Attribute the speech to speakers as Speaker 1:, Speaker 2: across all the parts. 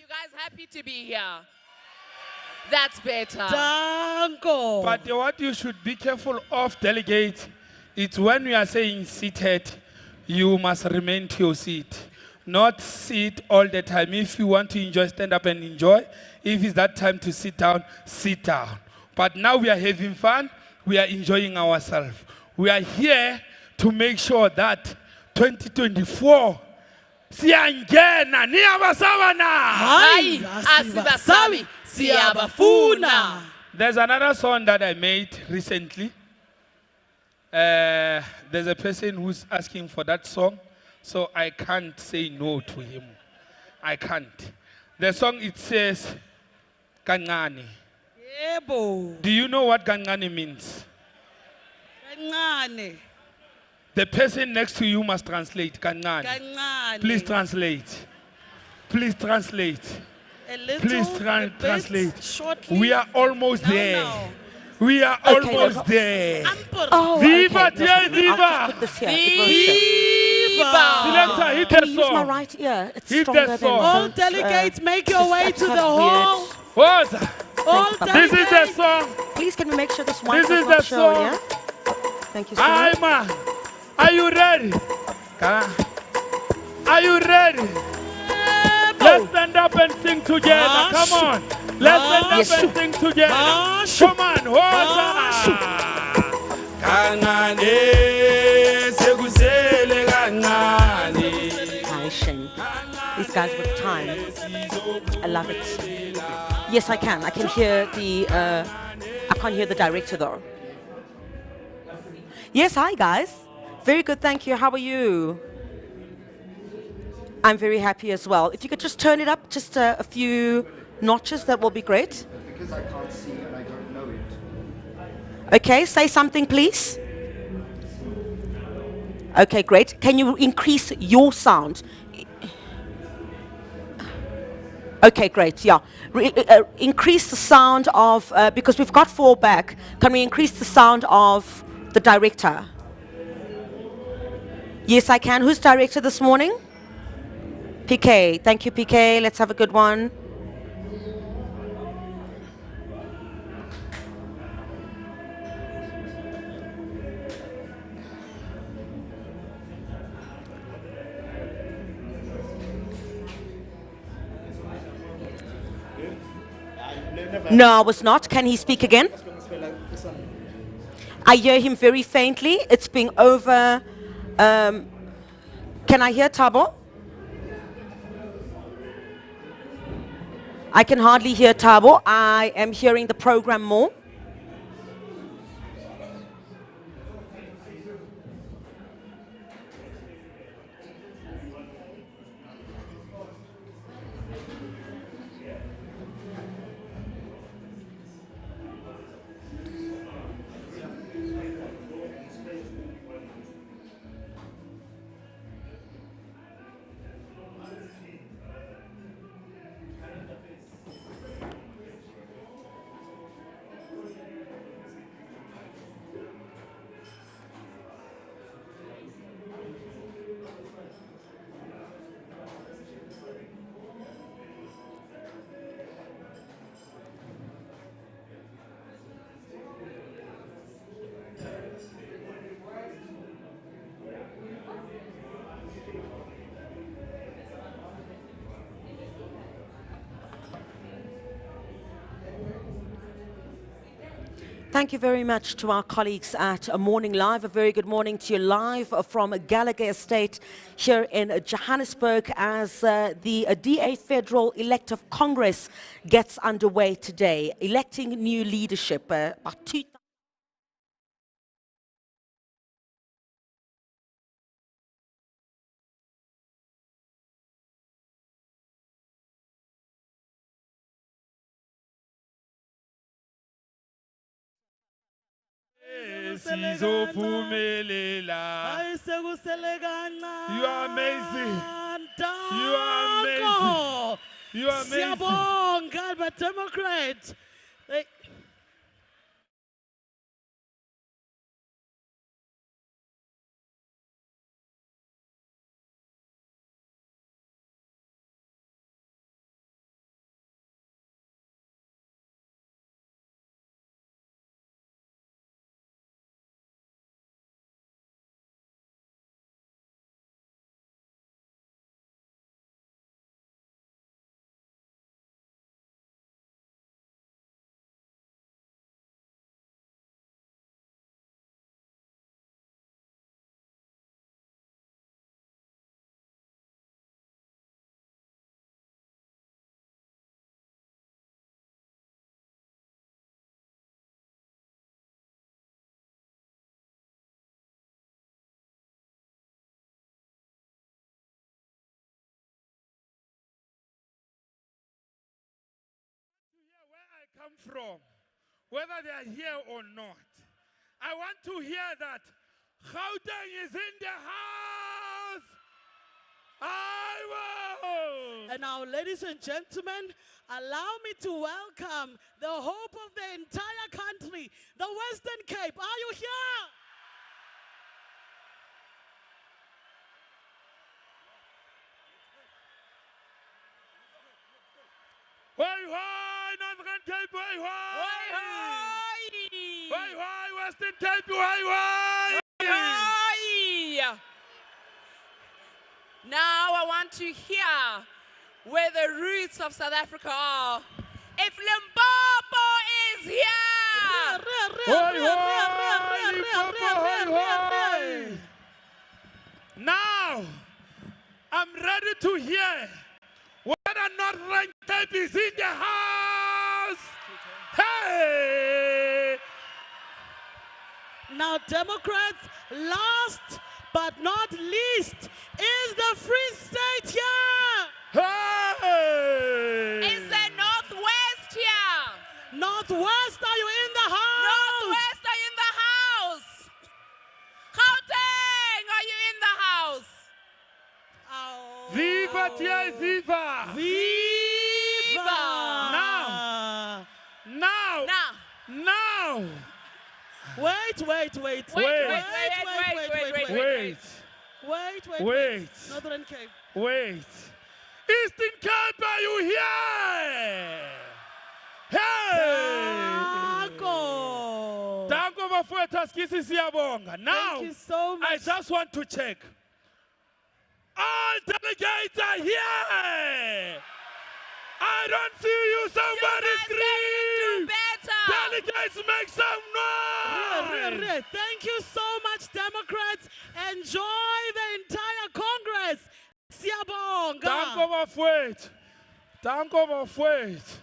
Speaker 1: guys happy to be here? That's better.
Speaker 2: Danko.
Speaker 3: But what you should be careful of, delegates, it's when we are saying seated, you must remain to your seat. Not sit all the time. If you want to enjoy, stand up and enjoy. If it's that time to sit down, sit down. But now we are having fun. We are enjoying ourselves. We are here to make sure that 2024 siyangena niyabasaba na.
Speaker 1: Hayi, asibasabi, siyabafuna.
Speaker 3: There's another song that I made recently. There's a person who's asking for that song, so I can't say no to him. I can't. The song, it says, Kancane.
Speaker 2: Yebo.
Speaker 3: Do you know what Kancane means?
Speaker 2: Kancane.
Speaker 3: The person next to you must translate. Kancane.
Speaker 2: Kancane.
Speaker 3: Please translate. Please translate.
Speaker 2: A little,
Speaker 3: Please
Speaker 2: a bit,
Speaker 3: translate.
Speaker 2: shortly.
Speaker 3: We are almost
Speaker 2: Now,
Speaker 3: there.
Speaker 2: now.
Speaker 3: We are almost there.
Speaker 2: Oh,
Speaker 3: Viva,
Speaker 4: okay.
Speaker 3: dear,
Speaker 4: I'll
Speaker 3: viva.
Speaker 4: just put this here. It won't show.
Speaker 3: Selector, hit
Speaker 4: Can
Speaker 3: the
Speaker 4: you use my
Speaker 3: song.
Speaker 4: right ear? It's
Speaker 3: Hit the
Speaker 4: stronger than
Speaker 3: song.
Speaker 2: All
Speaker 4: those,
Speaker 2: delegates, make your way
Speaker 4: that's
Speaker 2: to the
Speaker 4: kind of weird.
Speaker 2: hall.
Speaker 3: What?
Speaker 2: All
Speaker 4: Thanks, Papa.
Speaker 3: This is the
Speaker 2: delegates.
Speaker 3: song.
Speaker 4: Please, can we make sure this mic
Speaker 3: This
Speaker 4: does
Speaker 3: is
Speaker 4: not
Speaker 3: the
Speaker 4: show,
Speaker 3: song.
Speaker 4: yeah? Thank you so
Speaker 3: Hi,
Speaker 4: much.
Speaker 3: man. Are you ready? Are you ready? Let's stand up and sing together.
Speaker 2: Hush.
Speaker 3: Come on. Let's stand up
Speaker 4: Yes.
Speaker 3: and sing together.
Speaker 2: Hush.
Speaker 3: Come on. Hosanna. Kancane, sekusele kancane.
Speaker 4: Hi, Shane. These guys with time. I love it. Yes, I can. I can hear the, I can't hear the director though. Yes, hi guys. Very good, thank you. How are you? I'm very happy as well. If you could just turn it up just a few notches, that will be great.
Speaker 5: Because I can't see and I don't know it.
Speaker 4: Okay, say something, please. Okay, great. Can you increase your sound? Okay, great. Yeah. Increase the sound of, because we've got 4 back, can we increase the sound of the director? Yes, I can. Who's director this morning? PK. Thank you, PK. Let's have a good one. No, I was not. Can he speak again? I hear him very faintly. It's being over. Can I hear Thabo? I can hardly hear Thabo. I am hearing the program more. Thank you very much to our colleagues at Morning Live. A very good morning to you live from Gallagher Estate here in Johannesburg as the DA Federal Elective Congress gets underway today, electing new leadership. About 2,000You
Speaker 3: are amazing. You are amazing. You are amazing.
Speaker 2: Siyabonga, Democrat.
Speaker 3: come from, whether they are here or not. I want to hear that Gauteng is in the house. I will.
Speaker 2: And now, ladies and gentlemen, allow me to welcome the hope of the entire country, the Western Cape. Are you here?
Speaker 3: Way high, Northern Cape, way high.
Speaker 1: Way high.
Speaker 3: Way high, Western Cape, way high.
Speaker 1: High. Now I want to hear where the roots of South Africa are. If Limpopo is here.
Speaker 3: Now, I'm ready to hear whether Northern Cape is in the house. Hey!
Speaker 2: Now, Democrats, last but not least, is the Free State here.
Speaker 3: Hey!
Speaker 1: Is the Northwest here?
Speaker 2: Northwest, are you in the house?
Speaker 1: Northwest, are you in the house? Gauteng, are you in the house?
Speaker 2: Oh.
Speaker 3: Viva, tia, viva!
Speaker 2: Viva!
Speaker 3: Now!
Speaker 2: Wait.
Speaker 1: Wait.
Speaker 2: Northern Cape.
Speaker 3: Wait. Eastern Cape, are you here? Hey! Danko bafowethu asikisi siyabonga. Now,
Speaker 2: Thank you so much.
Speaker 3: I just want to check. All delegates are here. I don't see you. Somebody
Speaker 1: You guys can do
Speaker 3: scream.
Speaker 1: better.
Speaker 3: Delegates, make some noise.
Speaker 2: Thank you so much, Democrats. Enjoy the entire Congress. Siyabonga.
Speaker 3: Danko bafowethu. Danko bafowethu.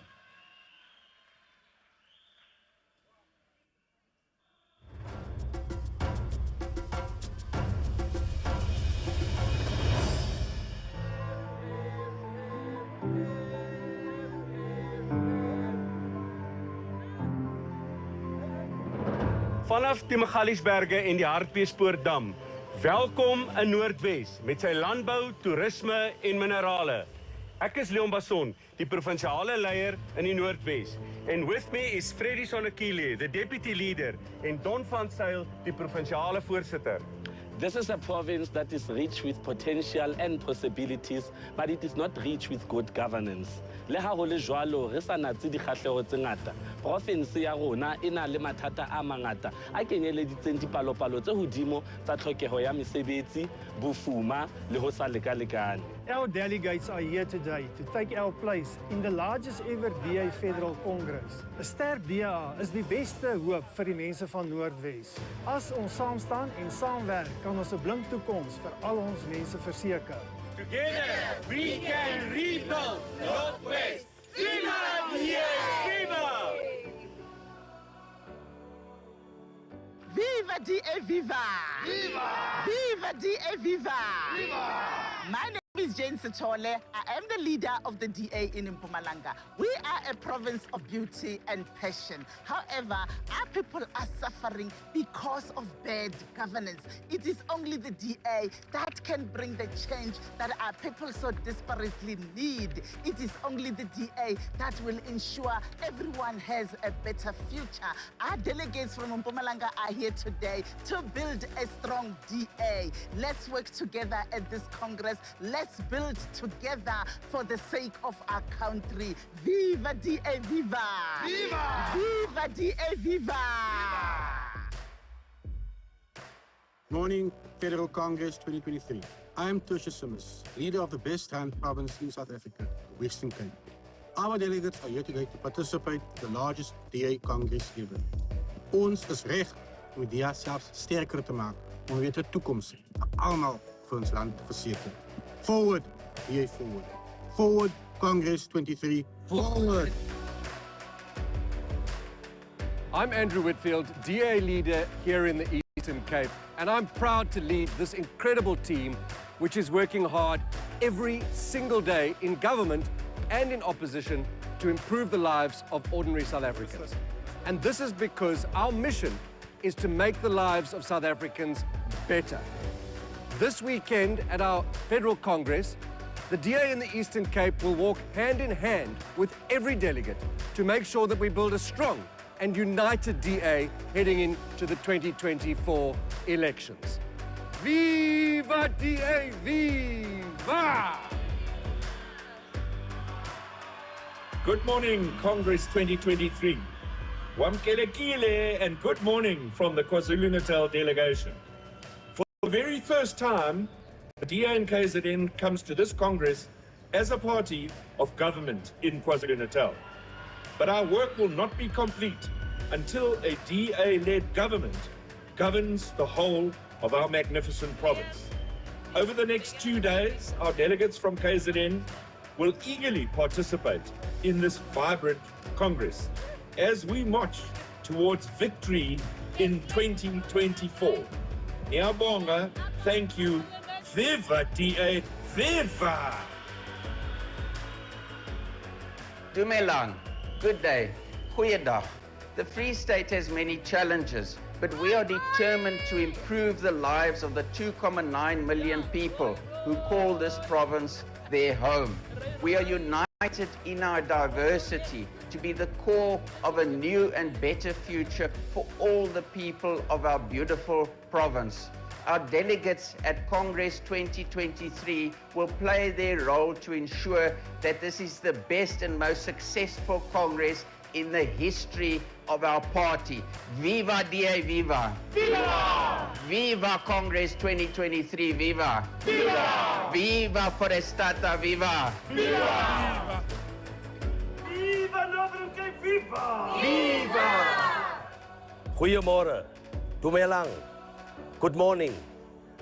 Speaker 6: Vanaf die Magaliesberge en die Hartbeespoortdam. Welkom in Noordwes met sy landbou, toerisme en minerale. Ek is Leon Basson, die provinsiale leier in die Noordwes. And with me is Freddy Sonekile, the deputy leader, en Don van Zyl, die provinsiale voorsitter.
Speaker 7: This is a province that is rich with potential and possibilities, but it is not rich with good governance. Le ha ho le jwalo re sa natse dikgahlego tse ngata. Province ya rona e na le mathata a mangata a kenyeleditseng dipalopalo tse hodimo tsa tlhokeho ya mesebetsi, bofuma le ho sa lekalekane.
Speaker 8: Our delegates are here today to take our place in the largest ever DA Federal Congress. 'n Sterk DA is die beste hoop vir die mense van Noordwes. As ons saam staan en saamwerk, kan ons 'n blink toekoms vir al ons mense verseker.
Speaker 6: Together we can rebuild Northwest. Viva DA! Viva!
Speaker 9: Viva DA Viva! Viva! Viva DA Viva! Viva! My name is Jane Sithole. I am the leader of the DA in Mpumalanga. We are a province of beauty and passion. However, our people are suffering because of bad governance. It is only the DA that can bring the change that our people so desperately need. It is only the DA that will ensure everyone has a better future. Our delegates from Mpumalanga are here today to build a strong DA. Let's work together at this Congress. Let's build together for the sake of our country. Viva DA Viva! Viva! Viva DA Viva!
Speaker 5: Morning, Federal Congress 2023. I am Tertius Simmons, leader of the best-run province in South Africa, Western Cape. Our delegates are here today to participate in the largest DA Congress ever. Ons is reg om die DA selfs sterker te maak, om weer 'n toekoms vir almal vir ons land te verseker. Forward, DA forward. Forward, Congress 23, forward.
Speaker 10: I'm Andrew Whitfield, DA leader here in the Eastern Cape, and I'm proud to lead this incredible team which is working hard every single day in government and in opposition to to improve the lives of ordinary South Africans. And this is because our mission is to make the lives of South Africans better. This weekend at our Federal Congress, the DA in the Eastern Cape will walk hand in hand with every delegate to make sure that we build a strong and united DA heading into the 2024 elections. Viva DA, viva!
Speaker 11: Good morning, Congress 2023. Wamkelekile and good morning from the KwaZulu-Natal delegation. For the very first time, the DA in KZN comes to this Congress as a party of government in KwaZulu-Natal. But our work will not be complete until a DA-led government governs the whole of our magnificent province. Over the next 2 days, our delegates from KZN will eagerly participate in this vibrant Congress as we march towards victory in 2024. Ngiyabonga, thank you. Viva DA, viva!
Speaker 12: Dumelang, good day, goeiedag. The Free State has many challenges, but we are determined to improve the lives of the 2.9 million people who call this province their home. We are united in our diversity to be the core of a new and better future for all the people of our beautiful province. Our delegates at Congress 2023 will play their role to ensure that this is the best and most successful Congress in the history of our party. Viva DA, viva! Viva! Viva Congress 2023, viva! Viva! Viva Forestata, viva!
Speaker 6: Viva! Viva Northern Cape, viva!
Speaker 12: Viva!
Speaker 13: Goeiemorgen, Dumelang. Good morning.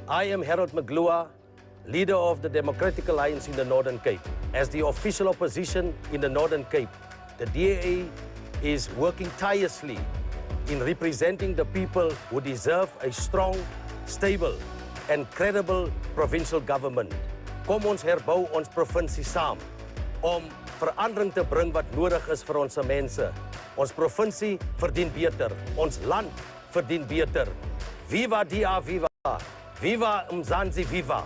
Speaker 13: I am Harold Maglua, leader of the Democratic Alliance in the Northern Cape. As the official opposition in the Northern Cape, the DA is working tirelessly in representing the people who deserve a strong, stable and credible provincial government. Kom ons herbou ons provinsie saam om verandering te bring wat nodig is vir ons mense. Ons provinsie verdien beter, ons land verdien beter. Viva DA, viva! Viva Mzansi, viva!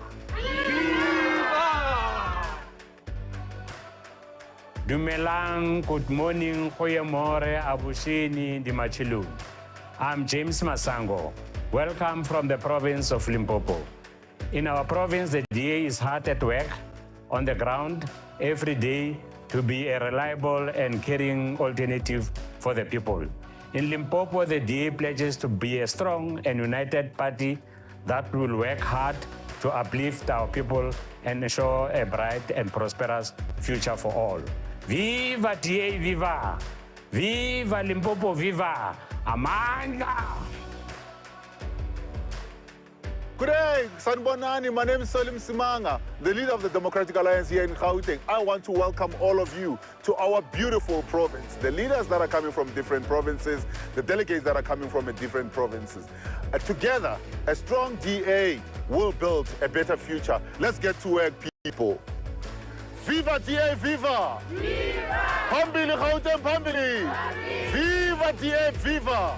Speaker 14: Dumelang, good morning, goeiemorgen, abushini, dimachilun. I'm James Masango. Welcome from the province of Limpopo. In our province, the DA is hard at work on the ground every day to be a reliable and caring alternative for the people. In Limpopo, the DA pledges to be a strong and united party that will work hard to uplift our people and ensure a bright and prosperous future for all. Viva DA, viva! Viva Limpopo, viva! Amandla!
Speaker 15: Good day, Sanbonani. My name is Salim Simanga, the leader of the Democratic Alliance here in Gauteng. I want to welcome all of you to our beautiful province. The leaders that are coming from different provinces, the delegates that are coming from different provinces. Together, a strong DA will build a better future. Let's get to work, people. Viva DA, viva! Viva! Phambili Gauteng, phambili! Viva DA, viva!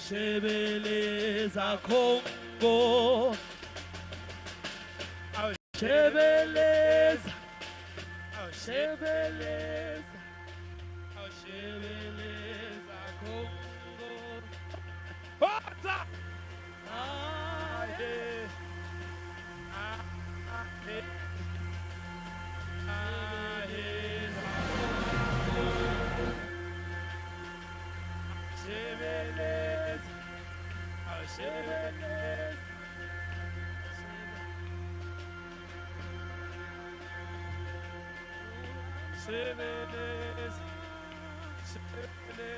Speaker 2: Shebeleza Congo, Shebeleza, Shebeleza, Shebeleza Congo. Bata! Shebeleza, Shebeleza,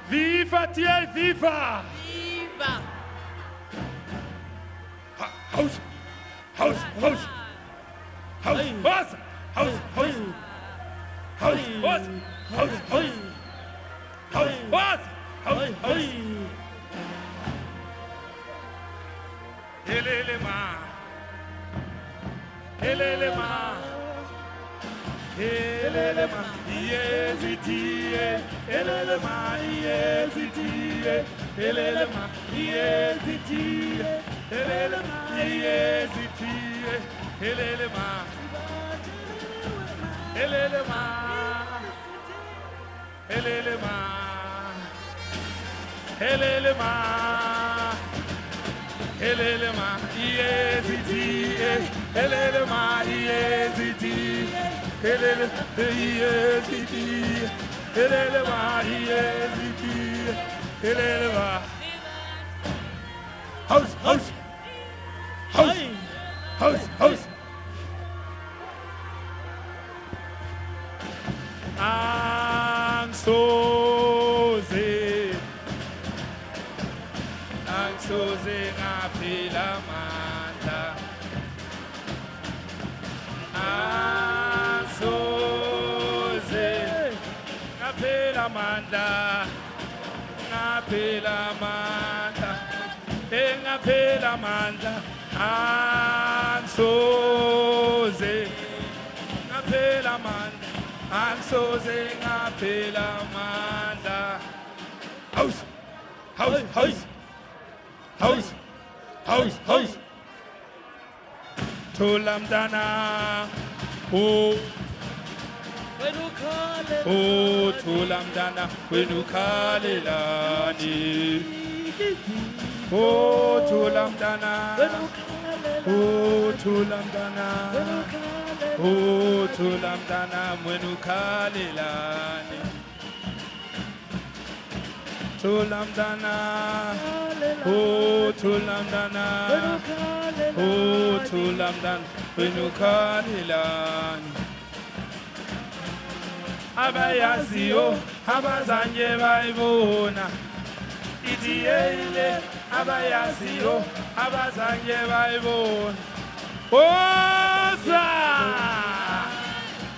Speaker 3: Viva TL, viva!
Speaker 1: Viva!
Speaker 3: House! House! House! House! House! House! House! House! House! House! House! House! House! House! House! Elele ma! Elele ma! Elele ma! Yezitie! Elele ma! Yezitie! Elele ma! Yezitie! Elele ma! Yezitie! Elele ma! Elele ma! Elele ma! Elele ma! Elele ma! Yezitie! Elele ma! Yezitie! Elele yezitie! Elele ma! Yezitie! Elele ma! House! House! House! House! House! Angsoze ngaphela amandla Angsoze ngaphela amandla ngaphela amandla ngaphela amandla Angsoze ngaphela amandla Angsoze ngaphela amandla House! House! House! House! House! House! Thulamdana Oh Oh thulamdana wenukhalelani Oh thulamdana Oh thulamdana Oh thulamdana wenukhalelani Thulamdana Oh thulamdana Oh thulamdana wenukhalelani Abayaziyo abazange bayibona idiyele abayaziyo abazange bayibona Oza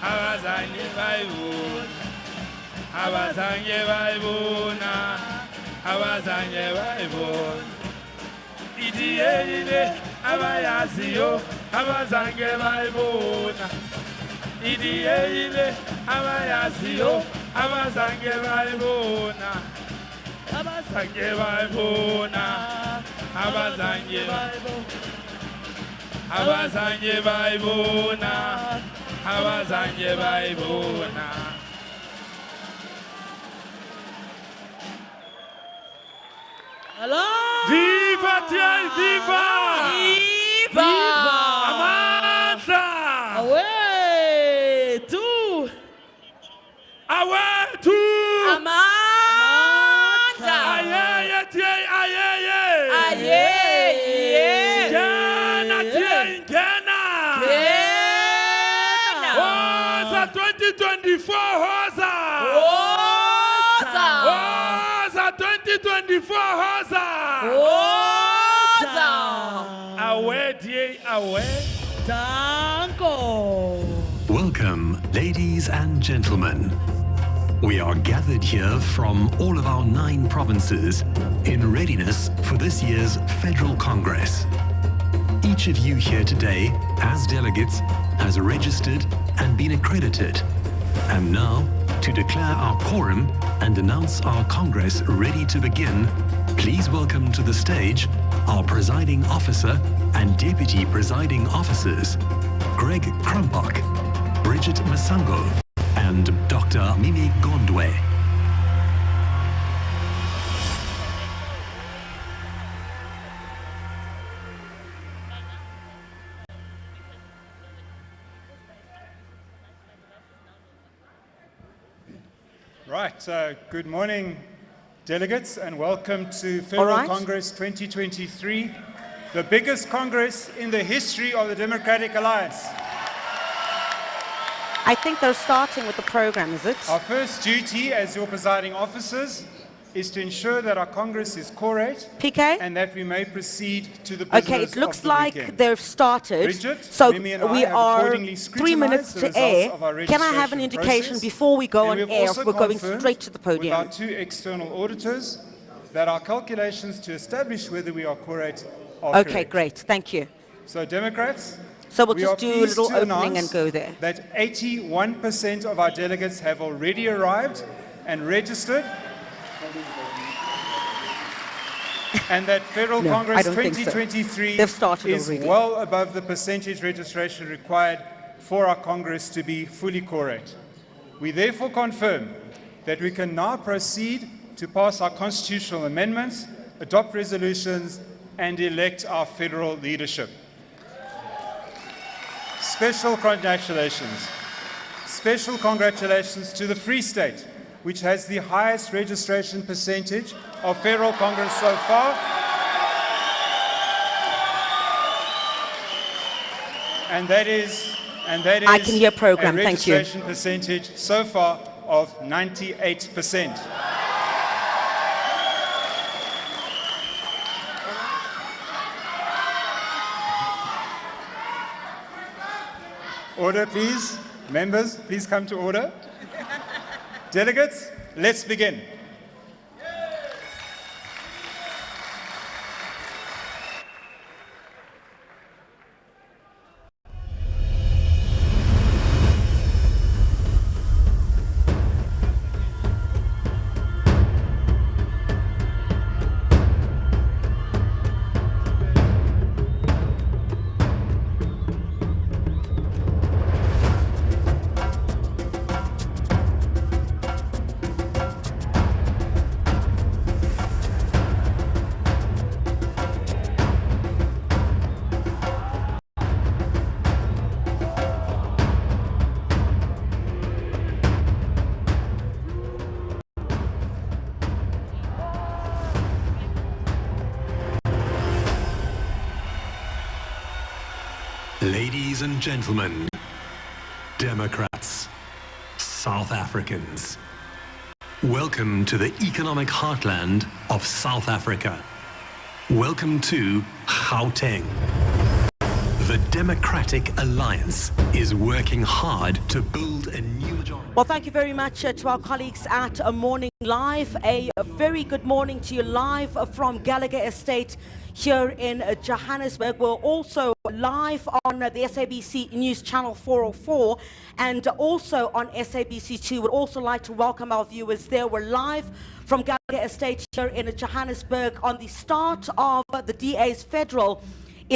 Speaker 3: abazange bayibona abazange bayibona abazange bayibona idiyele abayaziyo abazange bayibona idiyele abayaziyo abazange bayibona abazange bayibona abazange bayibona abazange bayibona.
Speaker 2: Hello.
Speaker 3: Viva Tiai, viva!
Speaker 1: Viva!
Speaker 3: Amandla!
Speaker 2: Away two.
Speaker 3: Away to!
Speaker 1: Amandla!
Speaker 3: Ayeye Tiai, ayeye!
Speaker 1: Ayeye!
Speaker 3: Gena Tiai, gena!
Speaker 1: Gena!
Speaker 3: Hoza 2024, hoza!
Speaker 1: Hoza!
Speaker 3: Hoza 2024, hoza!
Speaker 1: Hoza!
Speaker 3: Away Tiai, away!
Speaker 2: Danko.
Speaker 16: Welcome, ladies and gentlemen. We are gathered here from all of our 9 provinces in readiness for this year's Federal Congress. Each of you here today, as delegates, has registered and been accredited. And now, to declare our quorum and announce our Congress ready to begin, please welcome to the stage our presiding officer and deputy presiding officers, Greg Krumbach, Bridget Masango, and Dr. Mimi Gondwe.
Speaker 17: Right, good morning, delegates, and welcome to Federal Congress 2023, the biggest Congress in the history of the Democratic Alliance.
Speaker 4: I think they're starting with the program, is it?
Speaker 17: Our first duty as your presiding officers is to ensure that our Congress is quorate
Speaker 4: PK?
Speaker 17: and that we may proceed to the business
Speaker 4: Okay, it looks
Speaker 17: of the
Speaker 4: like
Speaker 17: weekend.
Speaker 4: they've started.
Speaker 17: Bridget,
Speaker 4: So
Speaker 17: Mimi and I
Speaker 4: we
Speaker 17: have
Speaker 4: are
Speaker 17: accordingly
Speaker 4: 3 minutes
Speaker 17: scrutinized the
Speaker 4: to air.
Speaker 17: results of our
Speaker 4: Can I have an
Speaker 17: registration
Speaker 4: indication
Speaker 17: process?
Speaker 4: before we go
Speaker 17: And
Speaker 4: on
Speaker 17: we have
Speaker 4: air
Speaker 17: also
Speaker 4: if we're going
Speaker 17: confirmed
Speaker 4: straight to the
Speaker 17: with
Speaker 4: podium?
Speaker 17: our 2 external auditors that our calculations to establish whether we are quorate are
Speaker 4: Okay,
Speaker 17: correct.
Speaker 4: great. Thank you.
Speaker 17: So Democrats,
Speaker 4: So we'll
Speaker 17: we
Speaker 4: just
Speaker 17: are
Speaker 4: do a
Speaker 17: pleased
Speaker 4: little
Speaker 17: to
Speaker 4: opening
Speaker 17: announce
Speaker 4: and go there.
Speaker 17: that 81% of our delegates have already arrived and registered, and that Federal
Speaker 4: No, I
Speaker 17: Congress
Speaker 4: don't think so.
Speaker 17: 2023
Speaker 4: They've started
Speaker 17: is
Speaker 4: already.
Speaker 17: well above the percentage registration required for our Congress to be fully quorate. We therefore confirm that we can now proceed to pass our constitutional amendments, adopt resolutions, and elect our federal leadership. Special congratulations. Special congratulations to the Free State, which has the highest registration percentage of Federal Congress so far. And that is
Speaker 4: I can hear program,
Speaker 17: a
Speaker 4: thank you.
Speaker 17: registration percentage so far of 98%. Order, please. Members, please come to order. Delegates, let's begin.
Speaker 16: Ladies and gentlemen, Democrats, South Africans, welcome to the economic heartland of South Africa. Welcome to Gauteng. The Democratic Alliance is working hard to build a new majority.
Speaker 4: Well, thank you very much to our colleagues at Morning Live. A very good morning to you live from Gallagher Estate here in Johannesburg. We're also live on the SABC News Channel 404 and also on SABC2. We'd also like to welcome our viewers there. We're live from Gallagher Estate here in Johannesburg on the start of the DA's federal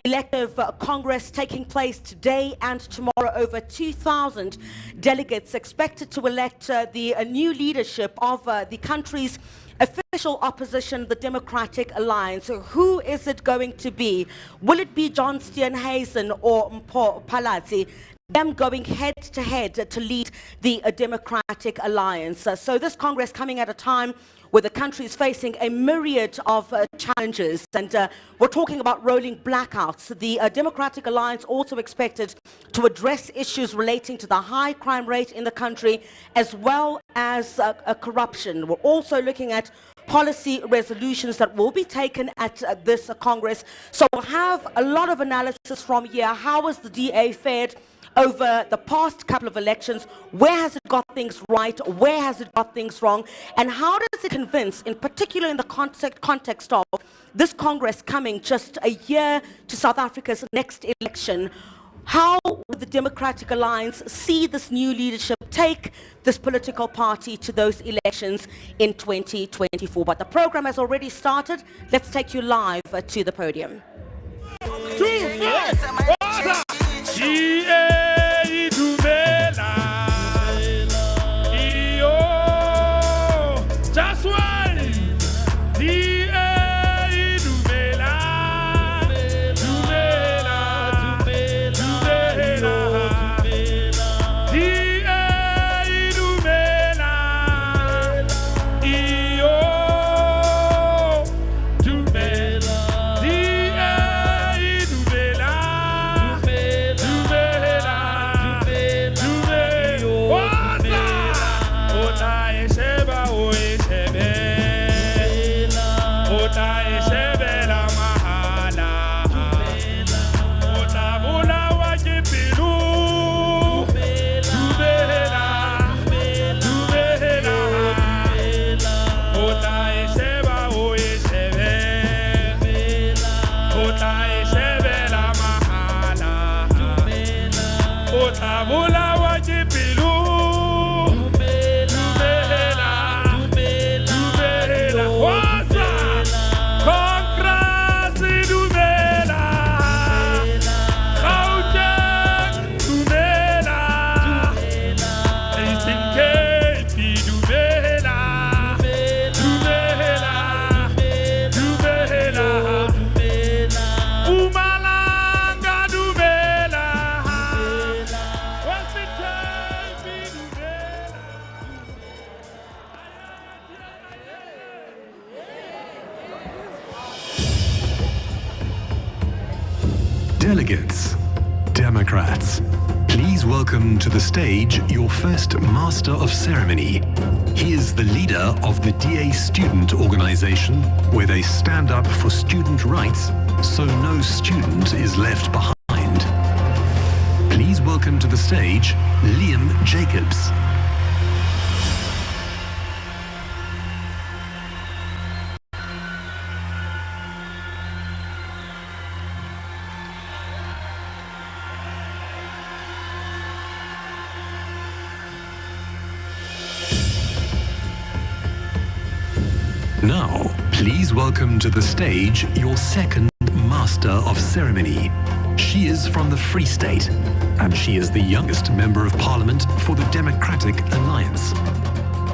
Speaker 4: elective Congress taking place today and tomorrow. Over 2,000 delegates expected to elect the new leadership of the country's official opposition, the Democratic Alliance. So who is it going to be? Will it be John Steenhuisen or Mpho Phalatse? Them going head to head to lead the Democratic Alliance. So this Congress coming at a time where the country is facing a myriad of challenges, and we're talking about rolling blackouts. The Democratic Alliance also expected to address issues relating to the high crime rate in the country, as well as corruption. We're also looking at policy resolutions that will be taken at this Congress. So we'll have a lot of analysis from here. How has the DA fared over the past couple of elections? Where has it got things right? Where has it got things wrong? And how does it convince, in particular in the context of this Congress coming just a year to South Africa's next election, how would the Democratic Alliance see this new leadership take this political party to those elections in 2024? But the program has already started. Let's take you live to the podium.
Speaker 16: Delegates, Democrats, please welcome to the stage your first Master of Ceremony. He is the leader of the DA student organization, where they stand up for student rights so no student is left behind. Please welcome to the stage Liam Jacobs. Now, please welcome to the stage your second Master of Ceremony. She is from the Free State, and she is the youngest Member of Parliament for the Democratic Alliance.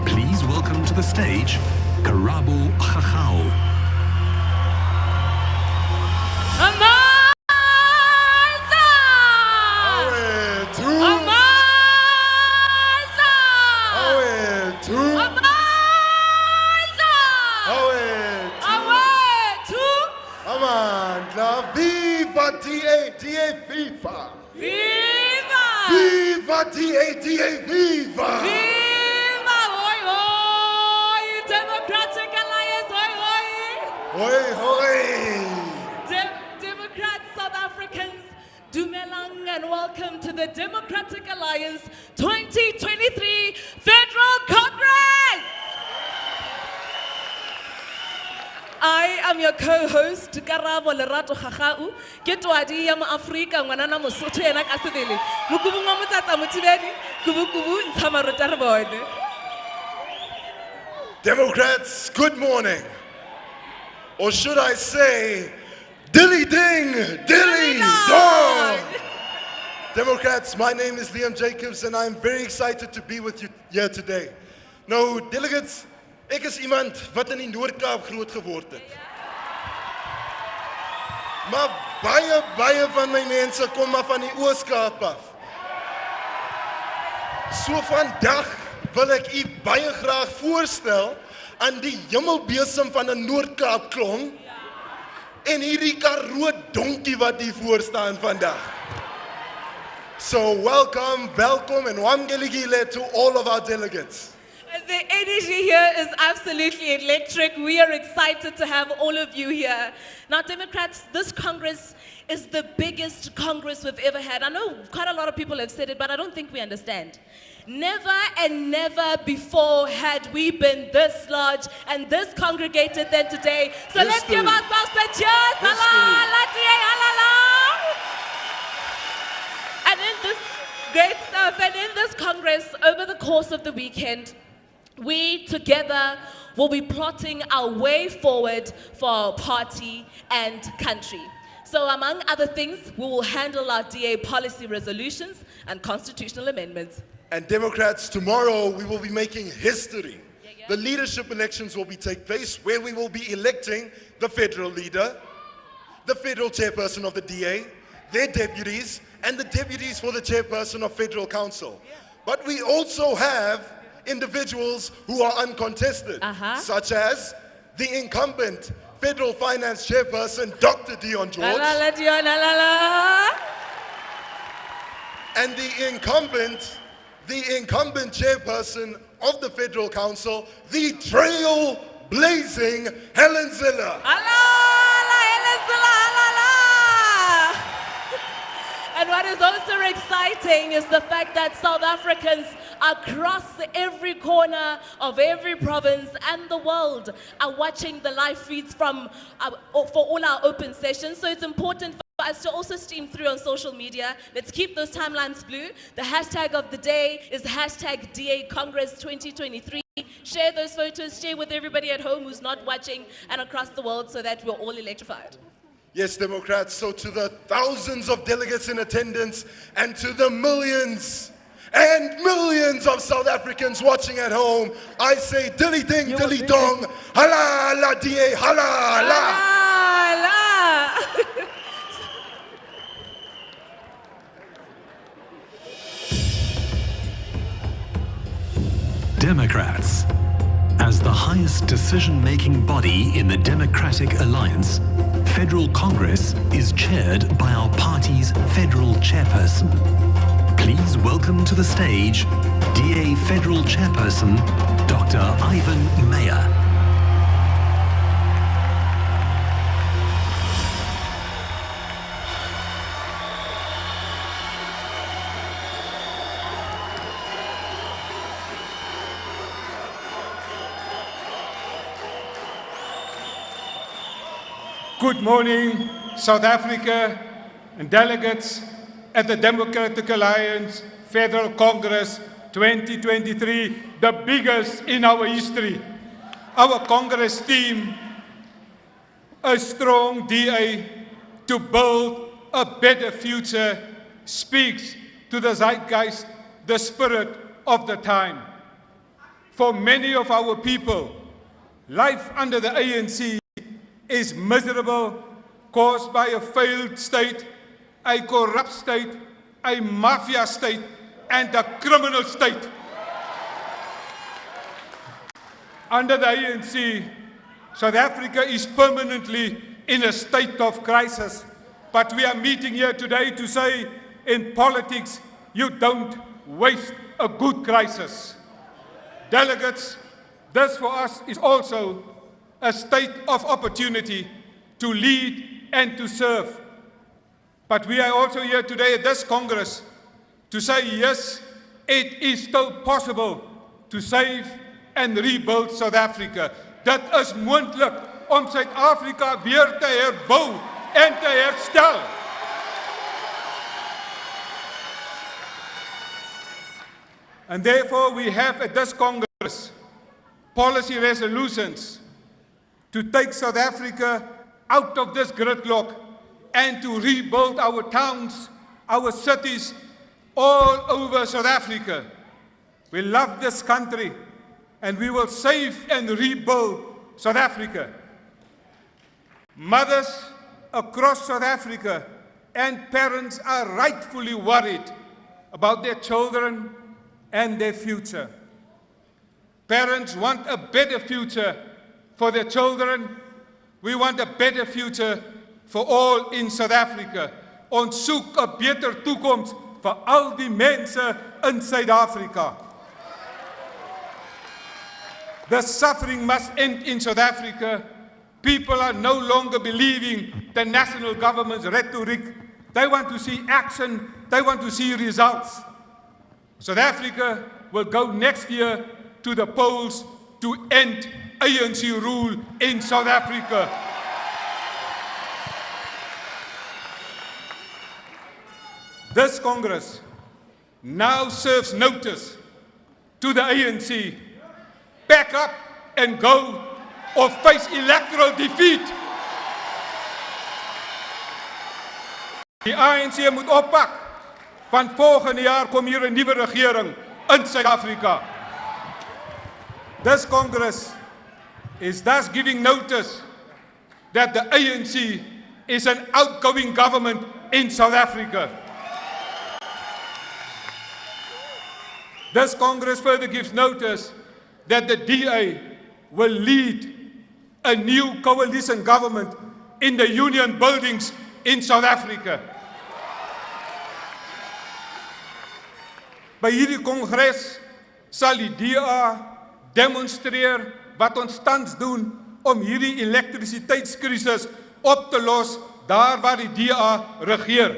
Speaker 16: Please welcome to the stage Karabo Khachau.
Speaker 18: Viva DA, viva! Viva! Viva DA, viva!
Speaker 1: Viva! Hoi, hoi! Democratic Alliance, hoi, hoi!
Speaker 18: Hoi, hoi!
Speaker 1: Democrats, South Africans, Dumela.
Speaker 2: morning and welcome to the Democratic Alliance 2023 Federal Congress. I am your co-host, Karabo Lerato Khakau. Ke twadi ya Afrika ngwanana Mosotho yena ka sebele. Mokubu ngwa motsatsa mothibedi, kubu ntshama rota re bone.
Speaker 18: Democrats, good morning. Or should I say, dilly ding, dilly dong. Democrats, my name is Liam Jacobs and I'm very excited to be with you here today. Nou, delegates, ek is iemand wat in die Noord-Kaap groot geword het. Maar baie van my mense kom maar van die Oos-Kaap af. So vandag wil ek u baie graag voorstel aan die hemelbesem van 'n Noord-Kaap klong en hierdie Karoo donkie wat hier voor staan vandag. So welcome and wamgeligile to all of our delegates.
Speaker 2: The energy here is absolutely electric. We are excited to have all of you here. Now, Democrats, this Congress is the biggest Congress we've ever had. I know quite a lot of people have said it, but I don't think we understand. Never and never before had we been this large and this congregated than today. So let's give ourselves a cheers. And in this great stuff, and in this Congress, over the course of the weekend, we together will be plotting our way forward for our party and country. So among other things, we will handle our DA policy resolutions and constitutional amendments.
Speaker 18: And Democrats, tomorrow we will be making history. The leadership elections will take place where we will be electing the federal leader, the federal chairperson of the DA, their deputies, and the deputies for the chairperson of Federal Council. But we also have individuals who are uncontested, such as the incumbent Federal Finance Chairperson, Dr. Dion George, and the incumbent chairperson of the Federal Council, the trail-blazing Helen Ziller.
Speaker 2: And what is also exciting is the fact that South Africans across every corner of every province and the world are watching the live feeds for all our open sessions. So it's important for us to also stream through on social media. Let's keep those timelines blue. The hashtag of the day is hashtag DA Congress 2023. Share those photos, share with everybody at home who's not watching and across the world so that we're all electrified.
Speaker 18: Yes, Democrats, so to the thousands of delegates in attendance and to the millions and millions of South Africans watching at home, I say dilly ding, dilly dong, hala la DA, hala la.
Speaker 16: Democrats. As the highest decision-making body in the Democratic Alliance, Federal Congress is chaired by our party's federal chairperson. Please welcome to the stage DA Federal Chairperson, Dr. Ivan Meyer.
Speaker 17: Good morning, South Africa and delegates at the Democratic Alliance Federal Congress 2023, the biggest in our history. Our Congress theme, a strong DA to build a better future, speaks to the zeitgeist, the spirit of the time. For many of our people, life under the ANC is miserable, caused by a failed state, a corrupt state, a mafia state, and a criminal state. Under the ANC, South Africa is permanently in a state of crisis. But we are meeting here today to say, in politics, you don't waste a good crisis. Delegates, this for us is also a state of opportunity to lead and to serve. But we are also here today at this Congress to say, yes, it is still possible to save and rebuild South Africa. Dit is moontlik om Suid-Afrika weer te herbou en te herstel. And therefore we have at this Congress policy resolutions to take South Africa out of this gridlock and to rebuild our towns, our cities, all over South Africa. We love this country and we will save and rebuild South Africa. Mothers across South Africa and parents are rightfully worried about their children and their future. Parents want a better future for their children. We want a better future for all in South Africa. Ons soek 'n beter toekoms vir al die mense in Suid-Afrika. The suffering must end in South Africa. People are no longer believing the national government's rhetoric. They want to see action. They want to see results. South Africa will go next year to the polls to end ANC rule in South Africa. This Congress now serves notice to the ANC. Pack up and go or face electoral defeat. Die ANC moet oppak, want volgende jaar kom hier 'n nuwe regering in Suid-Afrika. This Congress is thus giving notice that the ANC is an outgoing government in South Africa. This Congress further gives notice that the DA will lead a new coalition government in the union buildings in South Africa. By hierdie kongres sal die DA demonstreer wat ons tans doen om hierdie elektrisiteitskrisis op te los daar waar die DA regeer.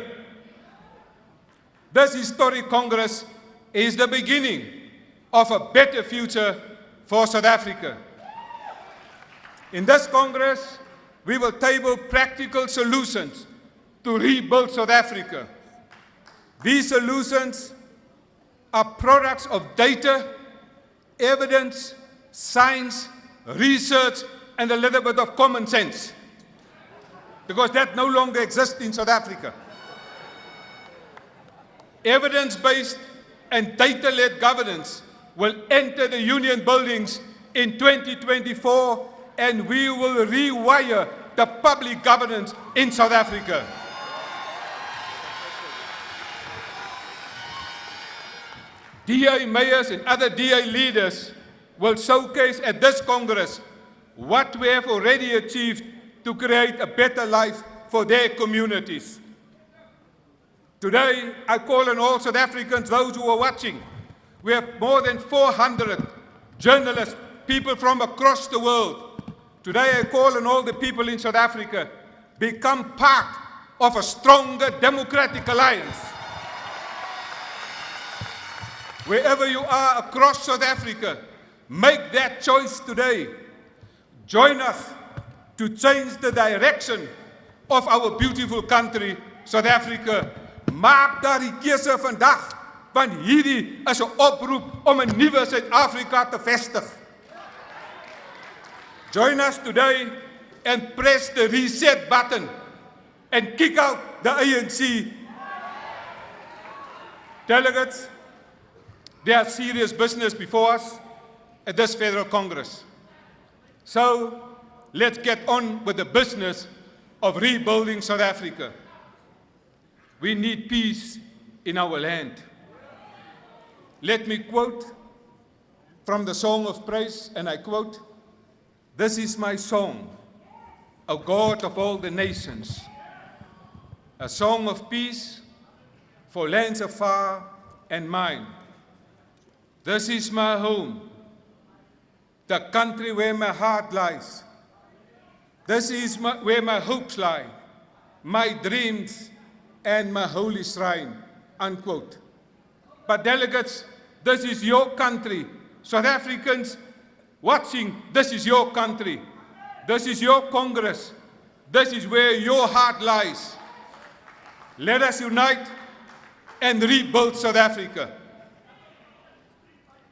Speaker 17: This historic Congress is the beginning of a better future for South Africa. In this Congress, we will table practical solutions to rebuild South Africa. These solutions are products of data, evidence, science, research, and a little bit of common sense. Because that no longer exists in South Africa. Evidence-based and data-led governance will enter the union buildings in 2024, and we will rewire the public governance in South Africa. DA mayors and other DA leaders will showcase at this Congress what we have already achieved to create a better life for their communities. Today, I call on all South Africans, those who are watching. We have more than 400 journalists, people from across the world. Today, I call on all the people in South Africa, become part of a stronger democratic alliance. Wherever you are across South Africa, make that choice today. Join us to change the direction of our beautiful country, South Africa. Maak daar die keuse vandag, want hierdie is 'n oproep om 'n nuwe Suid-Afrika te vestig. Join us today and press the reset button and kick out the ANC. Delegates, there is serious business before us at this Federal Congress. So, let's get on with the business of rebuilding South Africa. We need peace in our land. Let me quote from the Song of Praise, and I quote, "This is my song, O God of all the nations, a song of peace for lands afar and mine. This is my home, the country where my heart lies. This is where my hopes lie, my dreams and my holy shrine, unquote. But delegates, this is your country. South Africans watching, this is your country. This is your Congress. This is where your heart lies. Let us unite and rebuild South Africa.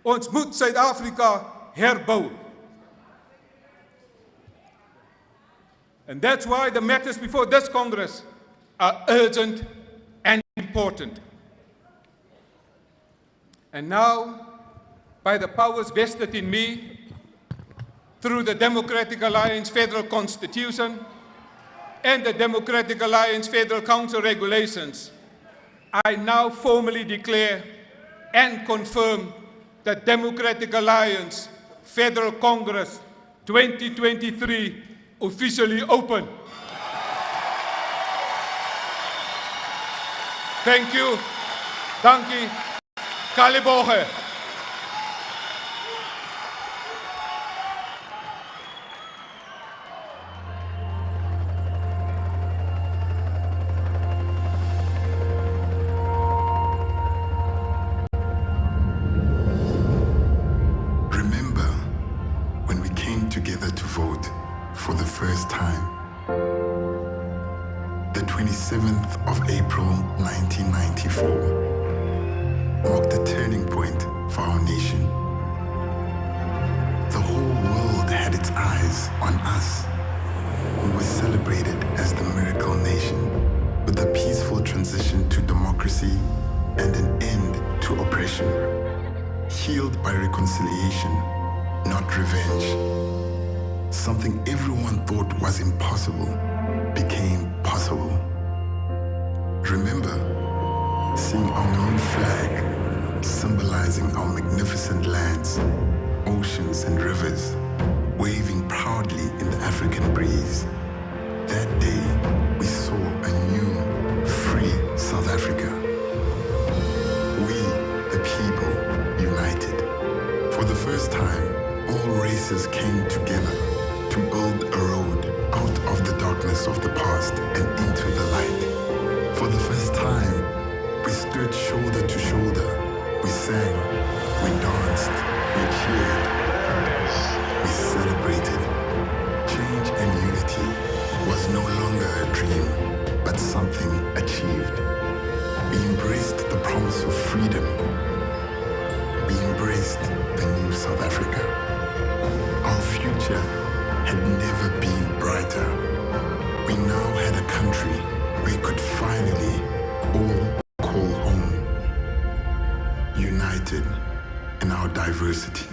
Speaker 17: Ons moet Suid-Afrika herbou. And that's why the matters before this Congress are urgent and important. And now, by the powers vested in me, through the Democratic Alliance Federal Constitution and the Democratic Alliance Federal Council regulations, I now formally declare and confirm the Democratic Alliance Federal Congress 2023 officially open. Thank you. Dankie. Kaliboge.
Speaker 19: Remember when we came together to vote for the first time? The 27th of April 1994 marked a turning point for our nation. The whole world had its eyes on us. We were celebrated as the miracle nation, with a peaceful transition to democracy and an end to oppression, healed by reconciliation, not revenge. Something everyone thought was impossible became possible. Remember seeing our own flag symbolizing our magnificent lands, oceans and rivers, waving proudly in the African breeze. That day, we saw a new, free South Africa. We, the people, united. For the first time, all races came together to build a road out of the darkness of the past and into the light. For the first time, we stood shoulder to shoulder. We sang, we danced, we cheered, we celebrated. Change and unity was no longer a dream, but something achieved. We embraced the promise of freedom. We embraced the new South Africa. Our future had never been brighter. We now had a country we could finally all call home, united in our diversity.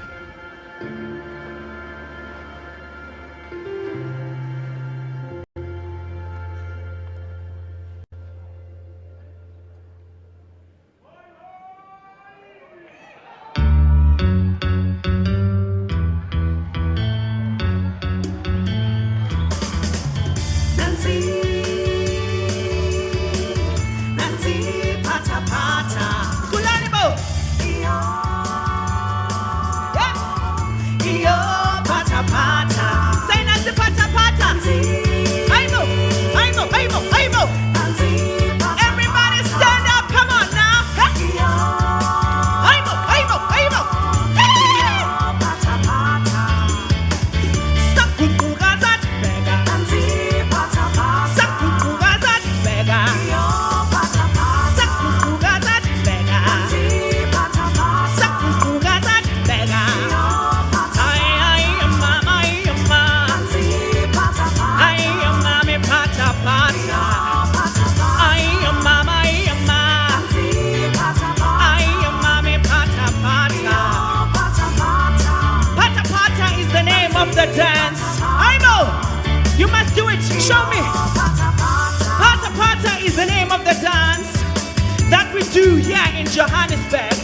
Speaker 1: Johannesburg.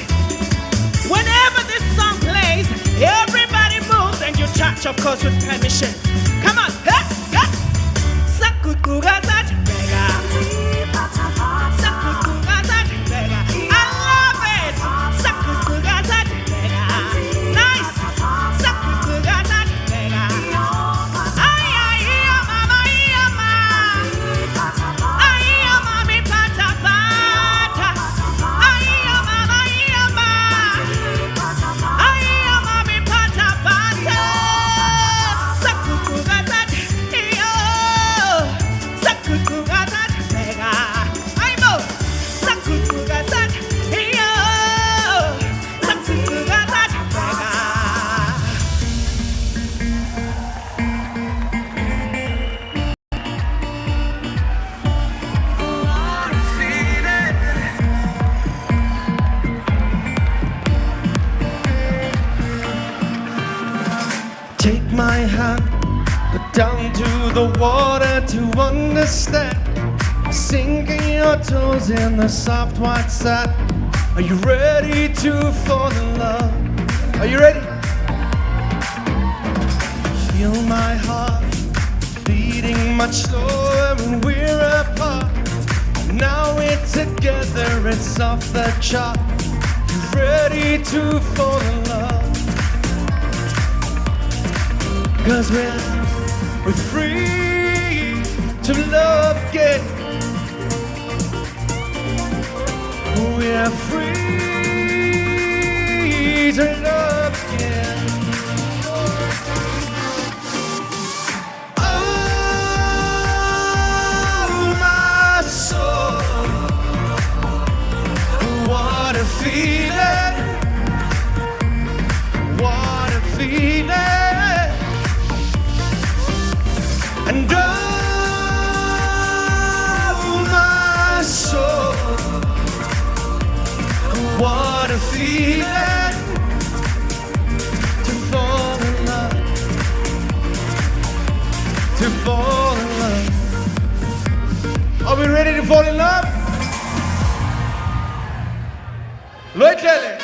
Speaker 1: Whenever this song plays, everybody moves and you touch, of course, with permission. Come on. I love it. Nice. Ay, mama, ay, mami, pata,
Speaker 20: hand, go down to the water to understand. Sinking your toes in the soft white sand. Are you ready to fall in love? Are you ready? Feel my heart beating much slower when we're apart. Now we're together, it's off the chart. You ready to fall in love? 'Cause we're free to love again. We're free to love again. Oh, my soul, what a feeling, what a feeling. And oh, my soul, what a feeling to fall in love, to fall in love. Are we ready to fall in love? Lloyd Lele.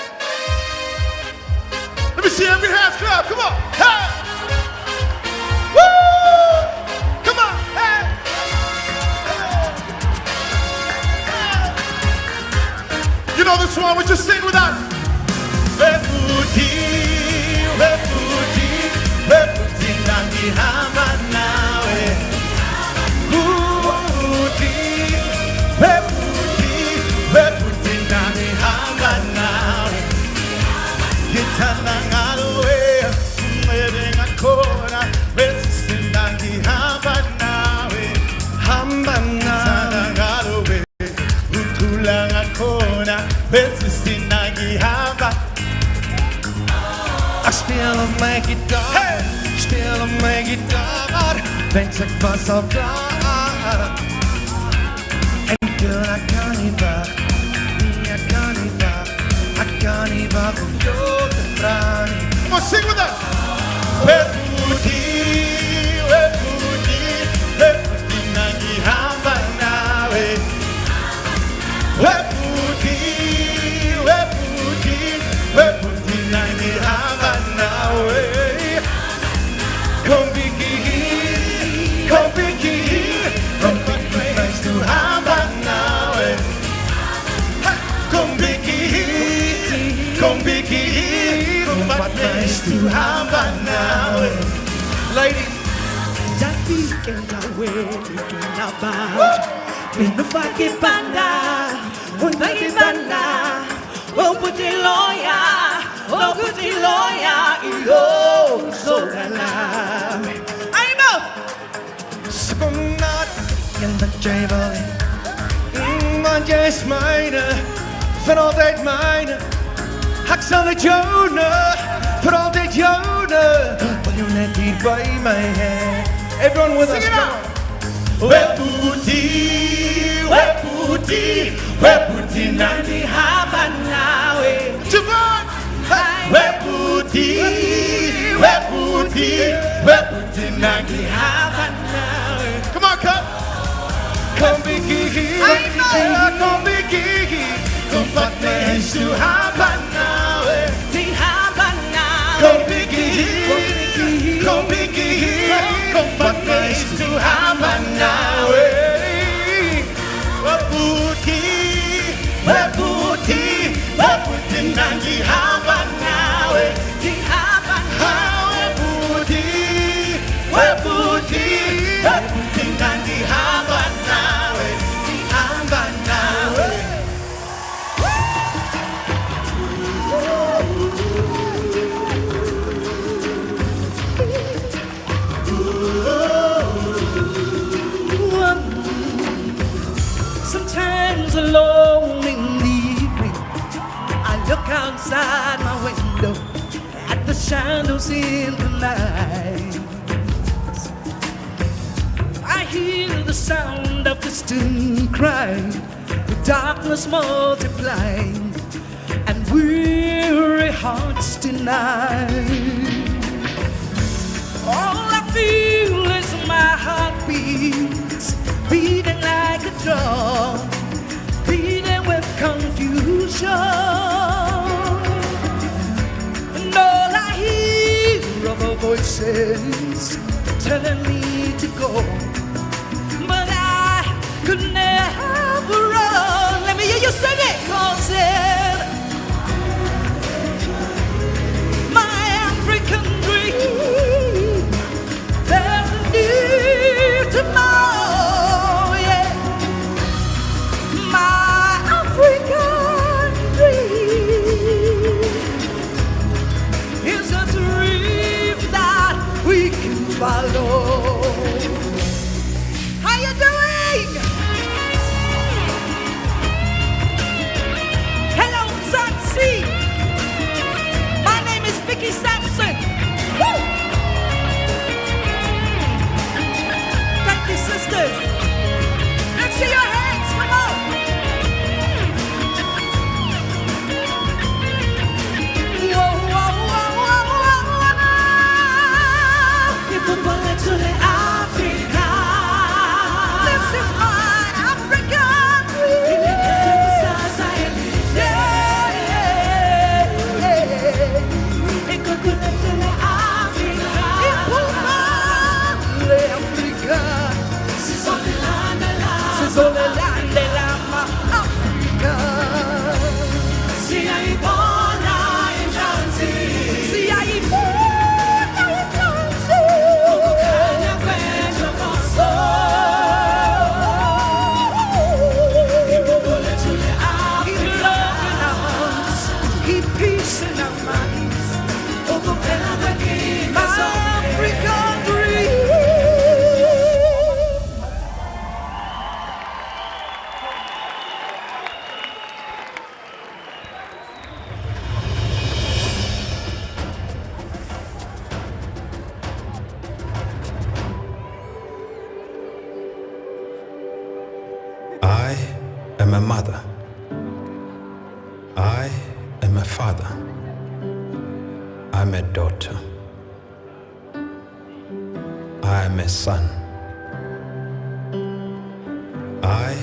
Speaker 20: Let me see every hands clap. Come on. Hey. Woo! Come on. Hey. You know this one, we just sing with us. Weputi, weputi, weputi nani hama nawe. Weputi, weputi, weputi nani hama nawe. Gitana ngalowe, mwebe ngakona, wesisi nani hama nawe. Hama nawe ngalowe, utula ngakona, wesisi nani hama. I speel mijn gitaar, speel mijn gitaar. Denk ik was al klaar. En girl, I kan niet wachten, nee, I kan niet wachten. I kan niet wachten om jou te vragen. Come on, sing with us. Weputi, weputi, weputi nani hamba nawe. Weputi, weputi, weputi nani hamba nawe. Come begin, come begin, come begin to hamba nawe. Come begin, come begin, come begin to hamba nawe. Ladies,
Speaker 21: that weekend away, thinking about when the fucking banda, when the fucking banda, oh put the lawyer, oh put the lawyer, oh so alive. I know.
Speaker 20: Kom naar in de javel, want jij is mijne, voor altijd mijne. Ik zal het jouwen, voor altijd jouwen. Wil je net hier bij mij zijn? Everyone with us, come on. Weputi, weputi, weputi nani haba nawe. Javon, weputi, weputi, weputi nani haba nawe. Come on, come. Come begin, come begin. Come wat mens to haba nawe. Die haba nawe. Come begin, come begin. Come wat mens to haba nawe. Weputi, weputi, weputi nani haba nawe. Die haba nawe. Weputi, weputi, weputi nani haba nawe. Die haba nawe.
Speaker 21: Sometimes alone in the evening, I look outside my window at the shadows in the night. I hear the sound of distant crying, the darkness multiplying, and weary hearts tonight. All strong, beating with confusion. And all I hear are the voices telling me to go, but I could never run. Let me hear you sing it, 'cause my African dream, there's a new tomorrow, yeah. My African dream is a dream that we can follow. How you doing? Hello, Zanzi. My name is Vicky Sampson. Woo! Thank you, sisters. Let's see your hands. Come on. Whoa, whoa, whoa, whoa, whoa, whoa. People belong to the Africa. This is my African dream.
Speaker 7: I am a mother. I am a father. I'm a daughter. I am a son. I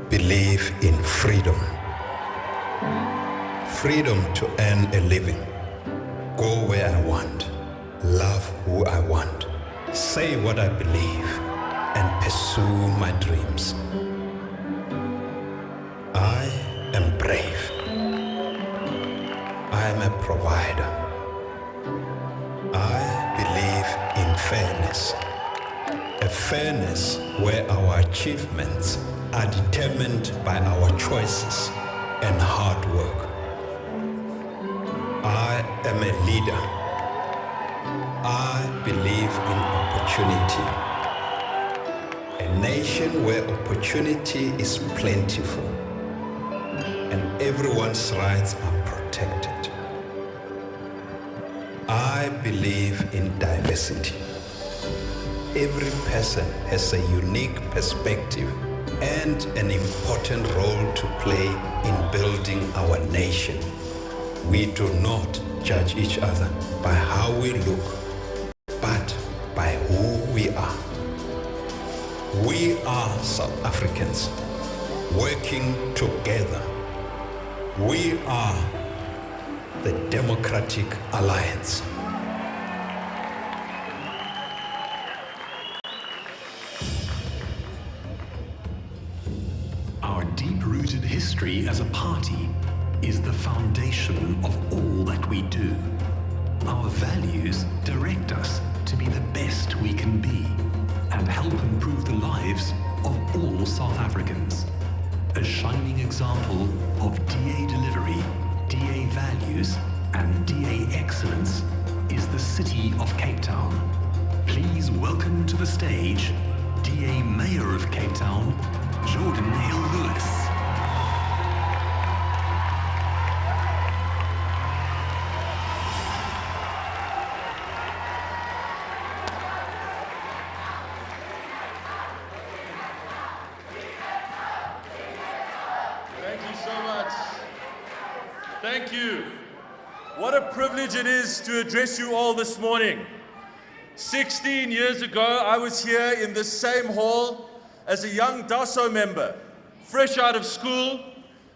Speaker 7: believe in freedom. Freedom to earn a living. Go where I want. Love who I want. Say what I believe and pursue my dreams. I am brave. I am a provider. I believe in fairness. A fairness where our achievements are determined by our choices and hard work. I am a leader. I believe in opportunity. A nation where opportunity is plentiful and everyone's rights are protected. I believe in diversity. Every person has a unique perspective and an important role to play in building our nation. We do not judge each other by how we look, but by who we are. We are South Africans working together. We are the Democratic Alliance.
Speaker 16: Our deep-rooted history as a party is the foundation of all that we do. Our values direct us to be the best we can be and help improve the lives of all South Africans. A shining example of DA delivery, DA values, and DA excellence is the city of Cape Town. Please welcome to the stage DA Mayor of Cape Town, Jordan Hill-Lewis.
Speaker 22: Thank you so much. Thank you. What a privilege it is to address you all this morning. 16 years ago, I was here in this same hall as a young DASO member, fresh out of school,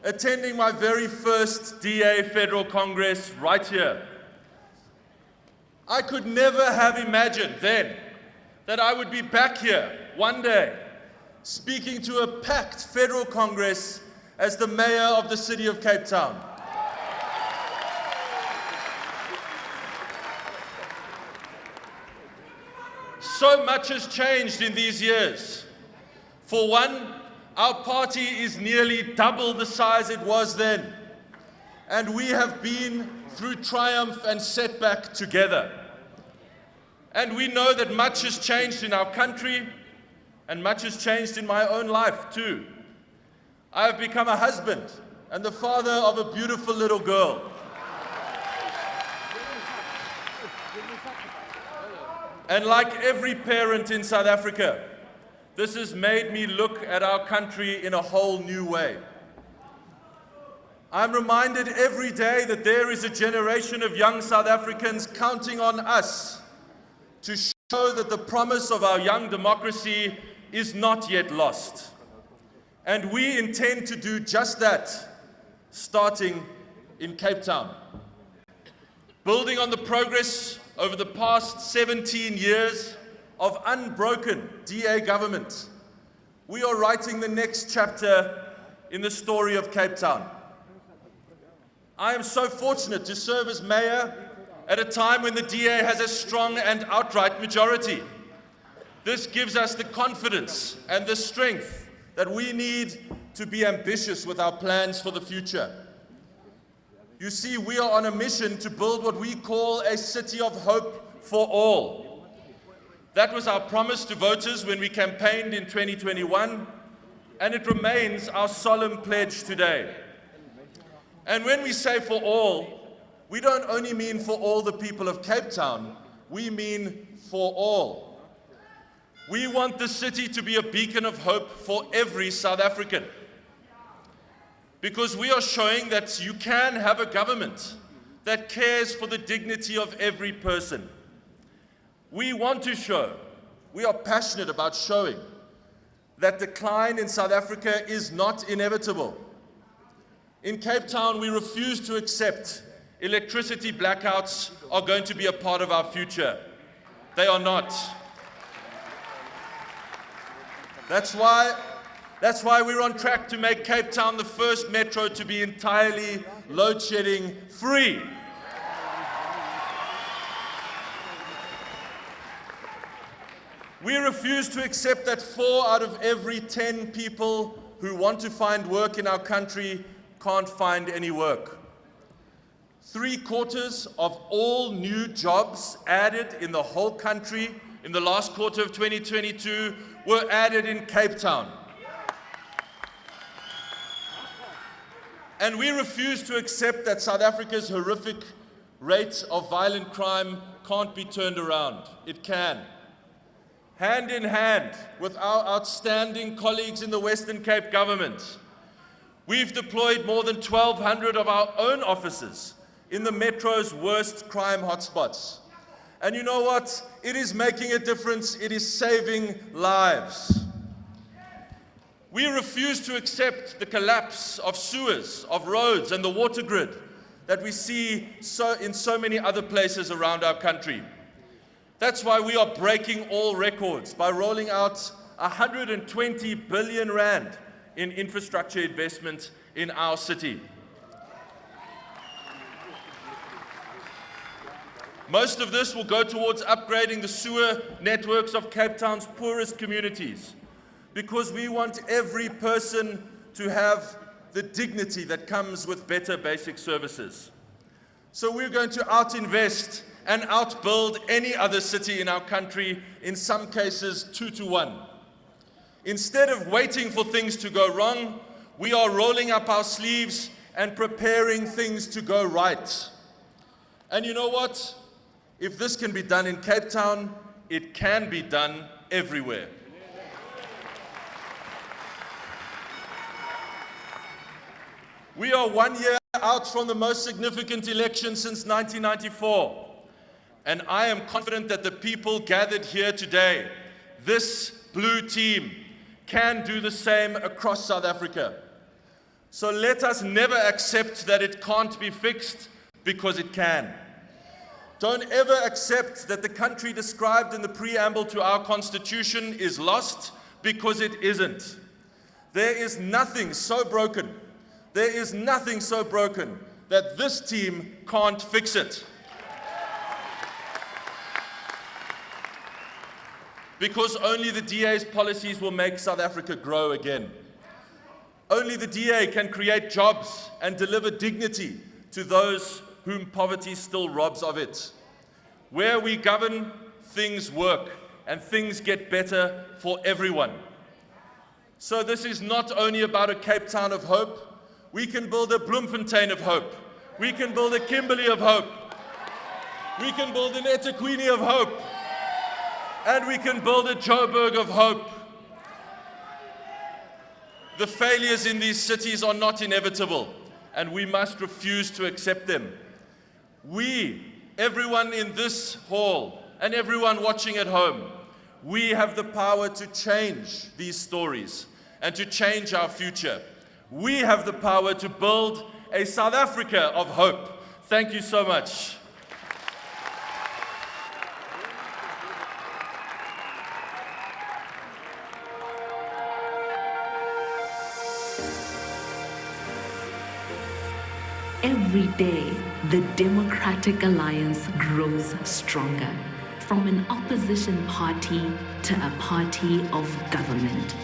Speaker 22: attending my very first DA Federal Congress right here. I could never have imagined then that I would be back here one day, speaking to a packed Federal Congress as the Mayor of the City of Cape Town. So much has changed in these years. For one, our party is nearly double the size it was then, and we have been through triumph and setback together. And we know that much has changed in our country, and much has changed in my own life too. I have become a husband and the father of a beautiful little girl. And like every parent in South Africa, this has made me look at our country in a whole new way. I'm reminded every day that there is a generation of young South Africans counting on us to show that the promise of our young democracy is not yet lost. And we intend to do just that, starting in Cape Town. Building on the progress over the past 17 years of unbroken DA government, we are writing the next chapter in the story of Cape Town. I am so fortunate to serve as mayor at a time when the DA has a strong and outright majority. This gives us the confidence and the strength that we need to be ambitious with our plans for the future. You see, we are on a mission to build what we call a city of hope for all. That was our promise to voters when we campaigned in 2021, and it remains our solemn pledge today. And when we say for all, we don't only mean for all the people of Cape Town, we mean for all. We want the city to be a beacon of hope for every South African. Because we are showing that you can have a government that cares for the dignity of every person. We want to show, we are passionate about showing, that decline in South Africa is not inevitable. In Cape Town, we refuse to accept electricity blackouts are going to be a part of our future. They are not. That's why we're on track to make Cape Town the first metro to be entirely load-shedding free. We refuse to accept that 4 out of every 10 people who want to find work in our country can't find any work. 3/4 of all new jobs added in the whole country in the last quarter of 2022 were added in Cape Town. And we refuse to accept that South Africa's horrific rate of violent crime can't be turned around. It can. Hand in hand with our outstanding colleagues in the Western Cape government, we've deployed more than 1,200 of our own officers in the metro's worst crime hotspots. And you know what? It is making a difference. It is saving lives. We refuse to accept the collapse of sewers, of roads, and the water grid that we see in so many other places around our country. That's why we are breaking all records by rolling out 120 billion rand in infrastructure investment in our city. Most of this will go towards upgrading the sewer networks of Cape Town's poorest communities, because we want every person to have the dignity that comes with better basic services. So we're going to outinvest and outbuild any other city in our country, in some cases 2-to-1. Instead of waiting for things to go wrong, we are rolling up our sleeves and preparing things to go right. And you know what? If this can be done in Cape Town, it can be done everywhere. We are 1 year out from the most significant election since 1994, and I am confident that the people gathered here today, this blue team, can do the same across South Africa. So let us never accept that it can't be fixed, because it can. Don't ever accept that the country described in the preamble to our Constitution is lost, because it isn't. There is nothing so broken, that this team can't fix it. Because only the DA's policies will make South Africa grow again. Only the DA can create jobs and deliver dignity to those whom poverty still robs of it. Where we govern, things work, and things get better for everyone. So this is not only about a Cape Town of hope. We can build a Bloemfontein of hope. We can build a Kimberley of hope. We can build an eThekwini of hope. And we can build a Joburg of hope. The failures in these cities are not inevitable, and we must refuse to accept them. We, everyone in this hall, and everyone watching at home, we have the power to change these stories and to change our future. We have the power to build a South Africa of hope. Thank you so much.
Speaker 8: Every day, the Democratic Alliance grows stronger, from an opposition party to a party of government.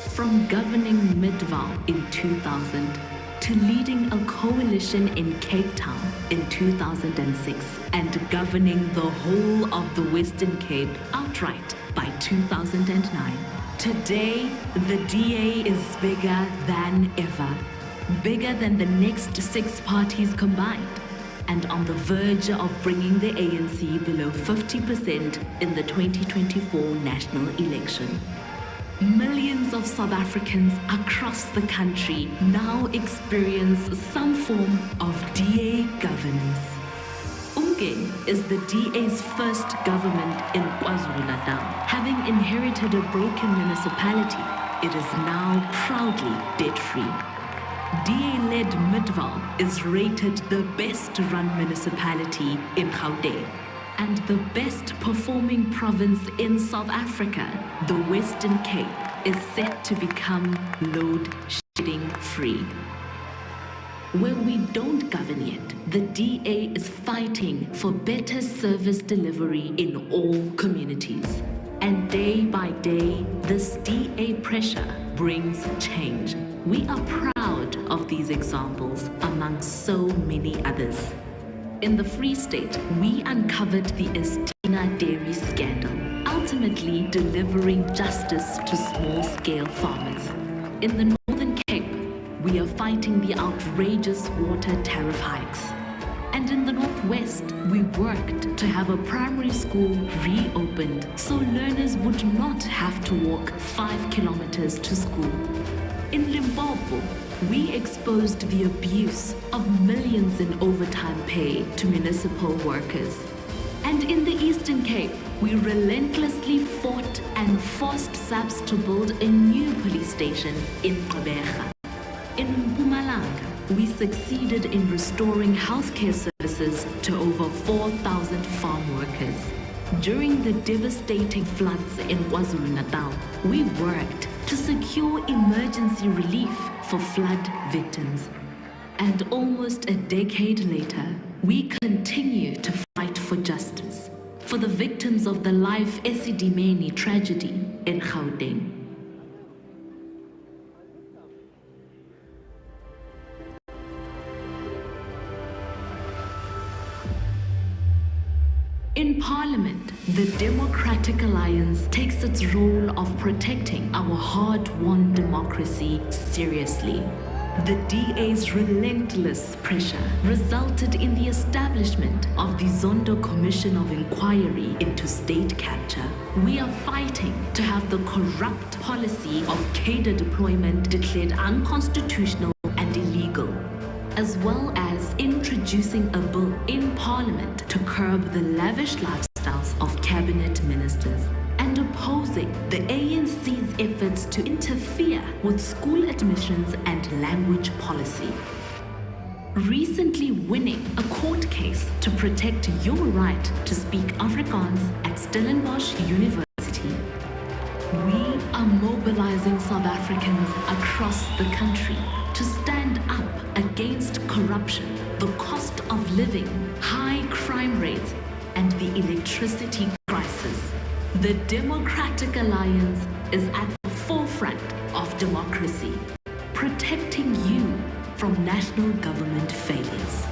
Speaker 8: From governing Midvaal in 2000 to leading a coalition in Cape Town in 2006 and governing the whole of the Western Cape outright by 2009. Today, the DA is bigger than ever. Bigger than the next 6 parties combined, and on the verge of bringing the ANC below 50% in the 2024 national election. Millions of South Africans across the country now experience some form of DA governance. Umke is the DA's first government in KwaZulu-Natal. Having inherited a broken municipality, it is now proudly debt-free. DA-led Midvaal is rated the best-run municipality in Gauteng and the best-performing province in South Africa. The Western Cape is set to become load-shedding free. Where we don't govern yet, the DA is fighting for better service delivery in all communities. And day by day, this DA pressure brings change. We are proud of these examples among so many others. In the Free State, we uncovered the Estina dairy scandal, ultimately delivering justice to small-scale farmers. In the Northern Cape, we are fighting the outrageous water tariff hikes. And in the Northwest, we worked to have a primary school reopened so learners would not have to walk 5 kilometers to school. In Limpopo, we exposed the abuse of millions in overtime pay to municipal workers. And in the Eastern Cape, we relentlessly fought and forced SABC to build a new police station in Gqeberha. In Mpumalanga, we succeeded in restoring healthcare services to over 4,000 farm workers. During the devastating floods in KwaZulu-Natal, we worked to secure emergency relief for flood victims. And almost a decade later, we continue to fight for justice for the victims of the Life Esidimeni tragedy in Gauteng. In Parliament, the Democratic Alliance takes its role of protecting our hard-won democracy seriously. The DA's relentless pressure resulted in the establishment of the Zondo Commission of Inquiry into State Capture. We are fighting to have the corrupt policy of cadre deployment declared unconstitutional and illegal, as well as introducing a bill in Parliament to curb the lavish lifestyles of cabinet ministers. And and opposing the ANC's efforts to interfere with school admissions and language policy. Recently winning a court case to protect your right to speak Afrikaans at Stellenbosch University. We are mobilizing South Africans across the country to stand up against corruption, the cost of living, high crime rates, and the electricity crisis. The Democratic Alliance is at the forefront of democracy, protecting you from national government failures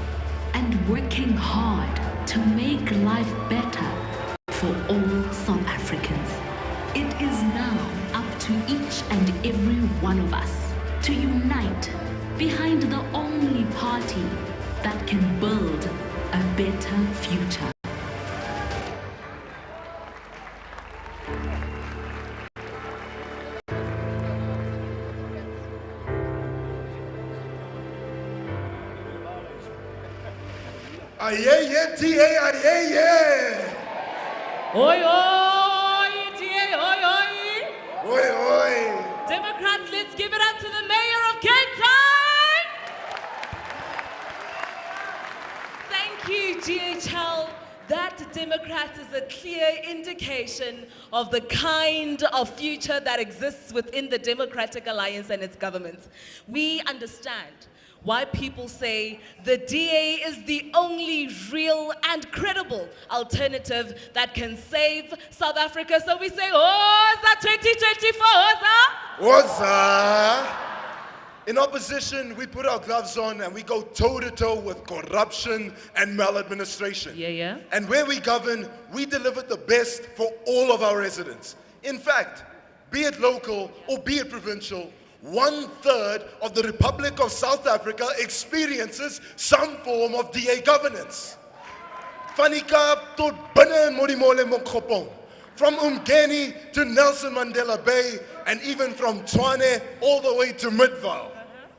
Speaker 8: and working hard to make life better for all South Africans. It is now up to each and every one of us to unite behind the only party that can build a better future.
Speaker 18: Aye, DA, aye.
Speaker 2: Oi, oi, DA, oi, oi.
Speaker 18: Oi, oi.
Speaker 2: Democrats, let's give it up to the mayor of Cape Town. Thank you, GHL. That Democrat is a clear indication of the kind of future that exists within the Democratic Alliance and its government. We understand why people say the DA is the only real and credible alternative that can save South Africa. So we say, Oza 2024, Oza!
Speaker 18: Oza! In opposition, we put our gloves on and we go toe-to-toe with corruption and maladministration.
Speaker 2: Yeah.
Speaker 18: And where we govern, we deliver the best for all of our residents. In fact, be it local or be it provincial, 1/3 of the Republic of South Africa experiences some form of DA governance. Van die Kaap tot binne in Modimolle Mokgopong, from Umgeni to Nelson Mandela Bay, and even from Tshwane all the way to Midvaal.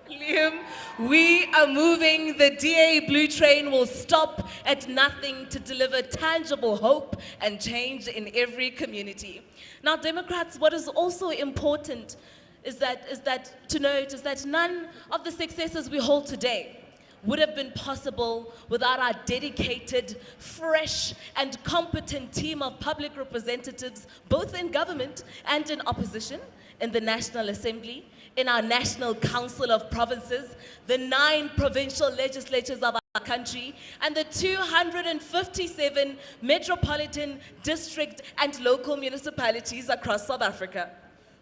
Speaker 2: Liam, we are moving. The DA Blue Train will stop at nothing to deliver tangible hope and change in every community. Now, Democrats, what is also important is that none of the successes we hold today would have been possible without our dedicated, fresh, and competent team of public representatives, both in government and in opposition, in the National Assembly, in our National Council of Provinces, the 9 provincial legislatures of our country, and the 257 metropolitan, district, and local municipalities across South Africa.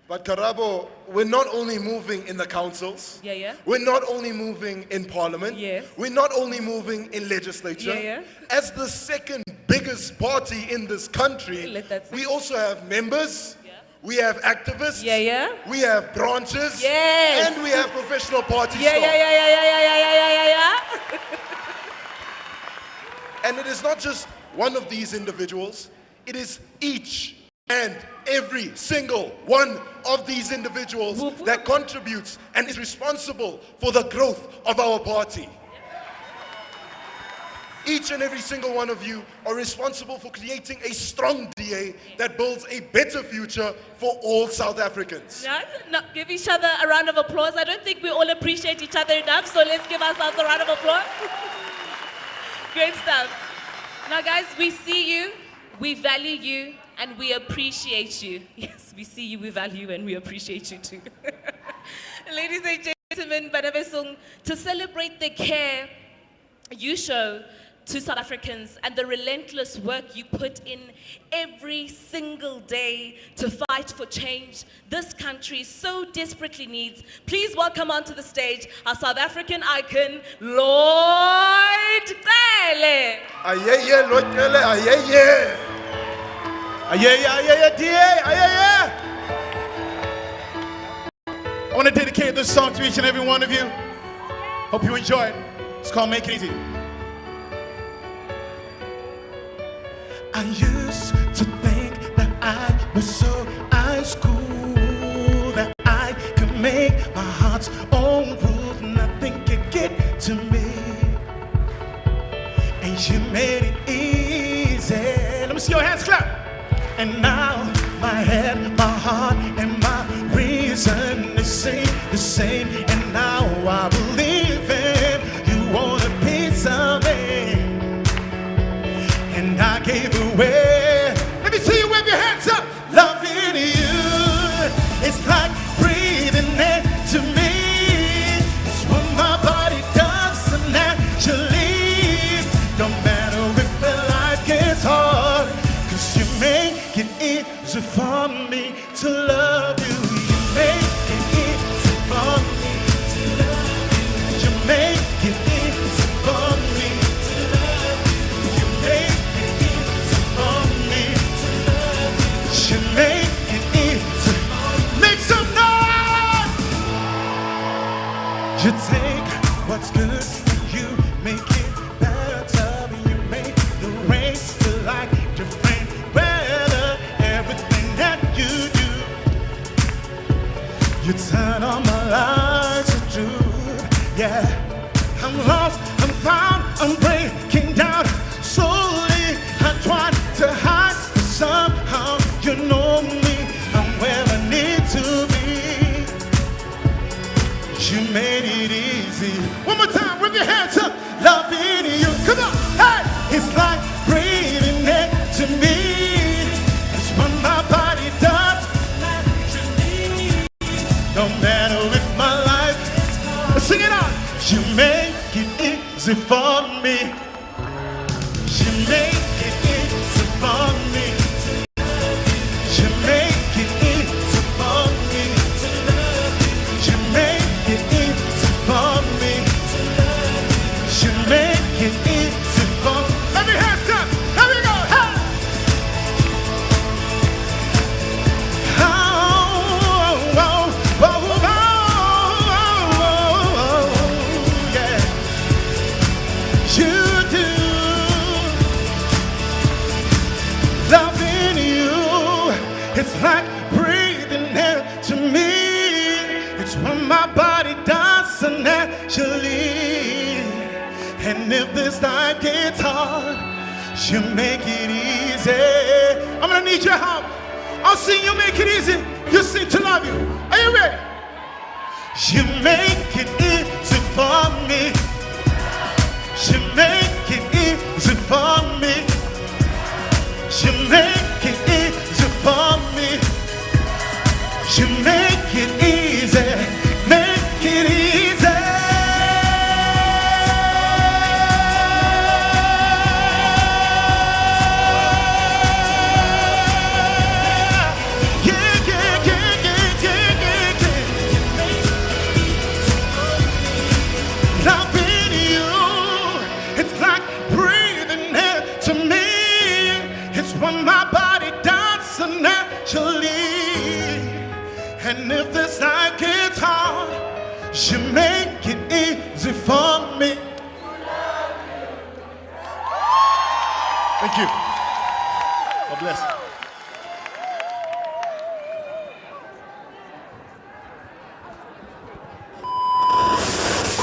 Speaker 18: But Karabo, we're not only moving in the councils.
Speaker 2: Yeah.
Speaker 18: We're not only moving in parliament.
Speaker 2: Yes.
Speaker 18: We're not only moving in legislature.
Speaker 2: Yeah.
Speaker 18: As the second biggest party in this country, we also have members. Yeah. We have activists.
Speaker 2: Yeah.
Speaker 18: We have branches.
Speaker 2: Yes.
Speaker 18: And we have professional party
Speaker 2: Yeah.
Speaker 18: And it is not just one of these individuals. It is each and every single one of these individuals that contributes and is responsible for the growth of our party. Each and every single one of you are responsible for creating a strong DA that builds a better future for all South Africans.
Speaker 2: Yeah? No, give each other a round of applause. I don't think we all appreciate each other enough, so let's give ourselves a round of applause. Great stuff. Now, guys, we see you, we value you, and we appreciate you. Yes, we see you, we value you, and we appreciate you too. Ladies and gentlemen, to celebrate the care you show to South Africans and the relentless work you put in every single day to fight for change this country so desperately needs, please welcome onto the stage our South African icon, Lloyd Cele.
Speaker 18: Ayeye, Lloyd Cele, ayeye.
Speaker 5: Yeah, DA, I want to dedicate this song to each and every one of you. Hope you enjoy it. It's called Make It Easy. I used to think that I was so high school, that I could make my heart's own rules, nothing could get to me. And you made it easy. Let me see your hands clap. And now my head, my heart, and my reason to say the same. And now I believe it. You want a piece of it, and I gave away. Let me see you wave your hands up. Loving you, it's like breathing air to me. It's what my body does naturally. No matter if the life gets hard, 'cause you make it easy for me to love you. You make it easy for me to love you. You make it easy for me to love you. You make it easy for me to love you. You make it easy. Make some noise. You take what's good and you make it better. You make the rain feel like different weather. Everything that you do, you turn on my lights to do. Yeah, I'm lost, I'm found, I'm breaking down. Slowly, I try to hide, but somehow you know me. I'm where I need to be. You made it easy. One more time, with your hands up. Loving you. Come on. Hey! It's like breathing air to me. It's what my body does naturally. No matter if my life, sing it out. You make it easy for me. You make it easy for me. You make it easy for me. You make it easy for me. You make it easy for me. Let me hands up. Here we go. Hey! Oh, oh, oh, oh, oh, yeah. You do. Loving you, it's like breathing air to me. It's what my body does naturally. And if this time gets hard, you make it easy. I'm gonna need your help. I'll sing, you make it easy. You sing to love you. Are you ready? You make it easy for me. You make it easy for me. You make it easy for me. You make it easy. Make it easy. Yeah, yeah, yeah, yeah, yeah, yeah, yeah. Loving you, it's like breathing air to me. It's what my body does naturally. And if this night gets hard, you make it easy for me. Thank you. God bless.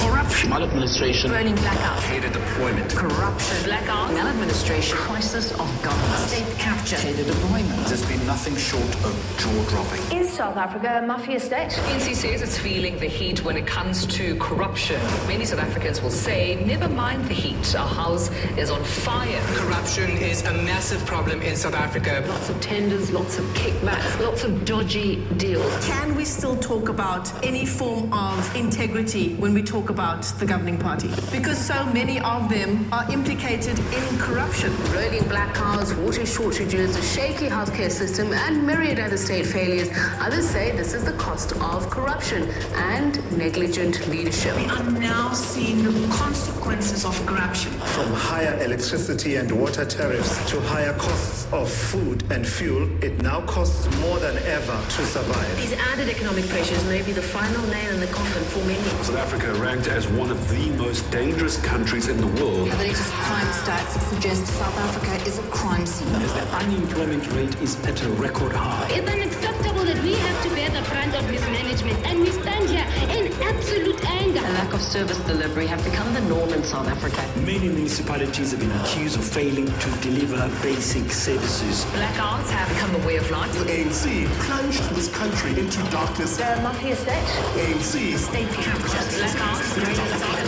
Speaker 9: Corruption, maladministration,
Speaker 10: burning blackouts,
Speaker 9: data deployment,
Speaker 10: corruption, blackout, maladministration, crisis of governance, state capture,
Speaker 9: data deployment. There's been nothing short of jaw-dropping.
Speaker 10: Is South Africa a mafia state?
Speaker 23: NC says it's feeling the heat when it comes to corruption. Many South Africans will say, never mind the heat, our house is on fire.
Speaker 24: Corruption is a massive problem in South Africa.
Speaker 10: Lots of tenders, lots of kickbacks, lots of dodgy deals.
Speaker 25: Can we still talk about any form of integrity when we talk about the governing party? Because so many of them are implicated in corruption.
Speaker 10: Rolling black cars, water shortages, a shaky healthcare system, and myriad other state failures. Others say this is the cost of corruption and negligent leadership.
Speaker 25: We are now seeing the consequences of corruption.
Speaker 26: From higher electricity and water tariffs to higher costs of food and fuel, it now costs more than ever to survive.
Speaker 10: These added economic pressures may be the final nail in the coffin for many.
Speaker 27: South Africa ranked as one of the most dangerous countries in the world.
Speaker 10: The latest crime study
Speaker 25: Democrats suggest South Africa is a crime scene.
Speaker 9: As the unemployment rate is at a record high.
Speaker 10: It's unacceptable that we have to bear the brunt of mismanagement, and we stand here in absolute anger.
Speaker 23: A lack of service delivery have become the norm in South Africa.
Speaker 9: Many municipalities have been accused of failing to deliver basic services.
Speaker 23: Blackouts have become a way of life.
Speaker 6: The ANC plunged this country into darkness.
Speaker 23: The mafia state.
Speaker 6: ANC.
Speaker 23: State capture. Blackouts.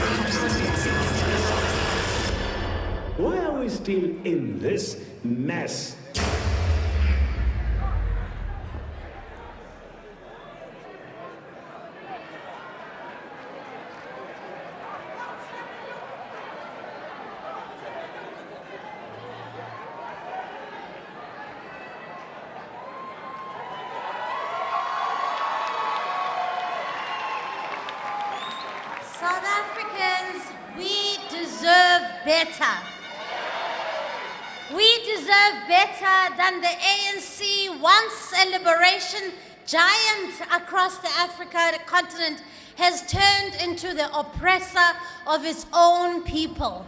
Speaker 9: Why are we still in this mess?
Speaker 11: South Africans, we deserve better. We deserve better than the ANC, once a liberation giant across the African continent, has turned into the oppressor of its own people.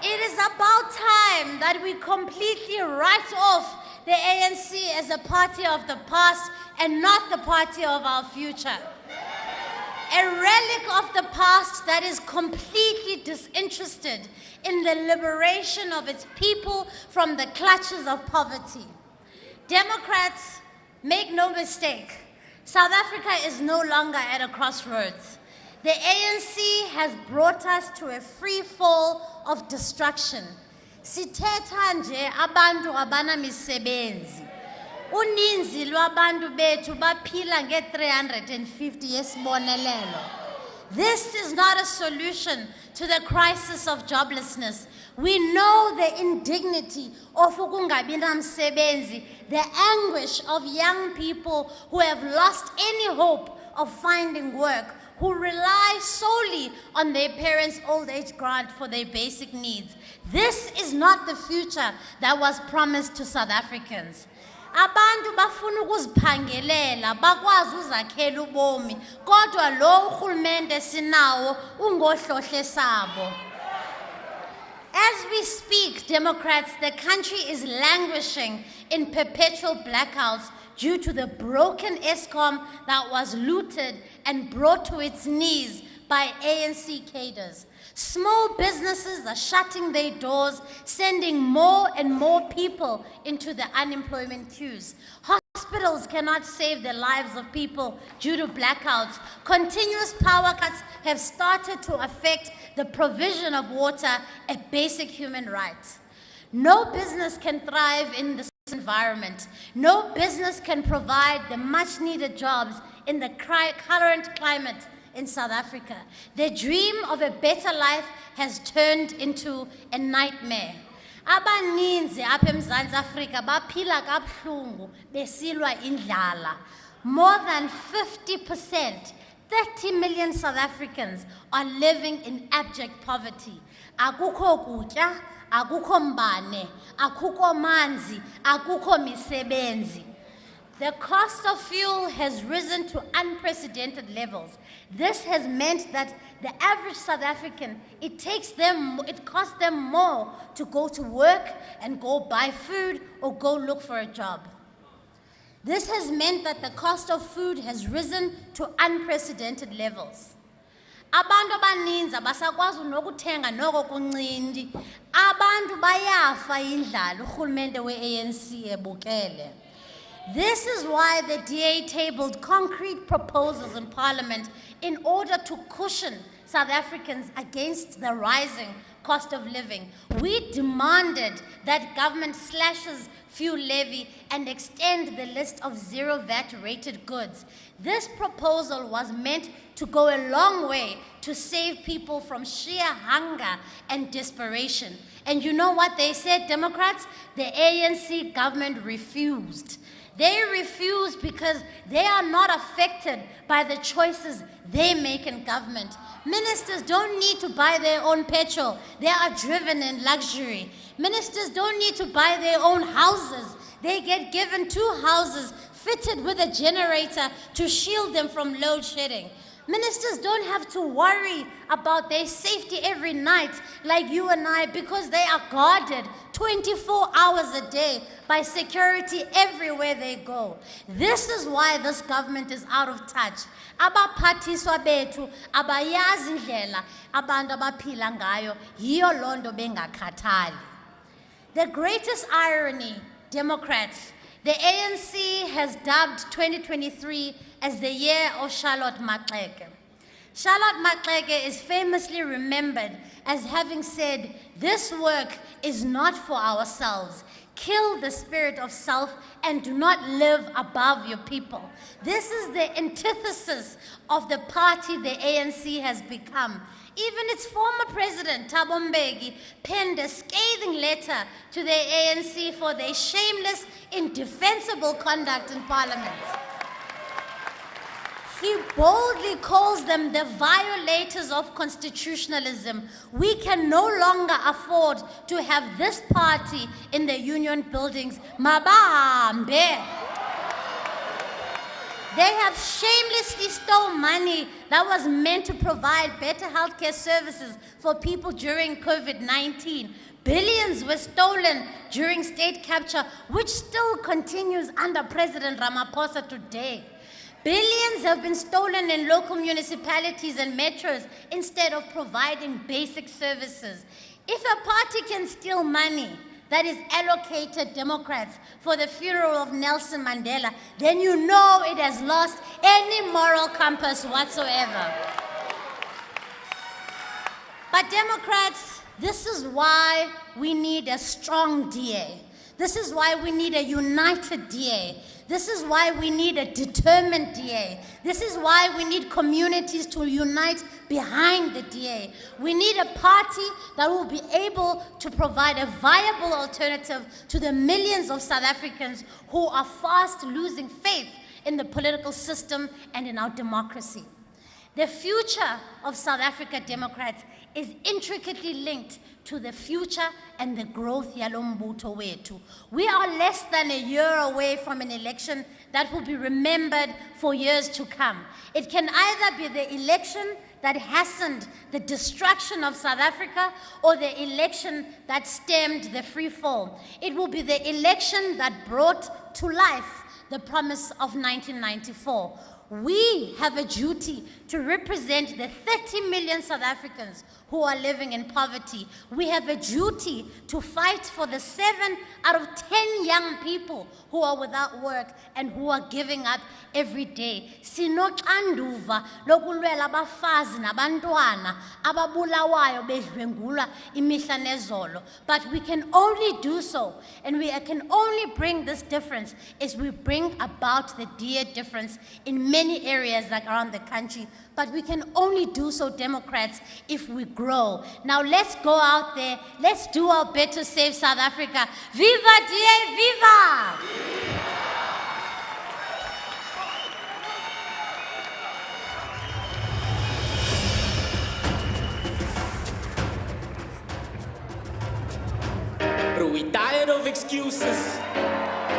Speaker 11: It is about time that we completely write off the ANC as a party of the past and not the party of our future. A relic of the past that is completely disinterested in the liberation of its people from the clutches of poverty. Democrats, make no mistake, South Africa is no longer at a crossroads. The ANC has brought us to a free fall of destruction. Sithetha nje abantu abana misebenzi. Uninzi lwabantu bethu baphila nge-350 yesibonelelo. This is not a solution to the crisis of joblessness. We know the indignity of ukungabi namsebenzi, the anguish of young people who have lost any hope of finding work, who rely solely on their parents' old age grant for their basic needs. This is not the future that was promised to South Africans. Abantu bafuna ukuziphangelela bakwazi uzakhela ubomi kodwa lo urhulumente sinawo ungohlohle sabo. As we speak, Democrats, the country is languishing in perpetual blackouts due to the broken ESCOM that was looted and brought to its knees by ANC cadres. Small businesses are shutting their doors, sending more and more people into the unemployment queues. Hospitals cannot save the lives of people due to blackouts. Continuous power cuts have started to affect the provision of water, a basic human right. No business can thrive in this environment. No business can provide the much needed jobs in the current climate in South Africa. The dream of a better life has turned into a nightmare. Abaninzi apha eMzantsi Afrika baphila kabuhlungu besilwa indlala. More than 50%, 30 million South Africans are living in abject poverty. Akukho kutya, akukho mbane, akukho manzi, akukho misebenzi. The cost of fuel has risen to unprecedented levels. This has meant that the average South African, it costs them more to go to work and go buy food or go look for a job. This has meant that the cost of food has risen to unprecedented levels. Abantu abaninzi abasakwazi nokuthenga noko kuncindi. Abantu bayafa indlala urhulumente we-ANC ebukele. This is why the DA tabled concrete proposals in Parliament in order to cushion South Africans against the rising cost of living. We demanded that government slashes fuel levy and extend the list of zero VAT rated goods. This proposal was meant to go a long way to save people from sheer hunger and desperation. And you know what they said, Democrats? The ANC government refused. They refuse because they are not affected by the choices they make in government. Ministers don't need to buy their own petrol. They are driven in luxury. Ministers don't need to buy their own houses. They get given 2 houses fitted with a generator to shield them from load shedding. Ministers don't have to worry about their safety every night like you and I, because they are guarded 24 hours a day by security everywhere they go. This is why this government is out of touch. Abaphathiswa bethu abayazi indlela abantu abaphila ngayo, yiyo londo bengakhathali. The greatest irony, Democrats, the ANC has dubbed 2023 as the year of Charlotte Maxeke. Charlotte Maxeke is famously remembered as having said, "This work is not for ourselves. Kill the spirit of self and do not live above your people." This is the antithesis of the party the ANC has become. Even its former president, Thabo Mbeki, penned a scathing letter to the ANC for their shameless, indefensible conduct in parliament. He boldly calls them the violators of constitutionalism. We can no longer afford to have this party in the union buildings. Mabambe. They have shamelessly stolen money that was meant to provide better healthcare services for people during COVID-19. Billions were stolen during state capture, which still continues under President Ramaphosa today. Billions have been stolen in local municipalities and metros instead of providing basic services. If a party can steal money that is allocated Democrats for the funeral of Nelson Mandela, then you know it has lost any moral compass whatsoever. But Democrats, this is why we need a strong DA. This is why we need a united DA. This is why we need a determined DA. This is why we need communities to unite behind the DA. We need a party that will be able to provide a viable alternative to the millions of South Africans who are fast losing faith in the political system and in our democracy. The future of South Africa, Democrats, is intricately linked to the future and the growth yalombuto wetu. We are less than a year away from an election that will be remembered for years to come. It can either be the election that hastened the destruction of South Africa or the election that stemmed the free fall. It will be the election that brought to life the promise of 1994. We have a duty to represent the 30 million South Africans who are living in poverty. We have a duty to fight for the 7 out of 10 young people who are without work and who are giving up every day. Sinoxanduva lokulwela abafazi nabantwana ababulawayo bedlwengula imihla nezolo. But we can only do so, and we can only bring this difference as we bring about the DA difference in many areas like around the country. But we can only do so, Democrats, if we grow. Now let's go out there. Let's do our bit to save South Africa. Viva DA, viva!
Speaker 3: Bro, we tired of excuses.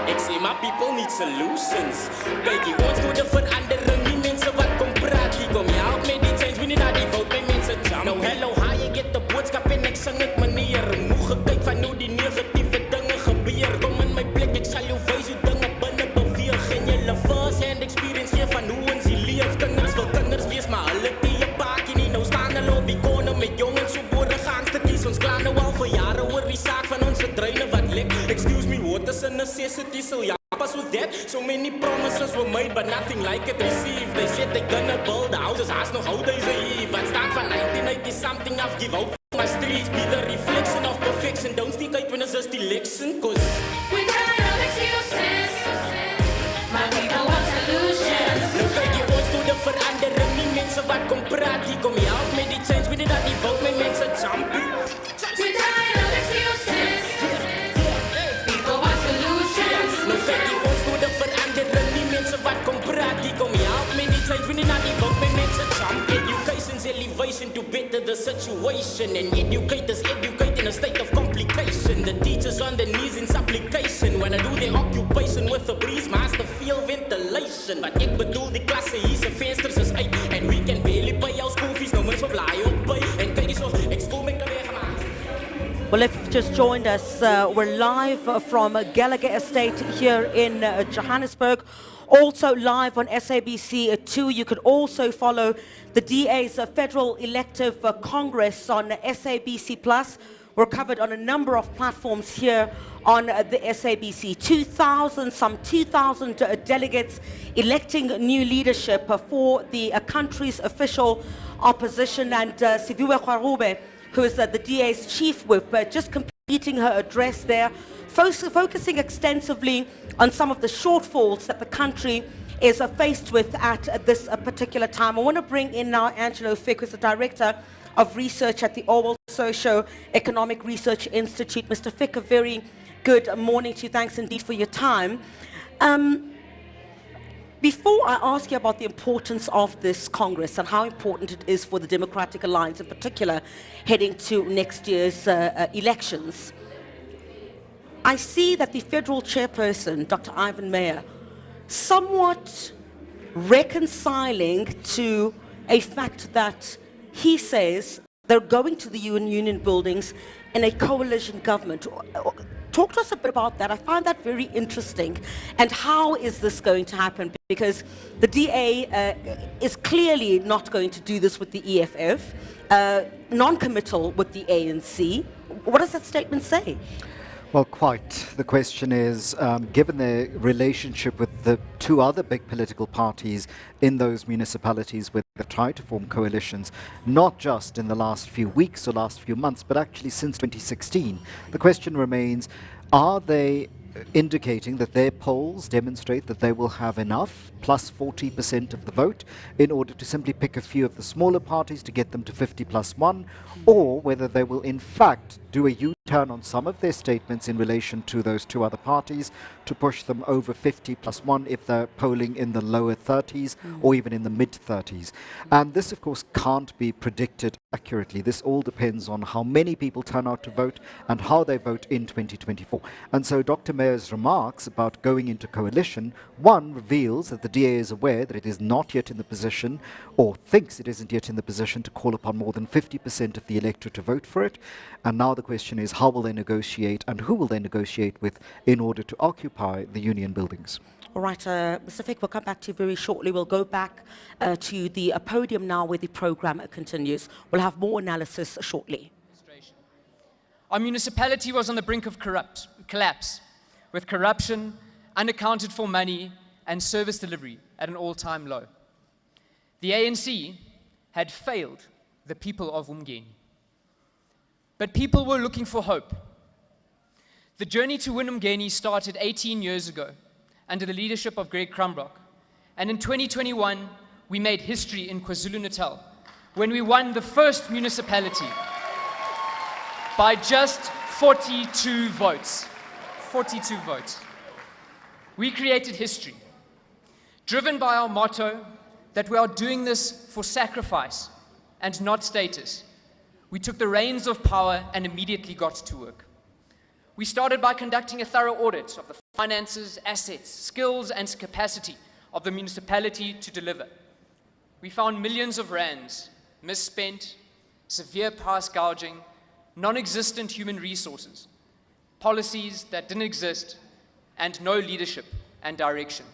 Speaker 3: Ek sê my people need solutions. Kyk, die ons moet 'n verandering, nie mense wat kom praat. Hier kom jy help met die change, we need na die vote by mense jump. Nou hello, how you get the boodskap en ek sing dit manier. Moeg gekyk van hoe die negatiewe dinge gebeur. Kom in my plek, ek sal jou wys hoe dinge binne beweeg. En julle first hand experience gee van hoe ons hier leef. Kinders wil kinders wees, maar hulle het nie 'n paadjie nie. Nou staan hulle op die corner met jongens so borige angste kies. Ons kla nou al vir jare oor die saak van ons verdreine wat lek. Excuse me, water's a necessity, so yeah. Us with that, so many promises were made, but nothing like it received. They said they're gonna build houses, haast nog how they say. But start from 1980 something, I've give out my streets. Be the reflection of perfection. Don't stick out when it's just election, cause
Speaker 4: we tired of excuses. My people want solutions.
Speaker 3: Nou kyk jy ons toe die verandering, nie mense wat kom praat. Hier kom jy help met die change, we need dat die vote met mense jump.
Speaker 4: We tired of excuses. People want solutions.
Speaker 3: Nou kyk jy ons toe die verandering, nie mense wat kom praat. Hier kom jy help met die change, we need dat die vote met mense jump. Education's elevation to better the situation. And educators educate in a state of complication. The teachers on their knees in supplication. When I do their occupation with a breeze, master feel ventilation. But ek bedoel die klasse hier's 'n vensters is uit, and we can
Speaker 12: Well, if you've just joined us, we're live from Gallagher Estate here in Johannesburg. Also live on SABC 2. You could also follow the DA's Federal Elective Congress on SABC Plus. We're covered on a number of platforms here on the SABC. 2,000 delegates electing new leadership for the country's official opposition. And Siviwe Kwarube, who is the DA's chief whip, just completing her address there, focusing extensively on some of the shortfalls that the country is faced with at this particular time. I want to bring in now Angelo Fick, who's the Director of Research at the Orwell Socio-Economic Research Institute. Mr. Fick, a very good morning to you. Thanks indeed for your time. Before I ask you about the importance of this Congress and how important it is for the Democratic Alliance in particular heading to next year's elections, I see that the federal chairperson, Dr. Ivan Meyer, somewhat reconciling to a fact that he says they're going to the UN union buildings in a coalition government. Talk to us a bit about that. I find that very interesting. And how is this going to happen? Because the DA is clearly not going to do this with the EFF, non-committal with the ANC. What does that statement say?
Speaker 13: Well, quite. The question is, given the relationship with the two other big political parties in those municipalities where they try to form coalitions, not just in the last few weeks or last few months, but actually since 2016, the question remains, are they indicating that their polls demonstrate that they will have enough, plus 40% of the vote, in order to simply pick a few of the smaller parties to get them to 50+1, or whether they will in fact do a U-turn on some of their statements in relation to those two other parties to push them over 50+1 if they're polling in the lower 30s or even in the mid-30s. And this, of course, can't be predicted accurately. This all depends on how many people turn out to vote and how they vote in 2024. And so Dr. Meyer's remarks about going into coalition, one, reveals that the DA is aware that it is not yet in the position, or thinks it isn't yet in the position, to call upon more than 50% of the electorate to vote for it. And now the question is, how will they negotiate and who will they negotiate with in order to occupy the union buildings?
Speaker 12: All right, Mr. Fick, we'll come back to you very shortly. We'll go back to the podium now where the program continues. We'll have more analysis shortly.
Speaker 14: Our municipality was on the brink of collapse, with corruption, unaccounted for money, and service delivery at an all-time low. The ANC had failed the people of Umgeni. But people were looking for hope. The journey to win Umgeni started 18 years ago under the leadership of Greg Crumbrock. And in 2021, we made history in KwaZulu-Natal when we won the first municipality by just 42 votes. 42 votes. We created history, driven by our motto that we are doing this for sacrifice and not status. We took the reins of power and immediately got to work. We started by conducting a thorough audit of the finances, assets, skills, and capacity of the municipality to deliver. We found millions of rands misspent, severe price gouging, non-existent human resources, policies that didn't exist, and no leadership and direction.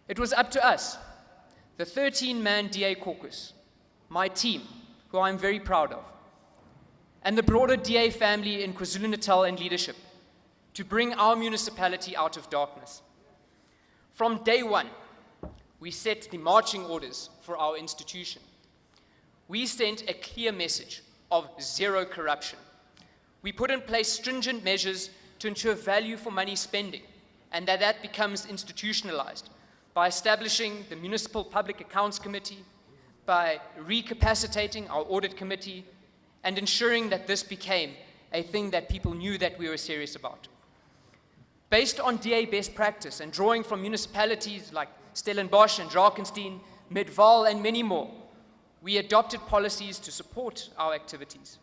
Speaker 14: It was up to us, the 13-man DA caucus, my team, who I'm very proud of, and the broader DA family in KwaZulu-Natal and leadership, to bring our municipality out of darkness. From day one, we set the marching orders for our institution. We sent a clear message of zero corruption. We put in place stringent measures to ensure value for money spending, and that becomes institutionalized by establishing the Municipal Public Accounts Committee, by recapacitating our audit committee, and ensuring that this became a thing that people knew that we were serious about. Based on DA best practice and drawing from municipalities like Stellenbosch and Drakensberg, Midvaal, and many more, we adopted policies to support our activities.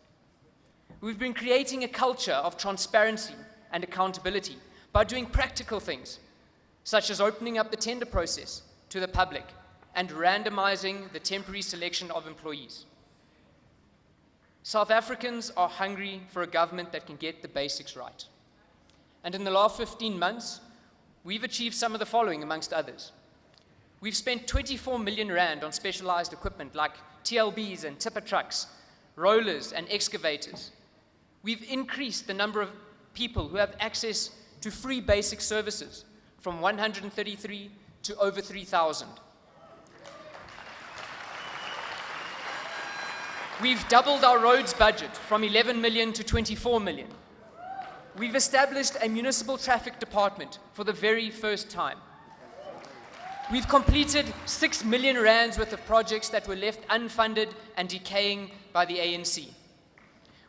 Speaker 14: We've been creating a culture of transparency and accountability by doing practical things, such as opening up the tender process to the public and randomizing the temporary selection of employees. South Africans are hungry for a government that can get the basics right. And in the last 15 months, we've achieved some of the following, amongst others. We've spent 24 million rand on specialized equipment like TLBs and tipper trucks, rollers and excavators. We've increased the number of people who have access to free basic services from 133 to over 3,000. We've doubled our roads budget from 11 million to 24 million. We've established a municipal traffic department for the very first time. We've completed 6 million rands worth of projects that were left unfunded and decaying by the ANC.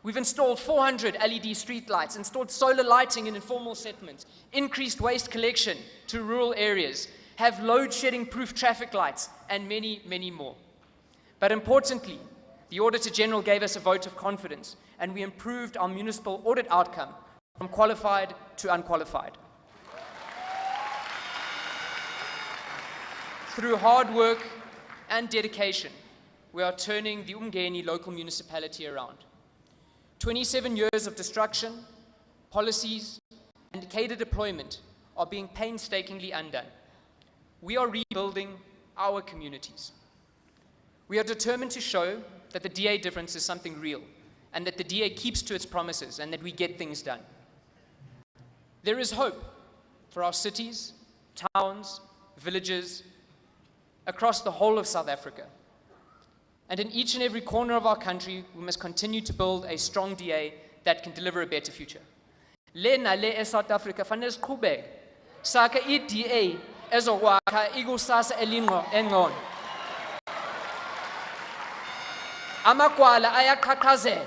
Speaker 14: We've installed 400 LED streetlights, installed solar lighting in informal settlements, increased waste collection to rural areas, have load-shedding proof traffic lights, and many, many more. But importantly, the Auditor General gave us a vote of confidence, and we improved our municipal audit outcome from qualified to unqualified. Through hard work and dedication, we are turning the Umgeni local municipality around. 27 years of destruction, policies, and cadre deployment are being painstakingly undone. We are rebuilding our communities. We are determined to show that the DA difference is something real, and that the DA keeps to its promises, and that we get things done. There is hope for our cities, towns, villages, across the whole of South Africa. And in each and every corner of our country, we must continue to build a strong DA that can deliver a better future. Lena le South Africa fanele siqhubeke saka i-DA ezokwakha ikusasa engcono. Amakwala ayaqhaqhazela.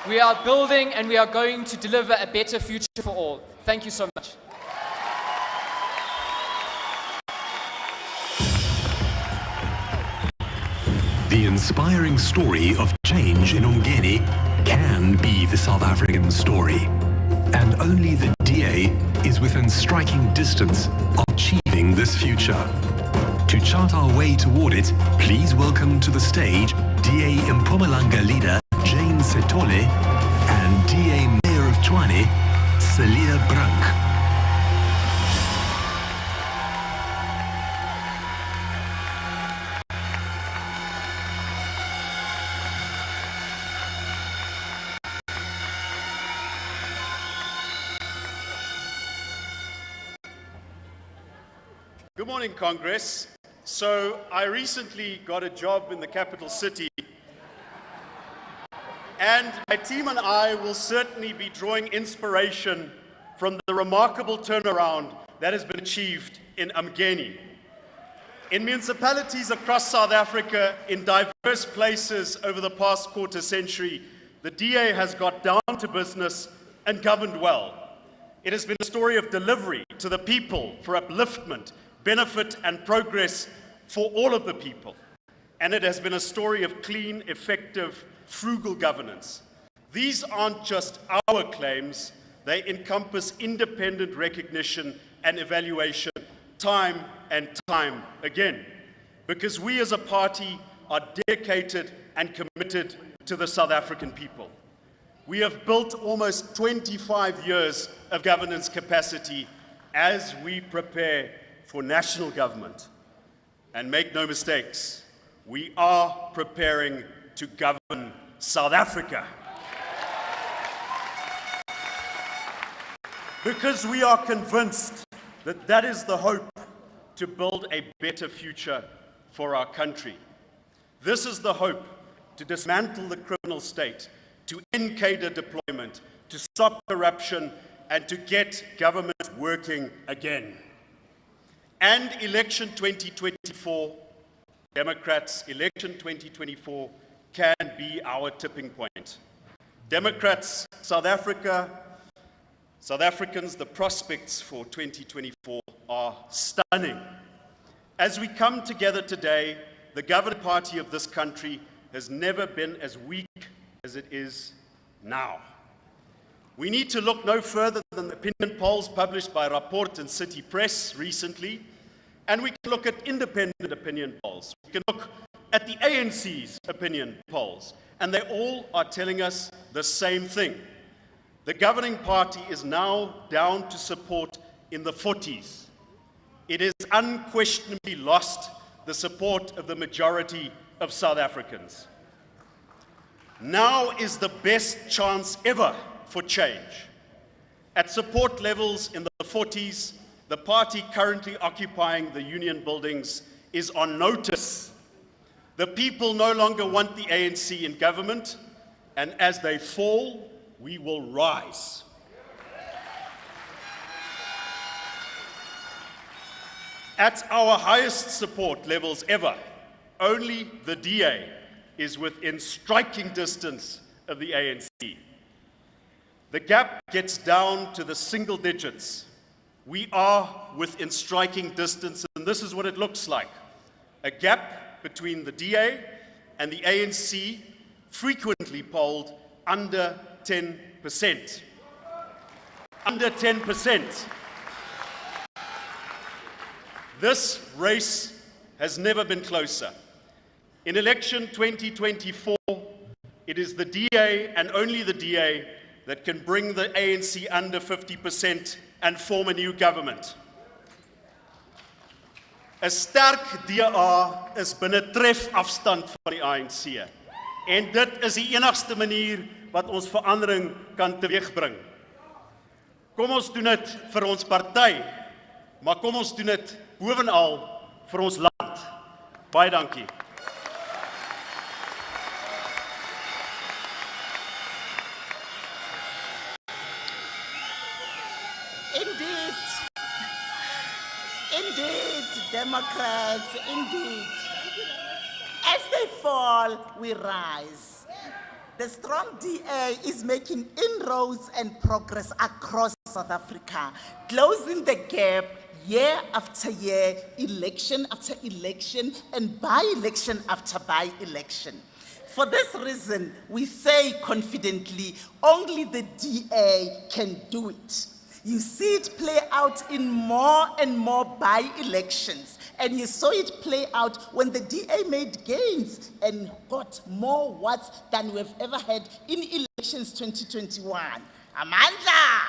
Speaker 14: We are building and we are going to deliver a better future for all. Thank you so much.
Speaker 16: The inspiring story of change in Umgeni can be the South African story. And only the DA is within striking distance of achieving this future. To chart our way toward it, please welcome to the stage DA Mpumalanga leader Jane Setole and DA Mayor of Tshwane, Celia Brank.
Speaker 1: Good morning, Congress. So I recently got a job in the capital city, and my team and I will certainly be drawing inspiration from the remarkable turnaround that has been achieved in Umgeni. In municipalities across South Africa, in diverse places over the past quarter century, the DA has got down to business and governed well. It has been a story of delivery to the people for upliftment, benefit and progress for all of the people. And it has been a story of clean, effective, frugal governance. These aren't just our claims, they encompass independent recognition and evaluation time and time again. Because we as a party are dedicated and committed to the South African people. We have built almost 25 years of governance capacity as we prepare for national government. And make no mistakes, we are preparing to govern South Africa. Because we are convinced that that is the hope to build a better future for our country. This is the hope to dismantle the criminal state, to end cadre deployment, to stop corruption, and to get government working again. And election 2024, Democrats, election 2024 can be our tipping point. Democrats, South Africans, the prospects for 2024 are stunning. As we come together today, the governing party of this country has never been as weak as it is now. We need to look no further than the opinion polls published by Rapport and City Press recently, and we can look at independent opinion polls. We can look at the ANC's opinion polls, and they all are telling us the same thing. The governing party is now down to support in the 40s. It has unquestionably lost the support of the majority of South Africans. Now is the best chance ever for change. At support levels in the 40s, the party currently occupying the union buildings is on notice. The people no longer want the ANC in government, and as they fall, we will rise. At our highest support levels ever, only the DA is within striking distance of the ANC. The gap gets down to the single digits. We are within striking distance, and this is what it looks like. A gap between the DA and the ANC, frequently polled under 10%. Under 10%. This race has never been closer. In election 2024, it is the DA and only the DA that can bring the ANC under 50% and form a new government. 'n sterk DA is binne trefafstand van die ANC. En dit is die enigste manier wat ons verandering kan teweegbring. Kom ons doen dit vir ons party, maar kom ons doen dit bovenal vir ons land. Baie dankie.
Speaker 7: Indeed, Democrats, indeed. As they fall, we rise. The strong DA is making inroads and progress across South Africa, closing the gap year after year, election after election, and by-election after by-election. For this reason, we say confidently, only the DA can do it. You see it play out in more and more by-elections, and you saw it play out when the DA made gains and got more votes than we've ever had in elections 2021. Amandla!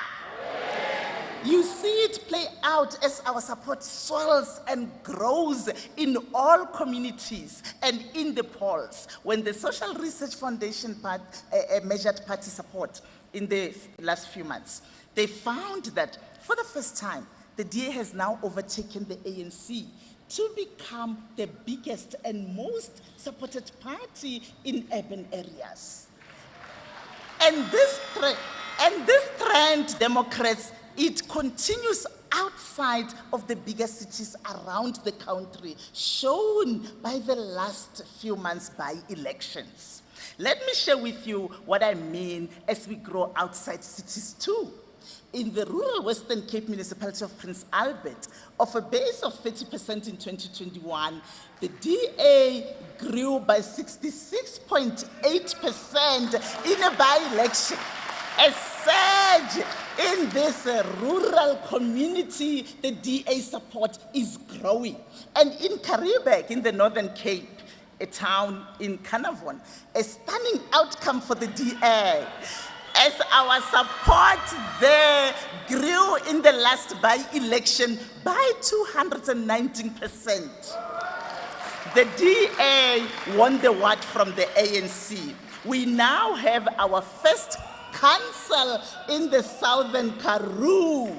Speaker 7: You see it play out as our support swells and grows in all communities and in the polls. When the Social Research Foundation measured party support in the last few months, they found that for the first time, the DA has now overtaken the ANC to become the biggest and most supported party in urban areas. And this trend, Democrats, it continues outside of the bigger cities around the country, shown by the last few months by elections. Let me share with you what I mean as we grow outside cities too. In the rural Western Cape municipality of Prince Albert, of a base of 30% in 2021, the DA grew by 66.8% in a by-election. A surge in this rural community, the DA support is growing. And in Karibek, in the Northern Cape, a town in Carnarvon, a stunning outcome for the DA. As our support there grew in the last by-election by 219%. The DA won the award from the ANC. We now have our first council in the Southern Karoo.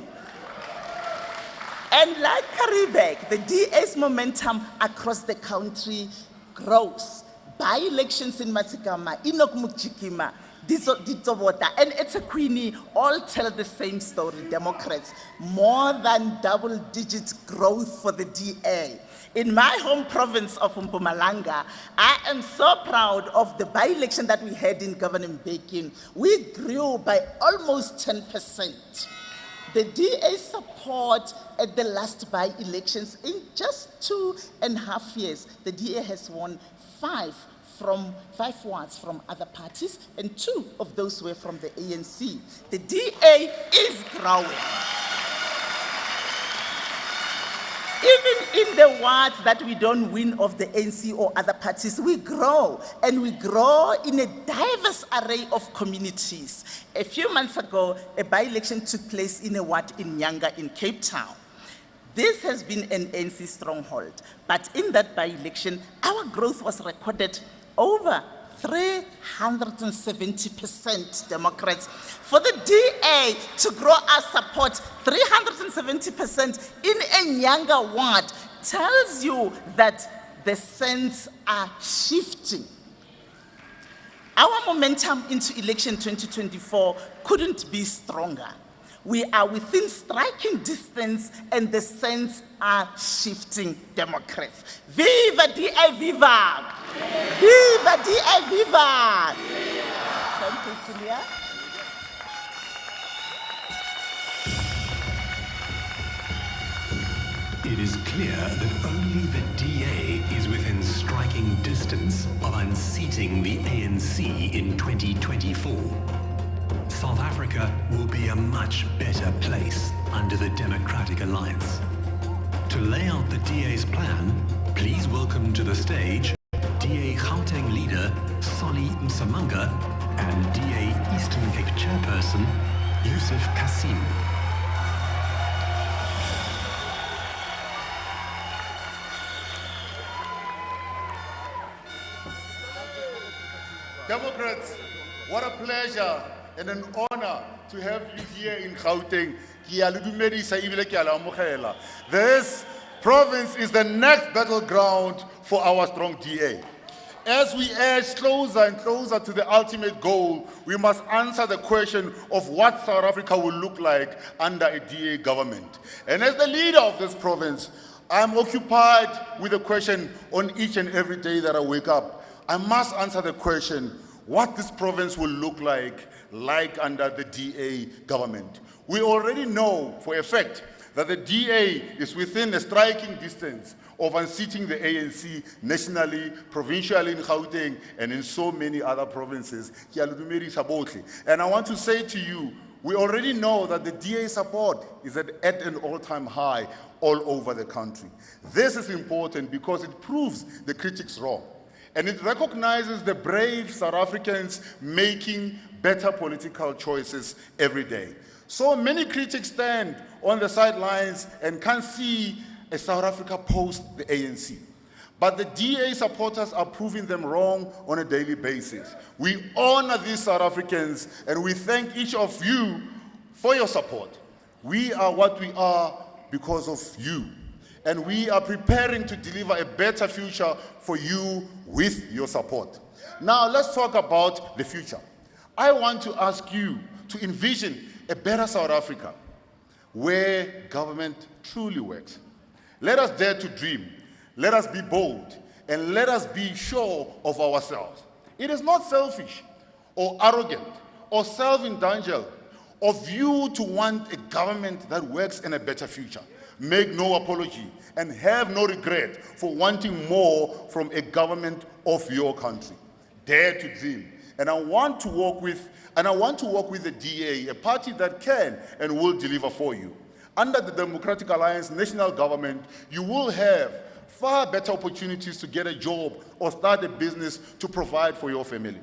Speaker 7: And like Karibek, the DA's momentum across the country grows. By-elections in Matsigama, Inokmukjikima, Ditsobota, and eThekwini all tell the same story, Democrats. More than double-digit growth for the DA. In my home province of Mpumalanga, I am so proud of the by-election that we had in Governor Mbeki. We grew by almost 10%. The DA support at the last by-elections, in just 2.5 years, the DA has won 5 wards from other parties, and 2 of those were from the ANC. The DA is growing. Even In the wards that we don't win of the ANC or other parties, we grow, and we grow in a diverse array of communities. A few months ago, a by-election took place in a ward in Nyanga in Cape Town. This has been an ANC stronghold, but in that by-election, our growth was recorded over 370% Democrats. For the DA to grow our support 370% in a Nyanga ward tells you that the sands are shifting. Our momentum into election 2024 couldn't be stronger. We are within striking distance and the sands are shifting, Democrats. Viva DA, viva! Viva DA, viva! Thank you, Celia.
Speaker 16: It is clear that only the DA is within striking distance of unseating the ANC in 2024. South Africa will be a much better place under the Democratic Alliance. To lay out the DA's plan, please welcome to the stage DA Gauteng leader Solly Msamanga and DA Eastern Cape chairperson Yusuf Kassim.
Speaker 15: Democrats, what a pleasure and an honor to have you here in Gauteng. This province is the next battleground for our strong DA. As we edge closer and closer to the ultimate goal, we must answer the question of what South Africa will look like under a DA government. And as the leader of this province, I'm occupied with the question on each and every day that I wake up. I must answer the question, what this province will look like under the DA government. We already know for a fact that the DA is within a striking distance of unseating the ANC nationally, provincially in Gauteng, and in so many other provinces. And I want to say to you, we already know that the DA support is at an all-time high all over the country. This is important because it proves the critics wrong. And it recognizes the brave South Africans making better political choices every day. So many critics stand on the sidelines and can't see a South Africa post the ANC. But the DA supporters are proving them wrong on a daily basis. We honor these South Africans and we thank each of you for your support. We are what we are because of you. And we are preparing to deliver a better future for you with your support. Now let's talk about the future. I want to ask you to envision a better South Africa where government truly works. Let us dare to dream. Let us be bold and let us be sure of ourselves. It is not selfish or arrogant or self-indulgent of you to want a government that works in a better future. Make no apology and have no regret for wanting more from a government of your country. Dare to dream. And I want to work with the DA, a party that can and will deliver for you. Under the Democratic Alliance national government, you will have far better opportunities to get a job or start a business to provide for your family.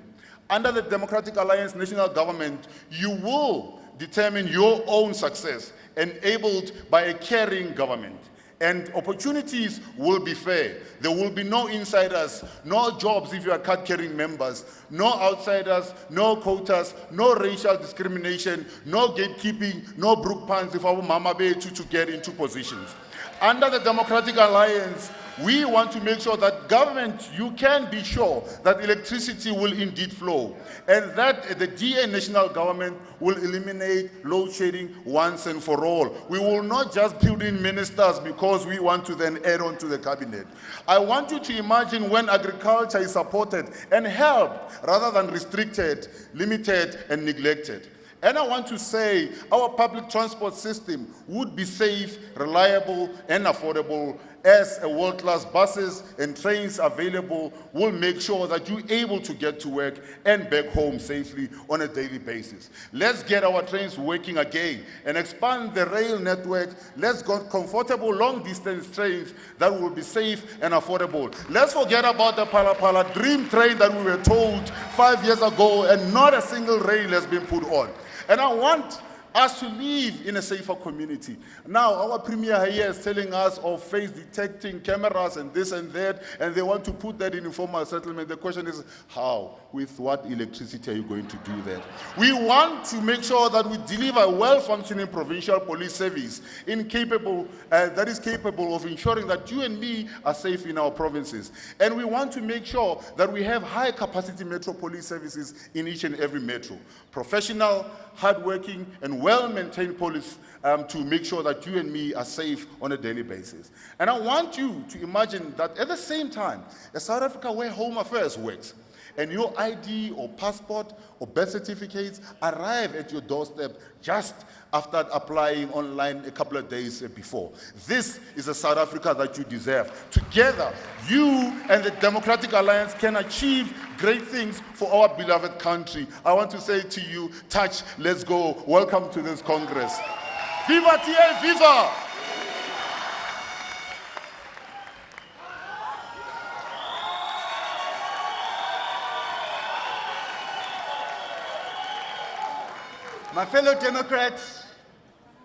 Speaker 15: Under the Democratic Alliance national government, you will determine your own success, enabled by a caring government. And opportunities will be fair. There will be no insiders, no jobs if you are card-carrying members, no outsiders, no quotas, no racial discrimination, no gatekeeping, no brook pants if our mama be to get into positions. Under the Democratic Alliance, we want to make sure that government, you can be sure that electricity will indeed flow and that the DA national government will eliminate load shedding once and for all. We will not just build in ministers because we want to then add on to the cabinet. I want you to imagine when agriculture is supported and helped rather than restricted, limited, and neglected. And I want to say our public transport system would be safe, reliable, and affordable, as a world-class buses and trains available will make sure that you're able to get to work and back home safely on a daily basis. Let's get our trains working again and expand the rail network. Let's get comfortable long-distance trains that will be safe and affordable. Let's forget about the Pala Pala dream train that we were told 5 years ago, and not a single rail has been put on. And I want us to live in a safer community. Now, our premier here is telling us of face detecting cameras and this and that, and they want to put that in informal settlement. The question is, how? With what electricity are you going to do that? We want to make sure that we deliver a well-functioning provincial police service that is capable of ensuring that you and me are safe in our provinces. And we want to make sure that we have high-capacity metro police services in each and every metro. Professional, hardworking, and well-maintained police to make sure that you and me are safe on a daily basis. And I want you to imagine that at the same time, a South Africa where Home Affairs works, and your ID or passport or birth certificates arrive at your doorstep just after applying online a couple of days before. This is a South Africa that you deserve. Together, you and the Democratic Alliance can achieve great things for our beloved country. I want to say to you, touch, let's go. Welcome to this Congress. Viva TA, viva!
Speaker 8: My fellow Democrats,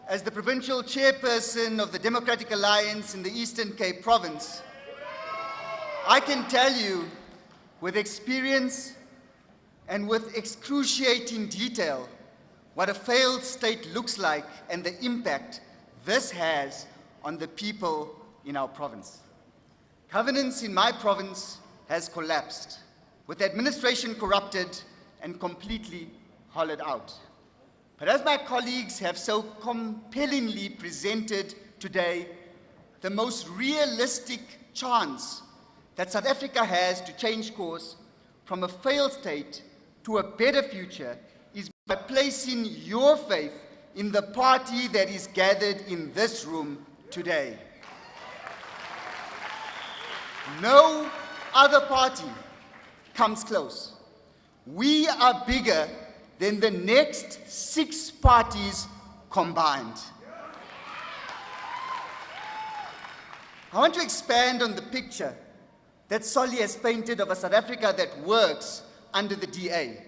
Speaker 8: as the provincial chairperson of the Democratic Alliance in the Eastern Cape Province, I can tell you with experience and with excruciating detail what a failed state looks like and the impact this has on the people in our province. Governance in my province has collapsed, with administration corrupted and completely hollowed out. But as my colleagues have so compellingly presented today, the most realistic chance that South Africa has to change course from a failed state to a better future is by placing your faith in the party that is gathered in this room today. No other party comes close. We are bigger than the next 6 parties combined. I want to expand on the picture that Solly has painted of a South Africa that works under the DA.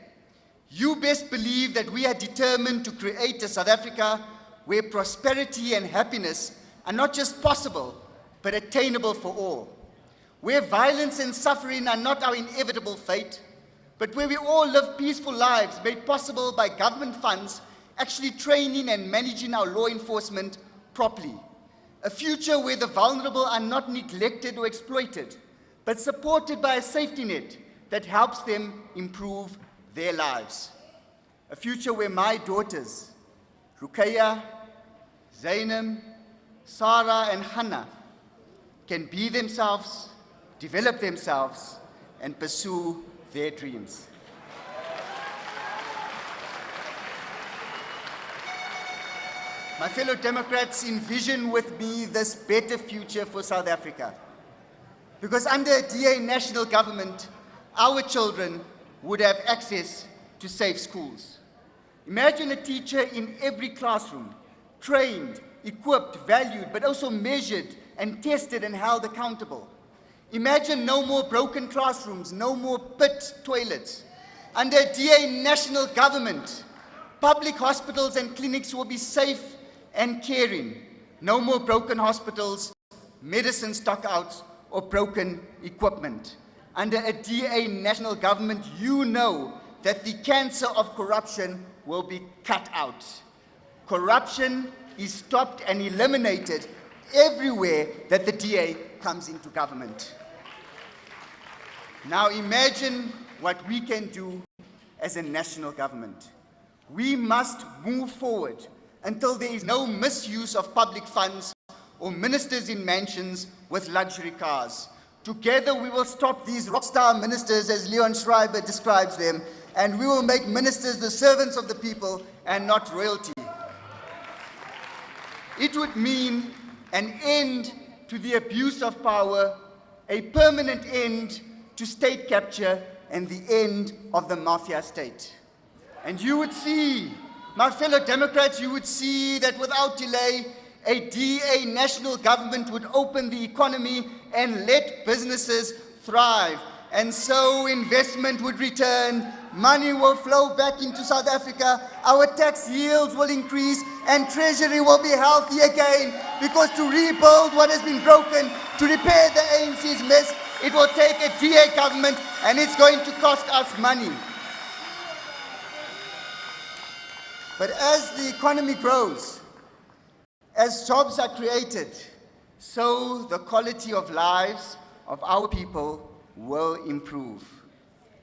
Speaker 8: You best believe that we are determined to create a South Africa where prosperity and happiness are not just possible, but attainable for all. Where violence and suffering are not our inevitable fate, but where we all live peaceful lives made possible by government funds actually training and managing our law enforcement properly. A future where the vulnerable are not neglected or exploited, but supported by a safety net that helps them improve their lives. A future where my daughters, Rukaya, Zainam, Sarah, and Hannah, can be themselves, develop themselves, and pursue their dreams. My fellow Democrats, envision with me this better future for South Africa. Because under a DA national government, our children would have access to safe schools. Imagine a teacher in every classroom, trained, equipped, valued, but also measured and tested and held accountable. Imagine no more broken classrooms, no more pit toilets. Under a DA national government, public hospitals and clinics will be safe and caring. No more broken hospitals, medicine stockouts, or broken equipment. Under a DA national government, you know that the cancer of corruption will be cut out. Corruption is stopped and eliminated everywhere that the DA comes into government. Now imagine what we can do as a national government. We must move forward until there is no misuse of public funds or ministers in mansions with luxury cars. Together we will stop these rockstar ministers, as Leon Schreiber describes them, and we will make ministers the servants of the people and not royalty. It would mean an end to the abuse of power, a permanent end to state capture, and the end of the mafia state. And you would see, my fellow Democrats, you would see that without delay, a DA national government would open the economy and let businesses thrive. And so investment would return, money will flow back into South Africa, our tax yields will increase, and treasury will be healthy again. Because to rebuild what has been broken, to repair the ANC's mess, it will take a DA government, and it's going to cost us money. But as the economy grows, as jobs are created, so the quality of lives of our people will improve.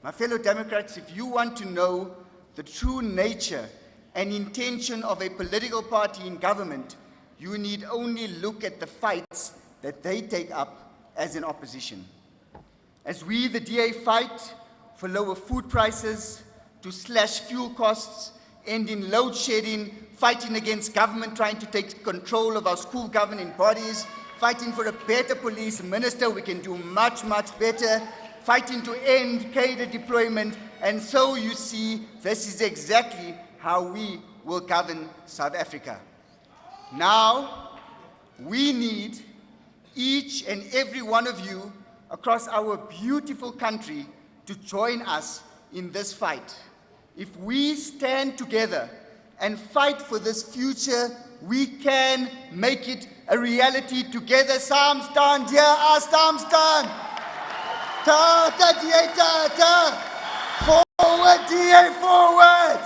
Speaker 8: My fellow Democrats, if you want to know the true nature and intention of a political party in government, you need only look at the fights that they take up as an opposition. As we, the DA, fight for lower food prices, to slash fuel costs, end in load shedding, fighting against government trying to take control of our school governing bodies, fighting for a better police minister, we can do much, much better, fighting to end cadre deployment, and so you see, this is exactly how we will govern South Africa. Now, we need each and every one of you across our beautiful country to join us in this fight. If we stand together and fight for this future, we can make it a reality together. Saamstaan, dear us, Saamstaan. Ta, ta, DA, ta, ta. Forward, DA, forward.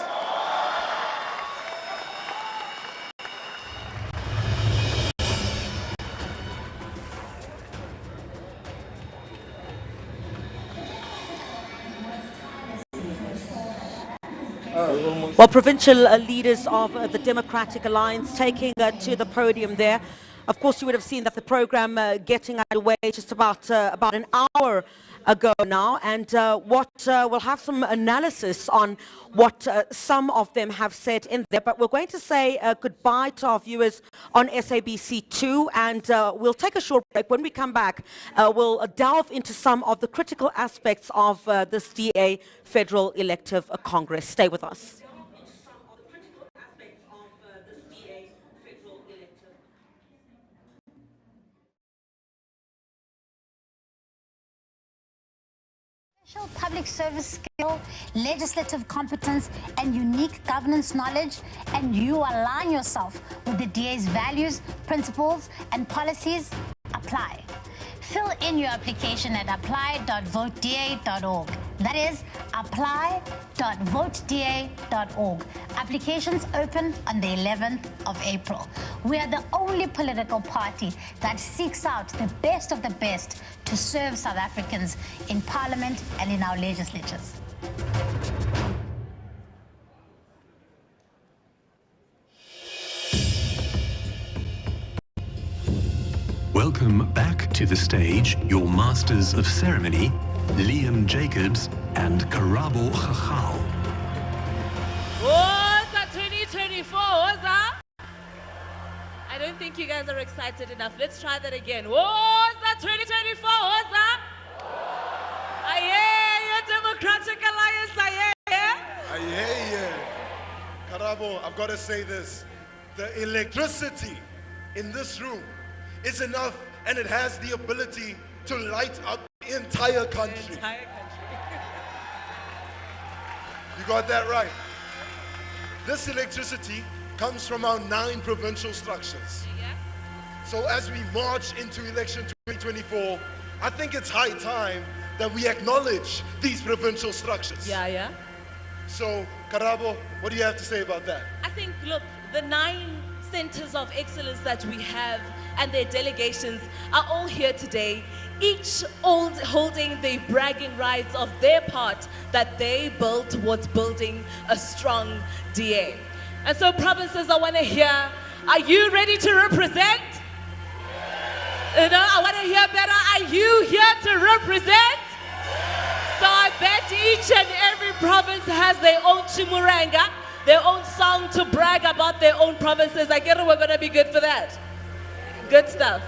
Speaker 12: Well, provincial leaders of the Democratic Alliance taking to the podium there. Of course, you would have seen that the program getting underway just about an hour ago now, and we'll have some analysis on what some of them have said in there. But we're going to say goodbye to our viewers on SABC2, and we'll take a short break. When we come back, we'll delve into some of the critical aspects of this DA Federal Elective Congress. Stay with us.
Speaker 11: Special public service skill, legislative competence, and unique governance knowledge, and you align yourself with the DA's values, principles, and policies. Apply. Fill in your application at apply.voteda.org. That is apply.voteda.org. Applications open on the 11th of April. We are the only political party that seeks out the best of the best to serve South Africans in Parliament and in our legislatures.
Speaker 16: Welcome back to the stage, your masters of ceremony, Liam Jacobs and Karabo Chachal.
Speaker 2: What's that 2024? What's that? I don't think you guys are excited enough. Let's try that again. What's that 2024? What's that? Aye, Democratic Alliance, aye,
Speaker 18: Aye. Karabo, I've got to say this. The electricity in this room is enough, and it has the ability to light up the entire country. You got that right. This electricity comes from our 9 provincial structures. So as we march into election 2024, I think it's high time that we acknowledge these provincial structures.
Speaker 2: Yeah.
Speaker 18: So, Karabo, what do you have to say about that?
Speaker 2: I think, look, the 9 centers of excellence that we have and their delegations are all here today, each holding the bragging rights of their part that they built towards building a strong DA. And so provinces, I want to hear, are you ready to represent? I want to hear better, are you here to represent? So I bet each and every province has their own chimuranga, their own song to brag about their own provinces. I get it, we're going to be good for that. Good stuff.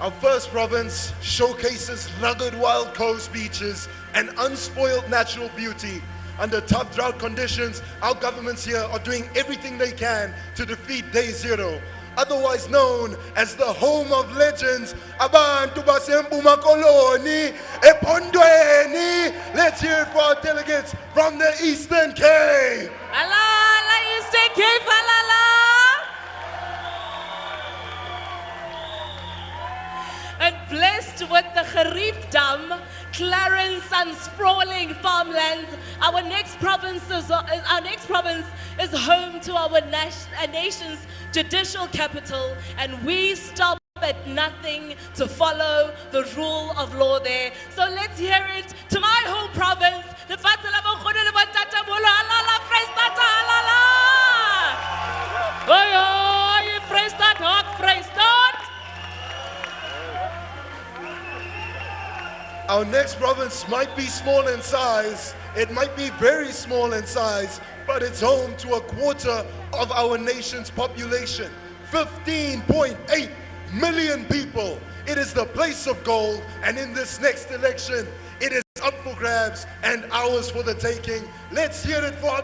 Speaker 18: Our first province showcases rugged wild coast beaches and unspoiled natural beauty. Under tough drought conditions, our governments here are doing everything they can to defeat Day Zero, otherwise known as the home of legends. Abantu basempuma koloni, epondweni. Let's hear it for our delegates from the Eastern Cape.
Speaker 2: Alala, Eastern Cape, alala. And blessed with the Gerif Dam, Clarence and sprawling farmlands, our next province is home to our nation's judicial capital, and we stop at nothing to follow the rule of law there. So let's hear it to my home province, the Fatala Bokhono le Batata Bolo, alala, Freistata, alala. Oi, oi, Freistat, hot Freistat.
Speaker 18: Our next province might be small in size, it might be very small in size, but it's home to a quarter of our nation's population, 15.8 million people. It is the place of gold, and in this next election, it is up for grabs and ours for the taking. Let's hear it for...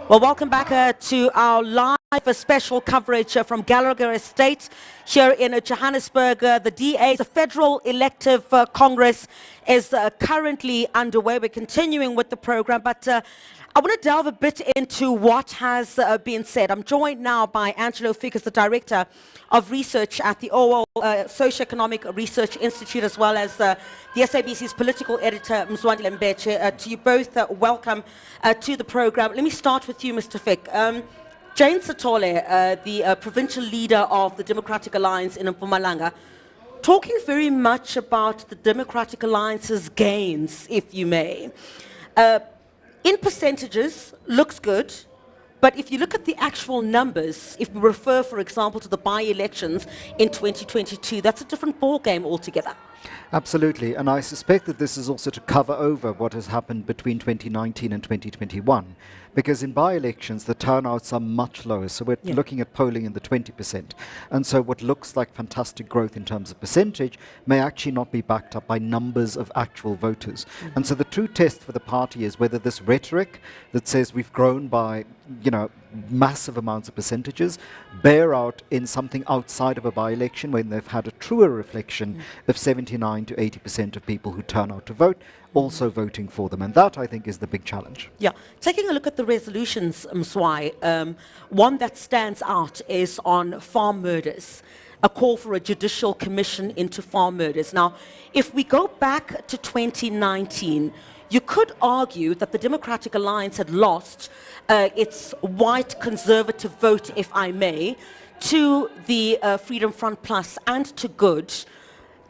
Speaker 12: Well, welcome back to our live special coverage from Gallagher Estate here in Johannesburg. The DA, the Federal Elective Congress, is currently underway. We're continuing with the program, but I want to delve a bit into what has been said. I'm joined now by Angelo Fickers, the Director of Research at the OWL Socioeconomic Research Institute, as well as the SABC's political editor, Mzwandile Mbeche. To you both, welcome to the program. Let me start with you, Mr. Fick. Jane Sithole, the provincial leader of the Democratic Alliance in Mpumalanga, talking very much about the Democratic Alliance's gains, if you may. In percentages, looks good, but if you look at the actual numbers, if we refer, for example, to the by-elections in 2022, that's a different ballgame altogether.
Speaker 13: Absolutely, and I suspect that this is also to cover over what has happened between 2019 and 2021, because in by-elections the turnouts are much lower, so we're looking at polling in the 20%, and so what looks like fantastic growth in terms of percentage may actually not be backed up by numbers of actual voters. And so the true test for the party is whether this rhetoric that says we've grown by, you know, massive amounts of percentages bear out in something outside of a by-election when they've had a truer reflection of 79 to 80% of people who turn out to vote also voting for them, and that I think is the big challenge.
Speaker 12: Yeah, taking a look at the resolutions, Mswai, one that stands out is on farm murders, a call for a judicial commission into farm murders. Now, if we go back to 2019, you could argue that the Democratic Alliance had lost its white conservative vote, if I may, to the Freedom Front Plus and to Good.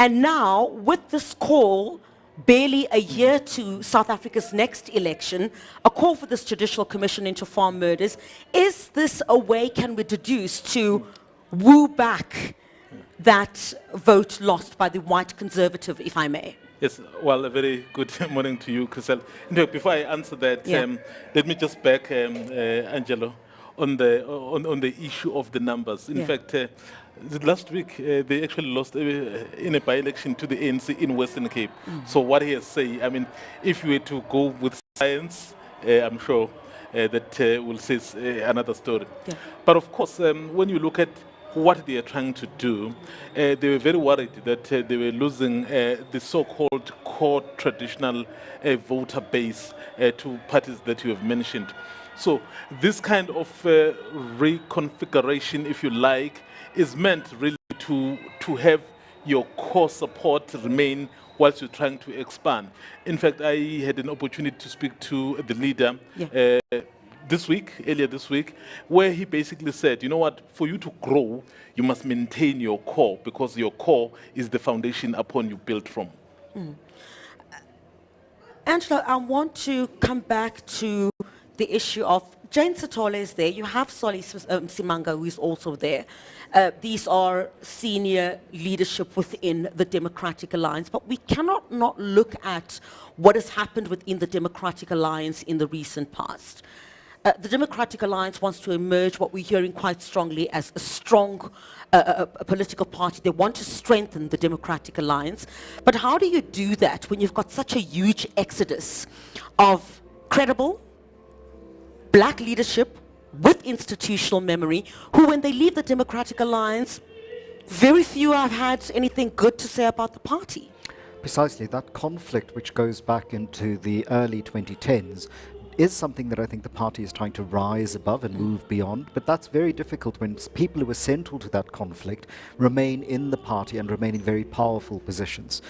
Speaker 12: And now, with this call, barely a year to South Africa's next election, a call for this judicial commission into farm murders, is this a way, can we deduce, to woo back that vote lost by the white conservative, if I may?
Speaker 5: Yes, well, a very good morning to you, Chriselle. In fact, before I answer that, let me just back Angelo on the issue of the numbers. In fact, last week they actually lost in a by-election to the ANC in Western Cape. So what he has said, I mean, if you were to go with science, I'm sure that will say another story. But of course, when you look at what they are trying to do, they were very worried that they were losing the so-called core traditional voter base to parties that you have mentioned. So this kind of reconfiguration, if you like, is meant really to have your core support remain whilst you're trying to expand. In fact, I had an opportunity to speak to the leader earlier this week, where he basically said, you know what, for you to grow, you must maintain your core, because your core is the foundation upon you build from.
Speaker 12: Angela, I want to come back to the issue of Jane Sithole is there. You have Solly Simanga, who is also there. These are senior leadership within the Democratic Alliance, but we cannot not look at what has happened within the Democratic Alliance in the recent past. the Democratic Alliance wants to emerge what we're hearing quite strongly as a strong a political party. They want to strengthen the Democratic Alliance. But how do you do that when you've got such a huge exodus of credible black leadership with institutional memory, who when they leave the Democratic Alliance, very few have had anything good to say about the party?
Speaker 13: Precisely, that conflict which goes back into the early 2010s is something that I think the party is trying to rise above and move beyond, but that's very difficult when people who are central to that conflict remain in the party and remain in very powerful positions.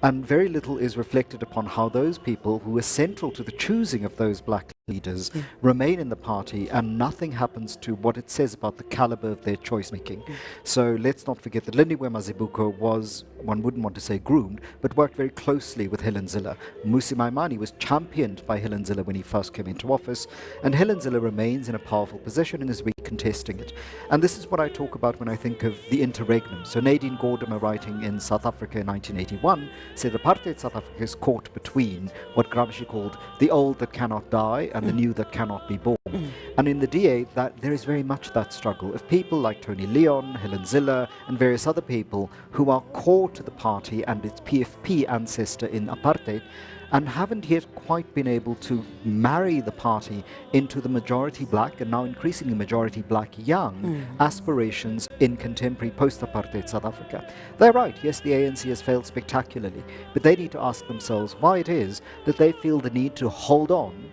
Speaker 13: And very little is reflected upon how those people who are central to the choosing of those black leaders remain in the party, and nothing happens to what it says about the caliber of their choice making. So let's not forget that Lindiwe Mazibuko was, one wouldn't want to say groomed, but worked very closely with Helen Zille. Mmusi Maimane was championed by Helen Zille when he first came into office, and Helen Zille remains in a powerful position and is recontesting it. And this is what I talk about when I think of the interregnum. So Nadine Gordimer, writing in South Africa in 1981, said apartheid South Africa is caught between what Gramsci called the old that cannot die and the new that cannot be born. And in the DA, that there is very much that struggle of people like Tony Leon, Helen Zille, and various other people who are core to the party and its PFP ancestor in apartheid, and haven't yet quite been able to marry the party into the majority black and now increasingly majority black young aspirations in contemporary post-apartheid South Africa. They're right, yes, the ANC has failed spectacularly, but they need to ask themselves why it is that they feel the need to hold on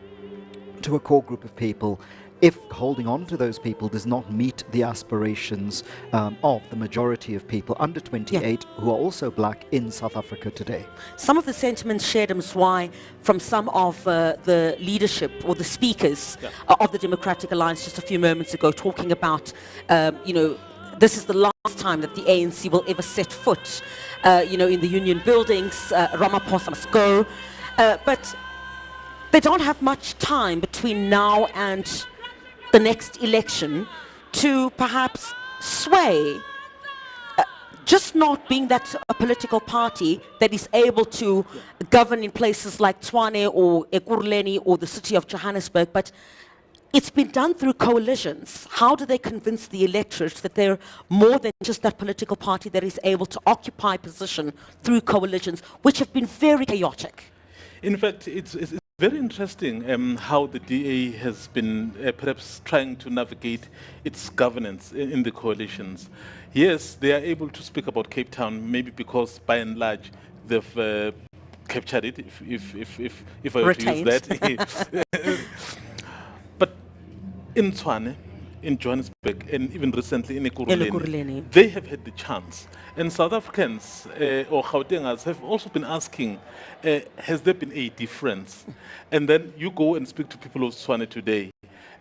Speaker 13: to a core group of people if holding on to those people does not meet the aspirations of the majority of people under 28 who are also black in South Africa today.
Speaker 12: Some of the sentiments shared, Mswai, from some of the leadership or the speakers of the Democratic Alliance just a few moments ago, talking about, you know, this is the last time that the ANC will ever set foot, you know, in the union buildings. Ramaphosa must go. But they don't have much time between now and the next election to perhaps sway, just not being that a political party that is able to govern in places like Tshwane or Ekurhuleni or the city of Johannesburg, but it's been done through coalitions. How do they convince the electorate that they're more than just that political party that is able to occupy position through coalitions, which have been very chaotic?
Speaker 5: In fact, it's very interesting how the DA has been perhaps trying to navigate its governance in the coalitions. Yes, they are able to speak about Cape Town, maybe because by and large they've captured it, if I were to use that. But in Tshwane, in Johannesburg, and even recently in Ekurhuleni, they have had the chance. And South Africans or Gautengers have also been asking, has there been a difference? And then you go and speak to people of Tshwane today,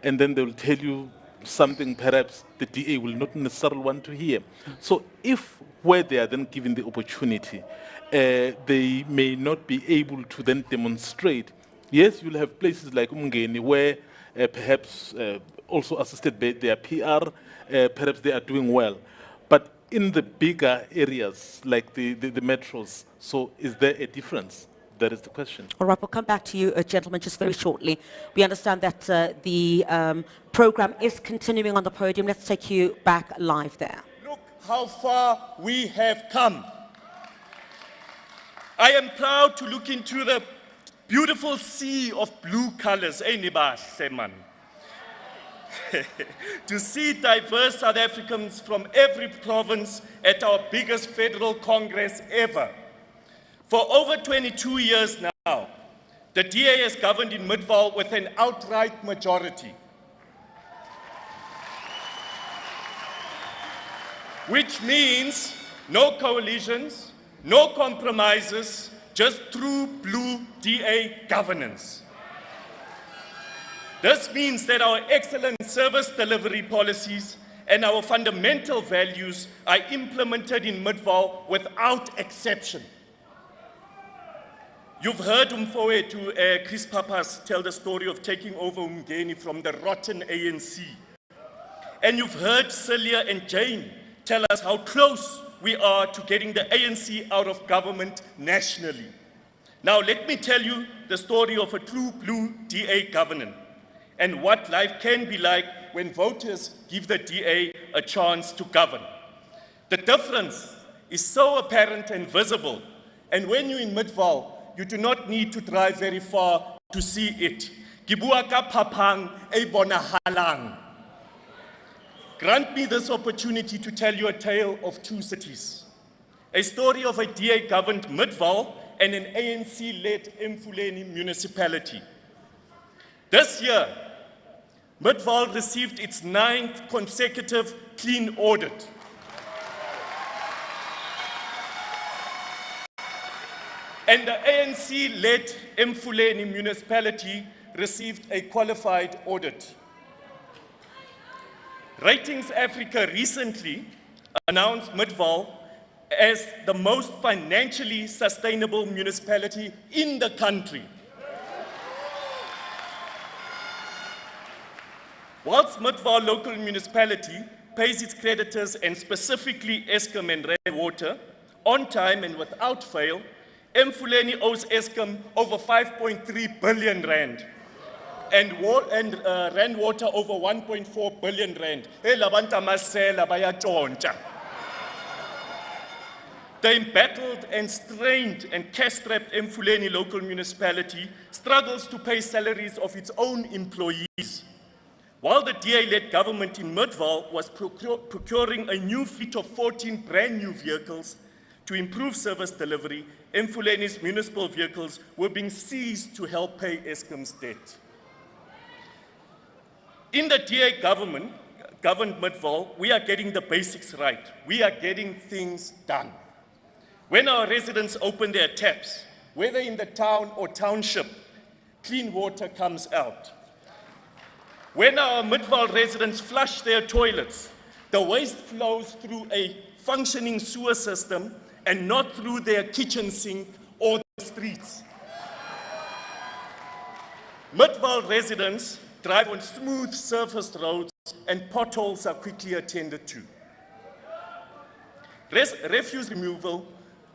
Speaker 5: and then they will tell you something perhaps the DA will not necessarily want to hear. So if where they are then given the opportunity, they may not be able to then demonstrate. Yes, you'll have places like Umngeni where perhaps also assisted by their PR, perhaps they are doing well. But in the bigger areas, like the metros, so is there a difference? That is the question.
Speaker 12: All right, we'll come back to you, gentlemen, just very shortly. We understand that the program is continuing on the podium. Let's take you back live there.
Speaker 17: Look how far we have come. I am proud to look into the beautiful sea of blue colors, man. To see diverse South Africans from every province at our biggest federal congress ever. For over 22 years now, the DA has governed in Midvaal with an outright majority, which means no coalitions, no compromises, just true blue DA governance. This means that our excellent service delivery policies and our fundamental values are implemented in Midvaal without exception. You've heard Umfowethu Chris Papas tell the story of taking over Umngeni from the rotten ANC. And you've heard Celia and Jane tell us how close we are to getting the ANC out of government nationally. Now let me tell you the story of a true blue DA government. and what life can be like when voters give the DA a chance to govern. The difference is so apparent and visible, and when you're in Midvaal, you do not need to drive very far to see it. Gibua ka phapang e bonahalang. Grant me this opportunity to tell you a tale of two cities. A story of a DA-governed Midvaal and an ANC-led Emfuleni municipality. This year, Midvaal received its 9th consecutive clean audit. And the ANC-led Emfuleni municipality received a qualified audit. Ratings Africa recently announced Midvaal as the most financially sustainable municipality in the country. Whilst Midvaal local municipality pays its creditors and specifically Eskom and Rand Water on time and without fail, Emfuleni owes Eskom over 5.3 billion rand and Rand Water over 1.4 billion rand. The embattled and strained and cash-strapped Emfuleni local municipality struggles to pay salaries of its own employees. While the DA-led government in Midvaal was procuring a new fleet of 14 brand new vehicles to improve service delivery, Emfuleni's municipal vehicles were being seized to help pay Eskom's debt. In the DA-governed Midvaal, we are getting the basics right. We are getting things done. When our residents open their taps, whether in the town or township, clean water comes out. When our Midvaal residents flush their toilets, the waste flows through a functioning sewer system and not through their kitchen sink or the streets. Midvaal residents drive on smooth surfaced roads and potholes are quickly attended to. Refuse removal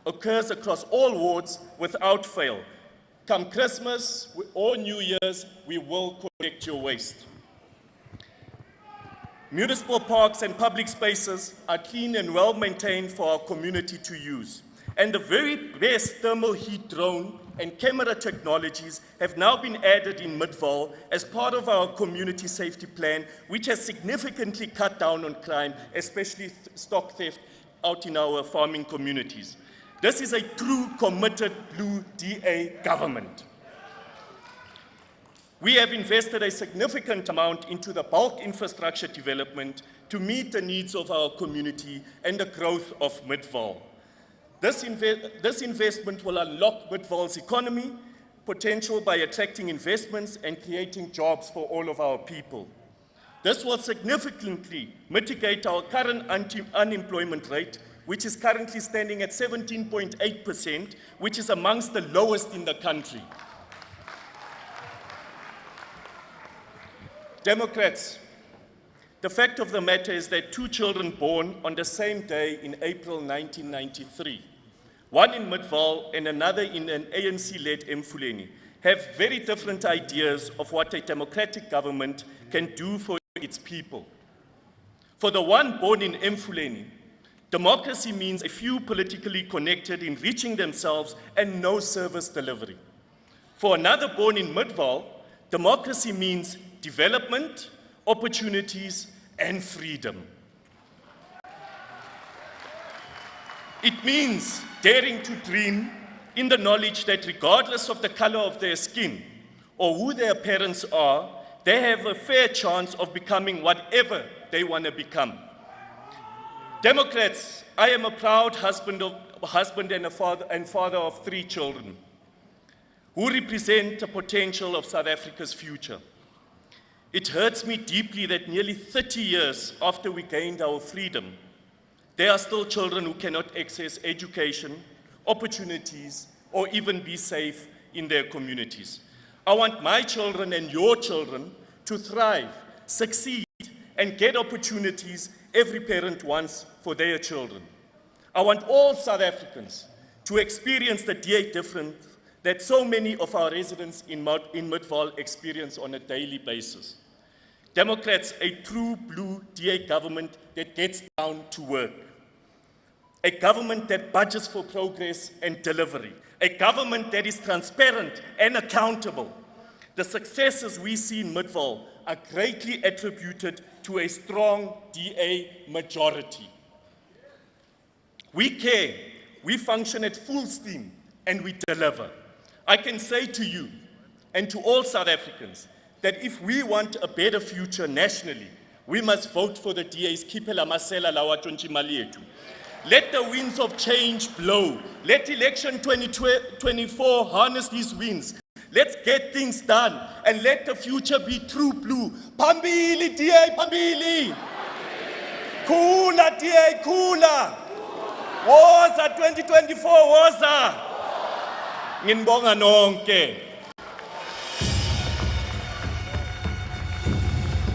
Speaker 17: occurs across all wards without fail. Come Christmas or New Year's, we will collect your waste. Municipal parks and public spaces are clean and well maintained for our community to use. And the very best thermal heat drone and camera technologies have now been added in Midvaal as part of our community safety plan, which has significantly cut down on crime, especially stock theft out in our farming communities. This is a true committed blue DA government. We have invested a significant amount into the bulk infrastructure development to meet the needs of our community and the growth of Midvaal. This investment will unlock Midvaal's economy potential by attracting investments and creating jobs for all of our people. This will significantly mitigate our current unemployment rate, which is currently standing at 17.8%, which is amongst the lowest in the country. Democrats, the fact of the matter is that two children born on the same day in April 1993, one in Midvaal and another in an ANC-led Emfuleni, have very different ideas of what a democratic government can do for its people. For the one born in Emfuleni, democracy means a few politically connected enriching themselves and no service delivery. For another born in Midvaal, democracy means development, opportunities, and freedom. It means daring to dream in the knowledge that regardless of the color of their skin or who their parents are, they have a fair chance of becoming whatever they want to become. Democrats, I am a proud husband and father of 3 children who represent the potential of South Africa's future. It hurts me deeply that nearly 30 years after we gained our freedom, there are still children who cannot access education, opportunities, or even be safe in their communities. I want my children and your children to thrive, succeed, and get opportunities every parent wants for their children. I want all South Africans to experience the DA difference that so many of our residents in Midvaal experience on a daily basis. Democrats, a true blue DA government that gets down to work. A government that budgets for progress and delivery. A government that is transparent and accountable. The successes we see in Midvaal are greatly attributed to a strong DA majority. We care, we function at full steam, and we deliver. I can say to you and to all South Africans that if we want a better future nationally, we must vote for the DA's Kipela Masela Lawatronchi Malietu. Let the winds of change blow. Let election 2024 harness these winds. Let's get things done and let the future be true blue. Pambili, DA, Pambili. Kula, DA, Kula. Woza 2024, woza. Nginbonga nonke.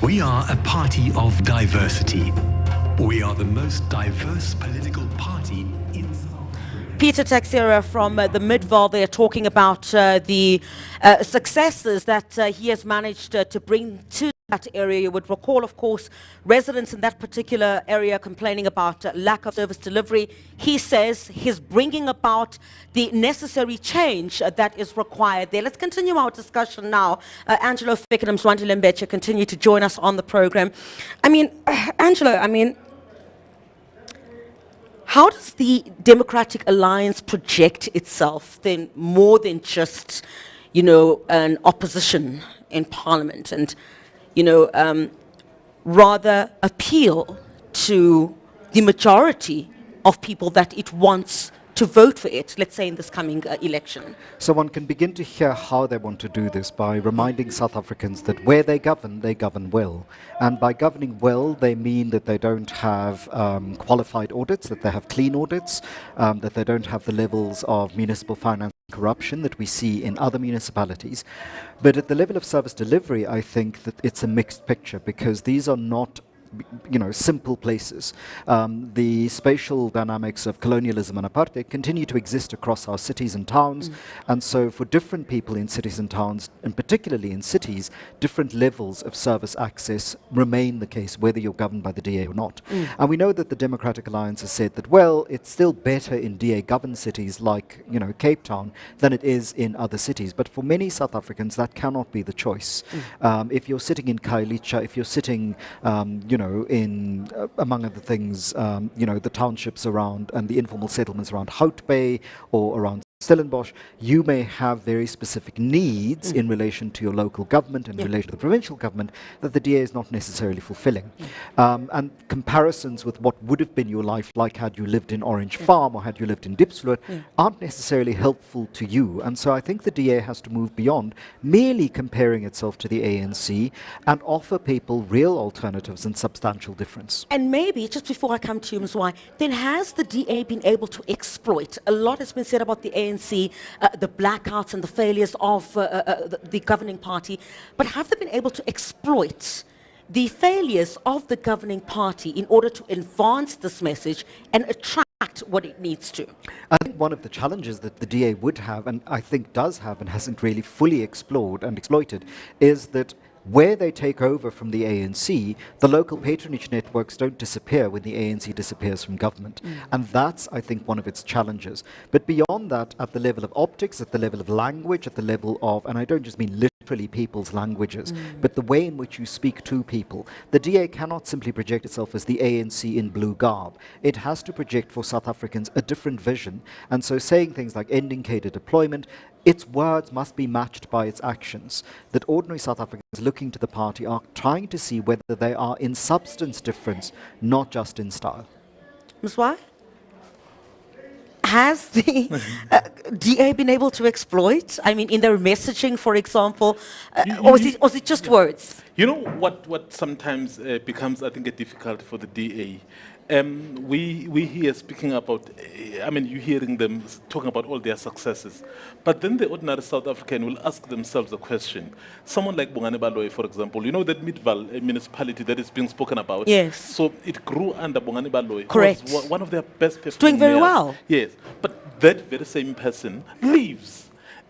Speaker 16: We are a party of diversity. We are the most diverse political party in South Africa.
Speaker 12: Peter Taxera from the Midvaal, they're talking about the successes that he has managed to bring to that area. You would recall, of course, residents in that particular area complaining about lack of service delivery. He says he's bringing about the necessary change that is required there. Let's continue our discussion now. Angelo Fick and Mzwandi Lembeche continue to join us on the program. Angelo, how does the Democratic Alliance project itself then more than just, an opposition in Parliament and, rather appeal to the majority of people that it wants to vote for it, let's say in this coming election?
Speaker 13: So one can begin to hear how they want to do this by reminding South Africans that where they govern well. And by governing well, they mean that they don't have qualified audits, that they have clean audits, that they don't have the levels of municipal finance corruption that we see in other municipalities. But at the level of service delivery, I think that it's a mixed picture because these are not simple places. The spatial dynamics of colonialism and apartheid continue to exist across our cities and towns. And so for different people in cities and towns, and particularly in cities, different levels of service access remain the case, whether you're governed by the DA or not. And we know that the Democratic Alliance has said that, well, it's still better in DA-governed cities like, Cape Town than it is in other cities. But for many South Africans, that cannot be the choice. If you're sitting in Khayelitsha, if you're sitting, in, among other things, the townships around and the informal settlements around Hout Bay or around Stellenbosch, you may have very specific needs in relation to your local government and in relation to the provincial government that the DA is not necessarily fulfilling. And comparisons with what would have been your life like had you lived in Orange Farm or had you lived in Diepsloot aren't necessarily helpful to you. And so I think the DA has to move beyond merely comparing itself to the ANC and offer people real alternatives and substantial difference.
Speaker 12: And maybe, just before I come to you, Mzwai, then has the DA been able to exploit? A lot has been said about the ANC, the blackouts and the failures of the governing party, but have they been able to exploit the failures of the governing party in order to advance this message and attract what it needs to?
Speaker 13: I think one of the challenges that the DA would have, and I think does have and hasn't really fully explored and exploited, is that where they take over from the ANC, the local patronage networks don't disappear when the ANC disappears from government. And that's, I think, one of its challenges. But beyond that, at the level of optics, at the level of language, at the level of, and I don't just mean literally people's languages, but the way in which you speak to people, the DA cannot simply project itself as the ANC in blue garb. It has to project for South Africans a different vision. And so saying things like ending cadre deployment, its words must be matched by its actions. That ordinary South Africans looking to the party are trying to see whether they are in substance different, not just in style.
Speaker 12: Mzwai? Has the DA been able to exploit? I mean, in their messaging, for example, or is it just words?
Speaker 5: You know what sometimes becomes, I think, a difficult for the DA? We hear speaking about, you're hearing them talking about all their successes. But then the ordinary South African will ask themselves a question. Someone like Bongani Baloyi, for example, you know that Midvaal municipality that is being spoken about?
Speaker 12: Yes.
Speaker 5: So it grew under Bongani Baloyi.
Speaker 12: Correct.
Speaker 5: Was one of their best performers.
Speaker 12: It's doing very well.
Speaker 5: Yes. But that very same person leaves.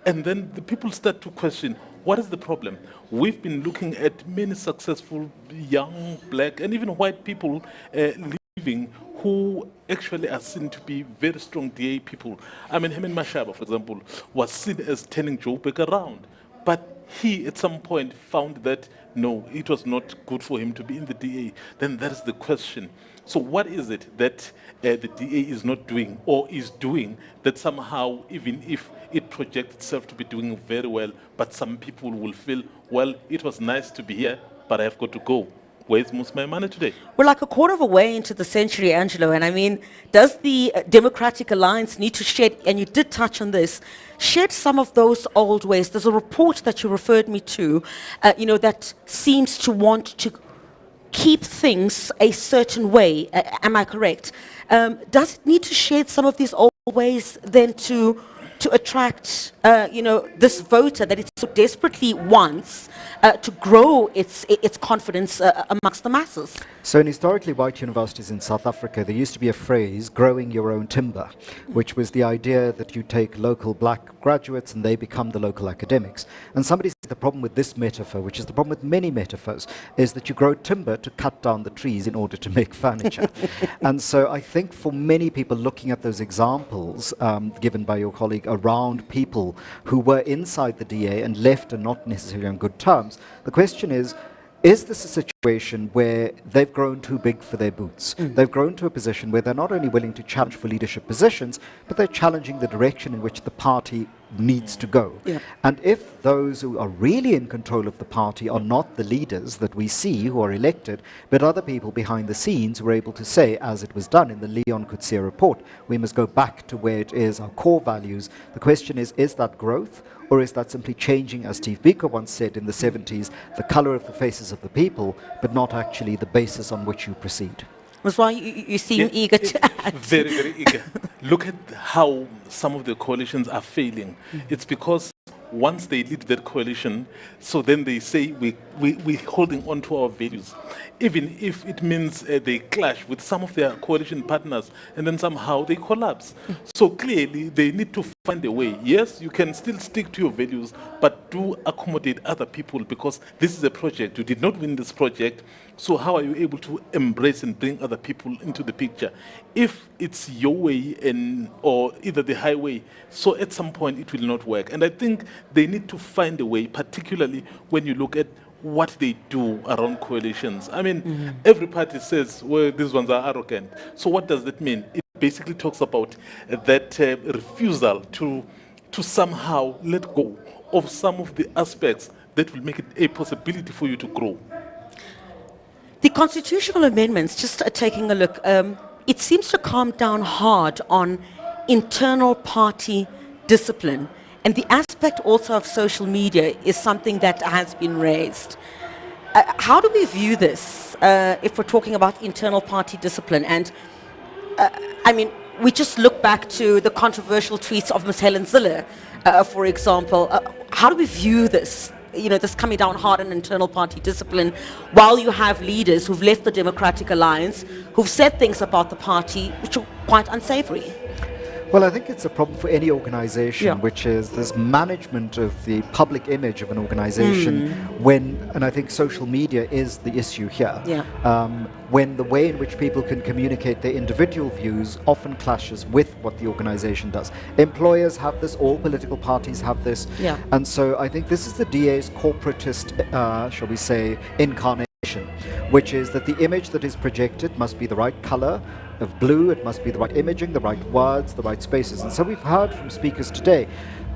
Speaker 5: And then the people start to question, what is the problem? We've been looking at many successful young, black, and even white people living who actually are seen to be very strong DA people. I mean, Hemen Mashaba, for example, was seen as turning Joburg around. But he, at some point, found that, no, it was not good for him to be in the DA. Then that is the question. So what is it that the DA is not doing or is doing that somehow, even if it projects itself to be doing very well, but some people will feel, well, it was nice to be here, but I have got to go. Where's most of my money today?
Speaker 12: We're like a quarter of a way into the century, Angelo, and I mean, does the Democratic Alliance need to shed, and you did touch on this, shed some of those old ways? There's a report that you referred me to, that seems to want to keep things a certain way. Am I correct? Does it need to shed some of these old ways then to attract, this voter that it so desperately wants to grow its confidence amongst the masses?
Speaker 13: So in historically white universities in South Africa, there used to be a phrase, growing your own timber, which was the idea that you take local black graduates and they become the local academics. And somebody said the problem with this metaphor, which is the problem with many metaphors, is that you grow timber to cut down the trees in order to make furniture. And so I think for many people looking at those examples given by your colleague around people who were inside the DA and left and not necessarily on good terms, the question is this a situation where they've grown too big for their boots? They've grown to a position where they're not only willing to challenge for leadership positions, but they're challenging the direction in which the party needs to go.
Speaker 12: Yeah.
Speaker 13: And if those who are really in control of the party are not the leaders that we see who are elected, but other people behind the scenes who are able to say, as it was done in the Leon Coetzee report, we must go back to where it is, our core values. The question is that growth? Or is that simply changing, as Steve Biko once said in the 70s, the color of the faces of the people, but not actually the basis on which you proceed?
Speaker 12: That's why you seem eager to add.
Speaker 5: Very, very eager. Look at how some of the coalitions are failing. It's because once they lead that coalition, so then they say we're holding on to our values, even if it means they clash with some of their coalition partners, and then somehow they collapse. So clearly, they need to find a way. Yes, you can still stick to your values, but do accommodate other people, because this is a project. You did not win this project, so how are you able to embrace and bring other people into the picture? If it's your way or either the highway, so at some point it will not work. And I think they need to find a way, particularly when you look at what they do around coalitions. I mean, every party says, well, these ones are arrogant. So what does that mean? It basically talks about that refusal to somehow let go of some of the aspects that will make it a possibility for you to grow.
Speaker 12: The constitutional amendments, just taking a look, it seems to calm down hard on internal party discipline. And the aspect also of social media is something that has been raised. How do we view this if we're talking about internal party discipline? And I mean, we just look back to the controversial tweets of Ms. Helen Zille, for example. How do we view this? This coming down hard on internal party discipline, while you have leaders who've left the Democratic Alliance, who've said things about the party which are quite unsavory.
Speaker 13: Well, I think it's a problem for any organization, which is this management of the public image of an organization and I think social media is the issue here, when the way in which people can communicate their individual views often clashes with what the organization does. Employers have this, all political parties have this, and so I think this is the DA's corporatist, shall we say, incarnation, which is that the image that is projected must be the right color of blue, it must be the right imaging, the right words, the right spaces. And so we've heard from speakers today,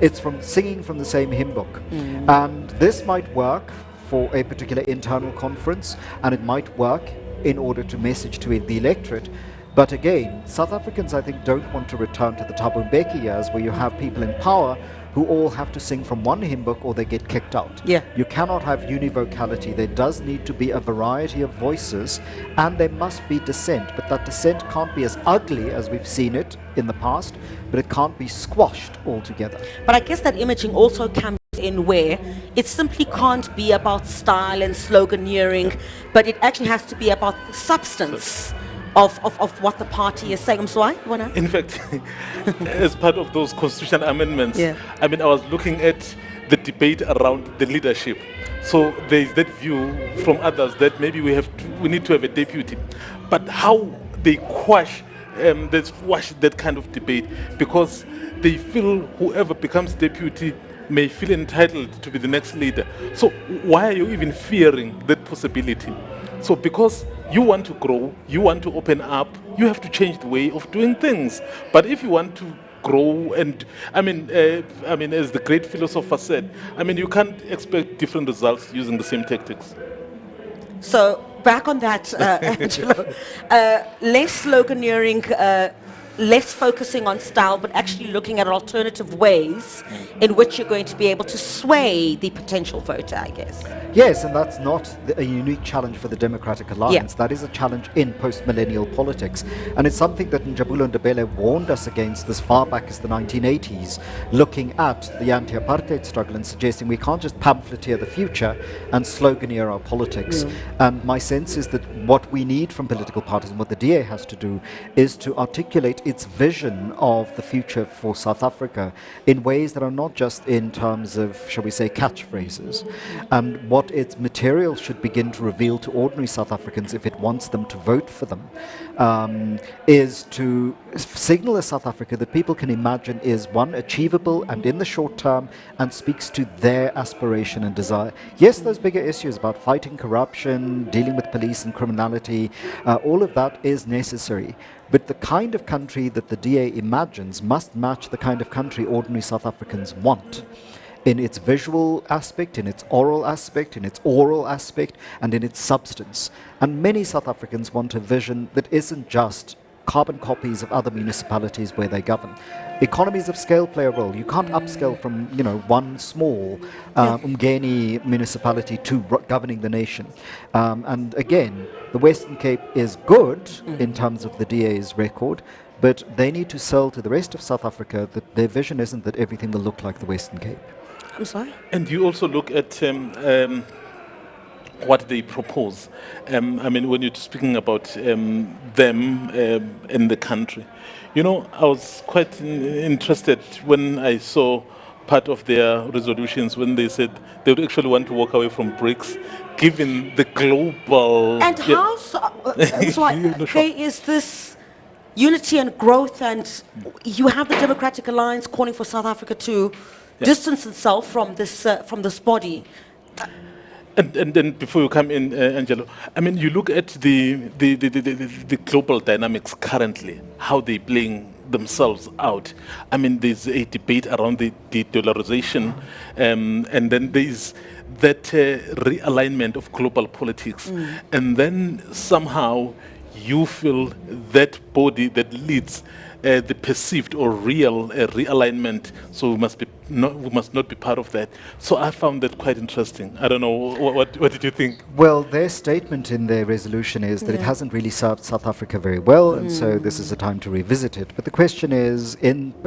Speaker 13: it's from singing from the same hymn book. And this might work for a particular internal conference, and it might work in order to message to the electorate. But again, South Africans, I think, don't want to return to the Thabo Mbeki years where you have people in power who all have to sing from one hymn book or they get kicked out. You cannot have univocality. There does need to be a variety of voices, and there must be dissent, but that dissent can't be as ugly as we've seen it in the past, but it can't be squashed altogether.
Speaker 12: But I guess that imaging also comes in where it simply can't be about style and sloganeering, but it actually has to be about substance. of what the party is saying. I'm sorry, Wana?
Speaker 5: In fact, as part of those constitutional amendments,
Speaker 12: Yeah.
Speaker 5: I mean, I was looking at the debate around the leadership. So there is that view from others that maybe we need to have a deputy. But how they they squash that kind of debate, because they feel whoever becomes deputy may feel entitled to be the next leader. So why are you even fearing that possibility? So because you want to grow, you want to open up, you have to change the way of doing things. But if you want to grow, and I mean, as the great philosopher said, I mean, you can't expect different results using the same tactics.
Speaker 12: So back on that, Angelo, less sloganeering, less focusing on style, but actually looking at alternative ways in which you're going to be able to sway the potential voter, I guess.
Speaker 13: Yes, and that's not a unique challenge for the Democratic Alliance. That is a challenge in post-millennial politics. And it's something that Njabulo Ndebele warned us against as far back as the 1980s, looking at the anti-apartheid struggle and suggesting we can't just pamphleteer the future and sloganeer our politics. And my sense is that what we need from political parties and what the DA has to do is to articulate its vision of the future for South Africa in ways that are not just in terms of, shall we say, catchphrases. And what its material should begin to reveal to ordinary South Africans, if it wants them to vote for them, is to signal a South Africa that people can imagine is, one, achievable and in the short term, and speaks to their aspiration and desire. Yes, those bigger issues about fighting corruption, dealing with police and criminality, all of that is necessary. But the kind of country that the DA imagines must match the kind of country ordinary South Africans want, in its visual aspect, in its oral aspect, in its oral aspect, and in its substance. And many South Africans want a vision that isn't just carbon copies of other municipalities where they govern. Economies of scale play a role. You can't upscale from, one small Umgeni municipality to governing the nation. And again, the Western Cape is good in terms of the DA's record, but they need to sell to the rest of South Africa that their vision isn't that everything will look like the Western Cape.
Speaker 12: I'm sorry?
Speaker 5: And you also look at what they propose. I mean, when you're speaking about them in the country, I was quite interested when I saw part of their resolutions when they said they would actually want to walk away from BRICS, given the global...
Speaker 12: And how so? There is this unity and growth, and you have the Democratic Alliance calling for South Africa to distance itself from this body.
Speaker 5: And then before you come in, Angelo, I mean, you look at the global dynamics currently, how they're playing themselves out. I mean, there's a debate around the de-dollarization, and then there's that realignment of global politics. And then somehow you feel that body that leads the perceived or real realignment, so we must not be part of that. So I found that quite interesting. I don't know, what did you think?
Speaker 13: Well, their statement in their resolution is that it hasn't really served South Africa very well, and so this is a time to revisit it. But the question is,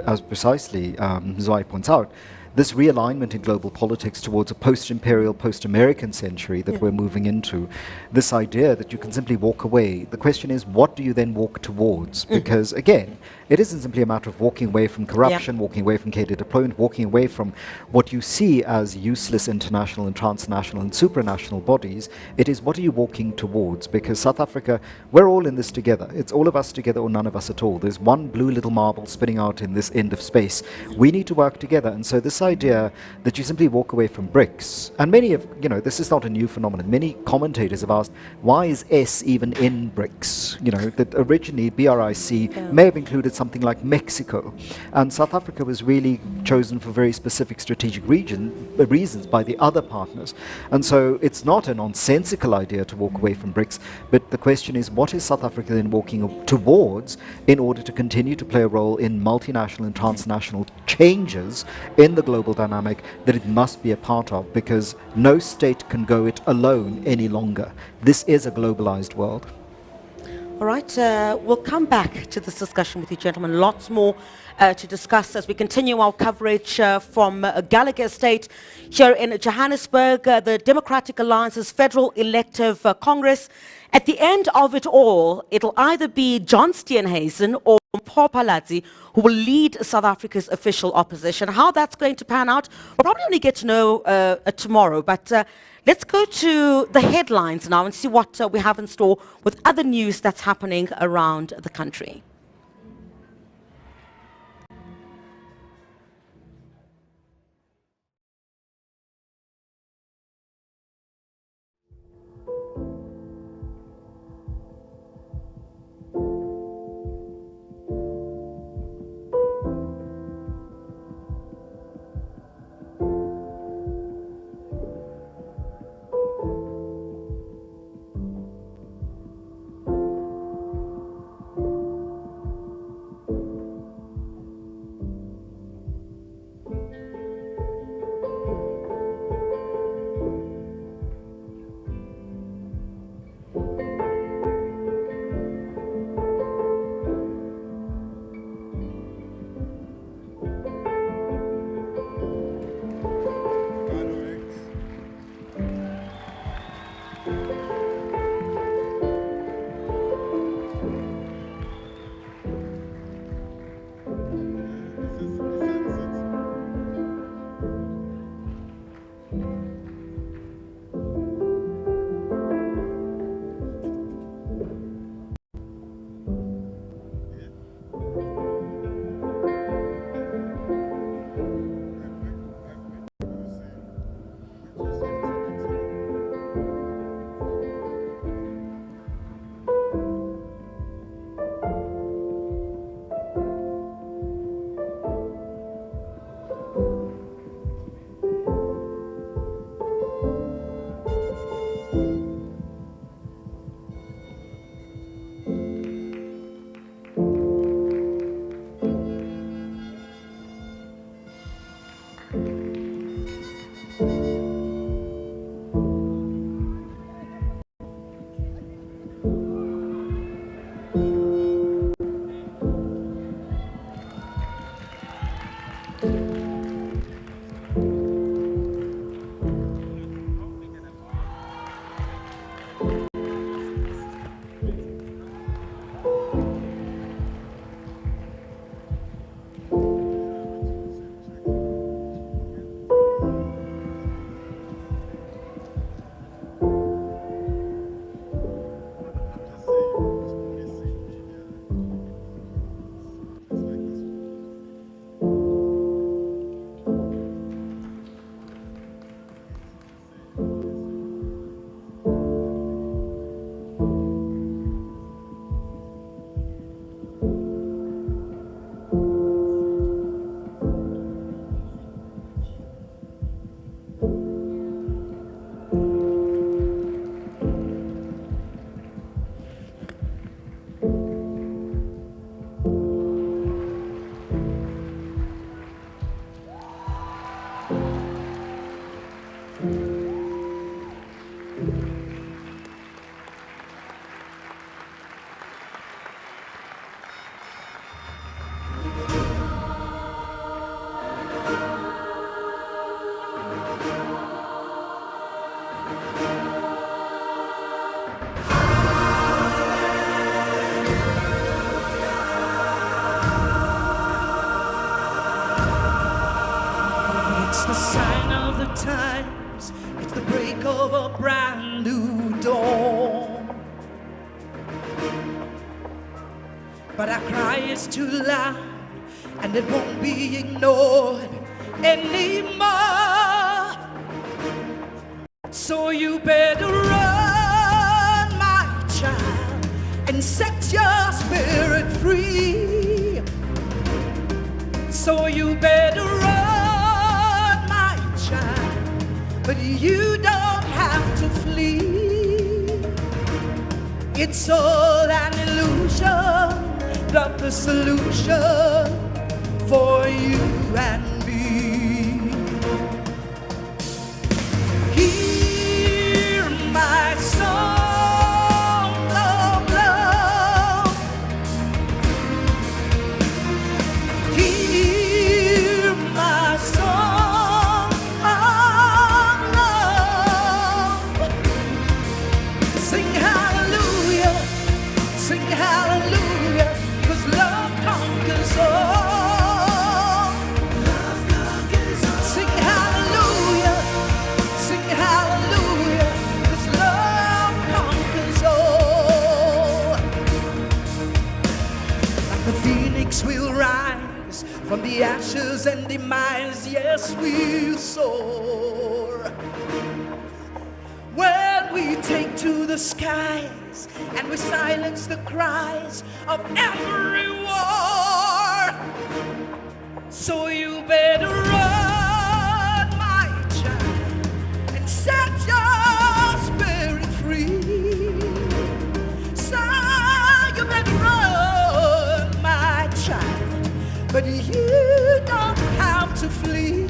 Speaker 13: as precisely Zwai points out, this realignment in global politics towards a post-imperial, post-American century that we're moving into, this idea that you can simply walk away. The question is, what do you then walk towards? Because, again, it isn't simply a matter of walking away from corruption, walking away from cater deployment, walking away from what you see as useless international and transnational and supranational bodies. It is, what are you walking towards? Because South Africa, we're all in this together. It's all of us together or none of us at all. There's one blue little marble spinning out in this end of space. We need to work together. And so this idea that you simply walk away from BRICS, and many of, this is not a new phenomenon. Many commentators have asked, why is S even in BRICS? That originally BRIC may have included something like Mexico, and South Africa was really chosen for very specific strategic reasons by the other partners. And so it's not a nonsensical idea to walk away from BRICS, but the question is, what is South Africa then walking towards in order to continue to play a role in multinational and transnational changes in the global dynamic that it must be a part of, because no state can go it alone any longer. This is a globalized world.
Speaker 12: All right, we'll come back to this discussion with you, gentlemen. Lots more to discuss as we continue our coverage from Gallagher Estate here in Johannesburg, the Democratic Alliance's Federal Elective Congress. At the end of it all, it'll either be John Steenhuisen or Paul Paladzi who will lead South Africa's official opposition. How that's going to pan out, we'll probably only get to know tomorrow, but let's go to the headlines now and see what we have in store with other news that's happening around the country.
Speaker 19: It's the sign of the times, it's the break of a brand new dawn. But our cry is too loud, and it won't be ignored anymore. So you better run, my child, and set your spirit free. So you better run, but you don't have to flee. It's all an illusion, not the solution for you and me. Hear my song of love. The phoenix will rise from the ashes and demise. Yes, we'll soar. When we take to the skies and we silence the cries of every war. So you better run, my child, and set your spirit free. So you better run, my child, but you don't have to flee.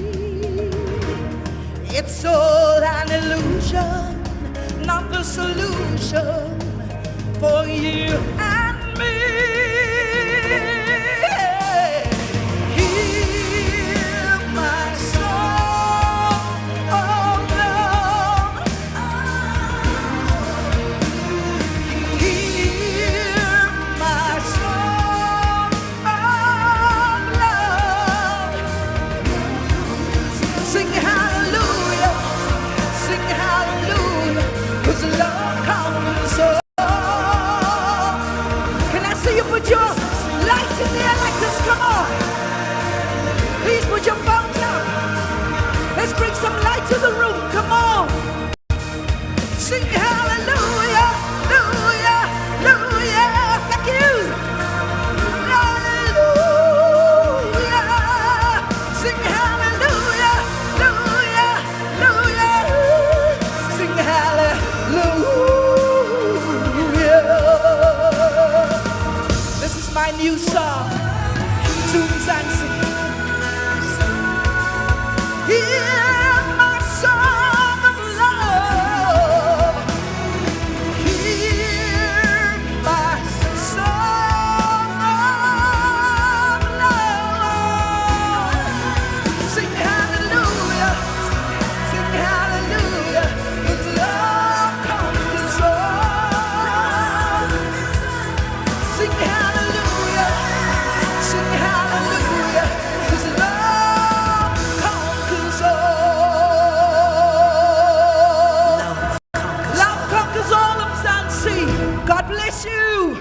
Speaker 19: It's all an illusion, not the solution for you and me. Hear my song of love. Hear my song of love. Sing hallelujah, sing hallelujah, 'cause love conquers all. Can I see you put your lights in the air like this? Come on. Please put your phones up. Let's bring some light to the room. Come on. Sing hallelujah, hallelujah, hallelujah. Thank you. Hallelujah. Sing hallelujah, hallelujah, hallelujah. Sing hallelujah. This is my new song. Tunes and sing. Hear my song of love. Hear my song of love. Sing hallelujah, 'cause love conquers all. Sing hallelujah, 'cause love conquers all. Love conquers all of Zanzi. God bless you.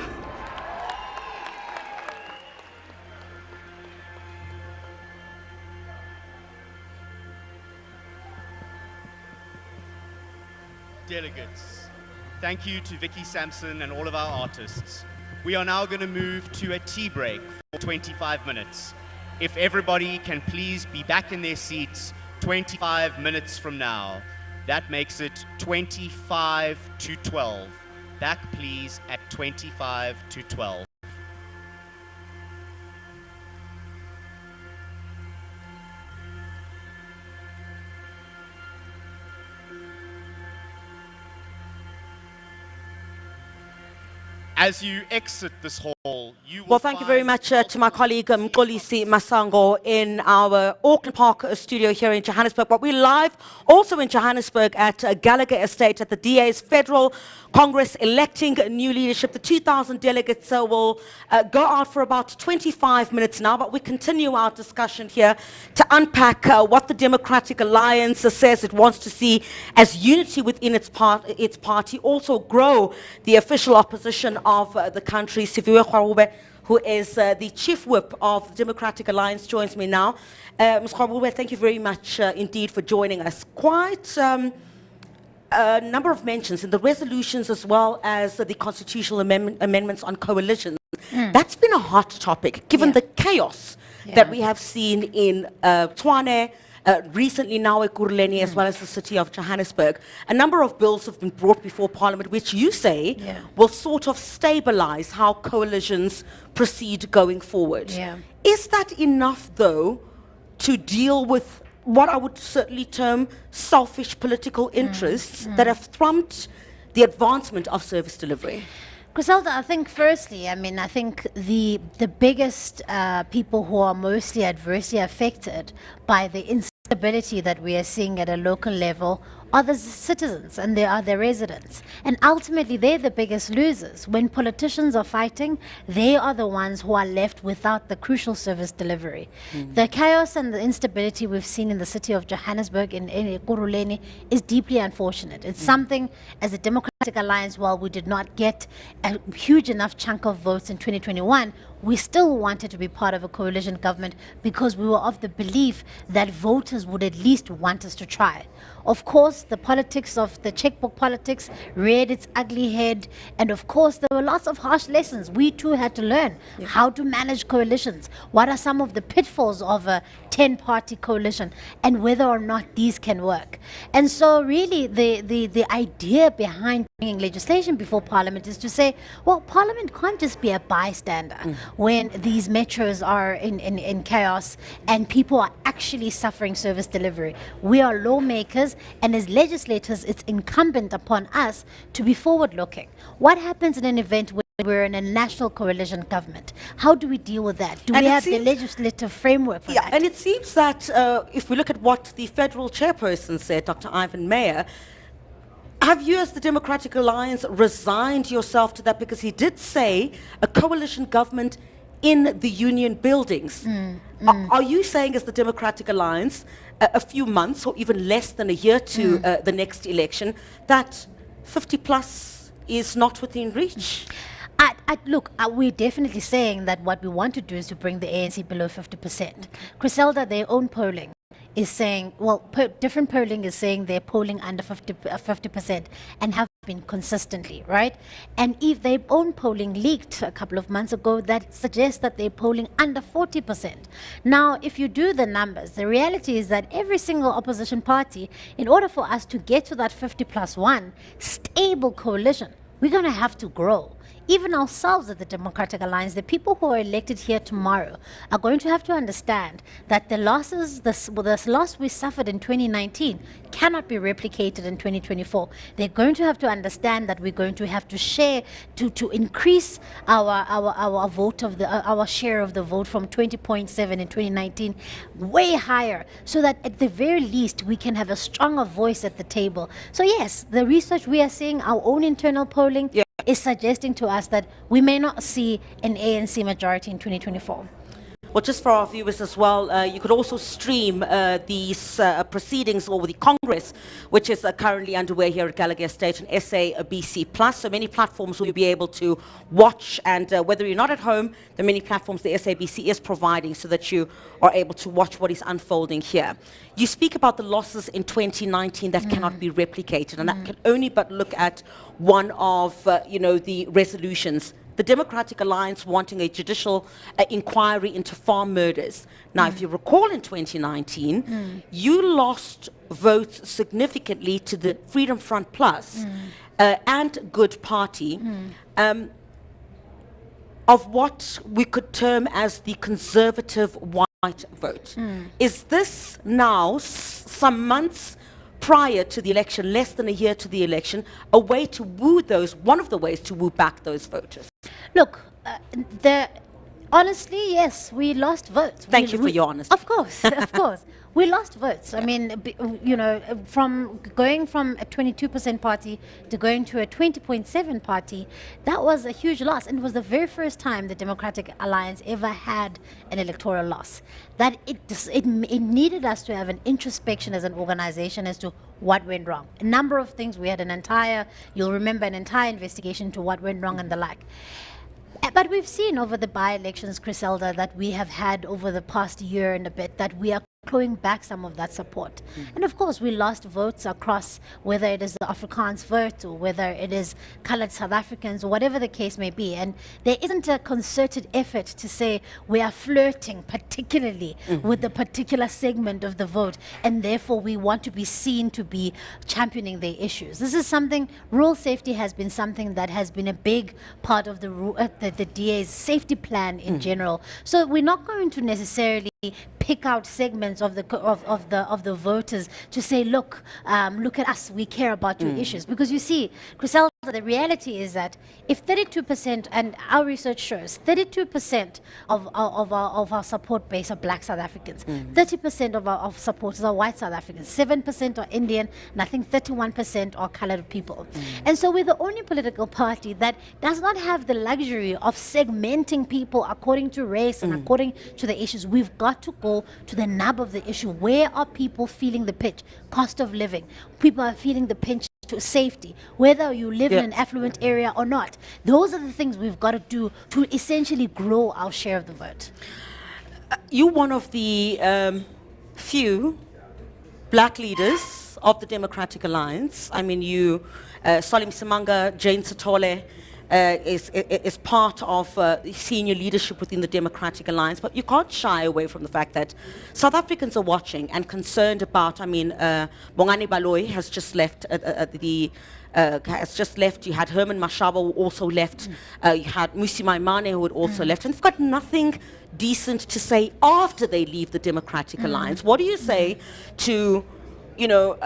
Speaker 20: Delegates, thank you to Vicky Sampson and all of our artists. We are now going to move to a tea break for 25 minutes. If everybody can please be back in their seats 25 minutes from now. That makes it 25 to 12. Back please at 25 to 12. As you exit this hall, you will
Speaker 12: Well, thank you very much to my colleague Mxolisi Masango in our Auckland Park studio here in Johannesburg. But we're live also in Johannesburg at Gallagher Estate at the DA's Federal Congress electing new leadership. The 2,000 delegates will go out for about 25 minutes now, but we continue our discussion here to unpack what the Democratic Alliance says it wants to see as unity within its party, also grow the official opposition of the country. Siviwe Kwarube, who is the chief whip of the Democratic Alliance, joins me now. Ms. Kwarube, thank you very much indeed for joining us. Quite a number of mentions in the resolutions as well as the constitutional amendments on coalitions. That's been a hot topic, given the chaos that we have seen in Tshwane, recently now at Ekurhuleni, as well as the city of Johannesburg. A number of bills have been brought before Parliament, which you say will sort of stabilize how coalitions proceed going forward. Is that enough, though, to deal with what I would certainly term selfish political interests that have trumped the advancement of service delivery?
Speaker 11: Griselda, I think firstly, I think the biggest people who are mostly adversely affected by the instability that we are seeing at a local level are the citizens and they are the residents. And ultimately, they're the biggest losers. When politicians are fighting, they are the ones who are left without the crucial service delivery. The chaos and the instability we've seen in the city of Johannesburg in Ekurhuleni is deeply unfortunate. It's something, as a Democratic Alliance, while we did not get a huge enough chunk of votes in 2021, we still wanted to be part of a coalition government because we were of the belief that voters would at least want us to try. Of course, the politics of the checkbook politics reared its ugly head, and of course, there were lots of harsh lessons. We too had to learn how to manage coalitions. What are some of the pitfalls of a 10-party coalition, and whether or not these can work? And so, really, the idea behind bringing legislation before Parliament is to say, well, Parliament can't just be a bystander when these metros are in chaos and people are actually suffering service delivery. We are lawmakers, and as legislators, it's incumbent upon us to be forward-looking. What happens in an event when we're in a national coalition government? How do we deal with that? Do we have the legislative framework for that?
Speaker 12: And it seems that if we look at what the federal chairperson said, Dr. Ivan Meyer, have you as the Democratic Alliance resigned yourself to that? Because he did say a coalition government in the union buildings. Are you saying as the Democratic Alliance, a few months or even less than a year to the next election, that 50 plus is not within reach?
Speaker 11: Look, we're definitely saying that what we want to do is to bring the ANC below 50%. Griselda, their own polling is saying, well, different polling is saying they're polling under 50% and have been consistently, right? And if their own polling leaked a couple of months ago, that suggests that they're polling under 40%. Now, if you do the numbers, the reality is that every single opposition party, in order for us to get to that 50+1 stable coalition, we're going to have to grow. Even ourselves at the Democratic Alliance, the people who are elected here tomorrow are going to have to understand that the losses, the loss we suffered in 2019 cannot be replicated in 2024. They're going to have to understand that we're going to have to share to increase our vote of our share of the vote from 20.7 in 2019 way higher, so that at the very least we can have a stronger voice at the table. So yes, the research we are seeing, our own internal polling, is suggesting to us that we may not see an ANC majority in 2024.
Speaker 12: Well, just for our viewers as well, you could also stream these proceedings over the Congress, which is currently underway here at Gallagher Estate on SABC+. So many platforms will be able to watch, and whether you're not at home, the many platforms the SABC is providing so that you are able to watch what is unfolding here. You speak about the losses in 2019 that cannot be replicated, and that can only but look at one of the resolutions. The Democratic Alliance wanting a judicial inquiry into farm murders. Now, if you recall in 2019, you lost votes significantly to the Freedom Front Plus and Good Party of what we could term as the conservative white vote. Is this now, some months prior to the election, less than a year to the election, a way to woo those, one of the ways to woo back those voters?
Speaker 11: Look, honestly, yes, we lost votes.
Speaker 12: Thank you for your honesty.
Speaker 11: Of course, of course. We lost votes. I mean, from going from a 22% party to going to a 20.7 party, that was a huge loss. And it was the very first time the Democratic Alliance ever had an electoral loss. That it needed us to have an introspection as an organization as to what went wrong. A number of things. We had you'll remember, an entire investigation into what went wrong and the like. But we've seen over the by-elections, Griselda, that we have had over the past year and a bit, that we are clawing back some of that support. And of course, we lost votes across, whether it is the Afrikaans vote or whether it is colored South Africans or whatever the case may be. And there isn't a concerted effort to say we are flirting particularly with the particular segment of the vote, and therefore we want to be seen to be championing their issues. This is something, rural safety has been something that has been a big part of the DA's safety plan in general. So we're not going to necessarily pick out segments of the voters to say, look at us, we care about your issues. Because you see, Griselda, the reality is that if 32%, and our research shows 32% of our support base are black South Africans, 30% of our supporters are white South Africans, 7% are Indian, and I think 31% are colored people. And so we're the only political party that does not have the luxury of segmenting people according to race and according to the issues. We've got to go to the nub of the issue. Where are people feeling the pinch? Cost of living. People are feeling the pinch to safety, whether you live in an affluent area or not. Those are the things we've got to do to essentially grow our share of the vote.
Speaker 12: You're one of the few black leaders of the Democratic Alliance. I mean, you, Salim Simanga, Jane Sithole, is part of senior leadership within the Democratic Alliance, but you can't shy away from the fact that South Africans are watching and concerned about, I mean, Bongani Baloyi has just left you had Herman Mashaba who also left, you had Musi Maimane who had also left, and they've got nothing decent to say after they leave the Democratic Alliance. What do you say to, you know,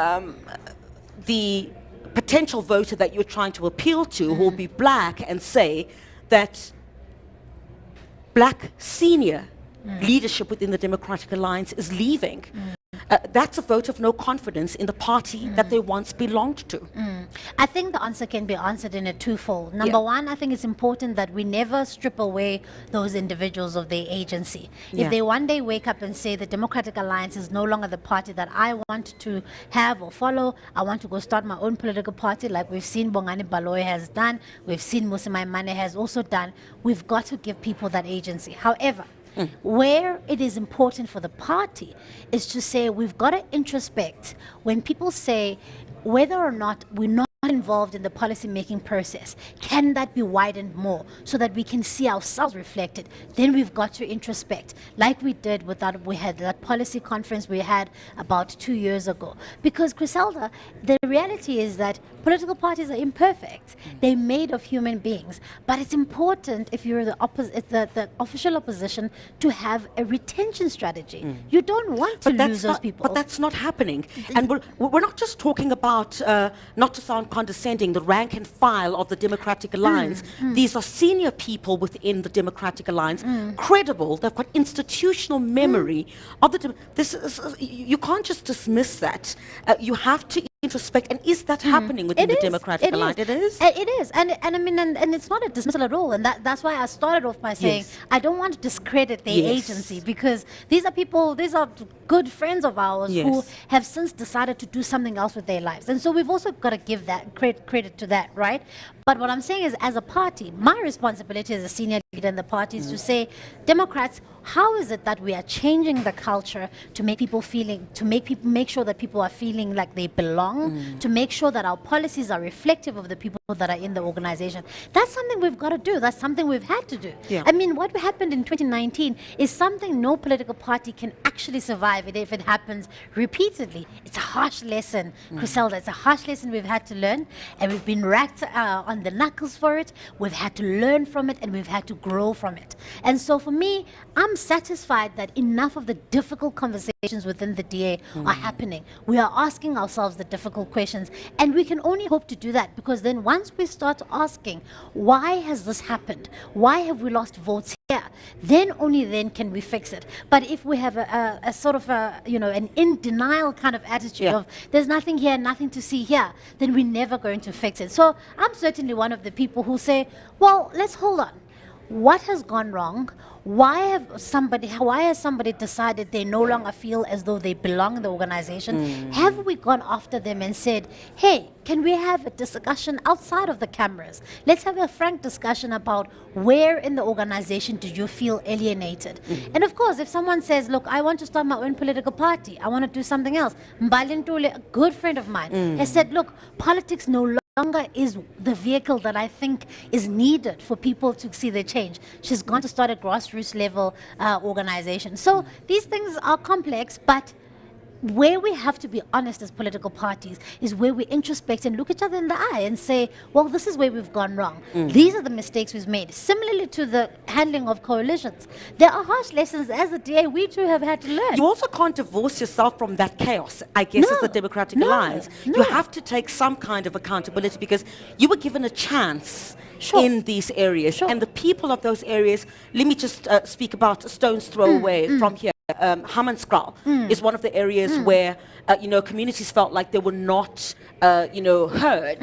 Speaker 12: the potential voter that you're trying to appeal to who will be black and say that black senior leadership within the Democratic Alliance is leaving? That's a vote of no confidence in the party that they once belonged to.
Speaker 11: I think the answer can be answered in a twofold. Number one, I think it's important that we never strip away those individuals of their agency. If they one day wake up and say the Democratic Alliance is no longer the party that I want to have or follow, I want to go start my own political party, like we've seen Bongani Baloyi has done, we've seen Musi Maimane has also done, we've got to give people that agency. However, where it is important for the party is to say we've got to introspect when people say whether or not we're not involved in the policy-making process, can that be widened more so that we can see ourselves reflected? Then we've got to introspect, like we did with that. We had that policy conference we had about 2 years ago. Because, Griselda, the reality is that political parties are imperfect. They're made of human beings. But it's important, if you're the official opposition, to have a retention strategy. You don't want to lose those people.
Speaker 12: But that's not happening. And we're not just talking about, not to sound condescending, the rank and file of the Democratic Alliance. These are senior people within the Democratic Alliance, credible. They've got institutional memory of the. You can't just dismiss that. You have to introspect. And is that happening within the Democratic Alliance? It is.
Speaker 11: It is, and I mean, and it's not a dismissal at all. And that's why I started off by saying I don't want to discredit their agency, because these are people, these are good friends of ours who have since decided to do something else with their lives. And so we've also got to give that credit to that, right? But what I'm saying is, as a party, my responsibility as a senior leader in the party is to say, Democrats, how is it that we are changing the culture to make people make sure that people are feeling like they belong, to make sure that our policies are reflective of the people that are in the organization? That's something we've got to do. That's something we've had to do. I mean, what happened in 2019 is something no political party can actually survive if it happens repeatedly. It's a harsh lesson, Griselda. It's a harsh lesson we've had to learn, and we've been racked on the knuckles for it. We've had to learn from it, and we've had to grow from it. And so for me, I'm satisfied that enough of the difficult conversations within the DA are happening. We are asking ourselves the difficult questions, and we can only hope to do that, because then once we start asking, why has this happened? Why have we lost votes here? Then only then can we fix it. But if we have a sort of an in denial kind of attitude of there's nothing here, nothing to see here, then we're never going to fix it. So I'm certainly one of the people who say, well, let's hold on. What has gone wrong? Why has somebody decided they no longer feel as though they belong in the organization? Have we gone after them and said, hey, can we have a discussion outside of the cameras? Let's have a frank discussion about where in the organization did you feel alienated? And of course, if someone says, look, I want to start my own political party, I want to do something else. Mbali Ntuli, a good friend of mine, has said, look, politics no longer is the vehicle that I think is needed for people to see the change. She's gone to start a grassroots level organization. So these things are complex, but where we have to be honest as political parties is where we introspect and look each other in the eye and say, well, this is where we've gone wrong. These are the mistakes we've made. Similarly to the handling of coalitions, there are harsh lessons as a DA we too have had to learn.
Speaker 12: You also can't divorce yourself from that chaos, I guess, as the Democratic Alliance. You have to take some kind of accountability, because you were given a chance in these areas. And the people of those areas, let me just speak about a stone's throw away from here. Hammanskraal is one of the areas where communities felt like they were not heard.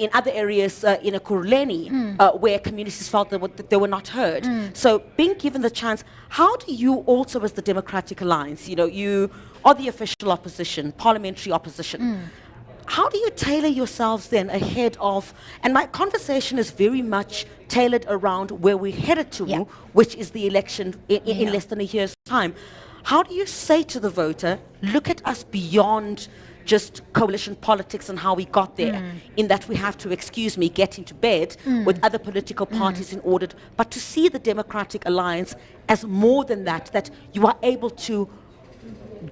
Speaker 12: In other areas in Ekurhuleni, where communities felt that they were not heard. So being given the chance, how do you also, as the Democratic Alliance, you are the official opposition, parliamentary opposition, how do you tailor yourselves then ahead of, and my conversation is very much tailored around where we're headed to, which is the election in less than a year's time. How do you say to the voter, look at us beyond just coalition politics and how we got there, in that we have to, excuse me, get into bed with other political parties in order, but to see the Democratic Alliance as more than that, that you are able to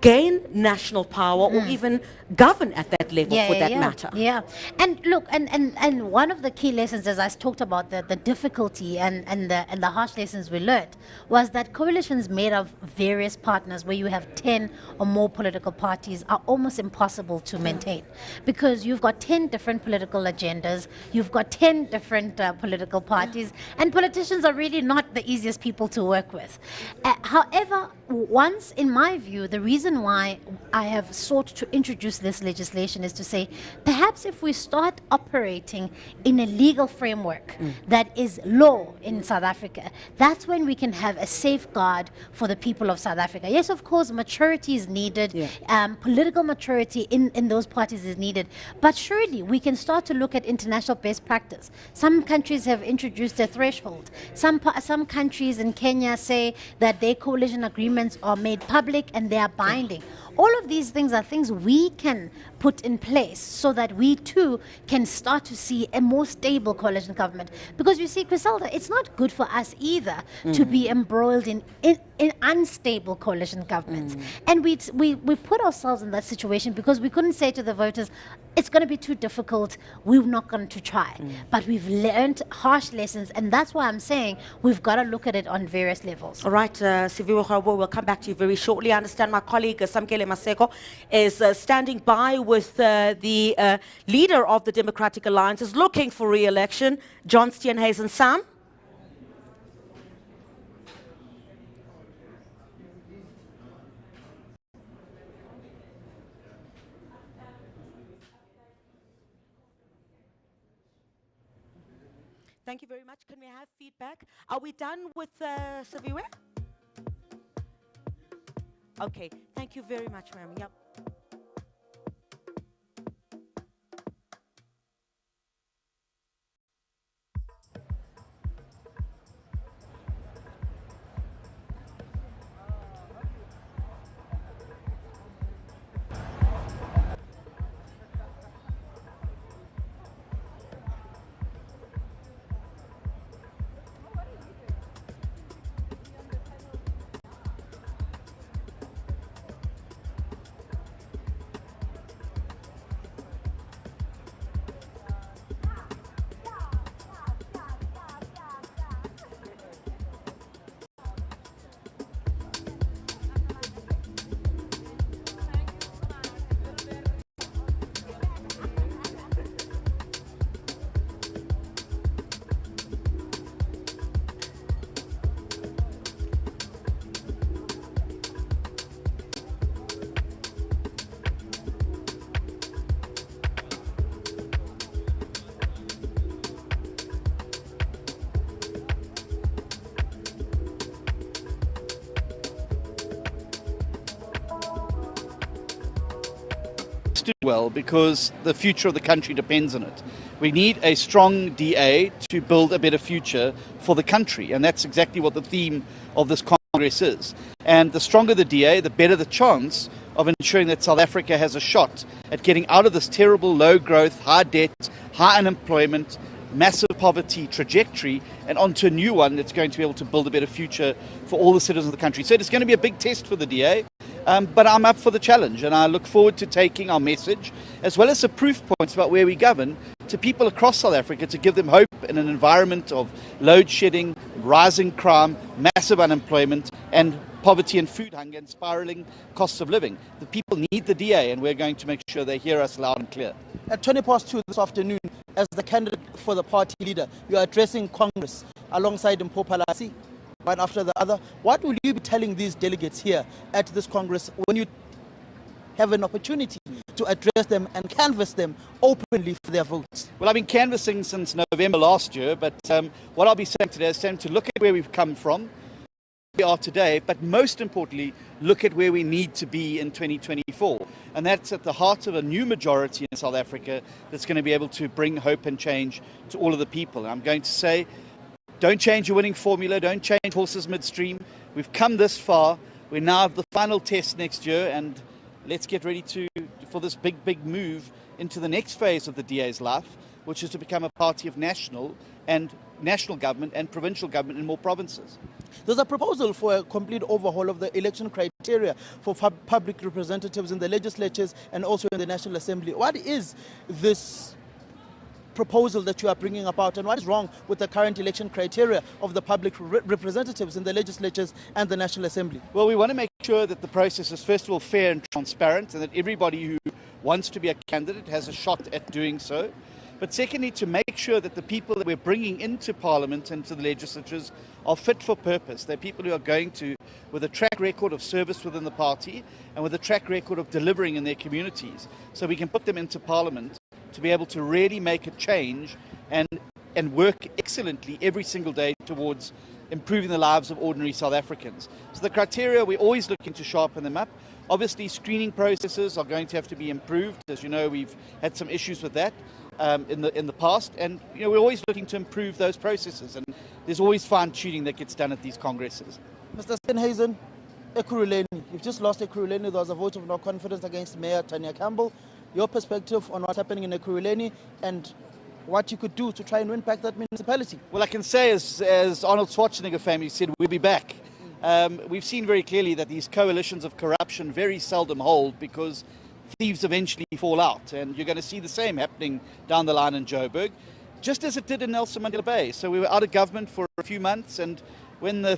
Speaker 12: gain national power or even govern at that level for that matter.
Speaker 11: Yeah, and look, and one of the key lessons, as I talked about, the difficulty and the harsh lessons we learned, was that coalitions made of various partners, where you have 10 or more political parties, are almost impossible to maintain, because you've got 10 different political agendas, you've got 10 different political parties, and politicians are really not the easiest people to work with. However, once, in my view, the reason why I have sought to introduce this legislation is to say, perhaps if we start operating in a legal framework that is law in South Africa, that's when we can have a safeguard for the people of South Africa. Yes, of course, maturity is needed, political maturity in those parties is needed, but surely we can start to look at international best practice. Some countries have introduced a threshold. Some countries in Kenya say that their coalition agreements are made public and they are binding. All of these things are things we can put in place so that we too can start to see a more stable coalition government. Because you see, Griselda, it's not good for us either to be embroiled in unstable coalition governments. And we put ourselves in that situation because we couldn't say to the voters, it's going to be too difficult, we're not going to try. But we've learned harsh lessons, and that's why I'm saying we've got to look at it on various levels.
Speaker 12: All right, Siviwe Kgwebo, we'll come back to you very shortly. I understand my colleague Samkele Maseko is standing by with the leader of the Democratic Alliance, is looking for re-election, John Steenhuisen. Sam? Thank you very much. Can we have feedback? Are we done with Siviwe? Okay, thank you very much, ma'am. Yep.
Speaker 10: Do well because the future of the country depends on it. We need a strong DA to build a better future for the country, and that's exactly what the theme of this Congress is. And the stronger the DA, the better the chance of ensuring that South Africa has a shot at getting out of this terrible low growth, high debt, high unemployment, massive poverty trajectory and onto a new one that's going to be able to build a better future for all the citizens of the country. So it's going to be a big test for the DA. But I'm up for the challenge, and I look forward to taking our message, as well as the proof points about where we govern, to people across South Africa to give them hope in an environment of load shedding, rising crime, massive unemployment, and poverty and food hunger and spiraling costs of living. The people need the DA, and we're going to make sure they hear us loud and clear.
Speaker 21: At 2:20 this afternoon, as the candidate for the party leader, you are addressing Congress alongside Mpho Phalasi, one after the other. What will you be telling these delegates here at this Congress when you have an opportunity to address them and canvass them openly for their votes?
Speaker 10: Well, I've been canvassing since November last year, but what I'll be saying today is to look at where we've come from, we are today, but most importantly, look at where we need to be in 2024. And that's at the heart of a new majority in South Africa that's going to be able to bring hope and change to all of the people. And I'm going to say, don't change your winning formula, don't change horses midstream. We've come this far. We now have the final test next year, and let's get ready for this big move into the next phase of the DA's life, which is to become a party of national government and provincial government in more provinces.
Speaker 21: There's a proposal for a complete overhaul of the election criteria for public representatives in the legislatures and also in the National Assembly. What is this proposal that you are bringing about, and what is wrong with the current election criteria of the public representatives in the legislatures and the National Assembly?
Speaker 10: Well, we want to make sure that the process is, first of all, fair and transparent, and that everybody who wants to be a candidate has a shot at doing so. But secondly, to make sure that the people that we're bringing into Parliament and to the legislatures are fit for purpose. They're people who are going to, with a track record of service within the party and with a track record of delivering in their communities. So we can put them into Parliament to be able to really make a change and work excellently every single day towards improving the lives of ordinary South Africans. So the criteria, we're always looking to sharpen them up. Obviously, screening processes are going to have to be improved. As you know, we've had some issues with that in the past, and we're always looking to improve those processes, and there's always fine-tuning that gets done at these congresses.
Speaker 21: Mr. Steenhuisen, Ekurhuleni, you've just lost Ekurhuleni. There was a vote of no confidence against Mayor Tanya Campbell. Your perspective on what's happening in Ekurhuleni and what you could do to try and win back that municipality?
Speaker 10: Well, I can say, as Arnold Schwarzenegger family said, we'll be back. We've seen very clearly that these coalitions of corruption very seldom hold, because thieves eventually fall out, and you're going to see the same happening down the line in Joburg, just as it did in Nelson Mandela Bay. So we were out of government for a few months, and when the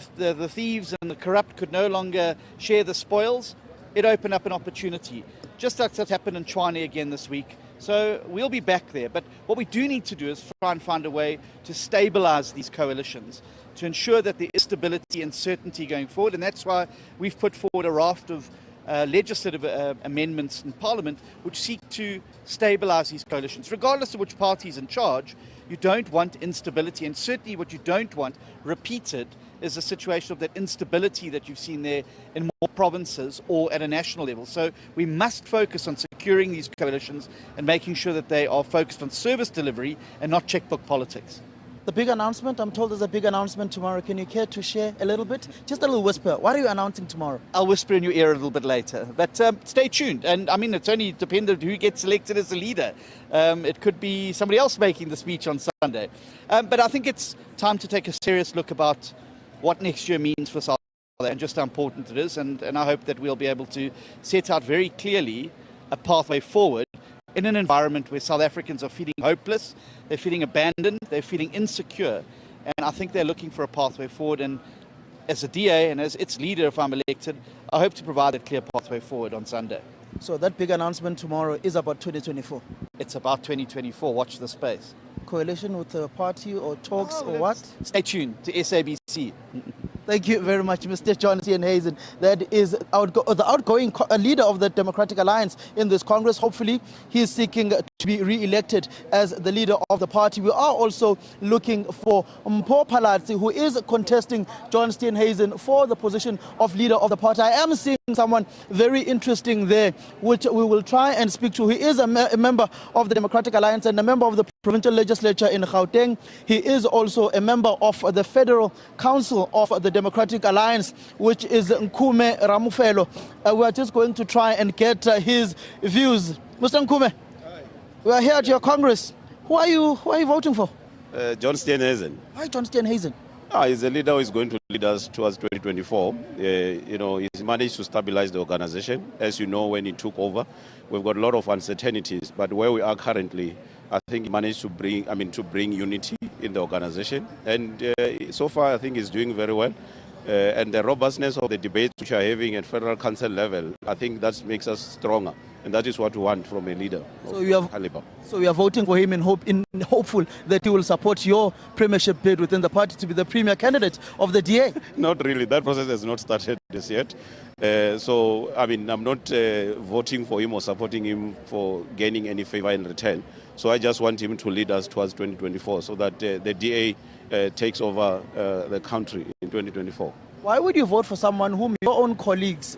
Speaker 10: thieves and the corrupt could no longer share the spoils, it opened up an opportunity, just like that happened in Tshwane again this week. So we'll be back there. But what we do need to do is try and find a way to stabilize these coalitions, to ensure that there is stability and certainty going forward. And that's why we've put forward a raft of legislative amendments in Parliament which seek to stabilise these coalitions. Regardless of which party is in charge, you don't want instability, and certainly what you don't want repeated is a situation of that instability that you've seen there in more provinces or at a national level. So we must focus on securing these coalitions and making sure that they are focused on service delivery and not checkbook politics.
Speaker 21: The big announcement, I'm told there's a big announcement tomorrow. Can you care to share a little bit? Just a little whisper. What are you announcing tomorrow?
Speaker 10: I'll whisper in your ear a little bit later. But stay tuned. And I mean, it's only dependent who gets selected as the leader. It could be somebody else making the speech on Sunday. But I think it's time to take a serious look about what next year means for South Africa and just how important it is. And I hope that we'll be able to set out very clearly a pathway forward in an environment where South Africans are feeling hopeless, they're feeling abandoned, they're feeling insecure. And I think they're looking for a pathway forward. And as a DA and as its leader, if I'm elected, I hope to provide a clear pathway forward on Sunday.
Speaker 21: So that big announcement tomorrow is about 2024?
Speaker 10: It's about 2024. Watch the space.
Speaker 21: Coalition with a party or talks or what?
Speaker 10: Stay tuned to SABC.
Speaker 21: Thank you very much, Mr. John Steenhuisen. That is the outgoing leader of the Democratic Alliance in this Congress. Hopefully, he is seeking to be re-elected as the leader of the party. We are also looking for Mpho Phalatse, who is contesting John Steenhuisen for the position of leader of the party. I am seeing someone very interesting there, which we will try and speak to. He is a member of the Democratic Alliance and a member of the provincial legislature in Gauteng. He is also a member of the Federal Council of the Democratic Alliance, which is Nkume Ramufelo. We are just going to try and get his views. Mr. Nkume, we are here at your Congress. Who are you voting for?
Speaker 6: John Steenhuisen.
Speaker 21: Why John Steenhuisen?
Speaker 6: He's a leader who is going to lead us towards 2024. He's managed to stabilize the organization. As you know, when he took over, we've got a lot of uncertainties. But where we are currently, I think he managed to bring unity in the organization. And so far, I think he's doing very well. And the robustness of the debates which are having at federal council level, I think that makes us stronger. And that is what we want from a leader of caliber.
Speaker 21: So you are voting for him hopeful that he will support your premiership bid within the party to be the premier candidate of the DA?
Speaker 6: Not really. That process has not started as yet. So, I mean, I'm not voting for him or supporting him for gaining any favor in return. So I just want him to lead us towards 2024 so that the DA takes over the country in 2024.
Speaker 21: Why would you vote for someone whom your own colleagues,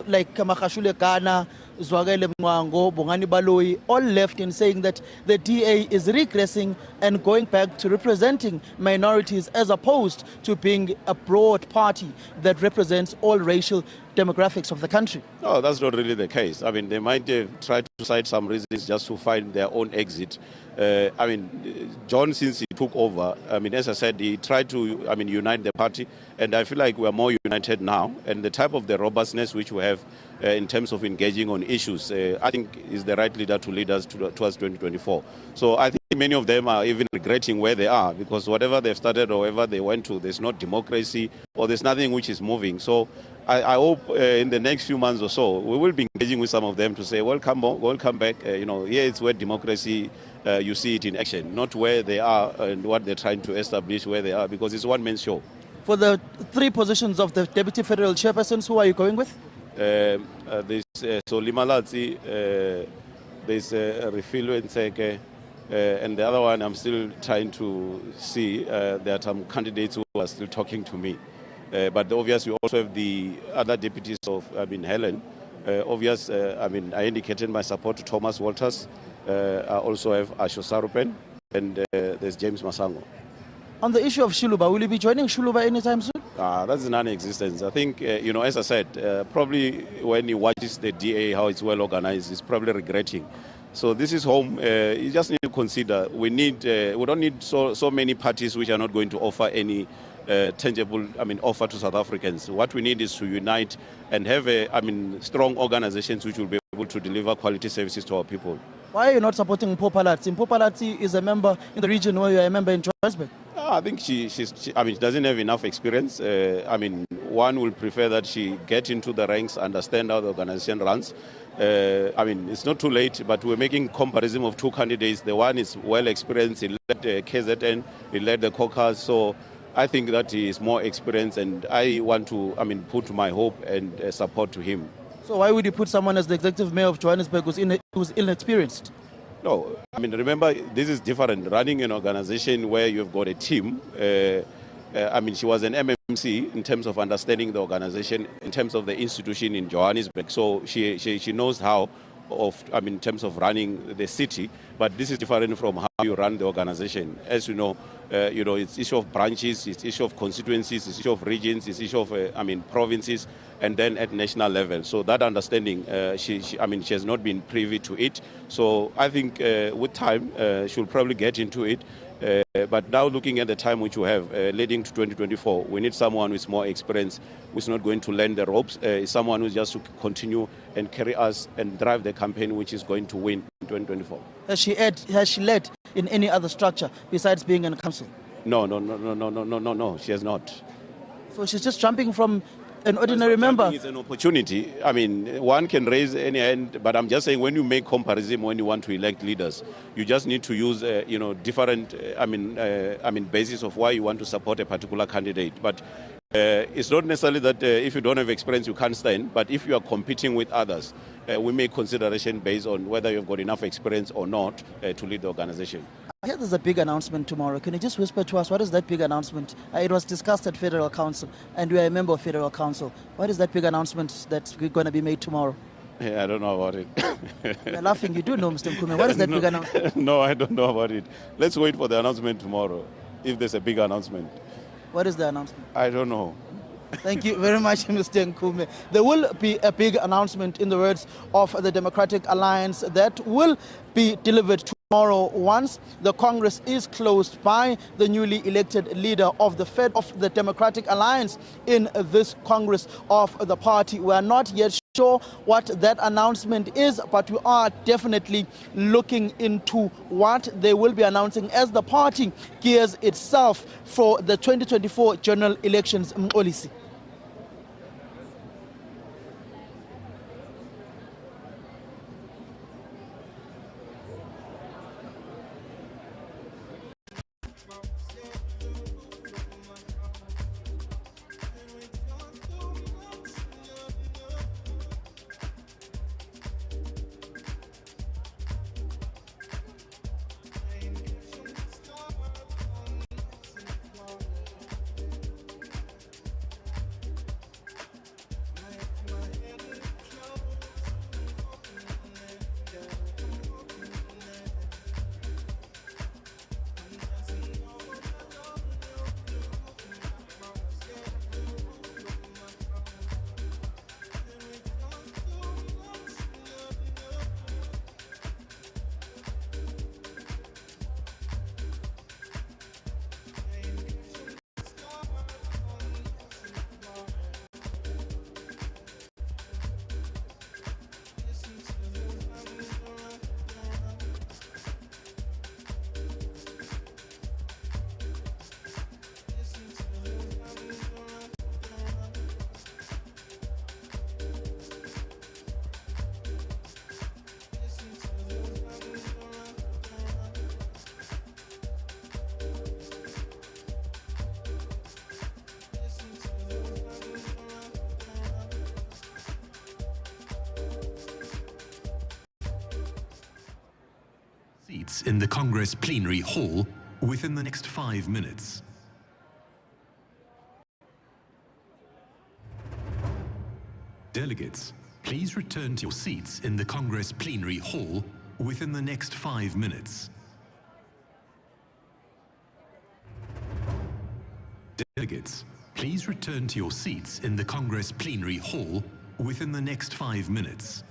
Speaker 21: like Makashule Ghana, Zwagele Mwango, Bongani Baloi, all left in saying that the DA is regressing and going back to representing minorities as opposed to being a broad party that represents all racial demographics of the country?
Speaker 6: No, that's not really the case. I mean, they might try to cite some reasons just to find their own exit. I mean, John, since he took over, I mean, as I said, he tried to, I mean, unite the party, and I feel like we are more united now. And the type of the robustness which we have in terms of engaging on issues, I think is the right leader to lead us towards 2024. So I think many of them are even regretting where they are because whatever they've started or wherever they went to, there's not democracy or there's nothing which is moving. So I hope in the next few months or so, we will be engaging with some of them to say, welcome back. You know, here it's where democracy, you see it in action, not where they are and what they're trying to establish where they are, because it's one man's show.
Speaker 21: For the 3 positions of the Deputy Federal Chairpersons, who are you going with?
Speaker 6: There's Solimalatsi, there's Refilo Nseke, and the other one I'm still trying to see. There are some candidates who are still talking to me. But obviously, we also have the other deputies of, I mean, Helen. I mean, I indicated my support to Thomas Walters. I also have Asho Sarupen, and there's James Masango.
Speaker 21: On the issue of Shuluba, will you be joining Shuluba anytime soon?
Speaker 6: That's non-existence. I think, you know, as I said, probably when he watches the DA, how it's well organized, he's probably regretting. So this is home. You just need to consider, we don't need so many parties which are not going to offer any tangible, I mean, offer to South Africans. What we need is to unite and have strong organizations which will be able to deliver quality services to our people.
Speaker 21: Why are you not supporting Mpho Phalatse? Mpho Phalatse is a member in the region where you are a member in Johannesburg.
Speaker 6: I think she doesn't have enough experience. I mean, one will prefer that she get into the ranks, understand how the organization runs. I mean, it's not too late, but we're making comparison of 2 candidates. The one is well experienced. He led KZN, he led the caucus. So I think that he is more experienced, and I want to, put my hope and support to him.
Speaker 21: So why would you put someone as the executive mayor of Johannesburg who's inexperienced?
Speaker 6: No, I mean, remember, this is different. Running an organization where you've got a team, she was an MMC in terms of understanding the organization, in terms of the institution in Johannesburg. So she knows how, in terms of running the city, but this is different from how you run the organization. As you know, it's issue of branches, it's issue of constituencies, it's issue of regions, it's issue of, provinces, and then at national level. So that understanding, she has not been privy to it. So I think with time, she'll probably get into it. But now looking at the time which we have leading to 2024, we need someone with more experience, who's not going to learn the ropes, someone who's just to continue and carry us and drive the campaign which is going to win in 2024.
Speaker 21: Has she led in any other structure besides being in a council?
Speaker 6: No, she has not.
Speaker 21: So she's just jumping from an ordinary member.
Speaker 6: It's an opportunity. I mean, one can raise any hand, but I'm just saying when you make comparison, when you want to elect leaders, you just need to use, different, basis of why you want to support a particular candidate. But it's not necessarily that if you don't have experience, you can't stand. But if you are competing with others, we make consideration based on whether you've got enough experience or not to lead the organization.
Speaker 21: I hear there's a big announcement tomorrow. Can you just whisper to us, what is that big announcement? It was discussed at Federal Council, and you are a member of Federal Council. What is that big announcement that's going to be made tomorrow?
Speaker 6: Yeah, I don't know about it.
Speaker 21: You're laughing. You do know, Mr. Mkume. What is that big announcement?
Speaker 6: No, I don't know about it. Let's wait for the announcement tomorrow, if there's a big announcement.
Speaker 21: What is the announcement?
Speaker 6: I don't know.
Speaker 21: Thank you very much, Mr. Nkume. There will be a big announcement, in the words of the Democratic Alliance, that will be delivered tomorrow once the Congress is closed by the newly elected leader of the Democratic Alliance in this Congress of the party. We are not yet sure what that announcement is, but we are definitely looking into what they will be announcing as the party gears itself for the 2024 general elections in Olisi.
Speaker 16: Seats in the Congress plenary hall within the next 5 minutes. Delegates, please return to your seats in the Congress plenary hall within the next 5 minutes. Delegates, please return to your seats in the Congress plenary hall within the next 5 minutes.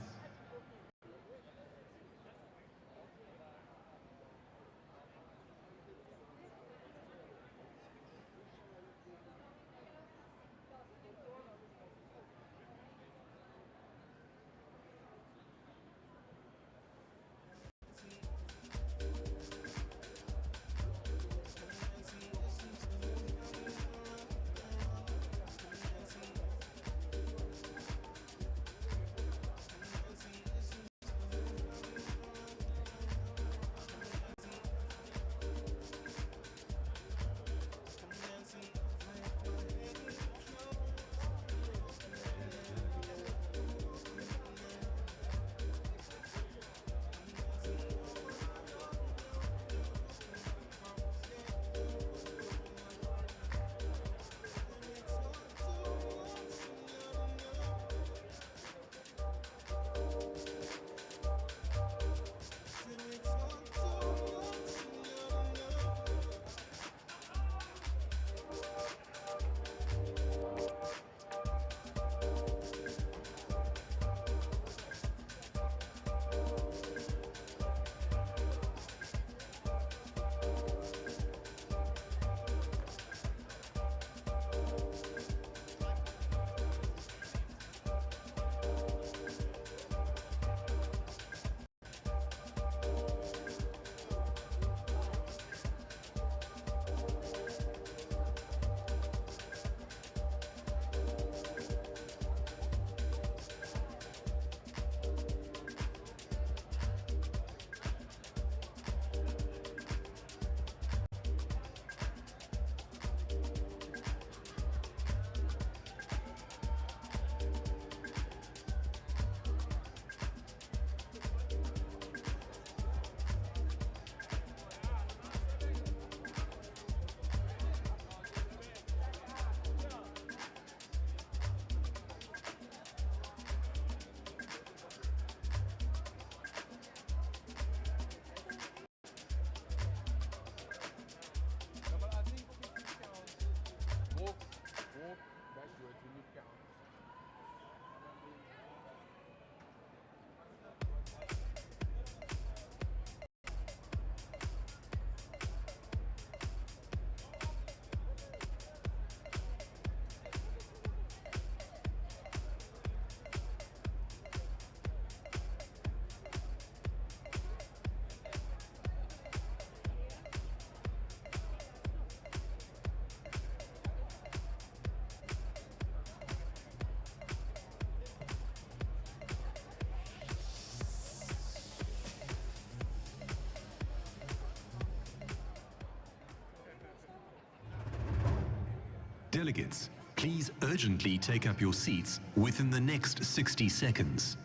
Speaker 16: Delegates, please urgently take up your seats within the next 60 seconds.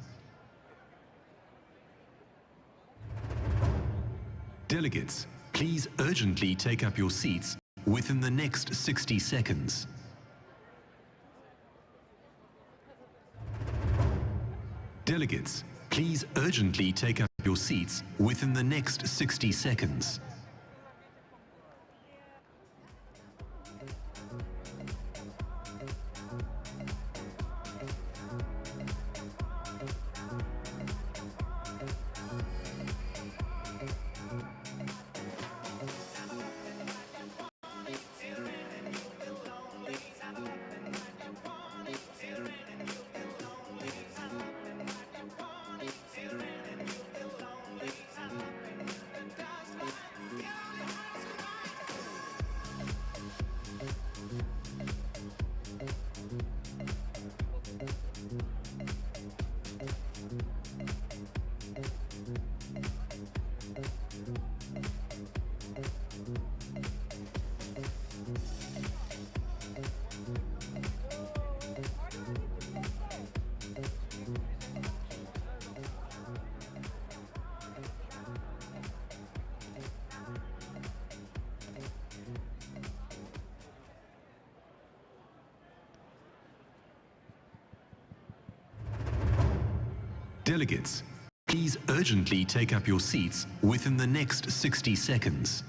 Speaker 16: Delegates, please urgently take up your seats within the next 60 seconds. Delegates, please urgently take up your seats within the next 60 seconds. Delegates, please urgently take up your seats within the next 60 seconds.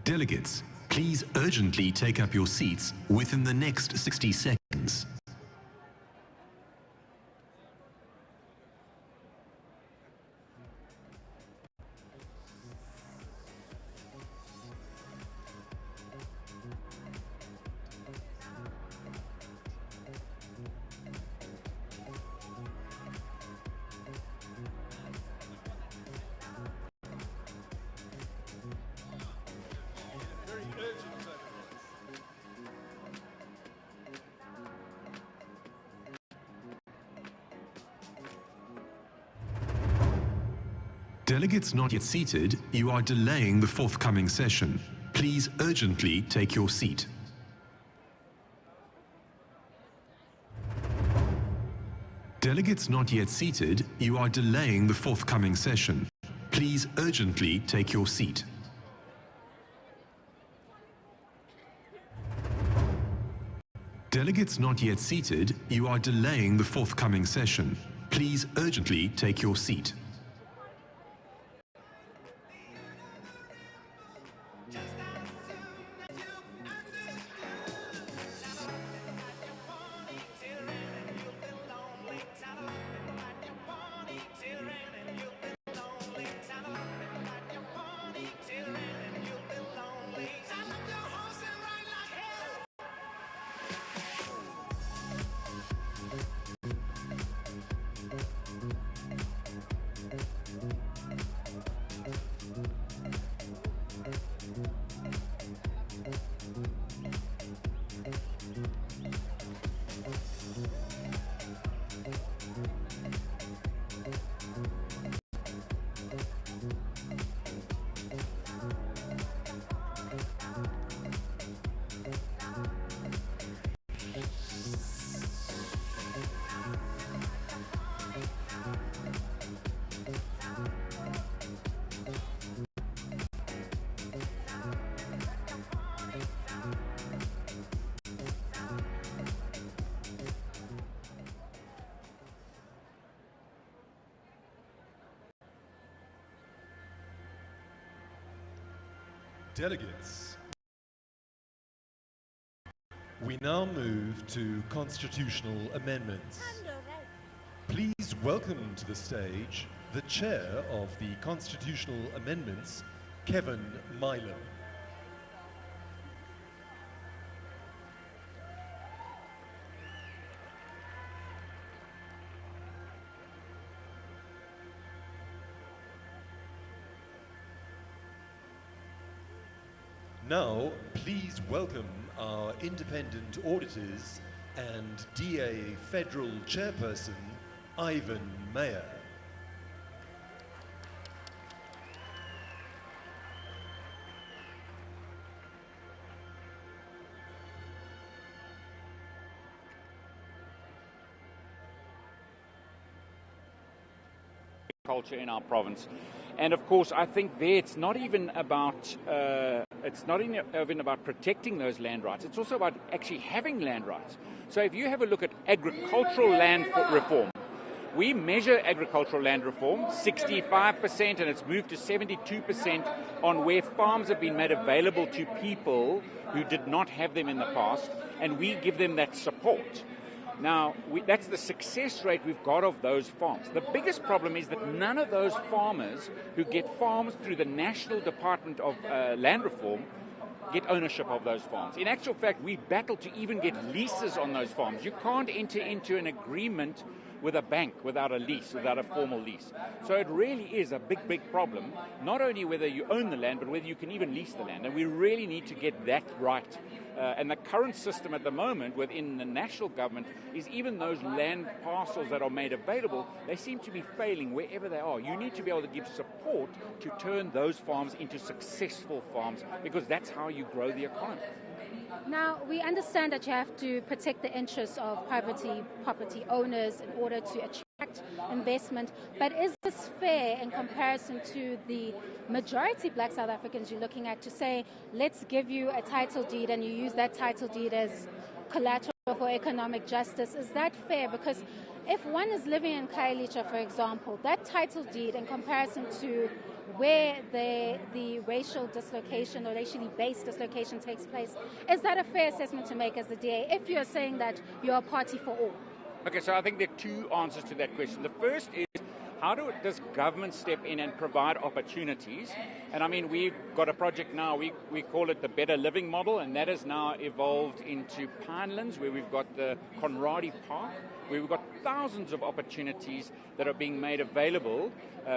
Speaker 16: Delegates, please urgently take up your seats within the next 60 seconds. Delegates not yet seated, you are delaying the forthcoming session. Please urgently take your seat. Delegates not yet seated, you are delaying the forthcoming session. Please urgently take your seat. Delegates not yet seated, you are delaying the forthcoming session. Please urgently take your seat.
Speaker 18: Delegates, we now move to constitutional amendments. Please welcome to the stage the Chair of the Constitutional Amendments, Kevin Milam. Now, please welcome our independent auditors and DA Federal Chairperson, Ivan Mayer.
Speaker 9: Culture in our province, and of course, I think there it's not even about protecting those land rights. It's also about actually having land rights. So, if you have a look at agricultural land reform, we measure agricultural land reform 65%, and it's moved to 72% on where farms have been made available to people who did not have them in the past, and we give them that support. Now, that's the success rate we've got of those farms. The biggest problem is that none of those farmers who get farms through the National Department of Land Reform get ownership of those farms. In actual fact, we battle to even get leases on those farms. You can't enter into an agreement with a bank without a lease, without a formal lease. So it really is a big, big problem, not only whether you own the land, but whether you can even lease the land. And we really need to get that right. And the current system at the moment within the national government is even those land parcels that are made available, they seem to be failing wherever they are. You need to be able to give support to turn those farms into successful farms, because that's how you grow the economy.
Speaker 22: Now, we understand that you have to protect the interests of property owners in order to achieve
Speaker 4: attract investment. But is this fair in comparison to the majority Black South Africans you're looking at to say, let's give you a title deed and you use that title deed as collateral for economic justice? Is that fair? Because if one is living in Khayelitsha, for example, that title deed in comparison to where the racial dislocation or racially based dislocation takes place, is that a fair assessment to make as the DA if you're saying that you're a party for all?
Speaker 9: Okay, so I think there are two answers to that question. The first is, does government step in and provide opportunities? And I mean, we've got a project now, we call it the Better Living Model, and that has now evolved into Pinelands, where we've got the Conradi Park, where we've got thousands of opportunities that are being made available,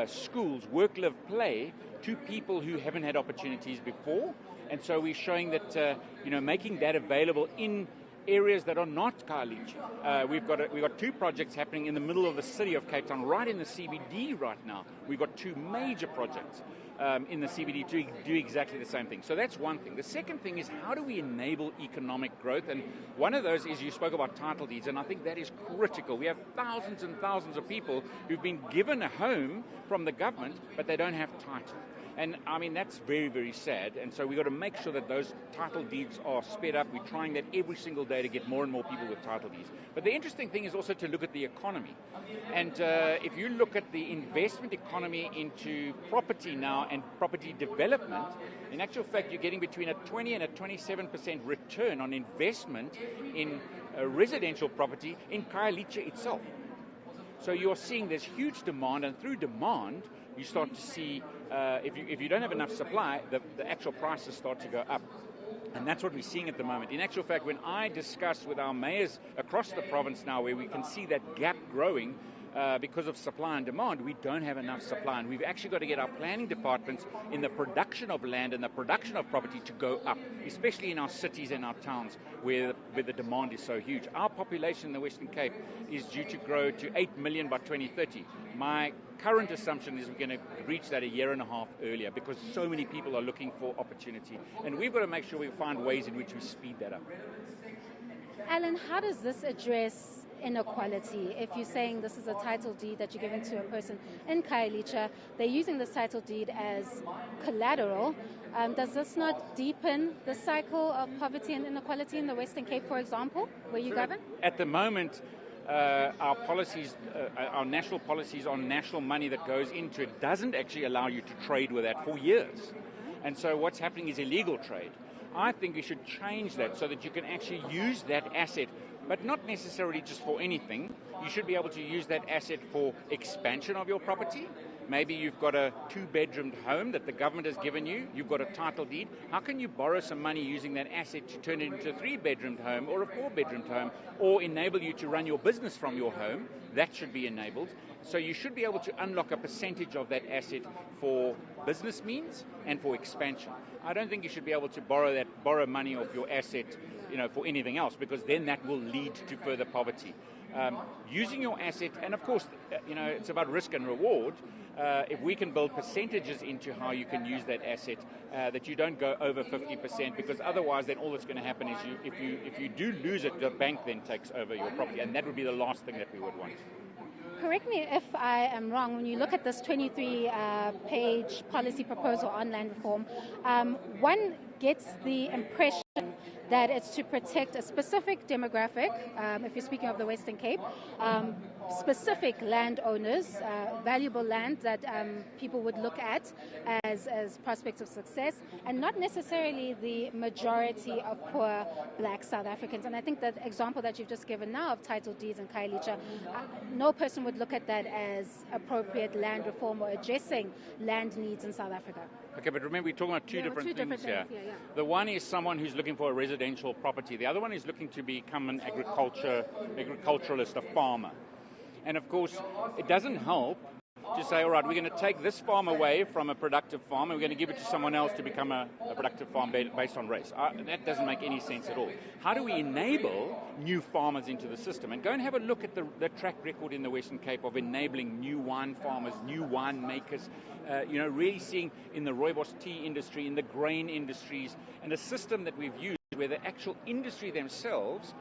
Speaker 9: schools, work, live, play, to people who haven't had opportunities before. And so we're showing that, making that available in areas that are not Khayelitsha. We've got two projects happening in the middle of the city of Cape Town, right in the CBD right now. We've got two major projects in the CBD to do exactly the same thing. So that's one thing. The second thing is, how do we enable economic growth? And one of those is, you spoke about title deeds, and I think that is critical. We have thousands and thousands of people who've been given a home from the government, but they don't have title. And I mean, that's very, very sad. And so we've got to make sure that those title deeds are sped up. We're trying that every single day to get more and more people with title deeds. But the interesting thing is also to look at the economy. And if you look at the investment economy into property now and property development, in actual fact, you're getting between a 20 and a 27% return on investment in residential property in Khayelitsha itself. So you're seeing there's huge demand, and through demand, you start to see, if you don't have enough supply, the actual prices start to go up. And that's what we're seeing at the moment. In actual fact, when I discuss with our mayors across the province now, where we can see that gap growing because of supply and demand, we don't have enough supply. And we've actually got to get our planning departments in the production of land and the production of property to go up, especially in our cities and our towns where the demand is so huge. Our population in the Western Cape is due to grow to 8 million by 2030. My current assumption is we're going to reach that a year and a half earlier, because so many people are looking for opportunity. And we've got to make sure we find ways in which we speed that up.
Speaker 4: Alan, how does this address inequality? If you're saying this is a title deed that you're giving to a person in Khayelitsha, they're using this title deed as collateral. Does this not deepen the cycle of poverty and inequality in the Western Cape, for example, where you govern?
Speaker 9: At the moment, our policies, our national policies on national money that goes into it doesn't actually allow you to trade with that for years. And so what's happening is illegal trade. I think we should change that so that you can actually use that asset, but not necessarily just for anything. You should be able to use that asset for expansion of your property. Maybe you've got a 2-bedroomed home that the government has given you. You've got a title deed. How can you borrow some money using that asset to turn it into a 3-bedroomed home or a 4-bedroomed home, or enable you to run your business from your home? That should be enabled. So you should be able to unlock a percentage of that asset for business means and for expansion. I don't think you should be able to borrow money off your asset, for anything else, because then that will lead to further poverty. Using your asset, and of course, it's about risk and reward. If we can build percentages into how you can use that asset, that you don't go over 50%, because otherwise, then all that's going to happen is if you do lose it, the bank then takes over your property, and that would be the last thing that we would want.
Speaker 4: Correct me if I am wrong. When you look at this 23-page policy proposal on land reform, one gets the impression that it's to protect a specific demographic, if you're speaking of the Western Cape, specific landowners, valuable land that people would look at as prospects of success, and not necessarily the majority of poor Black South Africans. And I think that example that you've just given now of title deeds in Khayelitsha, no person would look at that as appropriate land reform or addressing land needs in South Africa.
Speaker 9: Okay, but remember, we're talking about two different things here. The one is someone who's looking for a residential property. The other one is looking to become an agriculturalist, a farmer. And of course, it doesn't help to say, all right, we're going to take this farm away from a productive farm and we're going to give it to someone else to become a productive farm based on race. That doesn't make any sense at all. How do we enable new farmers into the system? And go and have a look at the track record in the Western Cape of enabling new wine farmers, new wine makers, really seeing in the rooibos tea industry, in the grain industries, and a system that we've used where the actual industry themselves,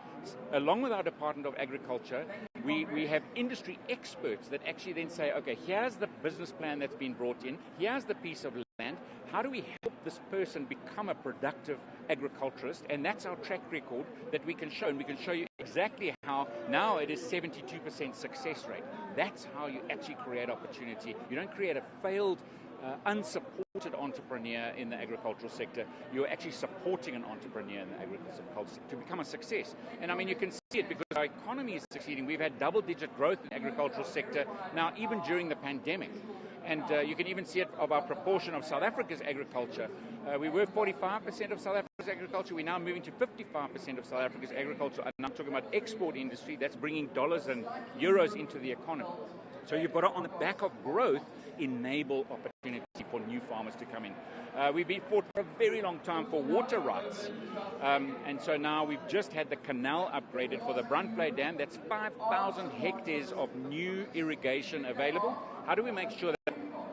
Speaker 9: along with our Department of Agriculture, we have industry experts that actually then say, okay, here's the business plan that's been brought in, here's the piece of land, how do we help this person become a productive agriculturist? And that's our track record that we can show, and we can show you exactly how now it is 72% success rate. That's how you actually create opportunity. You don't create a failed unsupported entrepreneur in the agricultural sector. You're actually supporting an entrepreneur in the agricultural sector to become a success. And I mean, you can see it because our economy is succeeding. We've had double-digit growth in the agricultural sector now, even during the pandemic. And you can even see it of our proportion of South Africa's agriculture. We were 45% of South Africa's agriculture. We're now moving to 55% of South Africa's agriculture. And I'm talking about export industry that's bringing dollars and euros into the economy. So you've got to, on the back of growth, enable opportunity for new farmers to come in. We've been fought for a very long time for water rights. And so now we've just had the canal upgraded for the Brandplay Dam. That's 5,000 hectares of new irrigation available. How do we make sure that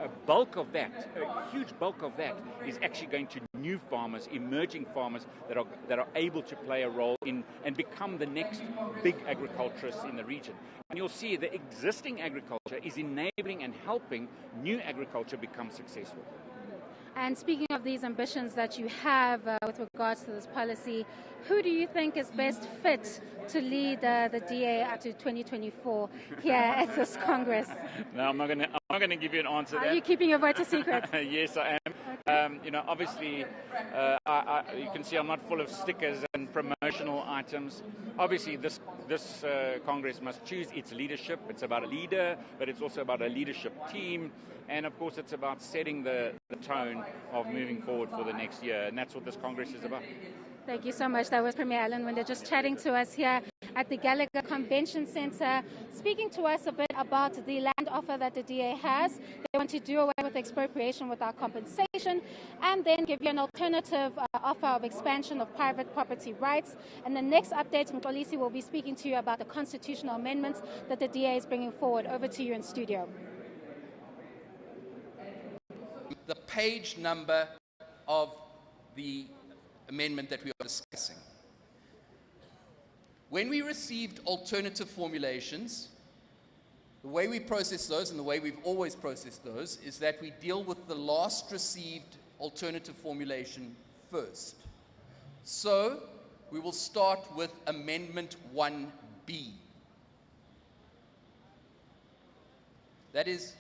Speaker 9: a bulk of that, a huge bulk of that, is actually going to new farmers, emerging farmers that are able to play a role in and become the next big agriculturists in the region? And you'll see the existing agriculture is enabling and helping new agriculture become successful.
Speaker 4: And speaking of these ambitions that you have with regards to this policy, who do you think is best fit to lead the DA up to 2024 here at this Congress?
Speaker 9: No, I'm not going to give you an answer.
Speaker 4: Are you keeping your vote a secret?
Speaker 9: Yes, I am. You know, obviously, you can see I'm not full of stickers and promotional items. Obviously, this Congress must choose its leadership. It's about a leader, but it's also about a leadership team. And of course, it's about setting the tone of moving forward for the next year. And that's what this Congress is about.
Speaker 4: Thank you so much. That was Premier Alan Winder just chatting to us here at the Gallagher Convention Center, speaking to us a bit about the land offer that the DA has. They want to do away with expropriation without compensation and then give you an alternative offer of expansion of private property rights. And the next update, Mxolisi will be speaking to you about the constitutional amendments that the DA is bringing forward. Over to you in studio.
Speaker 3: The page number of the amendment that we are discussing. When we received alternative formulations, the way we process those and the way we've always processed those is that we deal with the last received alternative formulation first. So we will start with Amendment 1B. That is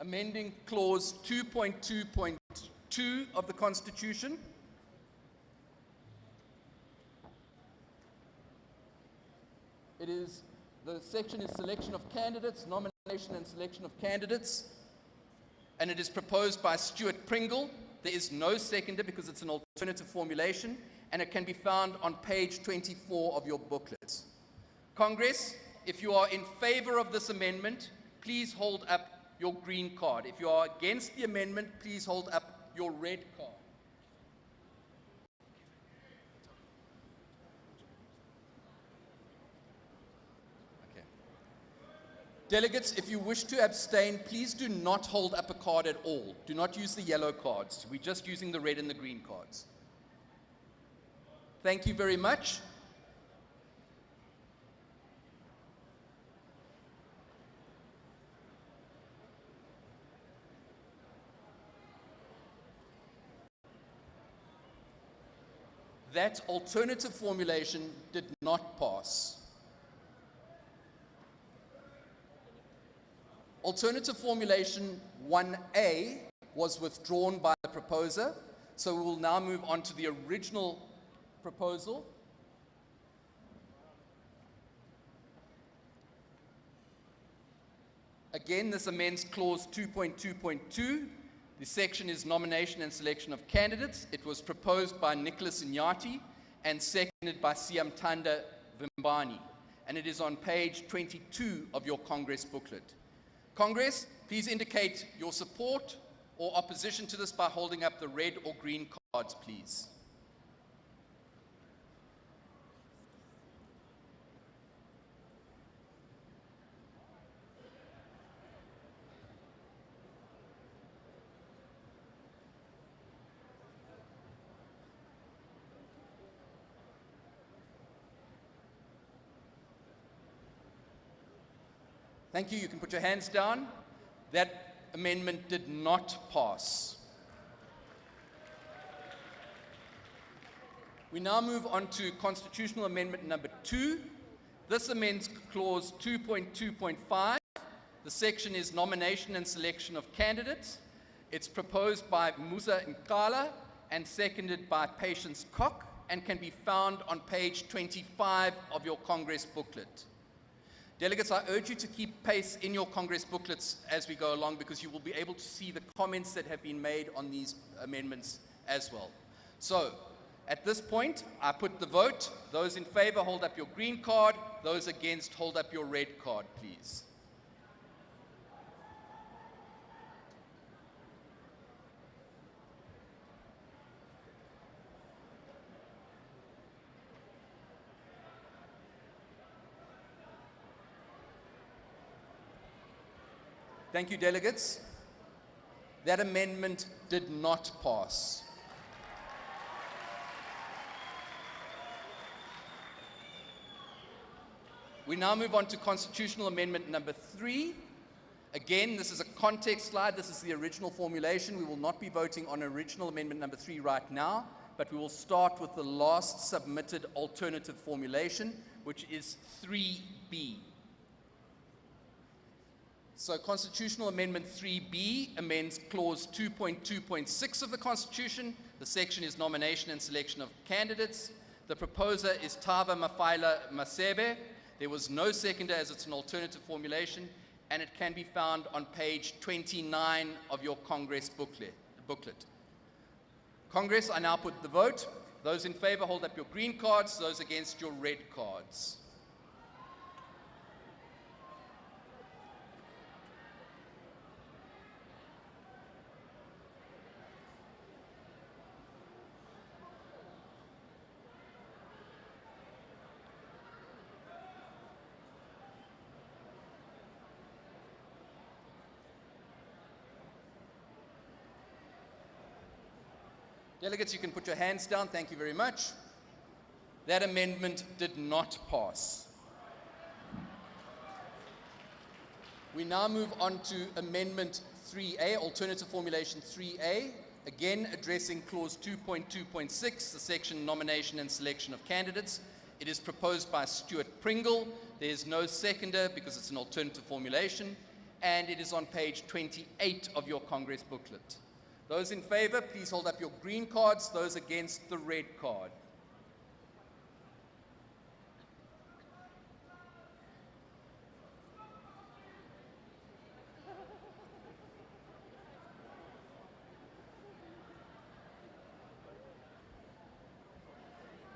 Speaker 3: amending clause 2.2.2 of the Constitution. The section is selection of candidates, nomination and selection of candidates, and it is proposed by Stuart Pringle. There is no seconder because it's an alternative formulation, and it can be found on page 24 of your booklets. Congress, if you are in favor of this amendment, please hold up your green card. If you are against the amendment, please hold up your red card. Delegates, if you wish to abstain, please do not hold up a card at all. Do not use the yellow cards. We're just using the red and the green cards. Thank you very much. That alternative formulation did not pass. Alternative formulation 1A was withdrawn by the proposer, so we will now move on to the original proposal. Again, this amends clause 2.2.2. The section is nomination and selection of candidates. It was proposed by Nicholas Inyati and seconded by Siyamthanda Vimbani, and it is on page 22 of your Congress booklet. Congress, please indicate your support or opposition to this by holding up the red or green cards, please. Thank you. You can put your hands down. That amendment did not pass. We now move on to constitutional amendment number 2. This amends clause 2.2.5. The section is nomination and selection of candidates. It's proposed by Musa Nkala and seconded by Patience Koch and can be found on page 25 of your Congress booklet. Delegates, I urge you to keep pace in your Congress booklets as we go along, because you will be able to see the comments that have been made on these amendments as well. So, at this point, I put the vote. Those in favor, hold up your green card. Those against, hold up your red card, please. Thank you, delegates. That amendment did not pass. We now move on to constitutional amendment number 3. Again, this is a context slide. This is the original formulation. We will not be voting on original amendment number 3 right now, but we will start with the last submitted alternative formulation, which is 3B. So constitutional amendment 3B amends clause 2.2.6 of the Constitution. The section is nomination and selection of candidates. The proposer is Tava Mafaila Masebe. There was no seconder as it's an alternative formulation, and it can be found on page 29 of your Congress booklet. Congress, I now put the vote. Those in favor, hold up your green cards. Those against, your red cards. Delegates, you can put your hands down. Thank you very much. That amendment did not pass. We now move on to amendment 3A, alternative formulation 3A, again addressing clause 2.2.6, the section nomination and selection of candidates. It is proposed by Stuart Pringle. There is no seconder because it's an alternative formulation, and it is on page 28 of your Congress booklet. Those in favor, please hold up your green cards. Those against, the red card.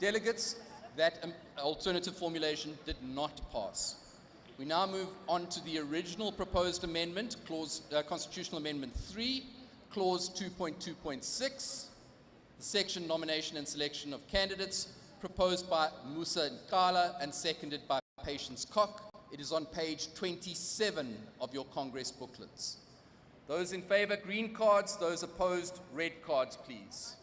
Speaker 3: Delegates, that alternative formulation did not pass. We now move on to the original proposed amendment, Constitutional Amendment 3. Clause 2.2.6, the section nomination and selection of candidates, proposed by Musa Nkala and seconded by Patience Koch. It is on page 27 of your Congress booklets. Those in favor, green cards. Those opposed, red cards, please.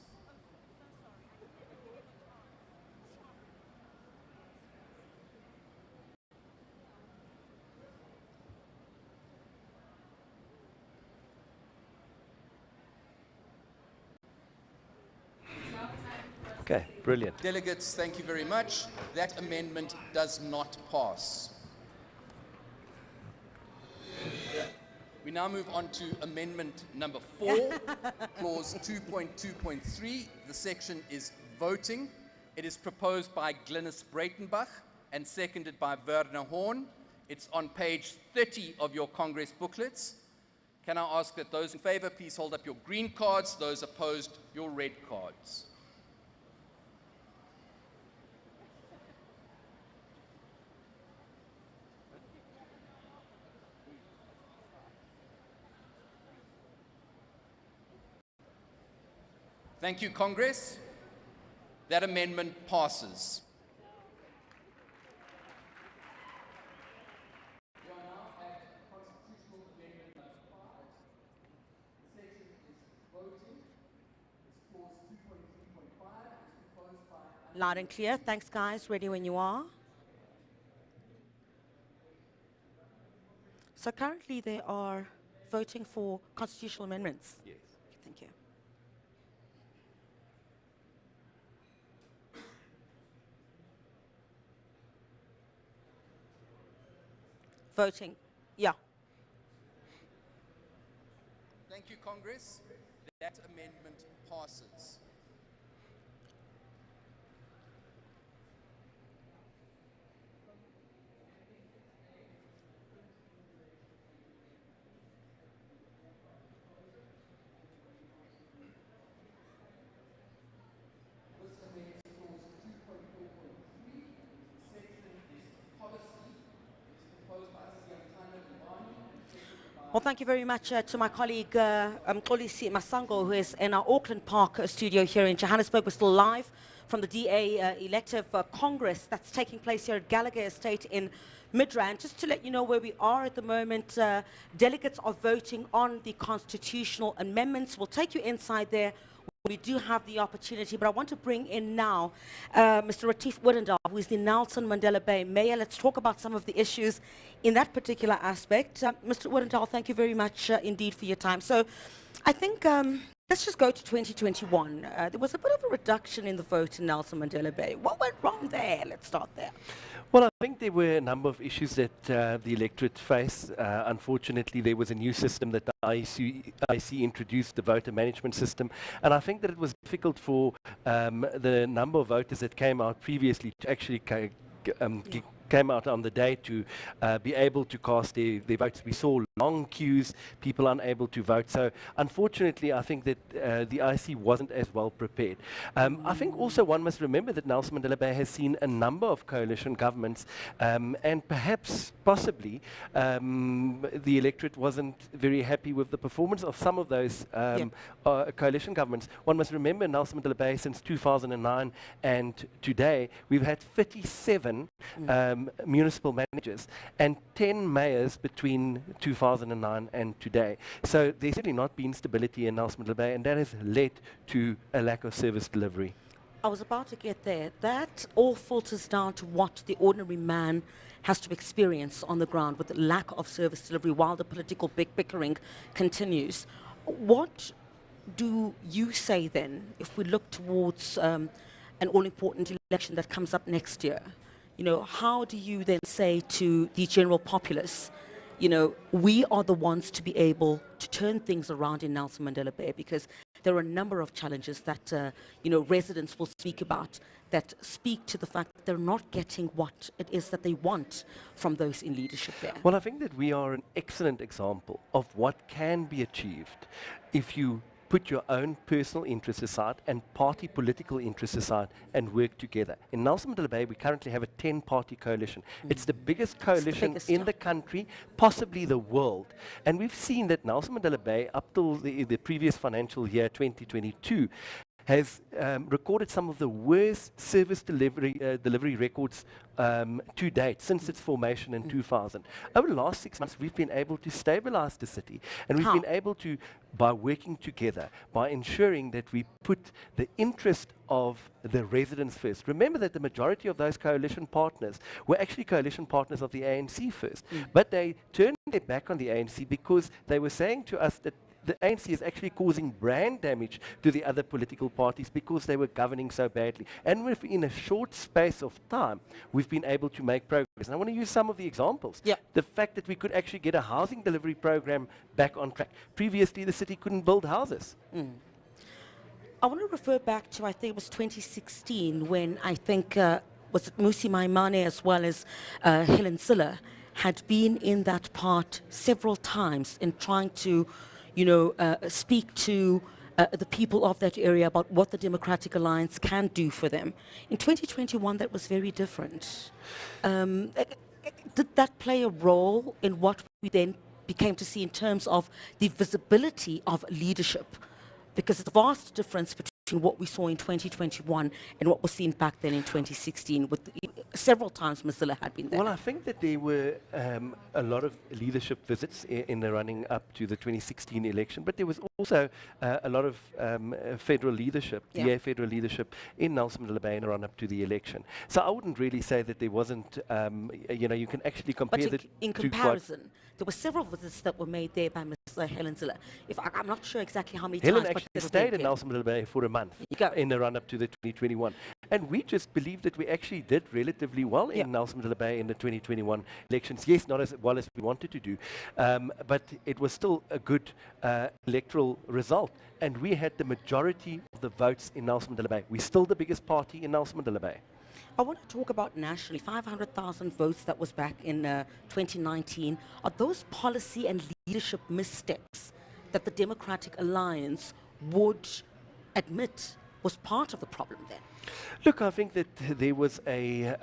Speaker 14: Okay, brilliant.
Speaker 3: Delegates, thank you very much. That amendment does not pass. We now move on to amendment number 4, clause 2.2.3. The section is voting. It is proposed by Glynis Breitenbach and seconded by Werner Horn. It's on page 30 of your Congress booklets. Can I ask that those in favor please hold up your green cards, those opposed, your red cards. Thank you, Congress. That amendment passes. We are now at Constitutional Amendment number 5. The section is voting. It's clause 2.3.5. It's proposed by...
Speaker 12: Loud and clear. Thanks, guys. Ready when you are. So currently they are voting for constitutional amendments.
Speaker 14: Yes.
Speaker 12: Thank you. Voting. Yeah.
Speaker 3: Thank you, Congress. That amendment passes.
Speaker 12: Well, thank you very much to my colleague Xolisi Masango, who is in our Auckland Park studio here in Johannesburg. We're still live from the DA elective Congress that's taking place here at Gallagher Estate in Midrand. Just to let you know where we are at the moment, delegates are voting on the constitutional amendments. We'll take you inside there. We do have the opportunity, but I want to bring in now Mr. Retief Odendaal, who is the Nelson Mandela Bay Mayor. Let's talk about some of the issues in that particular aspect. Mr. Odendaal, thank you very much indeed for your time. So I think let's just go to 2021. There was a bit of a reduction in the vote in Nelson Mandela Bay. What went wrong there? Let's start there.
Speaker 14: Well, I think there were a number of issues that the electorate faced. Unfortunately, there was a new system that the IEC introduced, the voter management system, and I think that it was difficult for the number of voters that came out previously to actually came out on the day to be able to cast their votes. We saw long queues, people unable to vote. So unfortunately, I think that the IC wasn't as well prepared. I think also one must remember that Nelson Mandela Bay has seen a number of coalition governments, and perhaps, possibly, the electorate wasn't very happy with the performance of some of those coalition governments. One must remember Nelson Mandela Bay since 2009 and today, we've had 57 municipal managers and 10 mayors between 2009 and today. So there's certainly not been stability in Nelson Mandela Bay, and that has led to a lack of service delivery.
Speaker 12: I was about to get there. That all filters down to what the ordinary man has to experience on the ground with the lack of service delivery while the political bickering continues. What do you say then if we look towards an all-important election that comes up next year? You know, how do you then say to the general populace, you know, we are the ones to be able to turn things around in Nelson Mandela Bay, because there are a number of challenges that, you know, residents will speak about that speak to the fact that they're not getting what it is that they want from those in leadership there.
Speaker 14: Well, I think that we are an excellent example of what can be achieved if you put your own personal interests aside and party political interests aside and work together. In Nelson Mandela Bay, we currently have a 10-party coalition. It's the biggest coalition in the country, possibly the world. And we've seen that Nelson Mandela Bay, up till the previous financial year, 2022, has recorded some of the worst service delivery records to date since its formation in 2000. Over the last 6 months, we've been able to stabilize the city, and we've been able to, by working together, by ensuring that we put the interest of the residents first. Remember that the majority of those coalition partners were actually coalition partners of the ANC first, but they turned their back on the ANC because they were saying to us that the ANC is actually causing brand damage to the other political parties because they were governing so badly. And within a short space of time, we've been able to make progress. And I want to use some of the examples. The fact that we could actually get a housing delivery program back on track. Previously, the city couldn't build houses.
Speaker 12: I want to refer back to, I think it was 2016, when I think, was it Musi Maimane as well as Helen Zille had been in that part several times in trying to, you know, speak to the people of that area about what the Democratic Alliance can do for them. In 2021, that was very different. Did that play a role in what we then became to see in terms of the visibility of leadership? Because it's a vast difference between between what we saw in 2021 and what was seen back then in 2016? With several times Mzila had been there.
Speaker 14: Well, I think that there were a lot of leadership visits in the running up to the 2016 election, but there was also a lot of federal leadership, DA federal leadership in Nelson Mandela Bay in the run up to the election. So I wouldn't really say that there wasn't, you can actually compare
Speaker 12: But in comparison, there were several visits that were made there by Mr. Helen Zille. I'm not sure exactly how many
Speaker 14: Helen
Speaker 12: times.
Speaker 14: actually stayed in Nelson Mandela Bay for a month in the run up to the 2021. And we just believe that we actually did relatively well in Nelson Mandela Bay in the 2021 elections. Yes, not as well as we wanted to do, but it was still a good electoral result. And we had the majority of the votes in Nelson Mandela Bay. We're still the biggest party in Nelson Mandela Bay.
Speaker 12: I want to talk about nationally, 500,000 votes that was back in 2019. Are those policy and leadership missteps that the Democratic Alliance would admit was part of the problem then?
Speaker 14: Look, I think that there was a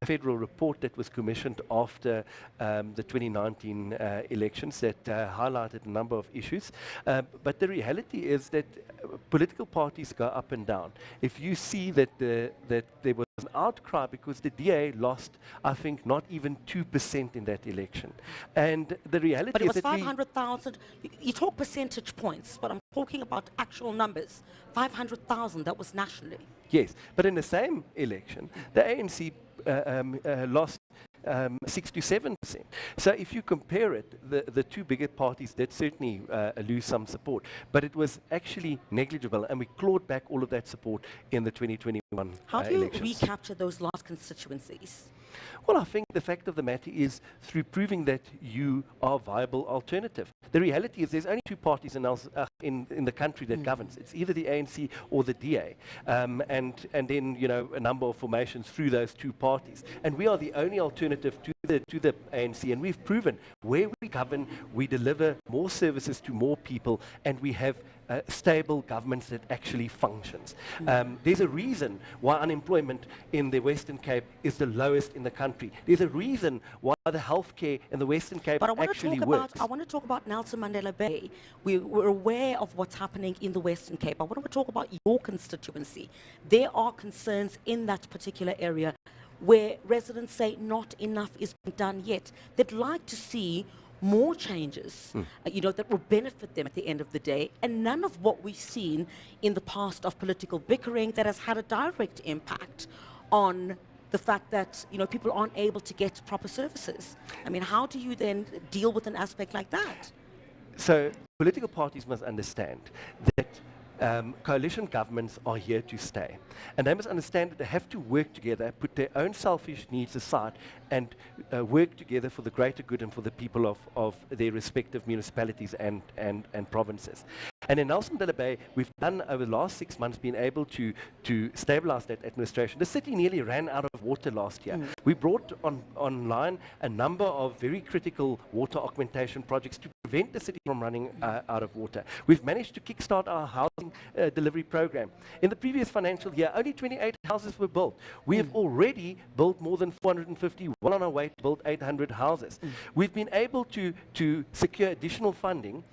Speaker 14: federal report that was commissioned after the 2019 elections that highlighted a number of issues. But the reality is that political parties go up and down. If you see that that there was an outcry because the DA lost, I think, not even 2% in that election. And the reality
Speaker 12: but it
Speaker 14: is
Speaker 12: was
Speaker 14: that
Speaker 12: 500,000. You talk percentage points, but I'm talking about actual numbers. 500,000, that was nationally.
Speaker 14: Yes, but in the same election, the ANC lost 6 to 7%. So if you compare it, the two bigger parties did certainly lose some support, but it was actually negligible, and we clawed back all of that support in the 2021
Speaker 12: How do you
Speaker 14: elections.
Speaker 12: recapture those lost constituencies?
Speaker 14: Well, I think the fact of the matter is through proving that you are a viable alternative. The reality is there's only two parties in the country that governs. It's either the ANC or the DA, and then a number of formations through those two parties. And we are the only alternative to the ANC, and we've proven where we govern, we deliver more services to more people, and we have stable governments that actually functions. There's a reason why unemployment in the Western Cape is the lowest in the country. There's a reason why the healthcare in the Western Cape actually works.
Speaker 12: I want to talk about Nelson Mandela Bay. We're aware of what's happening in the Western Cape. I want to talk about your constituency. There are concerns in that particular area where residents say not enough is being done yet. They'd like to see more changes, that will benefit them at the end of the day, and none of what we've seen in the past of political bickering that has had a direct impact on the fact that, people aren't able to get proper services. I mean, how do you then deal with an aspect like that?
Speaker 14: So political parties must understand that coalition governments are here to stay. And they must understand that they have to work together, put their own selfish needs aside, and work together for the greater good and for the people of their respective municipalities and provinces. And in Nelson Mandela Bay, we've done over the last 6 months been able to stabilize that administration. The city nearly ran out of water last year. We brought online a number of very critical water augmentation projects to prevent the city from running out of water. We've managed to kickstart our housing delivery program. In the previous financial year, only 28 houses were built. We have already built more than 450, well on our way to build 800 houses. We've been able to secure additional funding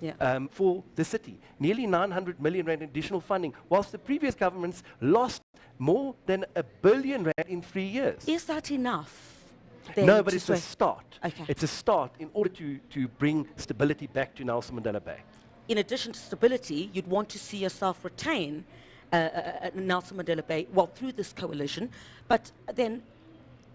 Speaker 14: for the city, nearly 900 million rand additional funding, whilst the previous governments lost more than R1 billion in 3 years.
Speaker 12: Is that enough?
Speaker 14: No, but it's a start.
Speaker 12: Okay.
Speaker 14: It's a start in order to bring stability back to Nelson Mandela Bay.
Speaker 12: In addition to stability, you'd want to see yourself retain Nelson Mandela Bay, well, through this coalition, but then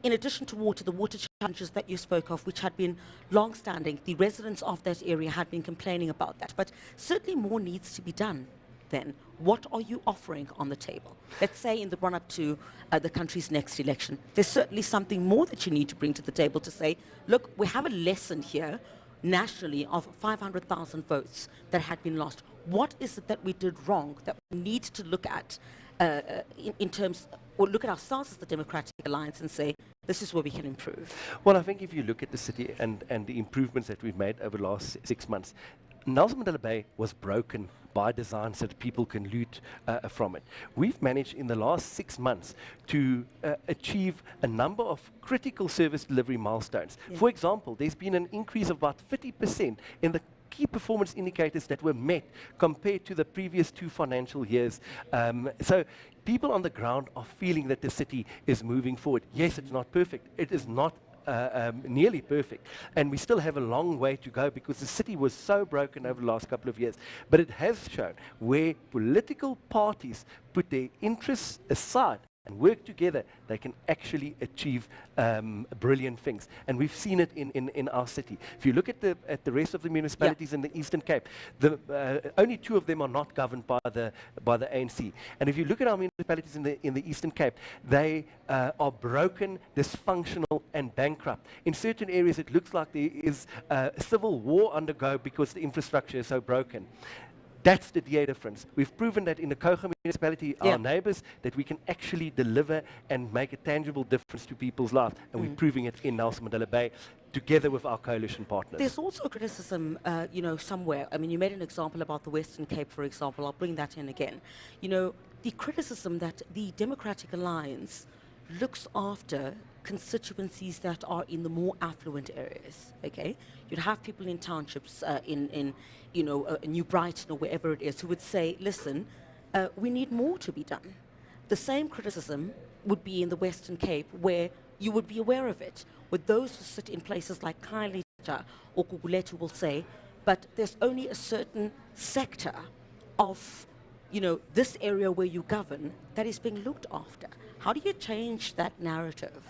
Speaker 12: in addition to water, the water challenges that you spoke of, which had been long-standing, the residents of that area had been complaining about that, but certainly more needs to be done. Then, what are you offering on the table? Let's say in the run-up to the country's next election, there's certainly something more that you need to bring to the table to say, look, we have a lesson here nationally of 500,000 votes that had been lost. What is it that we did wrong that we need to look at in terms, or look at ourselves as the Democratic Alliance and say, this is where we can improve?
Speaker 14: Well, I think if you look at the city and the improvements that we've made over the last 6 months, Nelson Mandela Bay was broken by design so that people can loot from it. We've managed in the last 6 months to achieve a number of critical service delivery milestones. For example, there's been an increase of about 50% in the key performance indicators that were met compared to the previous 2 financial years. So people on the ground are feeling that the city is moving forward. Yes, it's not perfect. It is not nearly perfect. And we still have a long way to go because the city was so broken over the last couple of years. But it has shown where political parties put their interests aside and work together, they can actually achieve brilliant things. And we've seen it in our city. If you look at the rest of the municipalities in the Eastern Cape, only 2 of them are not governed by the ANC. And if you look at our municipalities in the Eastern Cape, they are broken, dysfunctional, and bankrupt. In certain areas, it looks like there is a civil war undergo because the infrastructure is so broken. That's the DA difference. We've proven that in the Koga municipality, our neighbours, that we can actually deliver and make a tangible difference to people's lives. And we're proving it in Nelson Mandela Bay, together with our coalition partners.
Speaker 12: There's also criticism, somewhere. I mean, you made an example about the Western Cape, for example. I'll bring that in again. The criticism that the Democratic Alliance looks after constituencies that are in the more affluent areas, okay? You'd have people in townships, in New Brighton or wherever it is, who would say, listen, we need more to be done. The same criticism would be in the Western Cape, where you would be aware of it, with those who sit in places like Khayelitsha or Gugulethu will say, but there's only a certain sector of this area where you govern that is being looked after. How do you change that narrative?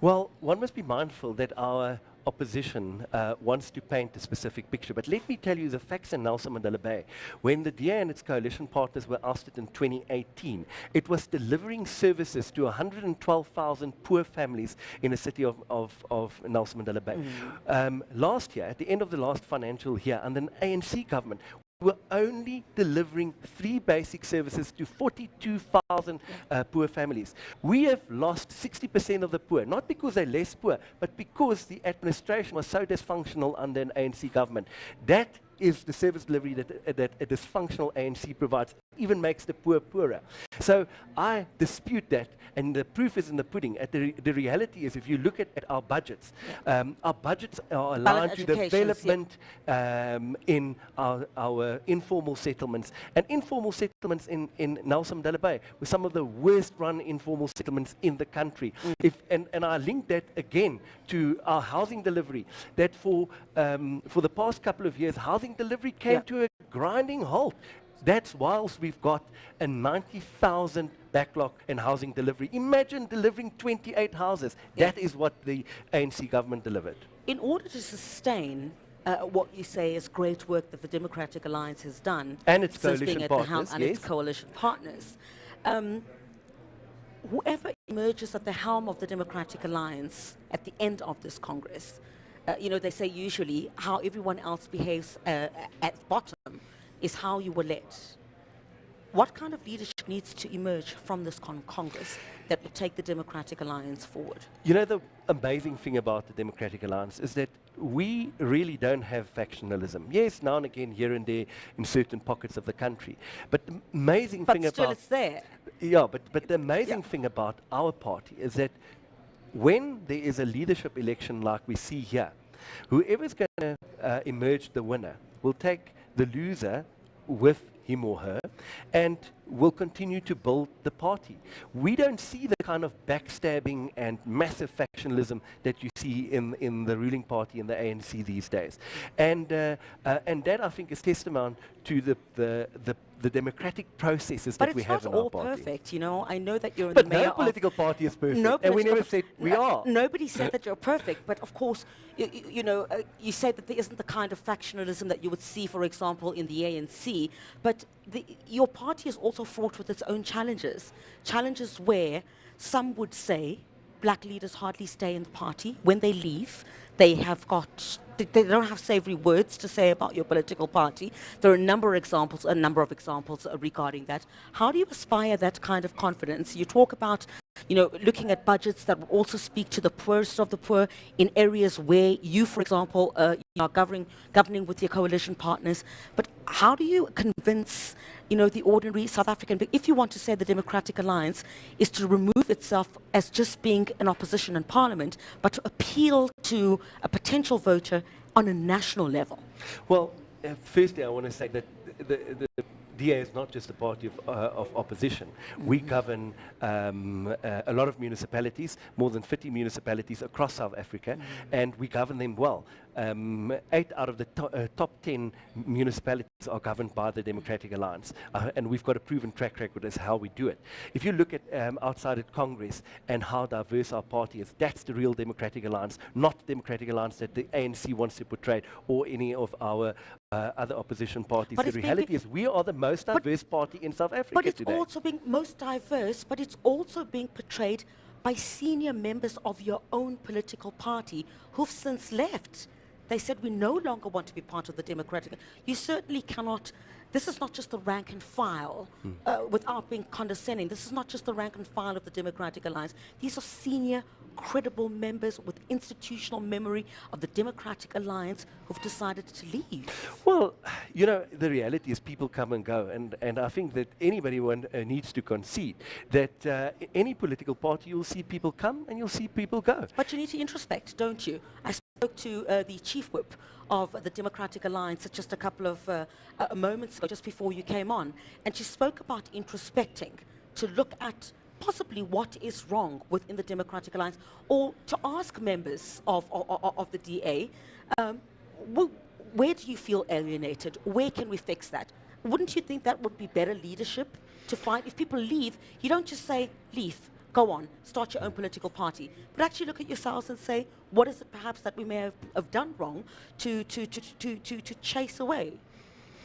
Speaker 14: Well, one must be mindful that our opposition wants to paint a specific picture. But let me tell you the facts in Nelson Mandela Bay. When the DA and its coalition partners were ousted in 2018, it was delivering services to 112,000 poor families in the city of Nelson Mandela Bay. Last year, at the end of the last financial year, under an ANC government, we were only delivering 3 basic services to 42,000 poor families. We have lost 60% of the poor, not because they're less poor, but because the administration was so dysfunctional under an ANC government. That is the service delivery that a dysfunctional ANC provides, even makes the poor poorer. So I dispute that, and the proof is in the pudding. The reality is, if you look at our budgets are aligned to development in our informal settlements. And informal settlements in Nelson Mandela Bay were some of the worst run informal settlements in the country. And I link that again to our housing delivery, that for the past couple of years, housing delivery came to a grinding halt. That's whilst we've got a 90,000 backlog in housing delivery. Imagine delivering 28 houses. That is what the ANC government delivered.
Speaker 12: In order to sustain what you say is great work that the Democratic Alliance has done,
Speaker 14: and its
Speaker 12: since
Speaker 14: coalition
Speaker 12: being at
Speaker 14: partners,
Speaker 12: the helm, and its coalition partners, whoever emerges at the helm of the Democratic Alliance at the end of this Congress, they say usually how everyone else behaves at the bottom is how you were led. What kind of leadership needs to emerge from this Congress that will take the Democratic Alliance forward?
Speaker 14: The amazing thing about the Democratic Alliance is that we really don't have factionalism. Yes, now and again, here and there, in certain pockets of the country. But the amazing thing
Speaker 12: still
Speaker 14: about...
Speaker 12: it's there.
Speaker 14: Yeah, but the amazing thing about our party is that when there is a leadership election like we see here, whoever's going to emerge the winner will take the loser with him or her and will continue to build the party. We don't see the kind of backstabbing and massive factionalism that you see in the ruling party in the ANC these days. And that, I think, is testament to the democratic processes that we have in our party.
Speaker 12: But it's not all perfect, I know that you're in
Speaker 14: but
Speaker 12: the mayor
Speaker 14: no political party is perfect,
Speaker 12: no
Speaker 14: and we never said we are.
Speaker 12: Nobody said that you're perfect, but of course, you said that there isn't the kind of factionalism that you would see, for example, in the ANC, but your party is also fraught with its own challenges where some would say black leaders hardly stay in the party. When they leave, they don't have savory words to say about your political party. There are a number of examples regarding that. How do you aspire that kind of confidence? You talk about looking at budgets that will also speak to the poorest of the poor in areas where you, for example, are governing with your coalition partners. But how do you convince, the ordinary South African, if you want to say the Democratic Alliance is to remove itself as just being an opposition in Parliament, but to appeal to a potential voter on a national level?
Speaker 14: Well, firstly, I want to say that the DA is not just a party of opposition. We govern a lot of municipalities, more than 50 municipalities across South Africa, and we govern them well. 8 out of the top 10 municipalities are governed by the Democratic Alliance, and we've got a proven track record as how we do it. If you look at outside at Congress and how diverse our party is, that's the real Democratic Alliance, not the Democratic Alliance that the ANC wants to portray or any of our other opposition parties.
Speaker 12: But
Speaker 14: the reality is we are the most diverse party in South Africa
Speaker 12: But it's
Speaker 14: today.
Speaker 12: also being most diverse, but it's also being portrayed by senior members of your own political party who've since left. They said we no longer want to be part of the Democratic. You certainly cannot. This is not just the rank and file, without being condescending. This is not just the rank and file of the Democratic Alliance. These are senior, credible members with institutional memory of the Democratic Alliance who've decided to leave.
Speaker 14: Well, you know, the reality is people come and go, and I think that anybody needs to concede that any political party, you'll see people come and you'll see people go.
Speaker 12: But you need to introspect, don't you? I spoke to the chief whip of the Democratic Alliance just a couple of moments ago, just before you came on, and she spoke about introspecting to look at possibly what is wrong within the Democratic Alliance, or to ask members of the DA, where do you feel alienated? Where can we fix that? Wouldn't you think that would be better leadership to find? If people leave, you don't just say, leave, go on, start your own political party, but actually look at yourselves and say, what is it perhaps that we may have done wrong to chase away?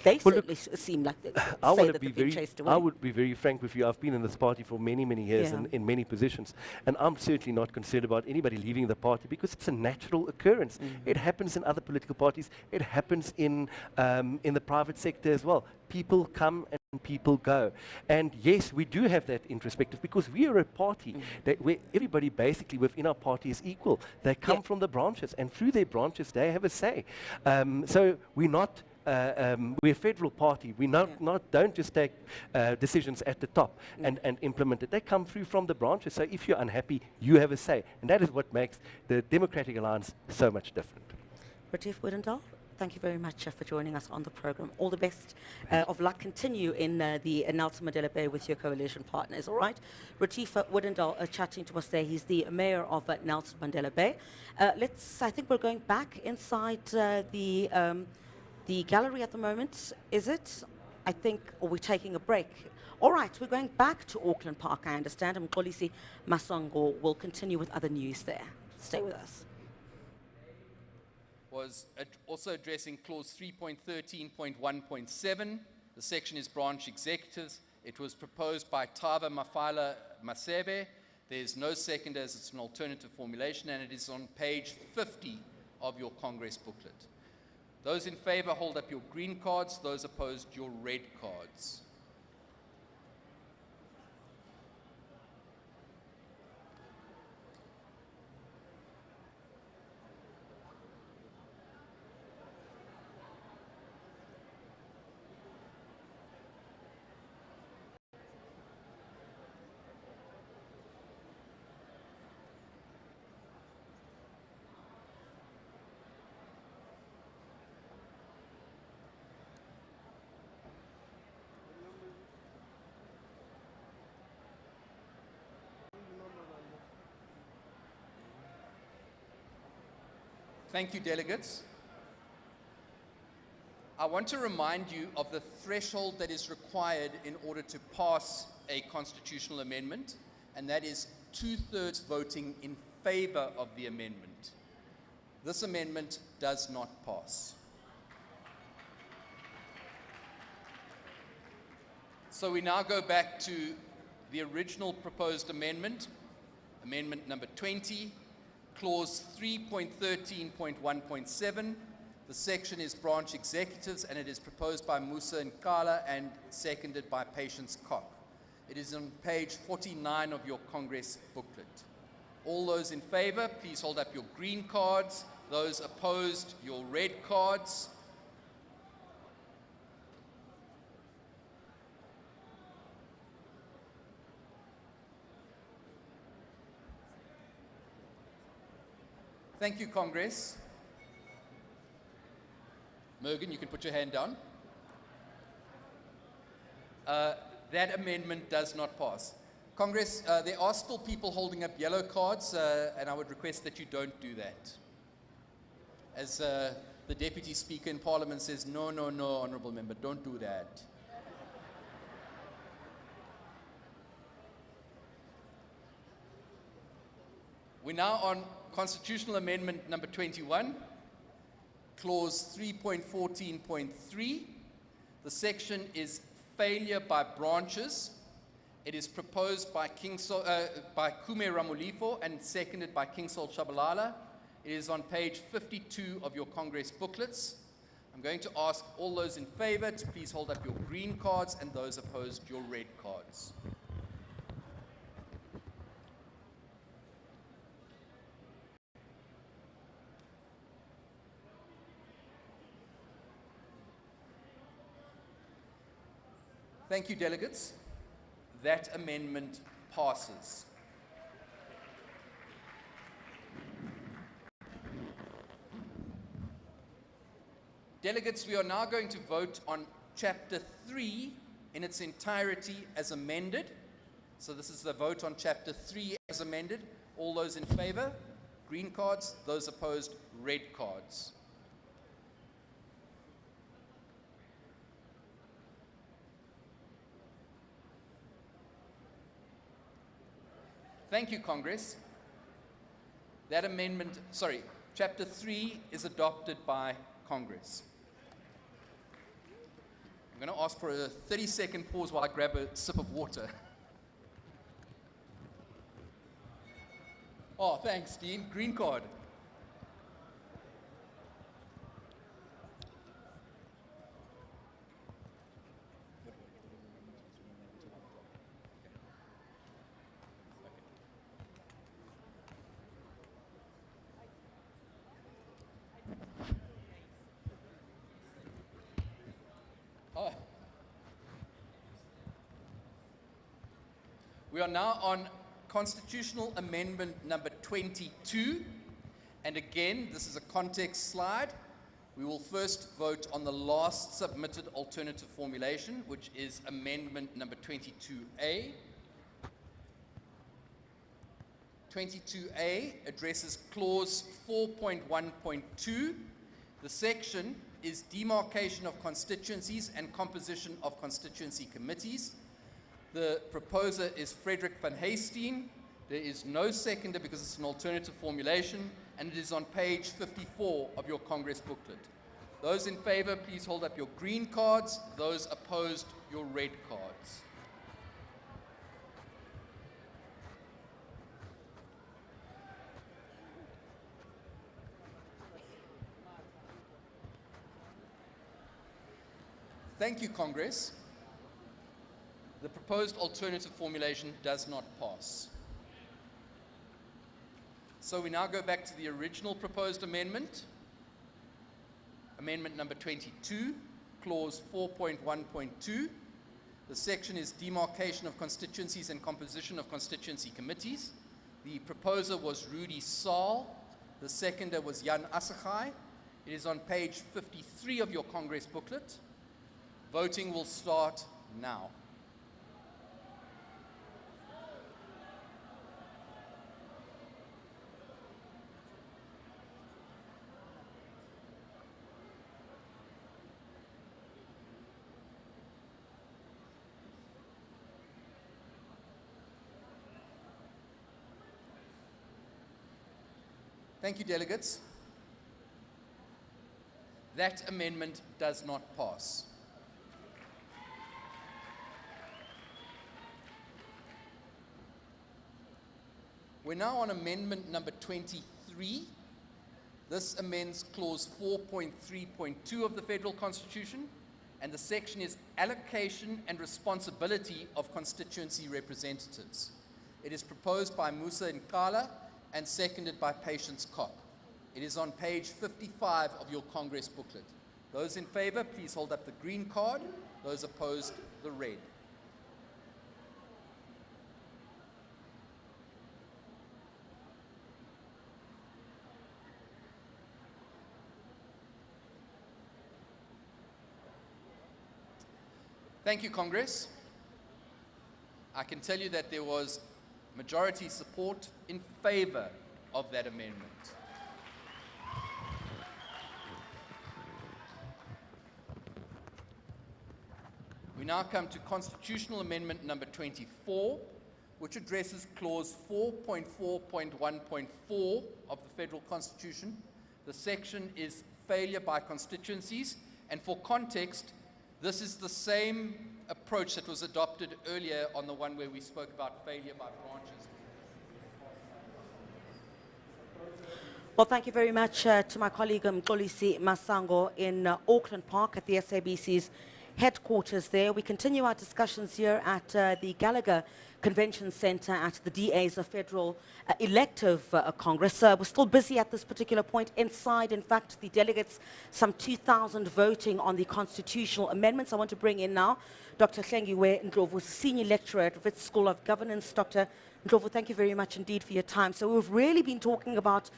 Speaker 12: They certainly seem like they say that they've been chased away.
Speaker 14: I would be very frank with you. I've been in this party for many, many years and in many positions, and I'm certainly not concerned about anybody leaving the party because it's a natural occurrence. It happens in other political parties. It happens in the private sector as well. People come and people go. And yes, we do have that introspective because we are a party where everybody basically within our party is equal. They come from the branches, and through their branches they have a say. So we're not we're a federal party. We don't just take decisions at the top and implement it. They come through from the branches. So if you're unhappy, you have a say. And that is what makes the Democratic Alliance so much different.
Speaker 12: Retief Woodendal, thank you very much for joining us on the program. All the best of luck. Continue in the Nelson Mandela Bay with your coalition partners, all right? Retief Woodendal chatting to us there. He's the mayor of Nelson Mandela Bay. I think we're going back inside the gallery at the moment, is it? I think, or we're taking a break. All right, we're going back to Auckland Park, I understand, and Mxolisi Masongo will continue with other news there. Stay with us.
Speaker 3: Was also addressing clause 3.13.1.7. The section is branch executives. It was proposed by Tava Mafala Masebe. There's no seconders, it's an alternative formulation, and it is on page 50 of your Congress booklet. Those in favor, hold up your green cards. Those opposed, your red cards. Thank you, delegates. I want to remind you of the threshold that is required in order to pass a constitutional amendment, and that is 2/3 voting in favor of the amendment. This amendment does not pass. So we now go back to the original proposed amendment, amendment number 20, clause 3.13.1.7. The section is branch executives, and it is proposed by Musa Nkala and seconded by Patience Koch. It is on page 49 of your Congress booklet. All those in favor, please hold up your green cards. Those opposed, your red cards. Thank you, Congress. Mergen, you can put your hand down. That amendment does not pass. Congress, there are still people holding up yellow cards, and I would request that you don't do that. As the Deputy Speaker in Parliament says, no, no, no, Honourable Member, don't do that. We're now on Constitutional Amendment number 21, Clause 3.14.3. The section is failure by branches. It is proposed by Kume Ramulifo and seconded by Kingsol Chabalala. It is on page 52 of your Congress booklets. I'm going to ask all those in favor to please hold up your green cards and those opposed your red cards. Thank you, delegates. That amendment passes. Delegates, we are now going to vote on Chapter 3 in its entirety as amended. So this is the vote on Chapter 3 as amended. All those in favor, green cards. Those opposed, red cards. Thank you, Congress. That amendment, Chapter 3 is adopted by Congress. I'm going to ask for a 30-second pause while I grab a sip of water. Oh, thanks, Dean. Green card. We are now on Constitutional Amendment number 22. And again, this is a context slide. We will first vote on the last submitted alternative formulation, which is Amendment number 22A. 22A addresses Clause 4.1.2. The section is demarcation of constituencies and composition of constituency committees. The proposer is Frederick van Heesteen. There is no seconder because it's an alternative formulation, and it is on page 54 of your Congress booklet. Those in favor, please hold up your green cards. Those opposed, your red cards. Thank you, Congress. The proposed alternative formulation does not pass. So we now go back to the original proposed amendment, amendment number 22, clause 4.1.2. The section is demarcation of constituencies and composition of constituency committees. The proposer was Rudy Saal. The seconder was Jan Asachai. It is on page 53 of your Congress booklet. Voting will start now. Thank you, delegates. That amendment does not pass. We're now on amendment number 23. This amends clause 4.3.2 of the Federal Constitution, and the section is allocation and responsibility of constituency representatives. It is proposed by Musa Nkala and seconded by Patience Kopp. It is on page 55 of your Congress booklet. Those in favor, please hold up the green card. Those opposed, the red. Thank you, Congress. I can tell you that there was majority support in favor of that amendment. We now come to Constitutional Amendment number 24, which addresses clause 4.4.1.4 of the Federal Constitution. The section is failure by constituencies, and for context, this is the same approach that was adopted earlier on the one where we spoke about failure by branches.
Speaker 12: Well, thank you very much to my colleague Mxolisi Masango in Auckland Park at the SABC's headquarters there. We continue our discussions here at the Gallagher Convention Centre at the DA's Federal Elective Congress. We're still busy at this particular point. Inside, in fact, the delegates, some 2,000 voting on the constitutional amendments. I want to bring in now Dr. Hlengiwe Ndlovu, Senior Lecturer at Wits School of Governance. Dr. Ndlovu, thank you very much indeed for your time. So we've really been talking about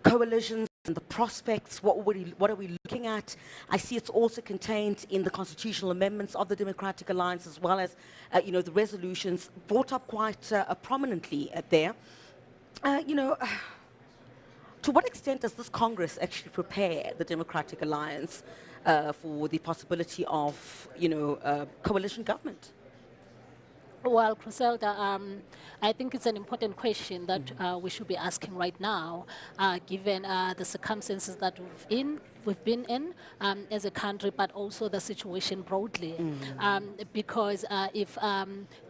Speaker 12: coalitions and the prospects. What are we looking at? I see it's also contained in the constitutional amendments of the Democratic Alliance, as well as the resolutions brought up quite prominently there. To what extent does this Congress actually prepare the Democratic Alliance for the possibility of coalition government?
Speaker 1: Well, Griselda, I think it's an important question that we should be asking right now, given the circumstances that we've been in as a country, but also the situation broadly. Because if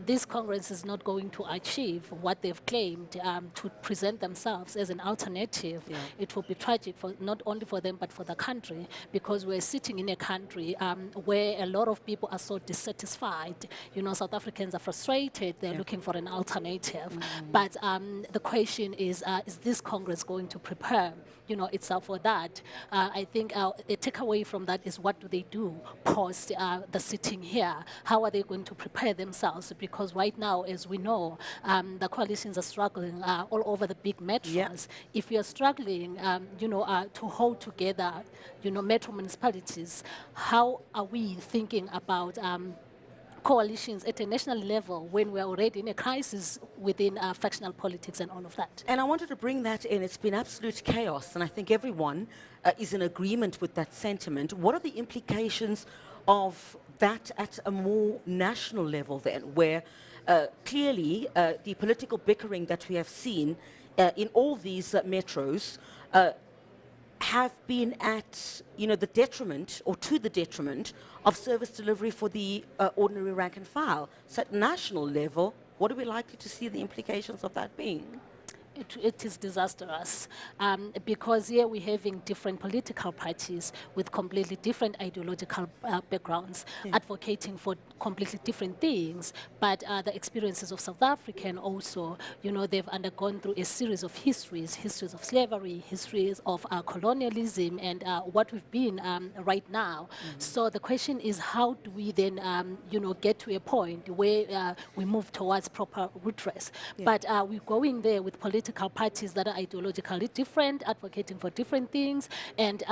Speaker 1: this Congress is not going to achieve what they've claimed to present themselves as an alternative, it will be tragic for not only for them, but for the country, because we're sitting in a country where a lot of people are so dissatisfied. South Africans are frustrated, they're looking for an alternative. But the question is this Congress going to prepare itself for that? I think a takeaway from that is, what do they do post the sitting here? How are they going to prepare themselves? Because right now, as we know, the coalitions are struggling all over the big metros. If we are struggling, to hold together, metro municipalities, how are we thinking about coalitions at a national level when we're already in a crisis within factional politics and all of that?
Speaker 12: And I wanted to bring that in. It's been absolute chaos, and I think everyone is in agreement with that sentiment. What are the implications of that at a more national level then, where clearly the political bickering that we have seen in all these metros have been at the detriment, or to the detriment, of service delivery for the ordinary rank and file? So at national level, what are we likely to see the implications of that being?
Speaker 1: It is disastrous because here we're having different political parties with completely different ideological backgrounds, advocating for completely different things. But the experiences of South African also, they've undergone through a series of histories of slavery, histories of colonialism, and what we've been right now. So the question is, how do we then, get to a point where we move towards proper redress? But we're going there with political parties that are ideologically different, advocating for different things, and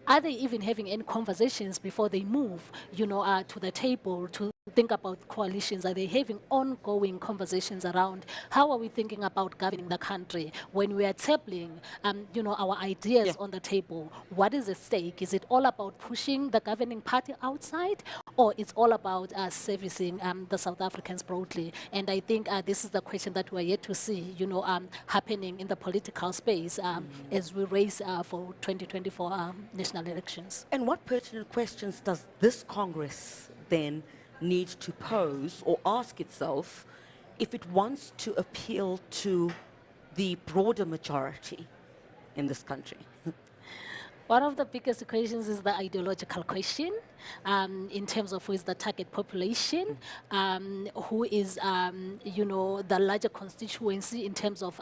Speaker 1: are they even having any conversations before they move, to the table to think about coalitions? Are they having ongoing conversations around how are we thinking about governing the country when we are tabling, our ideas on the table? What is at stake? Is it all about pushing the governing party outside, or it's all about servicing the South Africans broadly? And I think this is the question that we're yet to see, happening in the political space as we race for 2024 national elections.
Speaker 12: And what pertinent questions does this Congress then need to pose or ask itself if it wants to appeal to the broader majority in this country?
Speaker 1: One of the biggest questions is the ideological question, in terms of who is the target population, who is, the larger constituency in terms of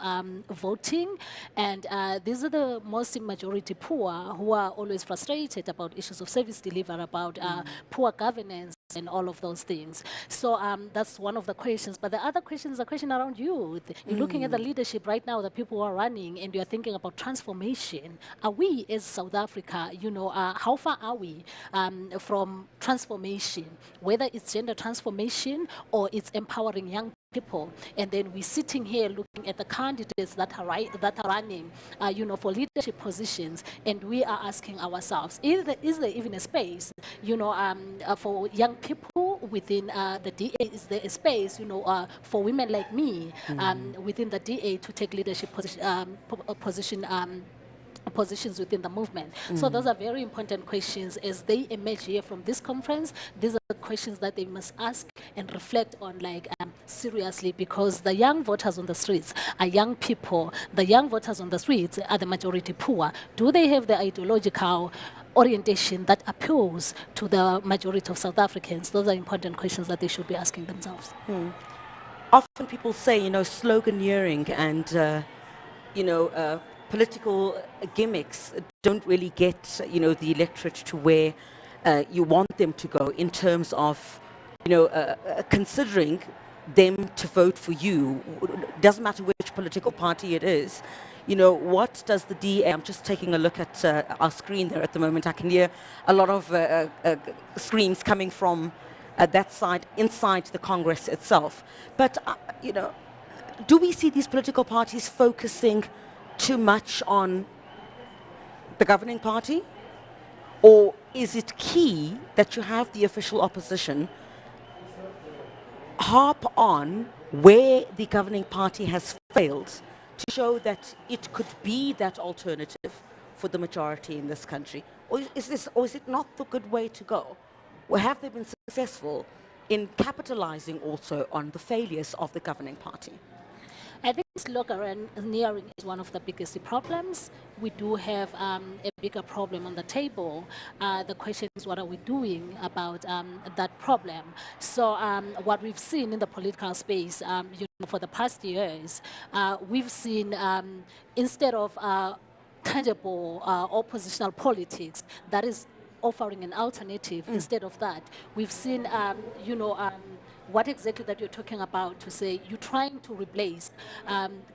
Speaker 1: voting. And these are the Muslim majority poor who are always frustrated about issues of service delivery, about poor governance, and all of those things. So that's one of the questions. But the other question is a question around youth. You're looking at the leadership right now, the people who are running, and you're thinking about transformation. Are we, as South Africa, how far are we from transformation, whether it's gender transformation or it's empowering young people? And then we're sitting here looking at the candidates that are running, for leadership positions, and we are asking ourselves, is there even a space, for young people within the DA? Is there a space, for women like me within the DA to take leadership positions within the movement? So those are very important questions as they emerge here from this conference. These are the questions that they must ask and reflect on, seriously, because the young voters on the streets are young people. The young voters on the streets are the majority poor. Do they have the ideological orientation that appeals to the majority of South Africans? Those are important questions that they should be asking themselves.
Speaker 12: Often people say, sloganeering and, political gimmicks don't really get, the electorate to where you want them to go in terms of, considering them to vote for you. Doesn't matter which political party it is. What does the DA, I'm just taking a look at our screen there at the moment. I can hear a lot of screams coming from that side, inside the Congress itself. But, do we see these political parties focusing too much on the governing party? Or is it key that you have the official opposition harp on where the governing party has failed to show that it could be that alternative for the majority in this country? Or is it not the good way to go? Or have they been successful in capitalizing also on the failures of the governing party?
Speaker 1: I think sloganeering is one of the biggest problems. We do have a bigger problem on the table. The question is, what are we doing about that problem? So what we've seen in the political space, for the past years, we've seen instead of tangible oppositional politics that is offering an alternative, instead of that, we've seen, what exactly that you're talking about, to say you're trying to replace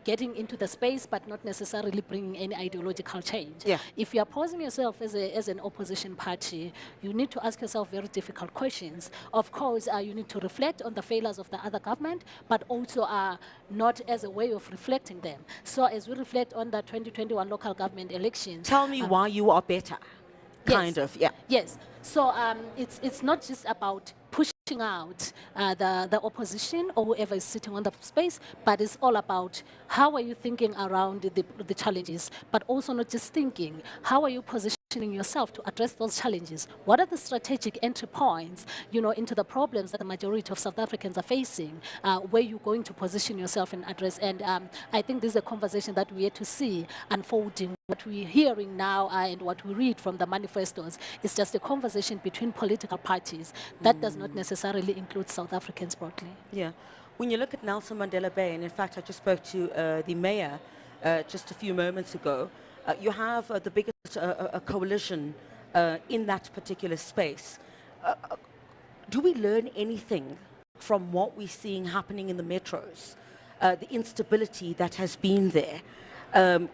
Speaker 1: getting into the space but not necessarily bringing any ideological change.
Speaker 12: Yeah.
Speaker 1: If you're posing yourself as an opposition party, you need to ask yourself very difficult questions. Of course, you need to reflect on the failures of the other government, but also not as a way of reflecting them. So as we reflect on the 2021 local government elections...
Speaker 12: Tell me why you are better, kind of, yeah.
Speaker 1: Yes. So it's not just about pushing out the opposition or whoever is sitting on the space, but it's all about how are you thinking around the challenges, but also not just thinking, how are you positioning yourself to address those challenges? What are the strategic entry points, into the problems that the majority of South Africans are facing, where you're going to position yourself and address? And I think this is a conversation that we have to see unfolding. What we're hearing now and what we read from the manifestos is just a conversation between political parties that does not necessarily include South Africans broadly.
Speaker 12: Yeah. When you look at Nelson Mandela Bay, and in fact I just spoke to the mayor just a few moments ago, you have the biggest coalition in that particular space. Do we learn anything from what we're seeing happening in the metros? The instability that has been there,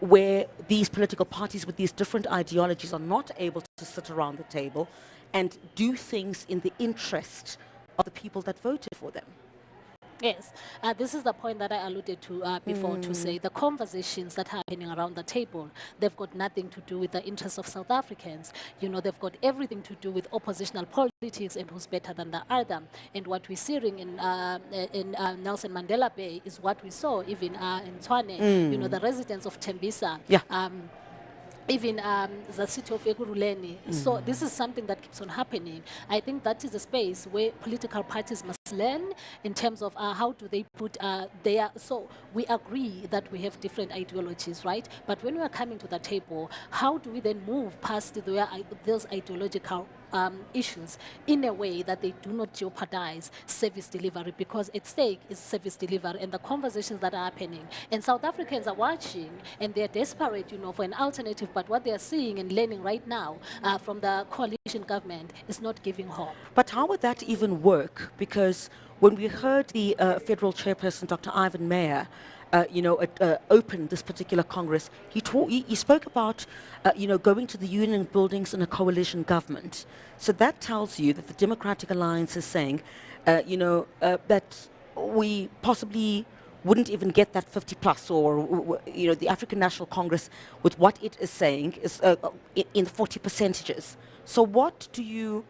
Speaker 12: where these political parties with these different ideologies are not able to sit around the table and do things in the interest of the people that voted for them.
Speaker 1: Yes, this is the point that I alluded to before, to say the conversations that are happening around the table, they've got nothing to do with the interests of South Africans. They've got everything to do with oppositional politics and who's better than the other. And what we're seeing in Nelson Mandela Bay is what we saw even in Tshwane, the residents of Tembisa.
Speaker 12: Yeah.
Speaker 1: Even the city of Ekurhuleni. So this is something that keeps on happening. I think that is a space where political parties must learn in terms of how do they put their... So we agree that we have different ideologies, right? But when we are coming to the table, how do we then move past those ideological issues in a way that they do not jeopardize service delivery, because at stake is service delivery and the conversations that are happening. And South Africans are watching and they're desperate, for an alternative, but what they're seeing and learning right now from the coalition government is not giving hope.
Speaker 12: But how would that even work? Because when we heard the federal chairperson, Dr. Ivan Meyer, open this particular Congress, he spoke about, going to the union buildings in a coalition government. So that tells you that the Democratic Alliance is saying, that we possibly wouldn't even get that 50 plus, or, the African National Congress, with what it is saying, is in 40 percentages. So what do you,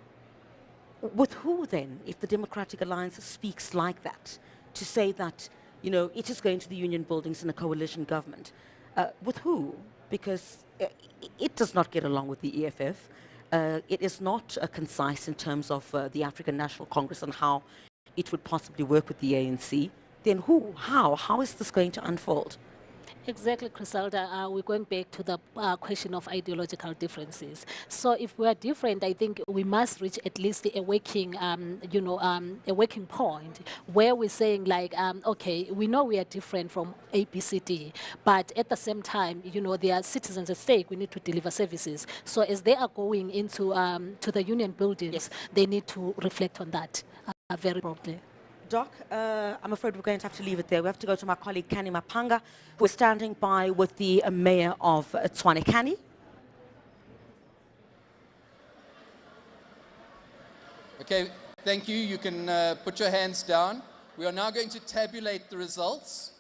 Speaker 12: with who then, if the Democratic Alliance speaks like that, to say that, it is going to the union buildings in a coalition government? With who? Because it does not get along with the EFF. It is not concise in terms of the African National Congress and how it would possibly work with the ANC. Then who? How is this going to unfold?
Speaker 1: Exactly, Criselda. We're going back to the question of ideological differences. So if we are different, I think we must reach at least a working, a working point where we're saying like, okay, we know we are different from ABCD, but at the same time, there are citizens at stake. We need to deliver services. So as they are going into to the union buildings, they need to reflect on that very broadly.
Speaker 12: Doc, I'm afraid we're going to have to leave it there. We have to go to my colleague, Kani Mapanga, who is standing by with the mayor of Tshwane. Kani?
Speaker 3: Okay, thank you. You can put your hands down. We are now going to tabulate the results.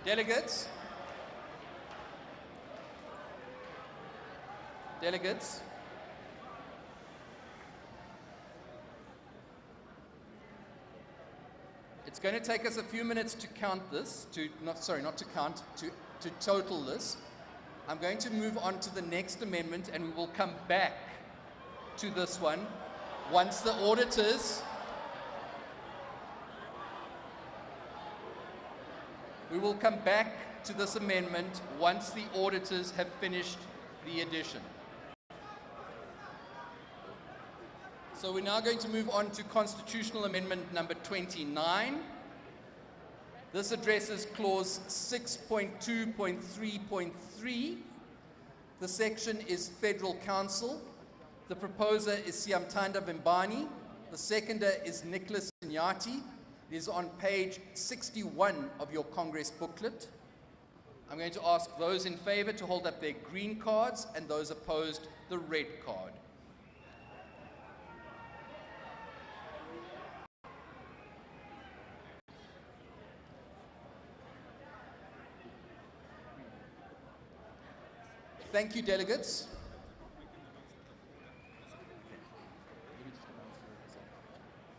Speaker 3: Delegates? Delegates? It's going to take us a few minutes to count this, to total this. I'm going to move on to the next amendment and we will come back to this one once the auditors We will come back to this amendment once the auditors have finished the addition. So we're now going to move on to Constitutional Amendment number 29. This addresses clause 6.2.3.3. The section is Federal Council. The proposer is Siyamthanda Vimbani. The seconder is Nicholas Nyati. It is on page 61 of your Congress booklet. I'm going to ask those in favor to hold up their green cards and those opposed the red card. Thank you, delegates.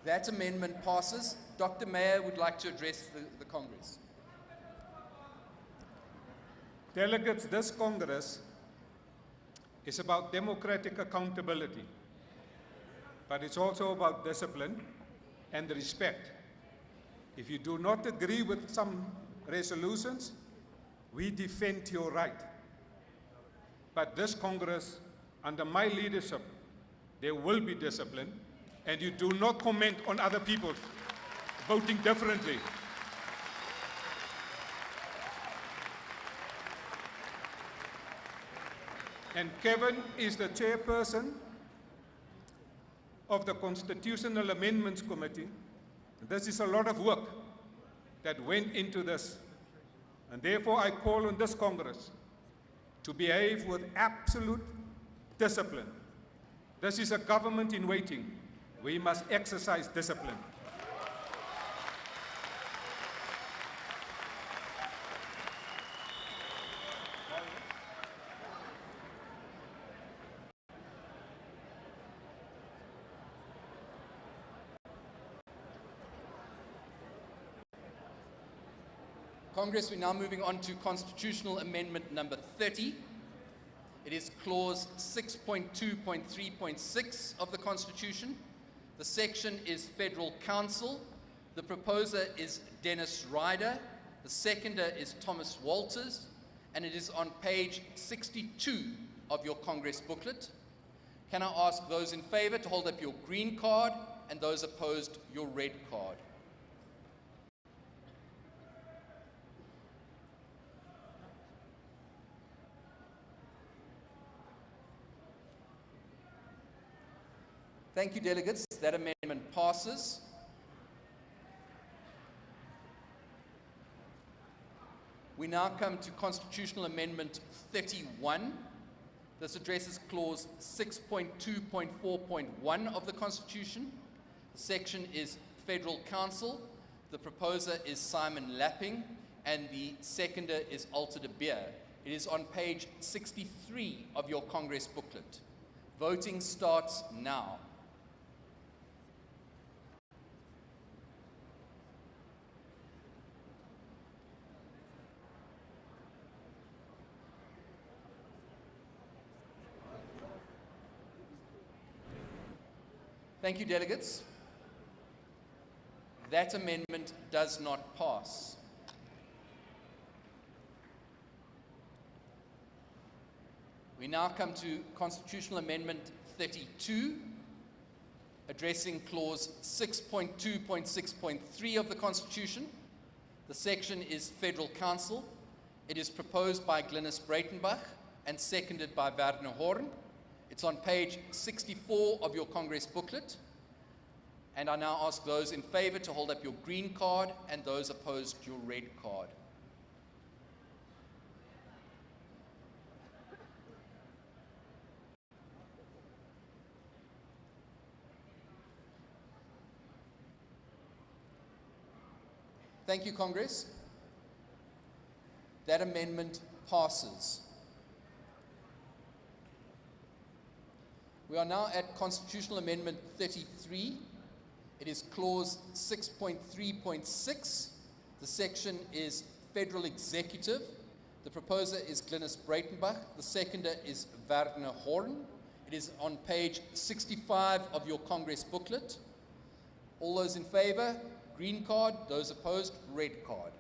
Speaker 3: That amendment passes. Dr. Mayer would like to address the Congress.
Speaker 7: Delegates, this Congress is about democratic accountability, but it's also about discipline and respect. If you do not agree with some resolutions, we defend your right. But this Congress, under my leadership, there will be discipline, and you do not comment on other people voting differently. And Kevin is the chairperson of the Constitutional Amendments Committee. This is a lot of work that went into this. And therefore I call on this Congress to behave with absolute discipline. This is a government in waiting. We must exercise discipline.
Speaker 3: Congress, we're now moving on to Constitutional Amendment number 30. It is clause 6.2.3.6 of the Constitution. The section is Federal Council. The proposer is Dennis Ryder. The seconder is Thomas Walters. And it is on page 62 of your Congress booklet. Can I ask those in favor to hold up your green card and those opposed your red card? Thank you, delegates. That amendment passes. We now come to Constitutional Amendment 31. This addresses clause 6.2.4.1 of the Constitution. The section is Federal Council. The proposer is Simon Lapping, and the seconder is Alta de Beer. It is on page 63 of your Congress booklet. Voting starts now. Thank you, delegates. That amendment does not pass. We now come to Constitutional Amendment 32, addressing clause 6.2.6.3 of the Constitution. The section is Federal Council. It is proposed by Glynis Breitenbach and seconded by Werner Horn. It's on page 64 of your Congress booklet. And I now ask those in favor to hold up your green card and those opposed your red card. Thank you, Congress. That amendment passes. We are now at Constitutional Amendment 33. It is clause 6.3.6. The section is Federal Executive. The proposer is Glynis Breitenbach. The seconder is Werner Horn. It is on page 65 of your Congress booklet. All those in favor, green card. Those opposed, red card.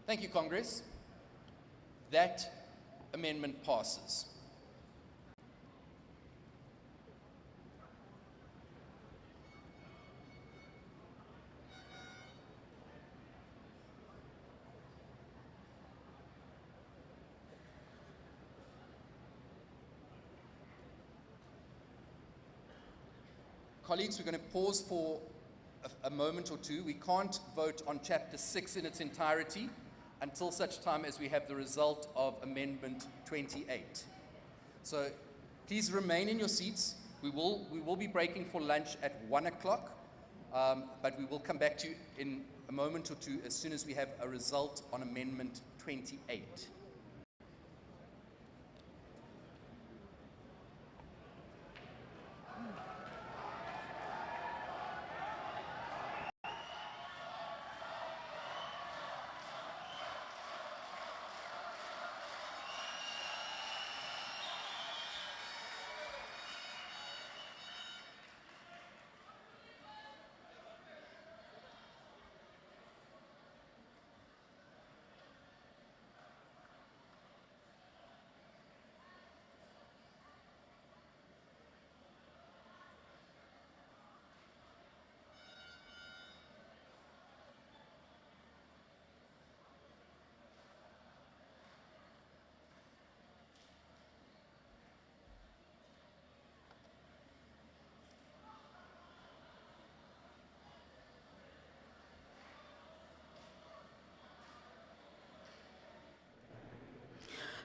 Speaker 3: Thank you, Congress. That amendment passes. Colleagues, we're going to pause for a moment or two. We can't vote on Chapter 6 in its entirety until such time as we have the result of Amendment 28. So please remain in your seats. We will be breaking for lunch at 1 o'clock, but we will come back to you in a moment or two as soon as we have a result on Amendment 28.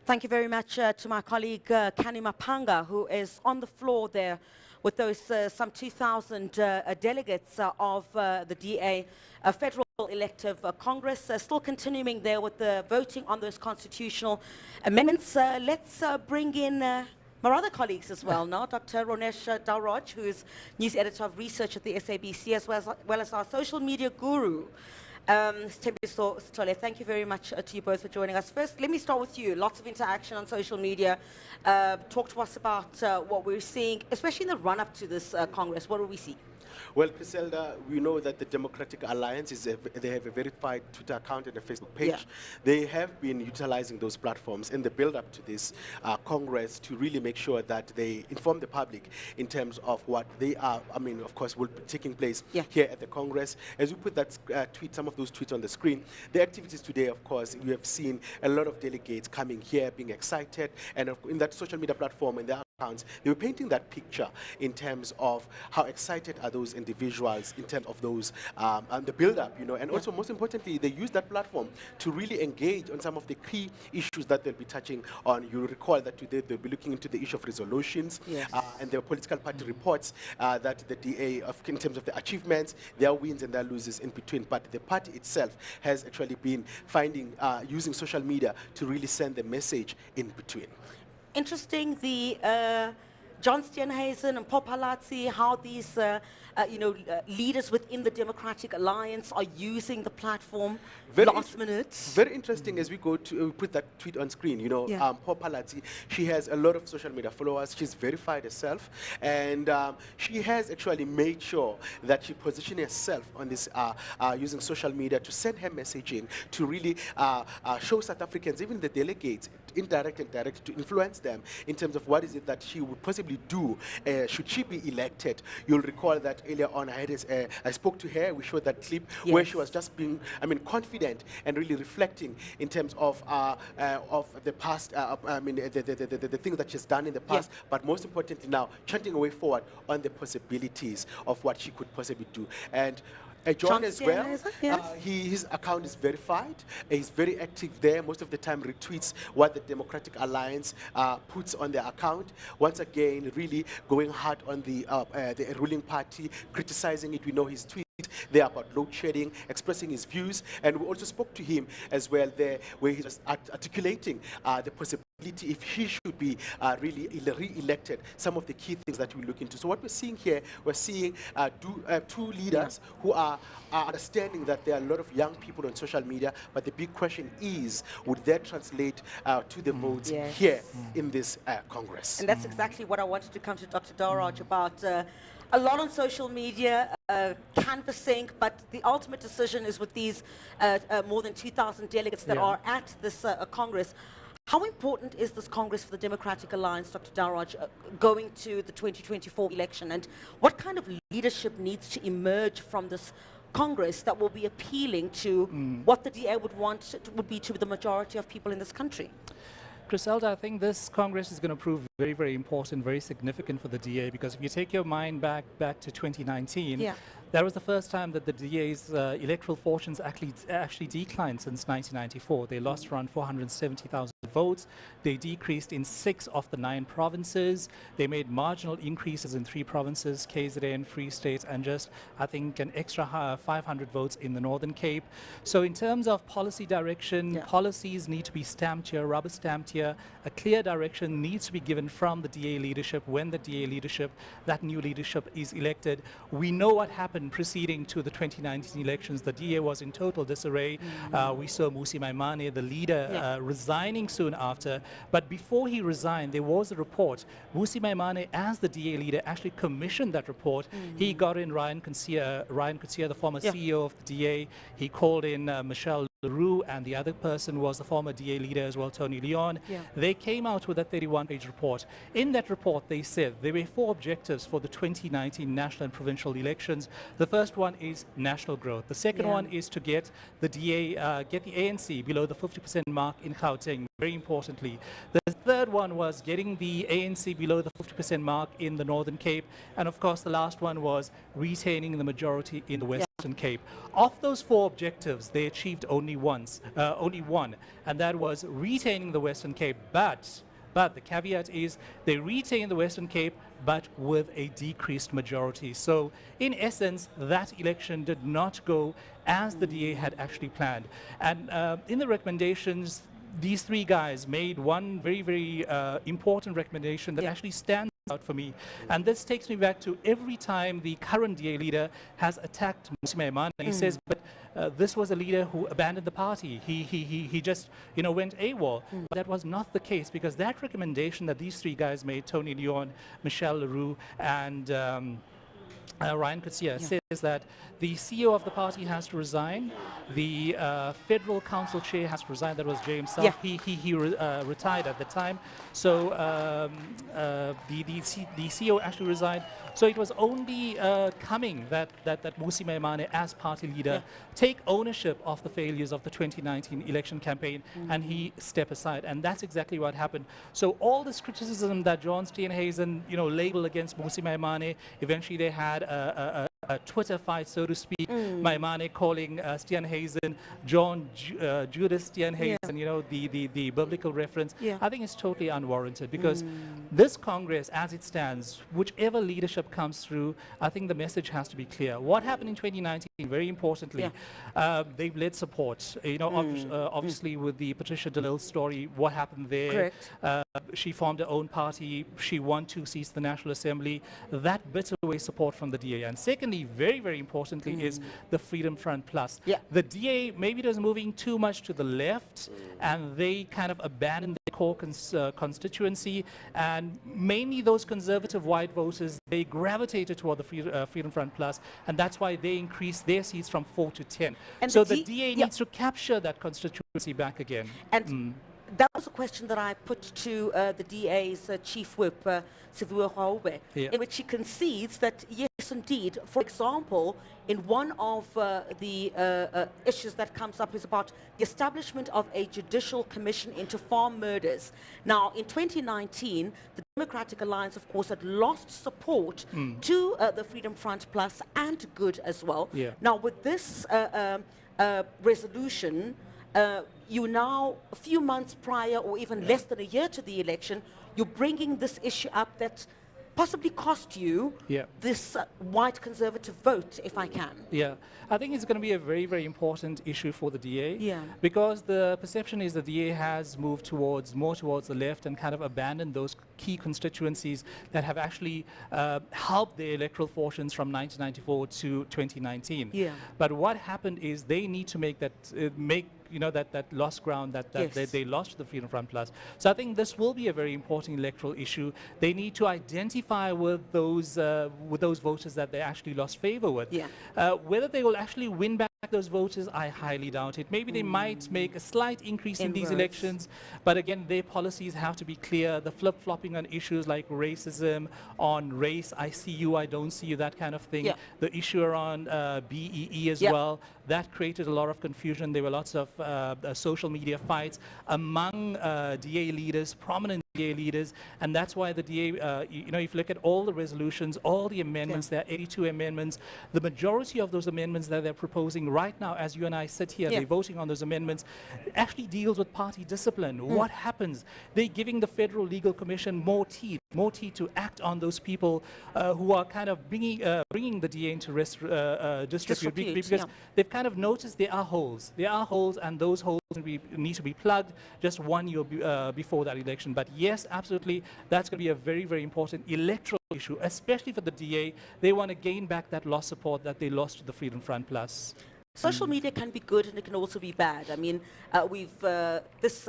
Speaker 12: Thank you very much to my colleague Kani Mapanga, who is on the floor there with those some 2,000 delegates of the DA Federal Elective Congress. Still continuing there with the voting on those constitutional amendments. Let's bring in my other colleagues as well now, Dr. Ronesh Dalraj, who is news editor of research at the SABC, as well as our social media guru, Sthembiso Sithole. Thank you very much to you both for joining us. First, let me start with you. Lots of interaction on social media. Talk to us about what we're seeing, especially in the run-up to this Congress. What do we see?
Speaker 15: Well, Griselda, we know that the Democratic Alliance, they have a verified Twitter account and a Facebook page.
Speaker 12: Yeah.
Speaker 15: They have been utilizing those platforms in the build-up to this Congress to really make sure that they inform the public in terms of what they are, of course, will be taking place here at the Congress. As we put that some of those tweets on the screen, the activities today, of course, we have seen a lot of delegates coming here, being excited, and in that social media platform, in their accounts, they were painting that picture in terms of how excited are those individuals in terms of those and the build-up, and also most importantly, they use that platform to really engage on some of the key issues that they'll be touching on. You recall that today they'll be looking into the issue of resolutions and their political party reports that the DA, in terms of the achievements, their wins and their losses in between. But the party itself has actually been using social media to really send the message in between.
Speaker 12: Interesting, the John Steenhuisen and Paul Palazzi, how these leaders within the Democratic Alliance are using the platform last minute.
Speaker 15: Very interesting as we go to put that tweet on screen. Paul Palazzi, she has a lot of social media followers. She's verified herself, and she has actually made sure that she positioned herself on this using social media to send her messaging to really show South Africans, even the delegates, indirect and direct, to influence them in terms of what is it that she would possibly do should she be elected. You'll recall that earlier on I spoke to her. We showed that clip where she was just being, confident and really reflecting in terms of the past, the things that she's done in the past, but most importantly now, chanting a way forward on the possibilities of what she could possibly do. And John as well, his account is verified. He's very active there. Most of the time retweets what the Democratic Alliance puts on their account. Once again, really going hard on the ruling party, criticizing it. We know his tweets there about load shedding, expressing his views, and we also spoke to him as well there, where he was articulating the possibility if he should be really re-elected, some of the key things that we look into. So what we're seeing here, we're seeing two leaders who are understanding that there are a lot of young people on social media, but the big question is, would that translate to the votes here in this Congress?
Speaker 12: And that's exactly what I wanted to come to Dr. Dalraj about. A lot on social media, canvassing, but the ultimate decision is with these more than 2,000 delegates that are at this Congress. How important is this Congress for the Democratic Alliance, Dr. Dalraj, going to the 2024 election? And what kind of leadership needs to emerge from this Congress that will be appealing to what the DA would be to the majority of people in this country?
Speaker 22: Griselda, I think this Congress is going to prove very, very important, very significant for the DA, because if you take your mind back to 2019, that was the first time that the DA's electoral fortunes actually declined since 1994. They lost around 470,000 votes. They decreased in 6 of the 9 provinces. They made marginal increases in 3 provinces, KZN, Free State, and just, I think, an extra 500 votes in the Northern Cape. So in terms of policy direction, policies need to be stamped here, rubber stamped here. A clear direction needs to be given from the DA leadership when the DA leadership, that new leadership, is elected. We know what happened preceding to the 2019 elections. The DA was in total disarray. We saw Mmusi Maimane, the leader, resigning soon after. But before he resigned, there was a report. Mmusi Maimane, as the DA leader, actually commissioned that report. He got in Ryan Coetzee, the former CEO of the DA. He called in Michelle Leroux, and the other person was the former DA leader as well, Tony Leon. They came out with a 31-page report. In that report, they said there were 4 objectives for the 2019 national and provincial elections. The first one is national growth. The second one is to get the DA, get the ANC below the 50% mark in Gauteng, very importantly. The third one was getting the ANC below the 50% mark in the Northern Cape. And of course, the last one was retaining the majority in the Western Cape. Of those 4 objectives, they achieved only one, and that was retaining the Western Cape. But the caveat is they retain the Western Cape, but with a decreased majority. So in essence, that election did not go as the DA had actually planned. And in the recommendations, these three guys made one very, very important recommendation that actually stands out for me. And this takes me back to every time the current DA leader has attacked Mmusi Maimane. He says, but this was a leader who abandoned the party. He just, went AWOL. But that was not the case, because that recommendation that these three guys made, Tony Leon, Michelle Leroux, and Ryan Kutsia, says that the CEO of the party has to resign, the federal council chair has to resign. That was Jay himself. He retired at the time, so the CEO actually resigned. So it was only coming that Mmusi Maimane, as party leader, take ownership of the failures of the 2019 election campaign, and he step aside, and that's exactly what happened. So all this criticism that John Steenhuisen, labeled against Mmusi Maimane, eventually they had a Twitter fight, so to speak. Maimane calling Steenhuisen John Judas Steenhuisen, the biblical reference. I think it's totally unwarranted, because this Congress, as it stands, whichever leadership comes through, I think the message has to be clear. What happened in 2019, very importantly, they've led support. Obviously with the Patricia de Lille story, what happened there? She formed her own party. She won 2 seats in the National Assembly. That bit away support from the DA. And secondly, very, very importantly, is the Freedom Front Plus. The DA maybe was moving too much to the left, and they kind of abandoned their core constituency, and mainly those conservative white voters, they gravitated toward the Freedom Front Plus, and that's why they increased their seats from 4 to 10. And so the DA needs to capture that constituency back again.
Speaker 12: And that was a question that I put to the DA's chief whip, Sivuyo Haube, in which she concedes that, yes, indeed, for example, in one of the issues that comes up is about the establishment of a judicial commission into farm murders. Now, in 2019, the Democratic Alliance, of course, had lost support to the Freedom Front Plus and Good as well. Now, with this resolution, you now, a few months prior or even less than a year to the election, you're bringing this issue up that possibly cost you this white conservative vote, if I can.
Speaker 22: I think it's going to be a very, very important issue for the DA, because the perception is the DA has moved more towards the left and kind of abandoned those key constituencies that have actually helped their electoral fortunes from 1994 to 2019. But what happened is they need to make that that lost ground that they lost to the Freedom Front Plus. So I think this will be a very important electoral issue. They need to identify with those voters that they actually lost favor with. Whether they will actually win back those voters, I highly doubt it. Maybe they might make a slight increase in these elections, but again, their policies have to be clear. The flip-flopping on issues like racism, on race, I see you, I don't see you, that kind of thing. The issue around BEE as well, that created a lot of confusion. There were lots of social media fights among DA leaders, prominent DA leaders, and that's why the DA, if you look at all the resolutions, all the amendments, there are 82 amendments, the majority of those amendments that they're proposing right now, as you and I sit here, they're voting on those amendments, actually deals with party discipline. What happens? They're giving the Federal Legal Commission more teeth to act on those people who are kind of bringing the DA into disrepute, because they've kind of noticed there are holes, and those holes need to be plugged just 1 year before that election. But yes, absolutely, that's going to be a very, very important electoral issue, especially for the DA. They want to gain back that lost support that they lost to the Freedom Front Plus.
Speaker 12: Social media can be good and it can also be bad. I mean, this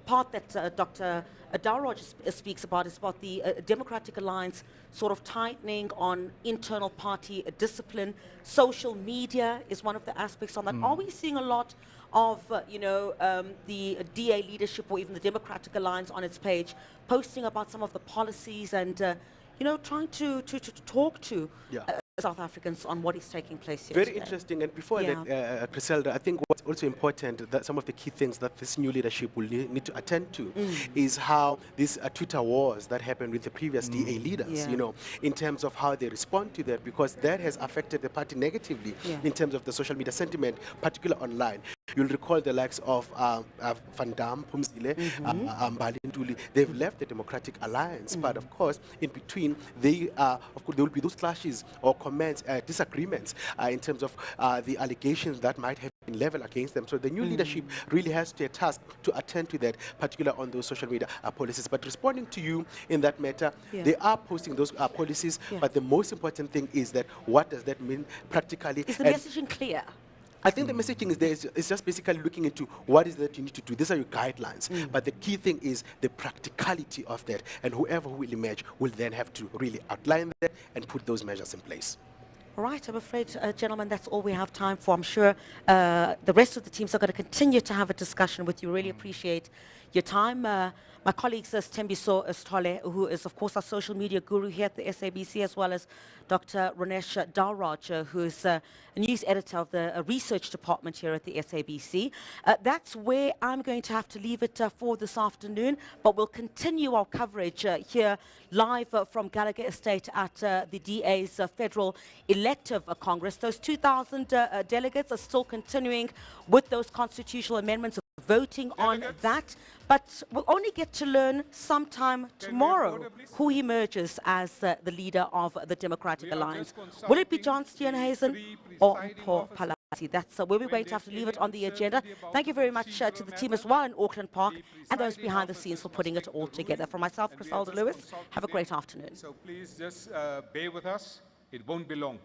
Speaker 12: part that Dr. Darroj speaks about is about the Democratic Alliance sort of tightening on internal party discipline. Social media is one of the aspects on that. Are we seeing a lot of, the DA leadership or even the Democratic Alliance on its page posting about some of the policies and, trying to talk to South Africans on what is taking place here
Speaker 15: Very
Speaker 12: today?
Speaker 15: Interesting. And before I let Griselda, I think what's also important, that some of the key things that this new leadership will need to attend to is how these Twitter wars that happened with the previous DA leaders, in terms of how they respond to that, because that has affected the party negatively in terms of the social media sentiment, particularly online. You'll recall the likes of Van Dam, Pumzile, Mbali Ntuli. They've left the Democratic Alliance, but of course, in between, there will be those clashes or comments, disagreements in terms of the allegations that might have been leveled against them. So the new leadership really has to a task to attend to that, particularly on those social media policies. But responding to you in that matter, they are posting those policies, but the most important thing is that what does that mean practically?
Speaker 12: Is the messaging clear?
Speaker 15: I think the messaging is there. It's just basically looking into what is that you need to do. These are your guidelines. But the key thing is the practicality of that. And whoever will emerge will then have to really outline that and put those measures in place.
Speaker 12: All right, I'm afraid, gentlemen, that's all we have time for. I'm sure the rest of the teams are going to continue to have a discussion with you. Really appreciate your time. My colleagues, Tembiso Stole, who is, of course, our social media guru here at the SABC, as well as Dr. Ronesh Dalraj, who is a news editor of the research department here at the SABC. That's where I'm going to have to leave it for this afternoon, but we'll continue our coverage here live from Gallagher Estate at the DA's Federal Elective Congress. Those 2,000 delegates are still continuing with those constitutional amendments, voting on that, but we'll only get to learn sometime tomorrow who emerges as the leader of the Democratic Alliance. Will it be John Steenhuisen or Mpho Phalatse? That's where we're going to have to leave it on the agenda. Thank you very much to the team as well in Auckland Park and those behind the scenes for putting it all together. For myself, Griselda Lewis, have a great afternoon.
Speaker 7: So please just bear with us. It won't be long.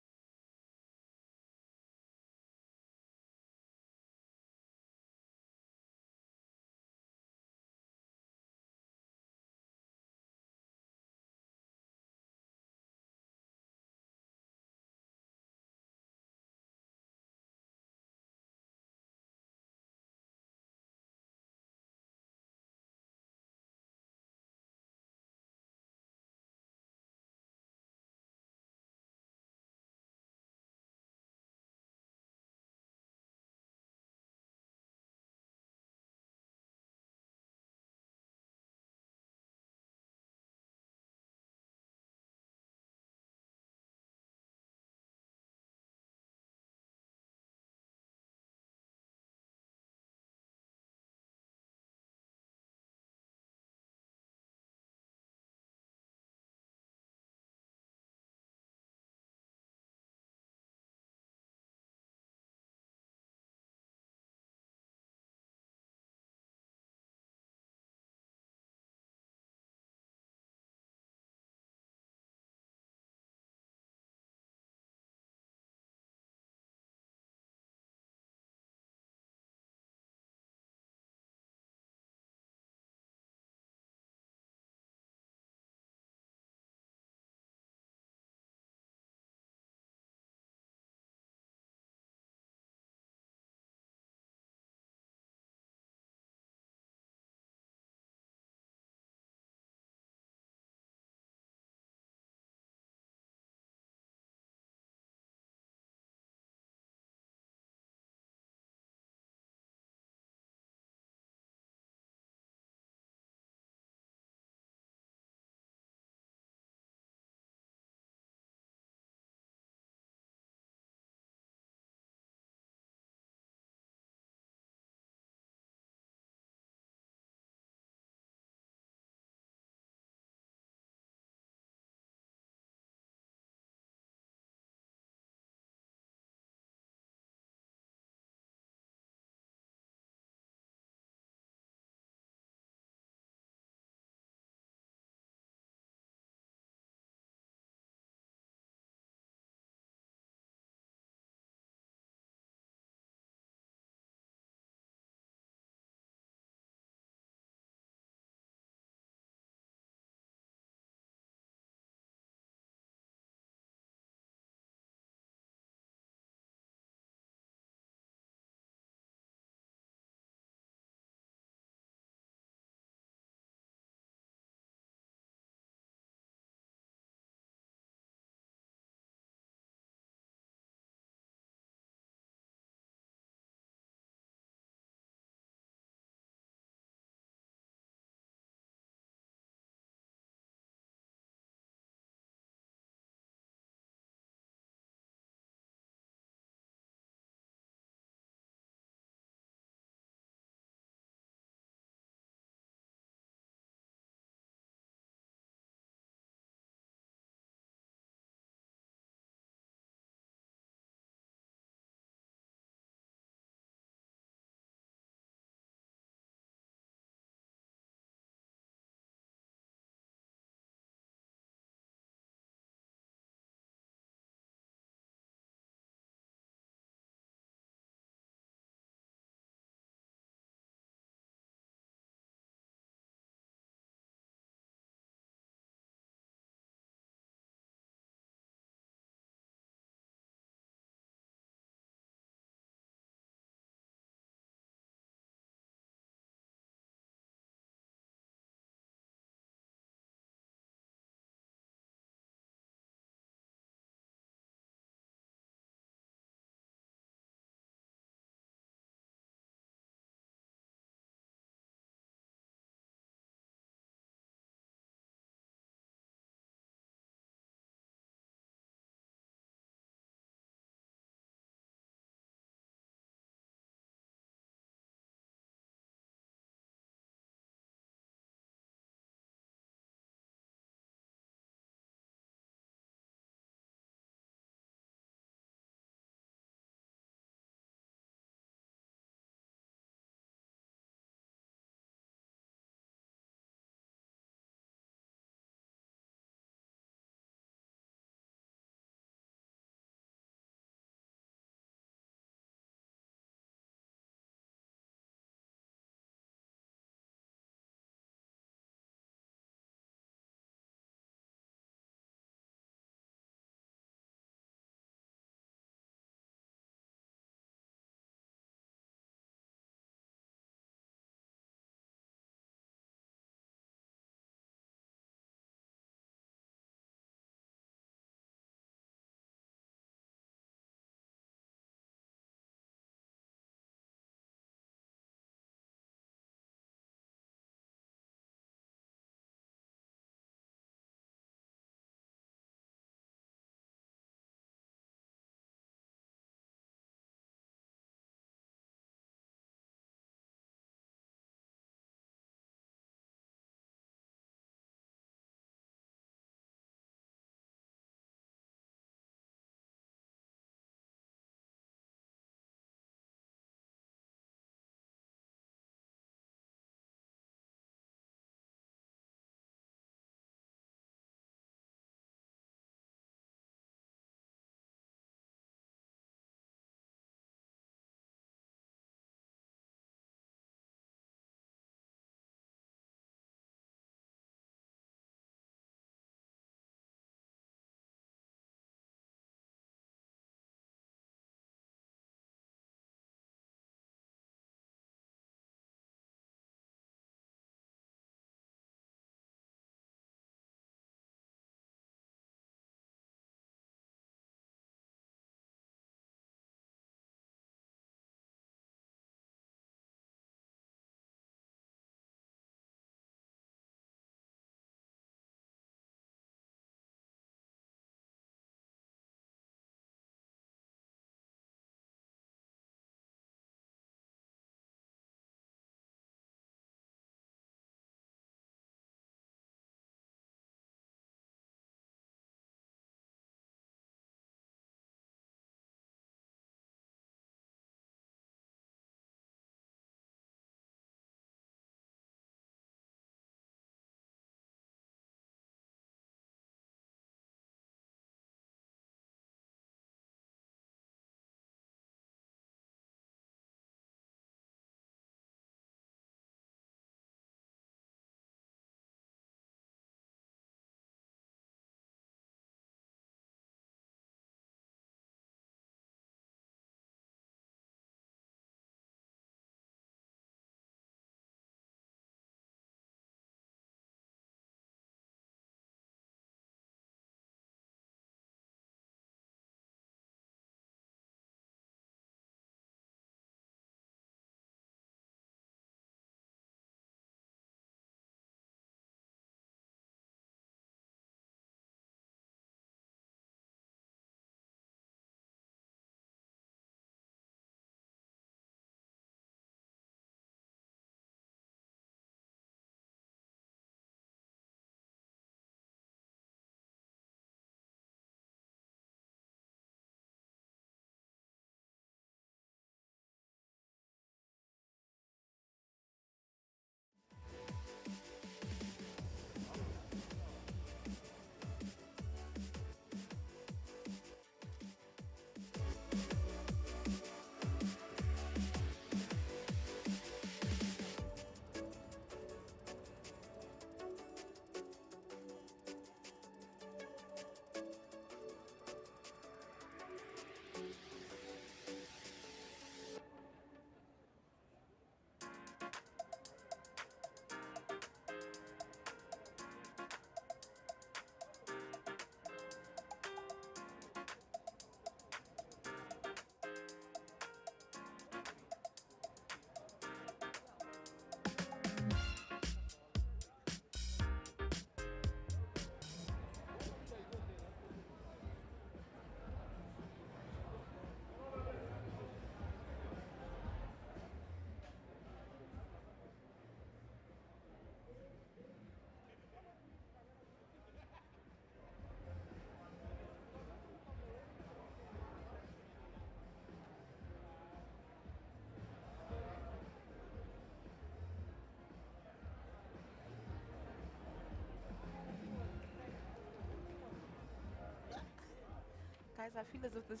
Speaker 2: Guys, I feel as if this...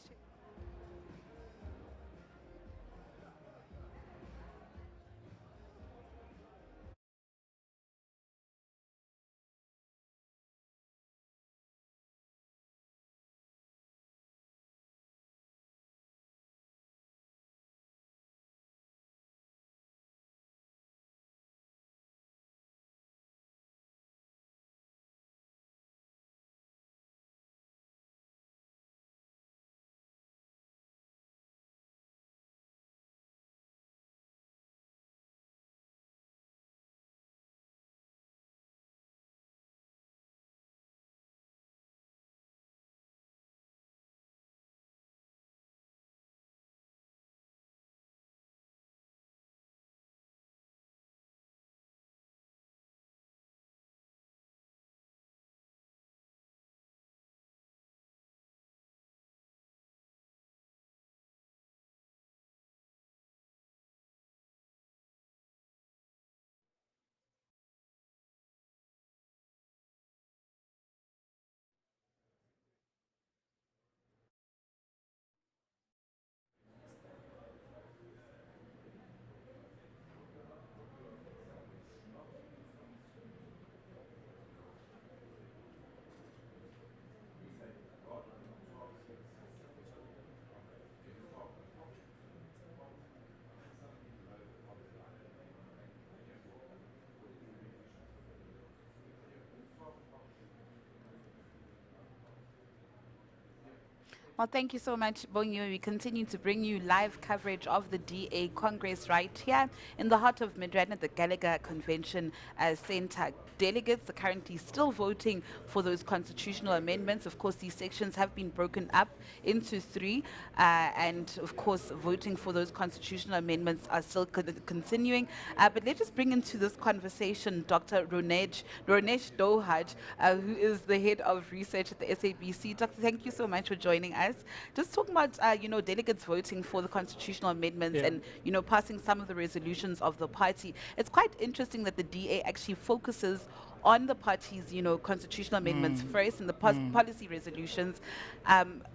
Speaker 2: Well, thank you so much, Bonyo. We continue to bring you live coverage of the DA Congress right here in the heart of Midrand at the Gallagher Convention Center. Delegates are currently still voting for those constitutional amendments. Of course, these sections have been broken up into three, and of course, voting for those constitutional amendments are still continuing. But let's just bring into this conversation Dr. Ronesh Dohaj, who is the head of research at the SABC. Doctor, thank you so much for joining us. Just talking about, delegates voting for the constitutional amendments and, passing some of the resolutions of the party. It's quite interesting that the DA actually focuses on the party's, constitutional amendments first and the policy resolutions,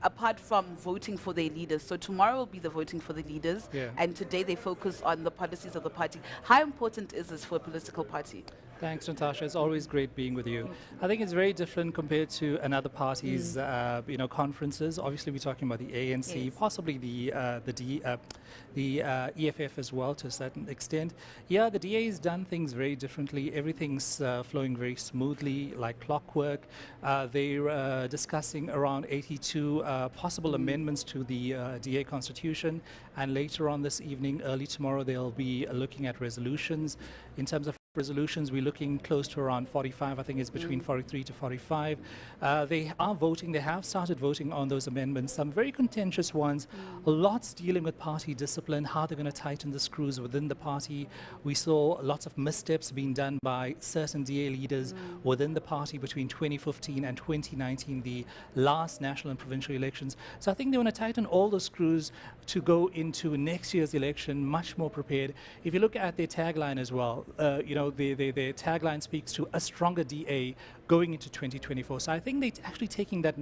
Speaker 2: apart from voting for their leaders. So tomorrow will be the voting for the leaders, and today they focus on the policies of the party. How important is this for a political party?
Speaker 22: Thanks, Natasha. It's always great being with you. I think it's very different compared to another party's, conferences. Obviously, we're talking about the ANC, possibly the EFF as well to a certain extent. Yeah, the DA has done things very differently. Everything's flowing very smoothly, like clockwork. They're discussing around 82 possible amendments to the DA constitution, and later on this evening, early tomorrow, they'll be looking at resolutions. In terms of resolutions, we're looking close to around 45. I think it's between 43 to 45. They are voting. They have started voting on those amendments, some very contentious ones, lots dealing with party discipline, how they're going to tighten the screws within the party. We saw lots of missteps being done by certain DA leaders within the party between 2015 and 2019, the last national and provincial elections. So I think they want to tighten all the screws to go into next year's election much more prepared. If you look at their tagline as well, their tagline speaks to a stronger DA going into 2024. So I think they're actually taking that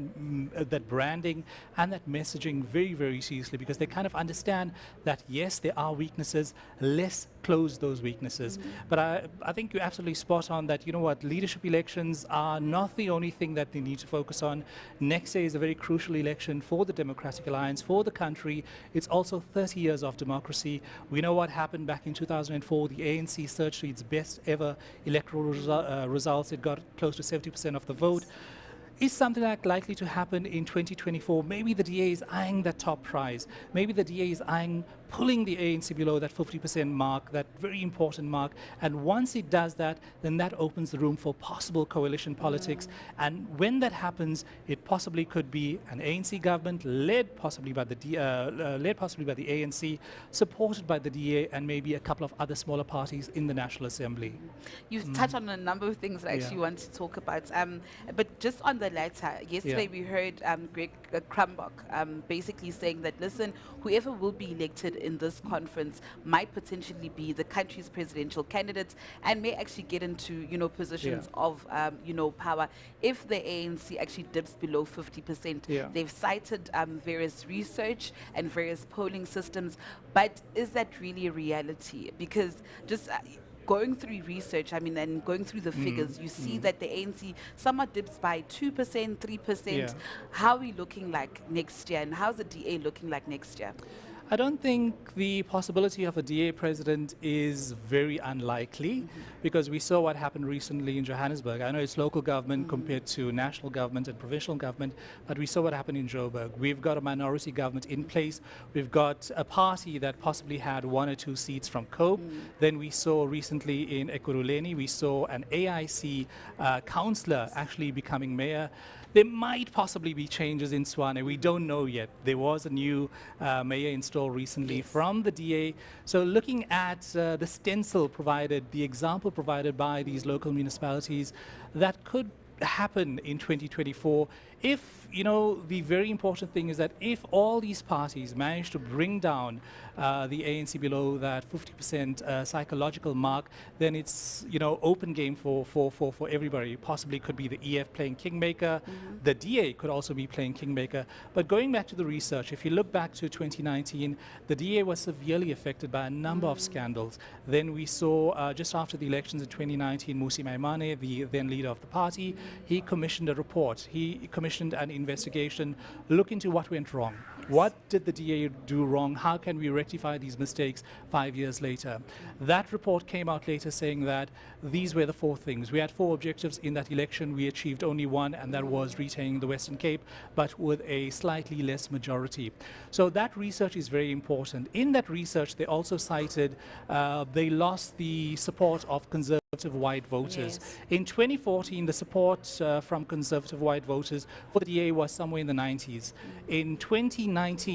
Speaker 22: that branding and that messaging very, very seriously, because they kind of understand that, yes, there are weaknesses, let's close those weaknesses. But I think you're absolutely spot on that, leadership elections are not the only thing that they need to focus on. Next year is a very crucial election for the Democratic Alliance, for the country. It's also 30 years of democracy. We know what happened back in 2004. The ANC surged to its best ever electoral results. It got close to 70% of the vote. Is something like likely to happen in 2024? Maybe the DA is eyeing that top prize. Maybe the DA is eyeing pulling the ANC below that 50% mark, that very important mark. And once it does that, then that opens the room for possible coalition politics. And when that happens, it possibly could be an ANC government led possibly by the ANC, supported by the DA, and maybe a couple of other smaller parties in the National Assembly.
Speaker 2: You've touched on a number of things that I actually want to talk about. But just on the latter, yesterday we heard Greg Crumbach basically saying that, listen, whoever will be elected in this conference might potentially be the country's presidential candidates and may actually get into, positions of, power if the ANC actually dips below 50%. They've cited various research and various polling systems, but is that really a reality? Because just going through research, and going through the figures, you see that the ANC somewhat dips by 2%, 3%. How are we looking like next year, and how's the DA looking like next year?
Speaker 22: I don't think the possibility of a DA president is very unlikely, because we saw what happened recently in Johannesburg. I know it's local government compared to national government and provincial government, but we saw what happened in Joburg. We've got a minority government in place. We've got a party that possibly had 1 or 2 seats from COPE. Then we saw recently in Ekurhuleni, we saw an AIC councillor actually becoming mayor. There might possibly be changes in Swane. We don't know yet. There was a new mayor installed recently from the DA. So looking at the stencil provided, the example provided by these local municipalities, that could happen in 2024 if, the very important thing is that if all these parties manage to bring down the ANC below that 50% psychological mark, then it's, open game for everybody. Possibly could be the EF playing kingmaker. The DA could also be playing kingmaker. But going back to the research, if you look back to 2019, the DA was severely affected by a number of scandals. Then we saw just after the elections in 2019, Mmusi Maimane, the then leader of the party, he commissioned a report. He commissioned an investigation, look into what went wrong. What did the DA do wrong? How can we rectify these mistakes 5 years later? That report came out later saying that these were the 4 things. We had 4 objectives in that election. We achieved only 1, and that was retaining the Western Cape, but with a slightly less majority. So that research is very important. In that research, they also cited they lost the support of conservative white voters. In 2014, the support from conservative white voters for the DA was somewhere in the 90s. In 2019,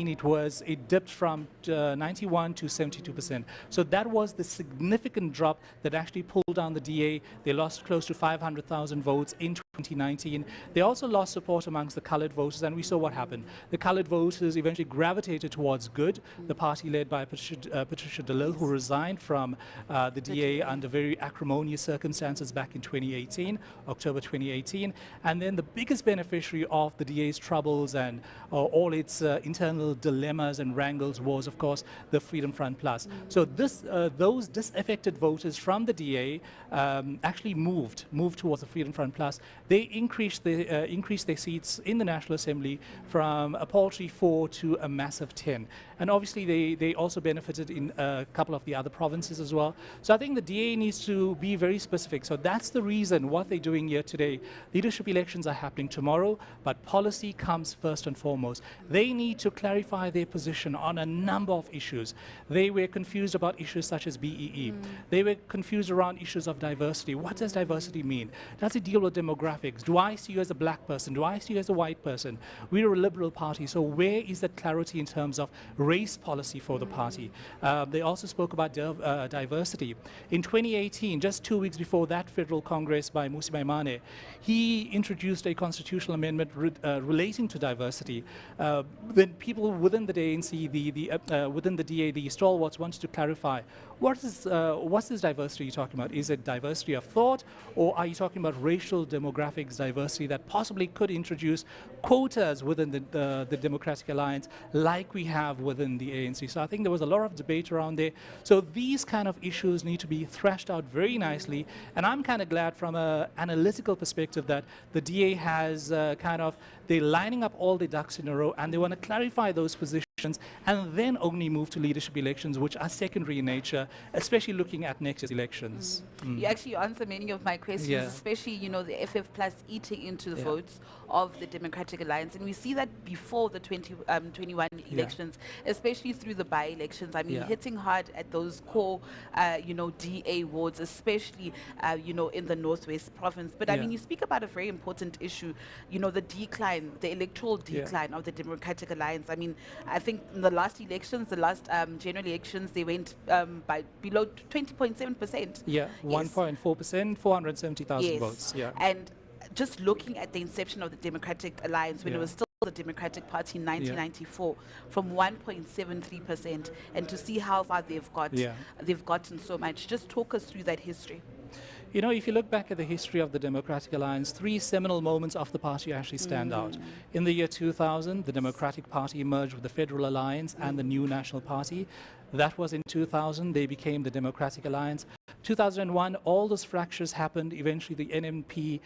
Speaker 22: it dipped from 91 to 72%. So that was the significant drop that actually pulled down the DA. They lost close to 500,000 votes in 2019. They also lost support amongst the colored voters, and we saw what happened. The colored voters eventually gravitated towards Good, the party led by Patricia de Lille, who resigned from the DA under very acrimonious circumstances back in 2018, October 2018. And then the biggest beneficiary of the DA's troubles and all its internal dilemmas and wrangles was, of course, the Freedom Front Plus. So those disaffected voters from the DA actually moved towards the Freedom Front Plus. They increased their seats in the National Assembly from a paltry 4 to a massive 10. And obviously they also benefited in a couple of the other provinces as well. So I think the DA needs to be very specific. So that's the reason what they're doing here today. Leadership elections are happening tomorrow, but policy comes first and foremost. They need to clarify their position on a number of issues. They were confused about issues such as BEE. They were confused around issues of diversity. What does diversity mean? Does it deal with demographics? Do I see you as a black person? Do I see you as a white person? We're a liberal party, so where is that clarity in terms of race policy for the party? They also spoke about diversity. In 2018, just 2 weeks before that Federal Congress by Mmusi Maimane, he introduced a constitutional amendment relating to diversity. Then people within the ANC, within the DA, the stalwarts wanted to clarify, what's this diversity you're talking about? Is it diversity of thought, or are you talking about racial demographics diversity that possibly could introduce quotas within the Democratic Alliance like we have within the ANC? So I think there was a lot of debate around there. So these kind of issues need to be thrashed out very nicely, and I'm kind of glad from an analytical perspective that the DA has they're lining up all the ducks in a row, and they want to clarify those positions and then only move to leadership elections, which are secondary in nature, especially looking at next year's elections.
Speaker 2: You actually answer many of my questions, especially, the FF Plus eating into the votes of the Democratic Alliance. And we see that before the 2021 elections, especially through the by-elections. I mean, hitting hard at those core, DA wards, especially, in the Northwest province. But I mean, you speak about a very important issue, the decline, the electoral decline of the Democratic Alliance. I mean, I think in the last elections, the last general elections, they went by below 20.7%.
Speaker 22: Yeah, 1.4%, 470,000 votes.
Speaker 2: And just looking at the inception of the Democratic Alliance, when it was still the Democratic Party in 1994 from 1.73%, and to see how far they've gotten so much. Just talk us through that history.
Speaker 22: You know, if you look back at the history of the Democratic Alliance, three seminal moments of the party actually stand out. In the year 2000, the Democratic Party merged with the Federal Alliance and the New National Party. That was in 2000. They became the Democratic Alliance. 2001, all those fractures happened. Eventually, the NNP,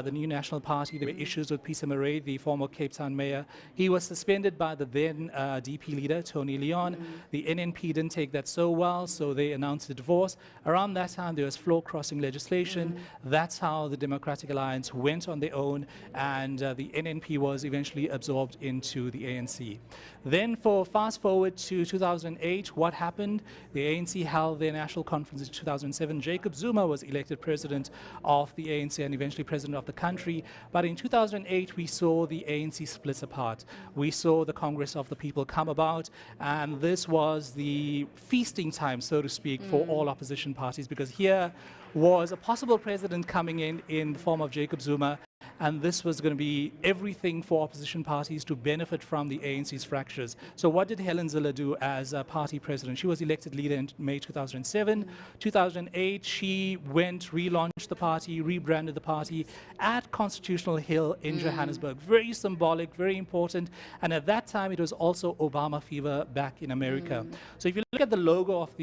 Speaker 22: the New National Party, there were issues with Peter Murray, the former Cape Town mayor. He was suspended by the then DP leader, Tony Leon. The NNP didn't take that so well, so they announced a divorce. Around that time, there was floor-crossing legislation. That's how the Democratic Alliance went on their own, and the NNP was eventually absorbed into the ANC. Then, fast forward to 2008, what happened? The ANC held their national conference in 2007. Jacob Zuma was elected president of the ANC and eventually president of the country. But in 2008, we saw the ANC split apart. We saw the Congress of the People come about, and this was the feasting time, so to speak, for all opposition parties, because here was a possible president coming in the form of Jacob Zuma, and this was going to be everything for opposition parties to benefit from the ANC's fractures. So what did Helen Zille do as a party president? She was elected leader in May 2007. 2008, she relaunched the party, rebranded the party at Constitutional Hill in Johannesburg. Very symbolic, very important. And at that time, it was also Obama fever back in America. So if you look at the logo of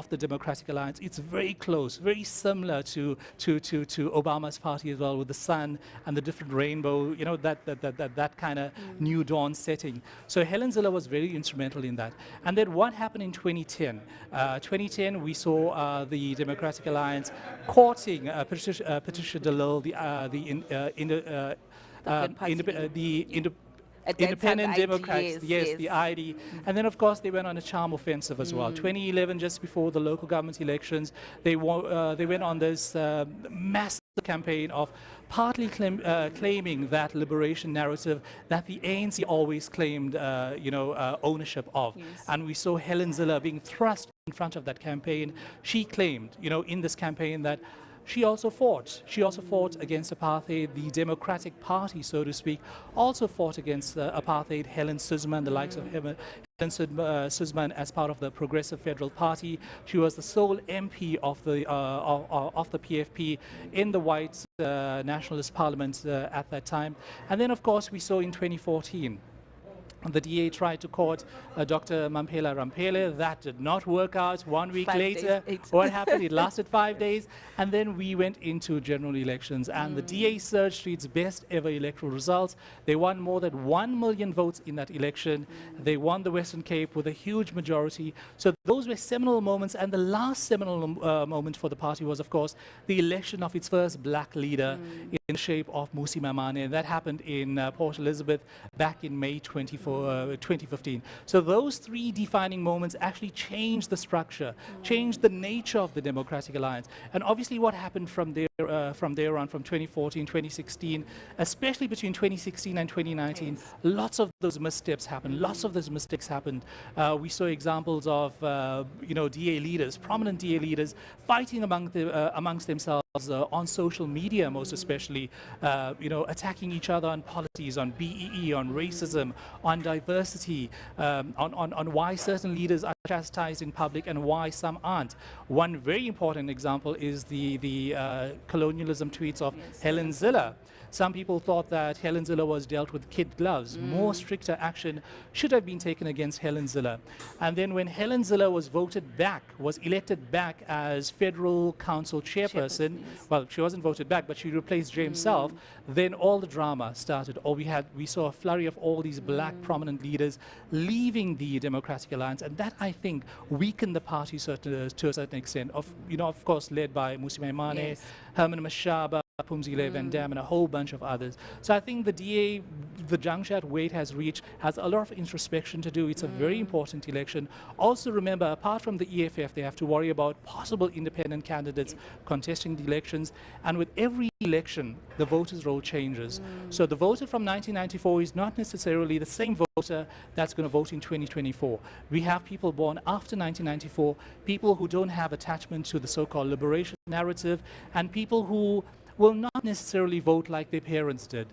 Speaker 22: the Democratic Alliance, it's very close, very similar to Obama's party as well, with the sun and the different rainbow, you know, that kind of new dawn setting. So Helen Zille was very instrumental in that. And then what happened in 2010? 2010, we saw the Democratic Alliance courting Patricia de Lille, Independent Democrats, the ID. And then, of course, they went on a charm offensive as well. 2011, just before the local government elections, they went on this massive campaign of partly claiming that liberation narrative that the ANC always claimed, ownership of. And we saw Helen Zille being thrust in front of that campaign. She claimed, in this campaign that she also fought. She also fought against apartheid. The Democratic Party, so to speak, also fought against apartheid. Helen Suzman, the likes of Helen Suzman, as part of the Progressive Federal Party. She was the sole MP of the PFP in the white nationalist parliament at that time. And then, of course, we saw in 2014, the DA tried to court Dr. Mamphela Ramphele. That did not work out. 1 week later, what happened? It lasted 5 days. And then we went into general elections. And the DA surged to its best ever electoral results. They won more than 1 million votes in that election. They won the Western Cape with a huge majority. So those were seminal moments. And the last seminal moment for the party was, of course, the election of its first black leader in the shape of Mmusi Maimane. That happened in Port Elizabeth back in May 2015. So those three defining moments actually changed the structure, changed the nature of the Democratic Alliance. And obviously what happened from there on, from 2014, 2016, especially between 2016 and 2019, lots of those missteps happened, lots of those mistakes happened. We saw examples of, DA leaders, prominent DA leaders, fighting amongst themselves on social media, most especially, attacking each other on policies, on BEE, on racism, on diversity, on why certain leaders are chastised in public and why some aren't. One very important example is the colonialism tweets of Helen Zille. Some people thought that Helen Zille was dealt with kid gloves. More stricter action should have been taken against Helen Zille. And then when Helen Zille was elected back as Federal Council chairperson, well, she wasn't voted back, but she replaced James Self, then all the drama started. We saw a flurry of all these black prominent leaders leaving the Democratic Alliance, and that, I think, weakened the party to a certain extent, of course, led by Mmusi Maimane, Herman Mashaba, Phumzile Van Dam, and a whole bunch of others. So I think the DA, the juncture at Wade has reached, has a lot of introspection to do. It's a very important election. Also remember, apart from the EFF, they have to worry about possible independent candidates contesting the elections. And with every election, the voters' roll changes. So the voter from 1994 is not necessarily the same voter that's going to vote in 2024. We have people born after 1994, people who don't have attachment to the so-called liberation narrative, and people who will not necessarily vote like their parents did,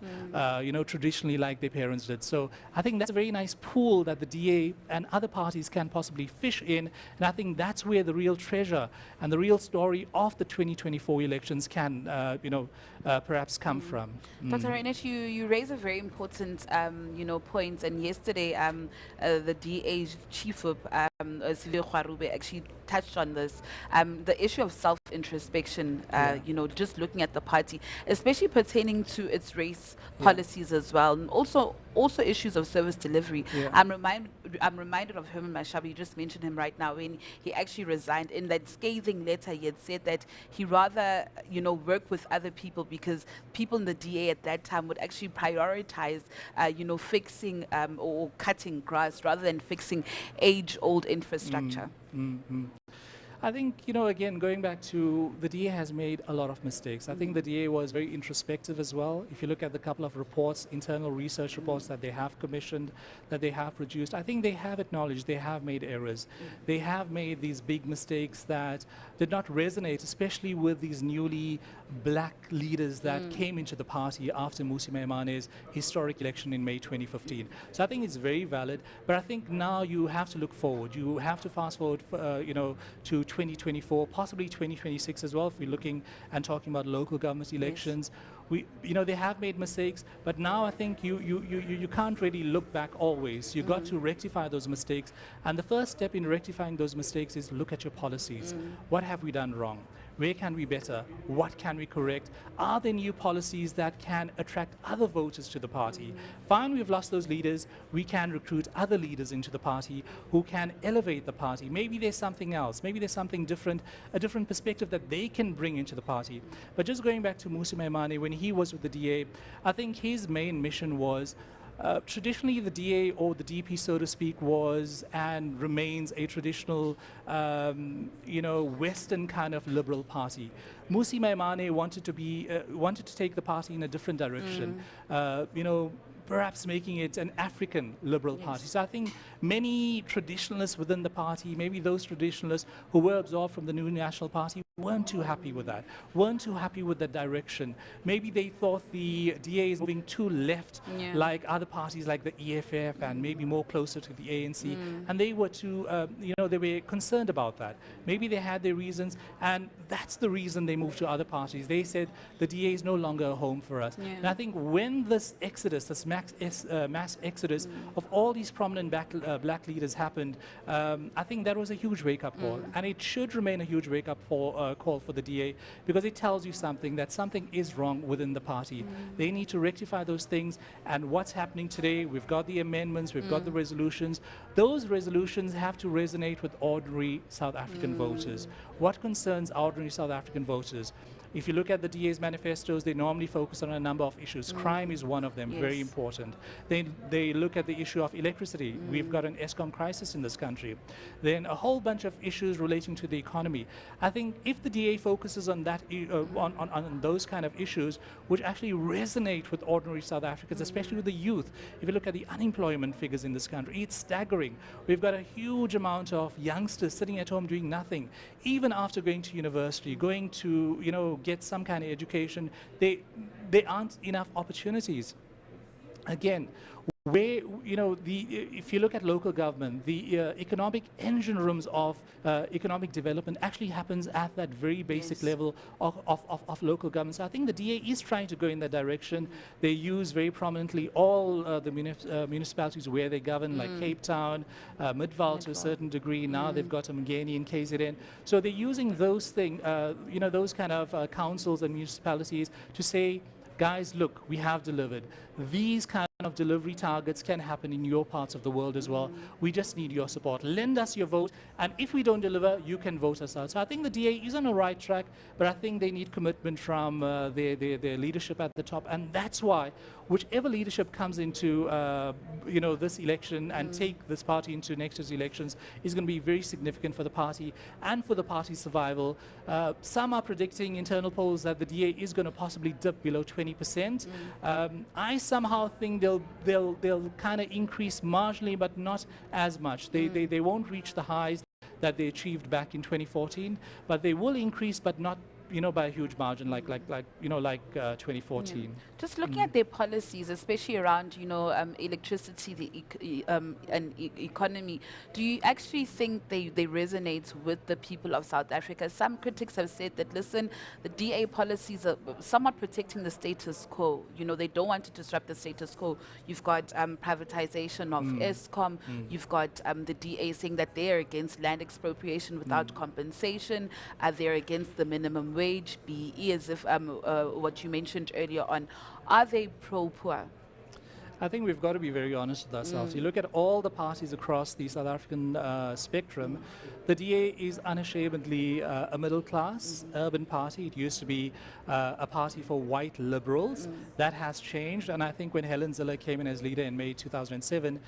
Speaker 22: traditionally like their parents did. So I think that's a very nice pool that the DA and other parties can possibly fish in, and I think that's where the real treasure and the real story of the 2024 elections can, perhaps come from.
Speaker 2: Dr. Reinesh, you raise a very important, point, and yesterday the DA's chief whip, Sivyo Kwarube, actually touched on this, the issue of self-introspection, just looking at the party, especially pertaining to its race policies as well, and also issues of service delivery. I'm reminded of Herman Mashaba. You just mentioned him right now, when he actually resigned. In that scathing letter, he had said that he rather, work with other people, because people in the DA at that time would actually prioritize, fixing or cutting grass rather than fixing age-old infrastructure.
Speaker 22: I think, again, going back to the DA has made a lot of mistakes. I think the DA was very introspective as well. If you look at the couple of reports, internal research reports that they have commissioned, that they have produced, I think they have acknowledged they have made errors. They have made these big mistakes that did not resonate, especially with these newly black leaders that came into the party after Mmusi Maimane's historic election in May 2015. So I think it's very valid, but I think now you have to look forward. You have to fast forward, to 2024, possibly 2026 as well, if we're looking and talking about local government elections. They have made mistakes, but now I think you can't really look back always. You've got to rectify those mistakes, and the first step in rectifying those mistakes is look at your policies. What have we done wrong? Where can we better? What can we correct? Are there new policies that can attract other voters to the party? Fine, we've lost those leaders. We can recruit other leaders into the party who can elevate the party. Maybe there's something else. Maybe there's something different, a different perspective that they can bring into the party. But just going back to Mmusi Maimane, when he was with the DA, I think his main mission was traditionally, the DA, or the DP, so to speak, was and remains a traditional, Western kind of liberal party. Mmusi Maimane wanted to take the party in a different direction. Perhaps making it an African liberal party. So I think many traditionalists within the party, maybe those traditionalists who were absorbed from the New National Party, weren't too happy with that, weren't too happy with that direction. Maybe they thought the DA is moving too left, like other parties like the EFF, and maybe more closer to the ANC, and they were too, they were concerned about that. Maybe they had their reasons, and that's the reason they moved to other parties. They said the DA is no longer a home for us. And I think when this exodus, this mass exodus of all these prominent black leaders happened, I think that was a huge wake-up call, and it should remain a huge wake-up call for the DA, because it tells you something, that something is wrong within the party. They need to rectify those things, and what's happening today, we've got the amendments, we've got the resolutions. Those resolutions have to resonate with ordinary South African voters. What concerns ordinary South African voters? If you look at the DA's manifestos, they normally focus on a number of issues. Crime is one of them, very important. They look at the issue of electricity. We've got an ESCOM crisis in this country. Then a whole bunch of issues relating to the economy. I think if the DA focuses on that, on those kind of issues, which actually resonate with ordinary South Africans, especially with the youth. If you look at the unemployment figures in this country, it's staggering. We've got a huge amount of youngsters sitting at home doing nothing, even after going to university, going to, get some kind of education. There aren't enough opportunities. Again, where, if you look at local government, the economic engine rooms of economic development actually happens at that very basic level of local government. So I think the DA is trying to go in that direction. They use very prominently all the municipalities where they govern, like Cape Town, Midvaal to a certain degree. Now they've got Mngeni and KZN. So they're using those things, those kind of councils and municipalities to say, guys, look, we have delivered. These kind of delivery targets can happen in your parts of the world as well. We just need your support. Lend us your vote, and if we don't deliver, you can vote us out. So I think the DA is on the right track, but I think they need commitment from their leadership at the top, and that's why whichever leadership comes into this election and take this party into next year's elections is going to be very significant for the party and for the party's survival. Some are predicting internal polls that the DA is going to possibly dip below 20%. I somehow think they'll kind of increase marginally, but not as much. They won't reach the highs that they achieved back in 2014, but they will increase, but not by a huge margin, like 2014.
Speaker 2: Just looking at their policies, especially around, electricity, and economy, do you actually think they resonate with the people of South Africa? Some critics have said that, listen, the DA policies are somewhat protecting the status quo. They don't want to disrupt the status quo. You've got privatization of Eskom. You've got the DA saying that they're against land expropriation without compensation. They're against the minimum wage, BE, as if what you mentioned earlier on. Are they pro-poor?
Speaker 22: I think we've got to be very honest with ourselves. You look at all the parties across the South African spectrum, the DA is unashamedly a middle-class urban party. It used to be a party for white liberals. That has changed, and I think when Helen Zille came in as leader in May 2007,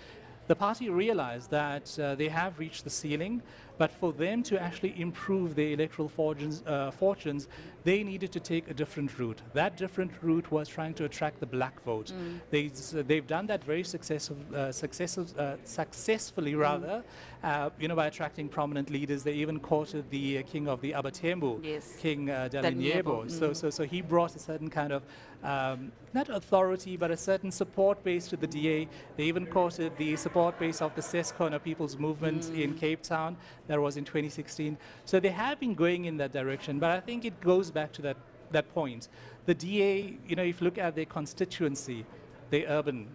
Speaker 22: the party realized that they have reached the ceiling, but for them to actually improve their electoral fortunes, they needed to take a different route. That different route was trying to attract the black vote. They've done that very successfully, rather, by attracting prominent leaders. They even courted the king of the Abatembu, King Dalinyebo. So he brought a certain kind of, not authority, but a certain support base to the DA. They even courted the support base of the Seskona People's Movement in Cape Town. That was in 2016. So they have been going in that direction, but I think it goes back to that point. The DA, if you look at their constituency, they're urban,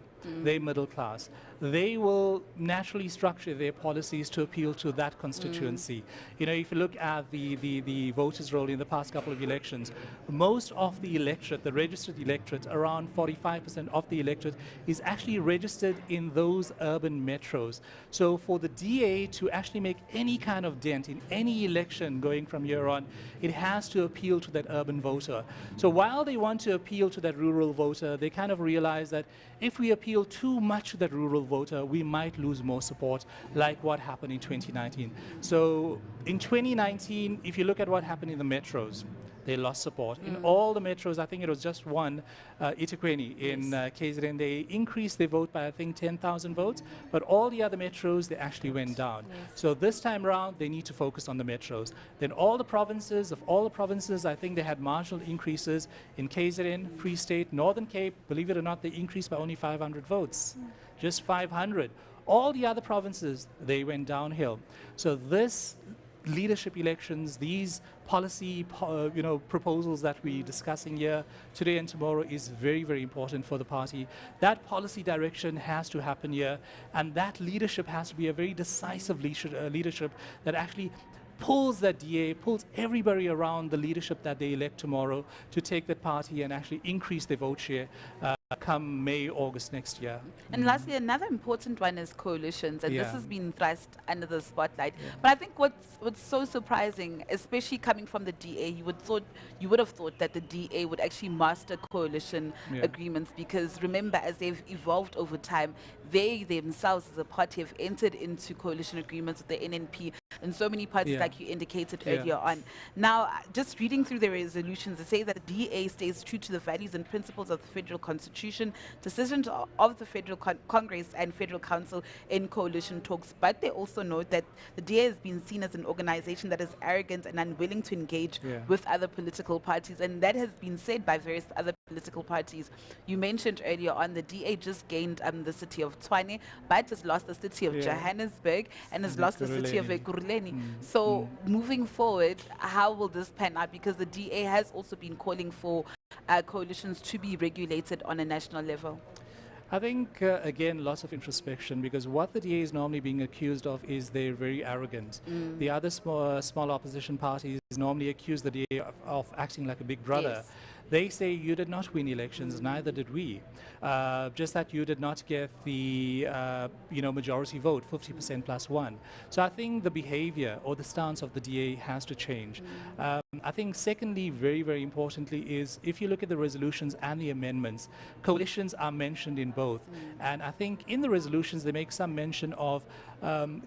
Speaker 22: they're middle class. They will naturally structure their policies to appeal to that constituency. If you look at the voters' roll in the past couple of elections, most of the electorate, the registered electorate, around 45% of the electorate, is actually registered in those urban metros. So for the DA to actually make any kind of dent in any election going from here on, it has to appeal to that urban voter. So while they want to appeal to that rural voter, they kind of realize that if we appeal too much to that rural voter, we might lose more support, like what happened in 2019. So in 2019, if you look at what happened in the metros, they lost support. In all the metros, I think it was just one, eThekwini in KZN, they increased their vote by, I think, 10,000 votes, but all the other metros, they actually went down. So this time around, they need to focus on the metros. Then all the provinces, I think they had marginal increases in KZN, Free State, Northern Cape. Believe it or not, they increased by only 500 votes, just 500. All the other provinces, they went downhill. So this leadership elections, these policy proposals that we're discussing here today and tomorrow is very, very important for the party. That policy direction has to happen here, and that leadership has to be a very decisive leadership that actually pulls that DA, pulls everybody around the leadership that they elect tomorrow to take that party and actually increase their vote share come May, August next year.
Speaker 2: And lastly, another important one is coalitions, and this has been thrust under the spotlight. But I think what's so surprising, especially coming from the DA, you would have thought that the DA would actually master coalition agreements, because remember, as they've evolved over time, they themselves as a party have entered into coalition agreements with the NNP and so many parties, like you indicated earlier on. Now, just reading through the resolutions, they say that the DA stays true to the values and principles of the Federal Constitution, decisions of the Federal Congress and Federal Council in coalition talks, but they also note that the DA has been seen as an organization that is arrogant and unwilling to engage with other political parties, and that has been said by various other political parties. You mentioned earlier on the DA just gained the city of Tshwane, but has lost the city of Johannesburg and has lost the city of Ekurhuleni. So moving forward, how will this pan out? Because the DA has also been calling for coalitions to be regulated on a national level.
Speaker 22: I think, again, lots of introspection, because what the DA is normally being accused of is they're very arrogant. The other small opposition parties normally accuse the DA of acting like a big brother. They say you did not win elections, neither did we. Just that you did not get the majority vote, 50% plus one. So I think the behavior or the stance of the DA has to change. I think secondly, very, very importantly, is if you look at the resolutions and the amendments, coalitions are mentioned in both. And I think in the resolutions they make some mention of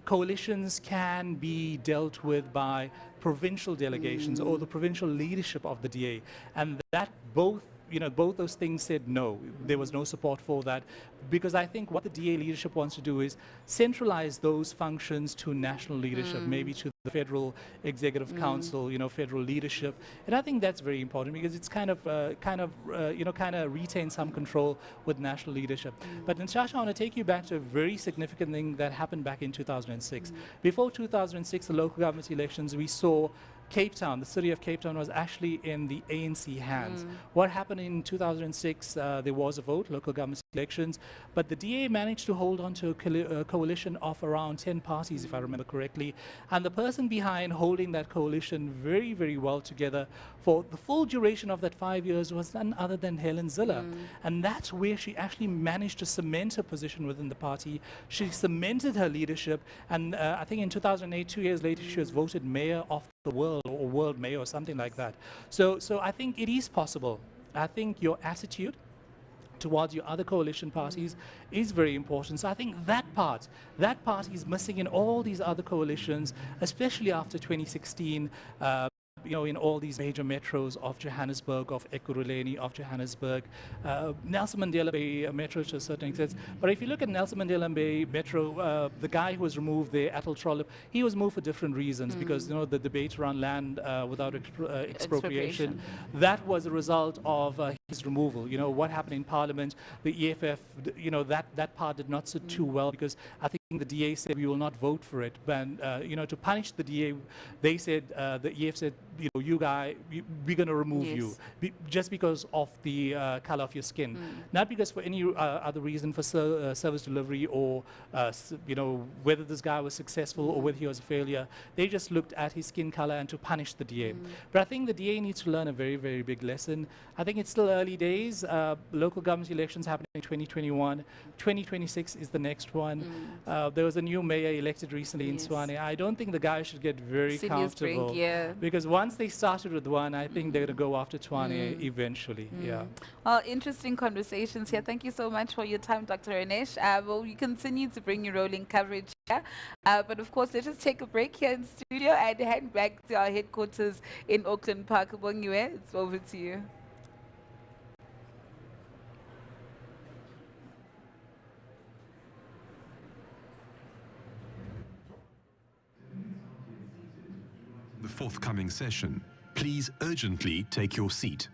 Speaker 22: coalitions can be dealt with by provincial delegations or the provincial leadership of the DA, and that both those things said no. There was no support for that, because I think what the DA leadership wants to do is centralize those functions to national leadership, maybe to the Federal Executive Council, federal leadership. And I think that's very important because it's kind of retains some control with national leadership. But Natasha, I want to take you back to a very significant thing that happened back in 2006. Before 2006, the local government elections, we saw Cape Town, the city of Cape Town was actually in the ANC hands. What happened in 2006, there was a vote, local government elections, but the DA managed to hold on to a coalition of around 10 parties, if I remember correctly. And the person behind holding that coalition very, very well together for the full duration of that 5 years was none other than Helen Zille. And that's where she actually managed to cement her position within the party. She cemented her leadership, and I think in 2008, 2 years later, she was voted mayor of the world, or world mayor, or something like that. So I think it is possible. I think your attitude towards your other coalition parties is very important. So I think that part is missing in all these other coalitions, especially after 2016. In all these major metros of Johannesburg, of Ekurhuleni, of Johannesburg, Nelson Mandela Bay Metro to a certain extent. But if you look at Nelson Mandela Bay Metro, the guy who was removed there, Atul Trollip, he was moved for different reasons because the debate around land without expropriation, that was a result of his removal. What happened in Parliament, the EFF, that part did not sit too well because I think the DA said we will not vote for it. But to punish the DA, they said the EF said, you guy, we're going to remove you just because of the color of your skin, not because for any other reason, for service delivery or whether this guy was successful or whether he was a failure. They just looked at his skin color and to punish the DA. But I think the DA needs to learn a very, very big lesson. I think it's still early days. Local government elections happening in 2021. 2026 is the next one. There was a new mayor elected recently in Tshwane. I don't think the guy should get very comfortable because once they started with one, I think they're going to go after Tshwane eventually.
Speaker 2: Well, interesting conversations here. Thank you so much for your time, Dr. Renesh. Well, we continue to bring you rolling coverage here. But of course, let's just take a break here in studio and head back to our headquarters in Auckland Park. Bongiwe, it's over to you.
Speaker 16: The forthcoming session, please urgently take your seat.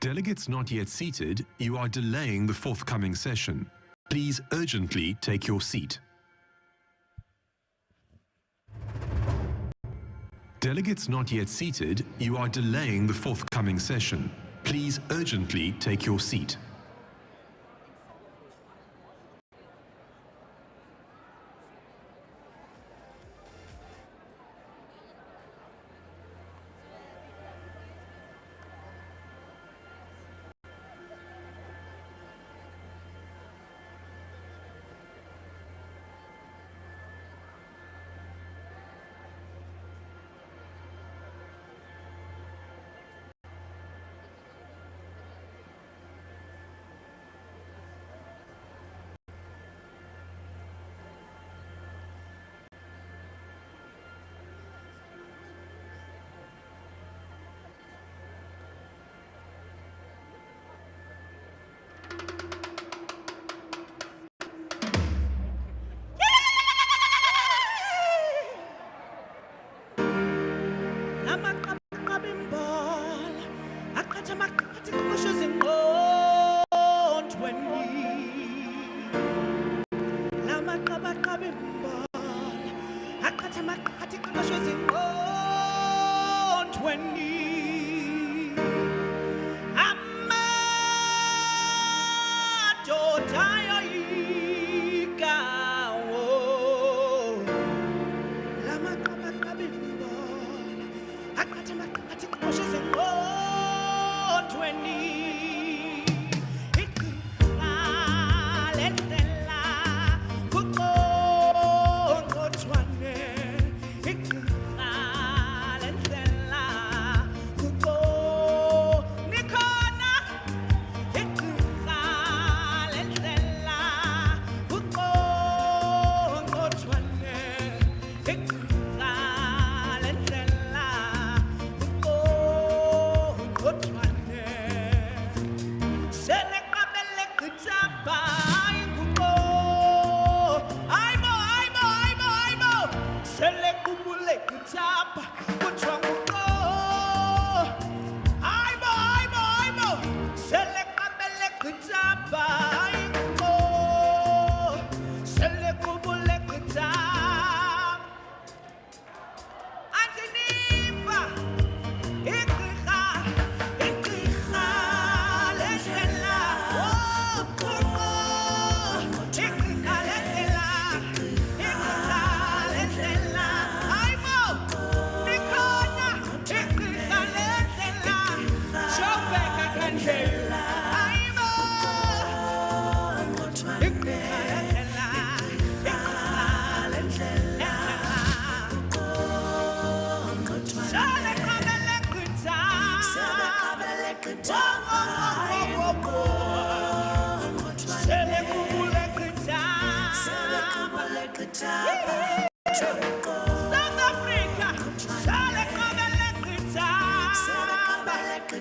Speaker 16: Delegates not yet seated, you are delaying the forthcoming session. Please urgently take your seat. Delegates not yet seated, you are delaying the forthcoming session. Please urgently take your seat.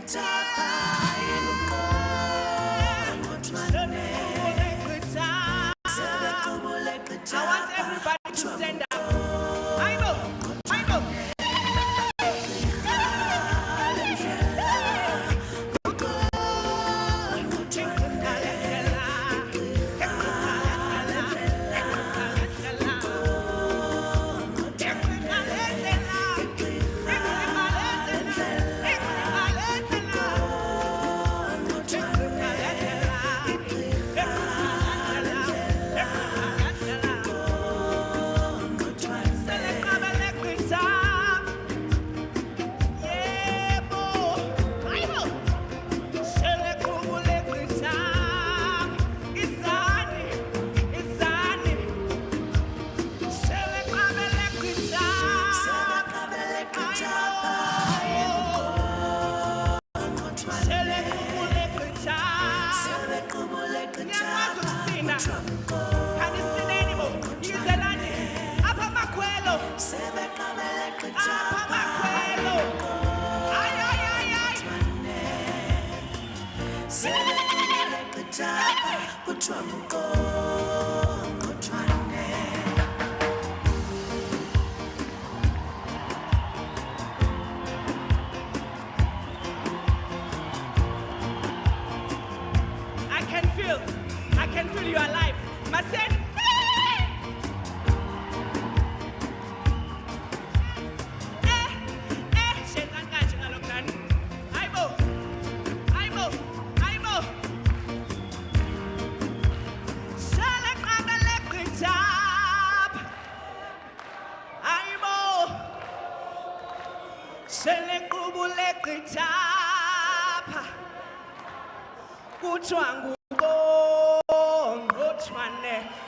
Speaker 19: I want everybody to stand up. I know. I can feel you alive. Masen.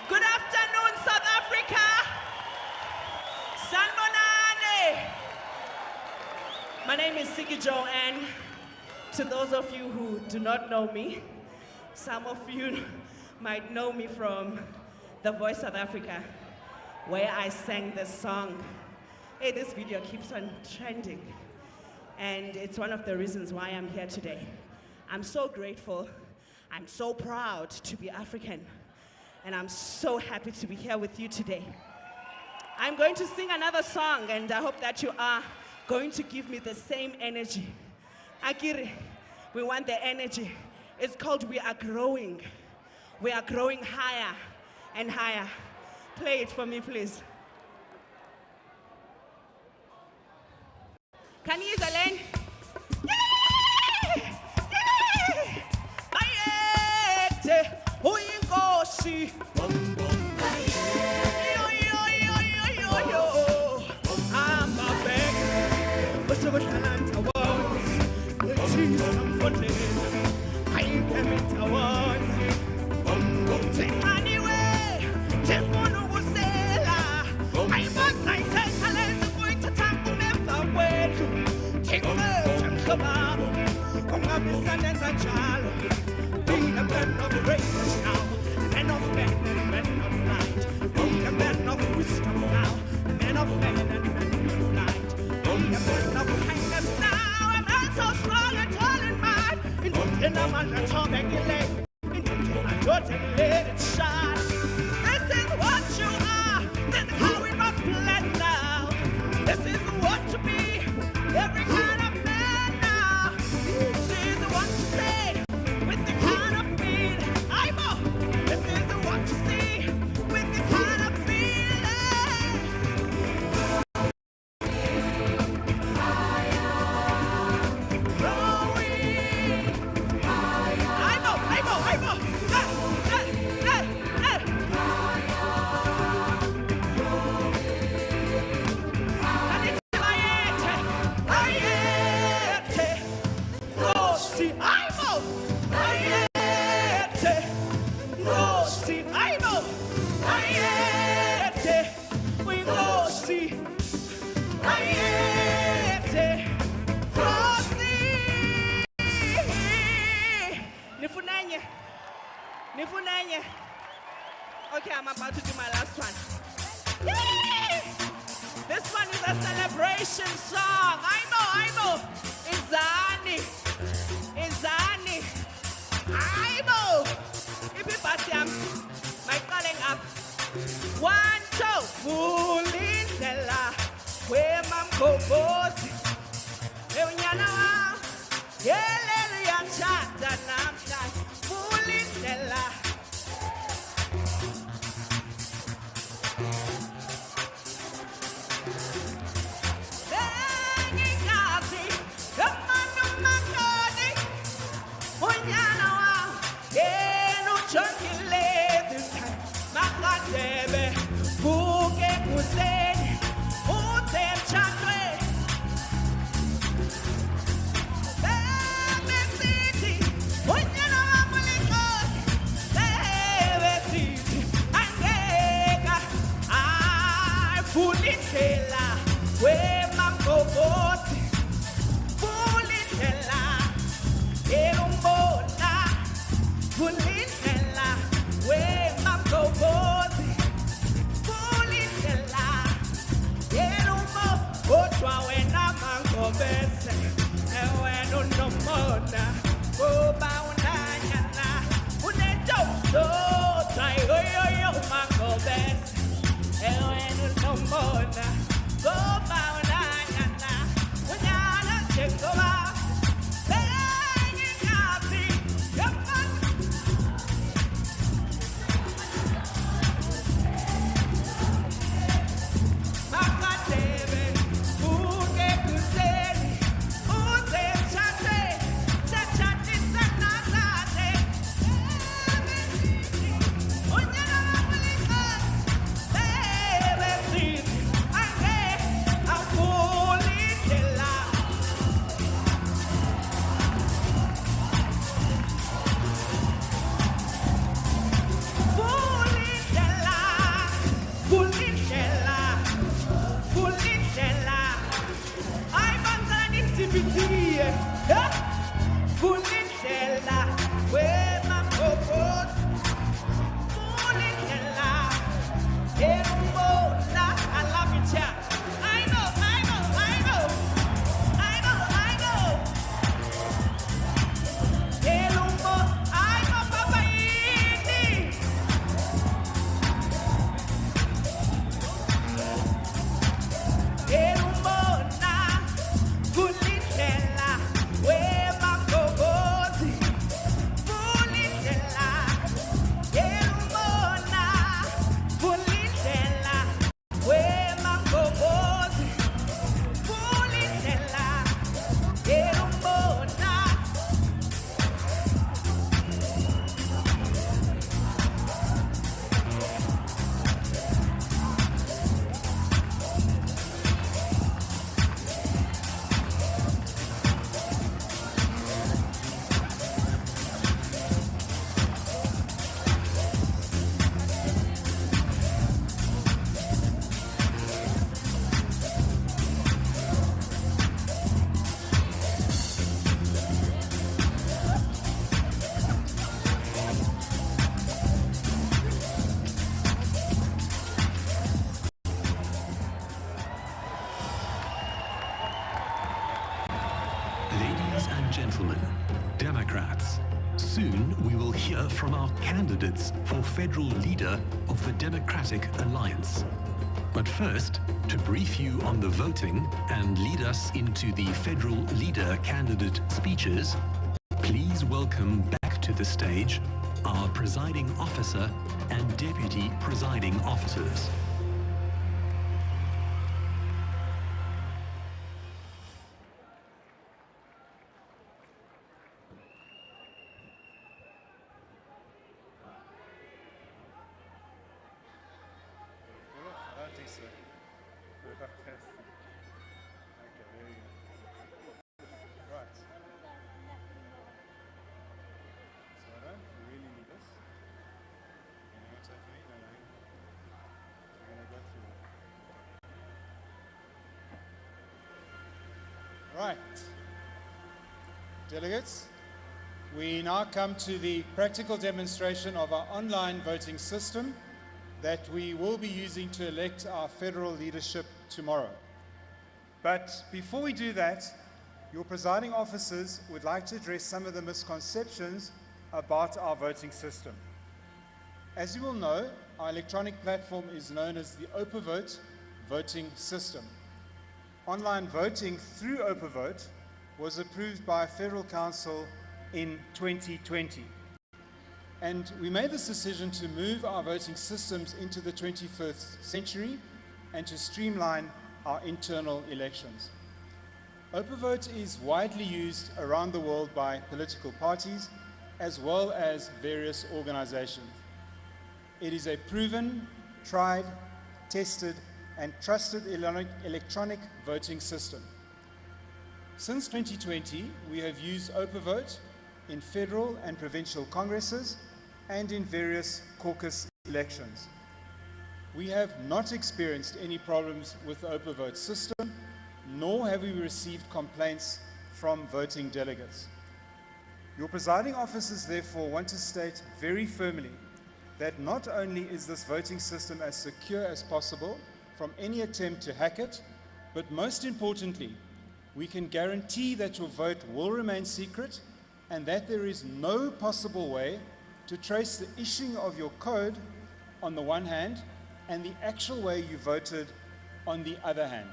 Speaker 19: Good afternoon, South Africa. Sanbonani. My name is Sigi Jo, and to those of you who do not know me, some of you might know me from The Voice South Africa, where I sang this song. Hey, this video keeps on trending, and it's one of the reasons why I'm here today. I'm so grateful. I'm so proud to be African, and I'm so happy to be here with you today. I'm going to sing another song, and I hope that you are going to give me the same energy. Akiri, we want the energy. It's called We Are Growing. We are growing higher and higher. Play it for me, please. Can you use a lane? Uyinkosi amabheke besokuhlala ndawonye ethisa mfondlela ayiphemitha wonye thixaniwe thifuna ukusela ayibonza ithetha lenze kuyithatha kumemva kwethu thixethe mhlobabo ungabisanenza njalo. Be a man of grace now, man of men and men of light. Be a man of wisdom now, man of men and men of light. Be a man of kindness now, a man so strong and tall and might. In a man that's all that you lay, in a daughter you let it shine. This is what you are, this is how we must blend now. This is what to be, every kind of man now. This is what to say. With the kind of feeling, this is the one to see. With the kind of feeling, growing. Nifunenye. Okay, I'm about to do my last one. Yay! This one is a celebration song. I know. It's Zani. yelele yatshata namhlanje vula indlela bengingazi ngamanye umakoti unyana wam yena ujongile this time makadebe vuke ekuseni uze emtshadweni bebesithi unyana wam ulinkoli bebesithi angeka ayifuna indlela wemamgogosi vula indlela elumbona vula indlela wemamgogosi vula indlela elumbo kodwa wena mangobese wena unomona kuba unanyana unetozodwa yoyoyo mangobese wena unomona kuba unanyana unyana njengoba bengingazi makadebe vuke ekuseni uze emtshadweni setshatisa nazade unyana wam ulinkoli bebesithi angeke avule indlela vula indlela vula indlela vula indlela ayibanzana indivitiye vula indlela wemamgogosi vula indlela elumbona I love you chat I know elumbo I know papa yini elumbona vula indlela wemamgogosi vula indlela elumbona vula indlela wemamgogosi vula indlela elumbona
Speaker 16: Ladies and gentlemen, Democrats, soon we will hear from our candidates for federal leader of the Democratic Alliance. But first, to brief you on the voting and lead us into the federal leader candidate speeches, please welcome back to the stage our presiding officer and deputy presiding officers.
Speaker 7: Right. Delegates, we now come to the practical demonstration of our online voting system that we will be using to elect our federal leadership tomorrow. But before we do that, your presiding officers would like to address some of the misconceptions about our voting system. As you will know, our electronic platform is known as the OpenVote voting system. Online voting through OpenVote
Speaker 8: was approved by Federal Council in 2020. And we made this decision to move our voting systems into the 21st century and to streamline our internal elections. OpenVote is widely used around the world by political parties as well as various organizations. It is a proven, tried, tested, and trusted electronic voting system. Since 2020, we have used OpenVote in federal and provincial congresses and in various caucus elections. We have not experienced any problems with the OpenVote system, nor have we received complaints from voting delegates. Your presiding officers, therefore, want to state very firmly that not only is this voting system as secure as possible from any attempt to hack it, but most importantly, we can guarantee that your vote will remain secret and that there is no possible way to trace the issuing of your code on the one hand and the actual way you voted on the other hand.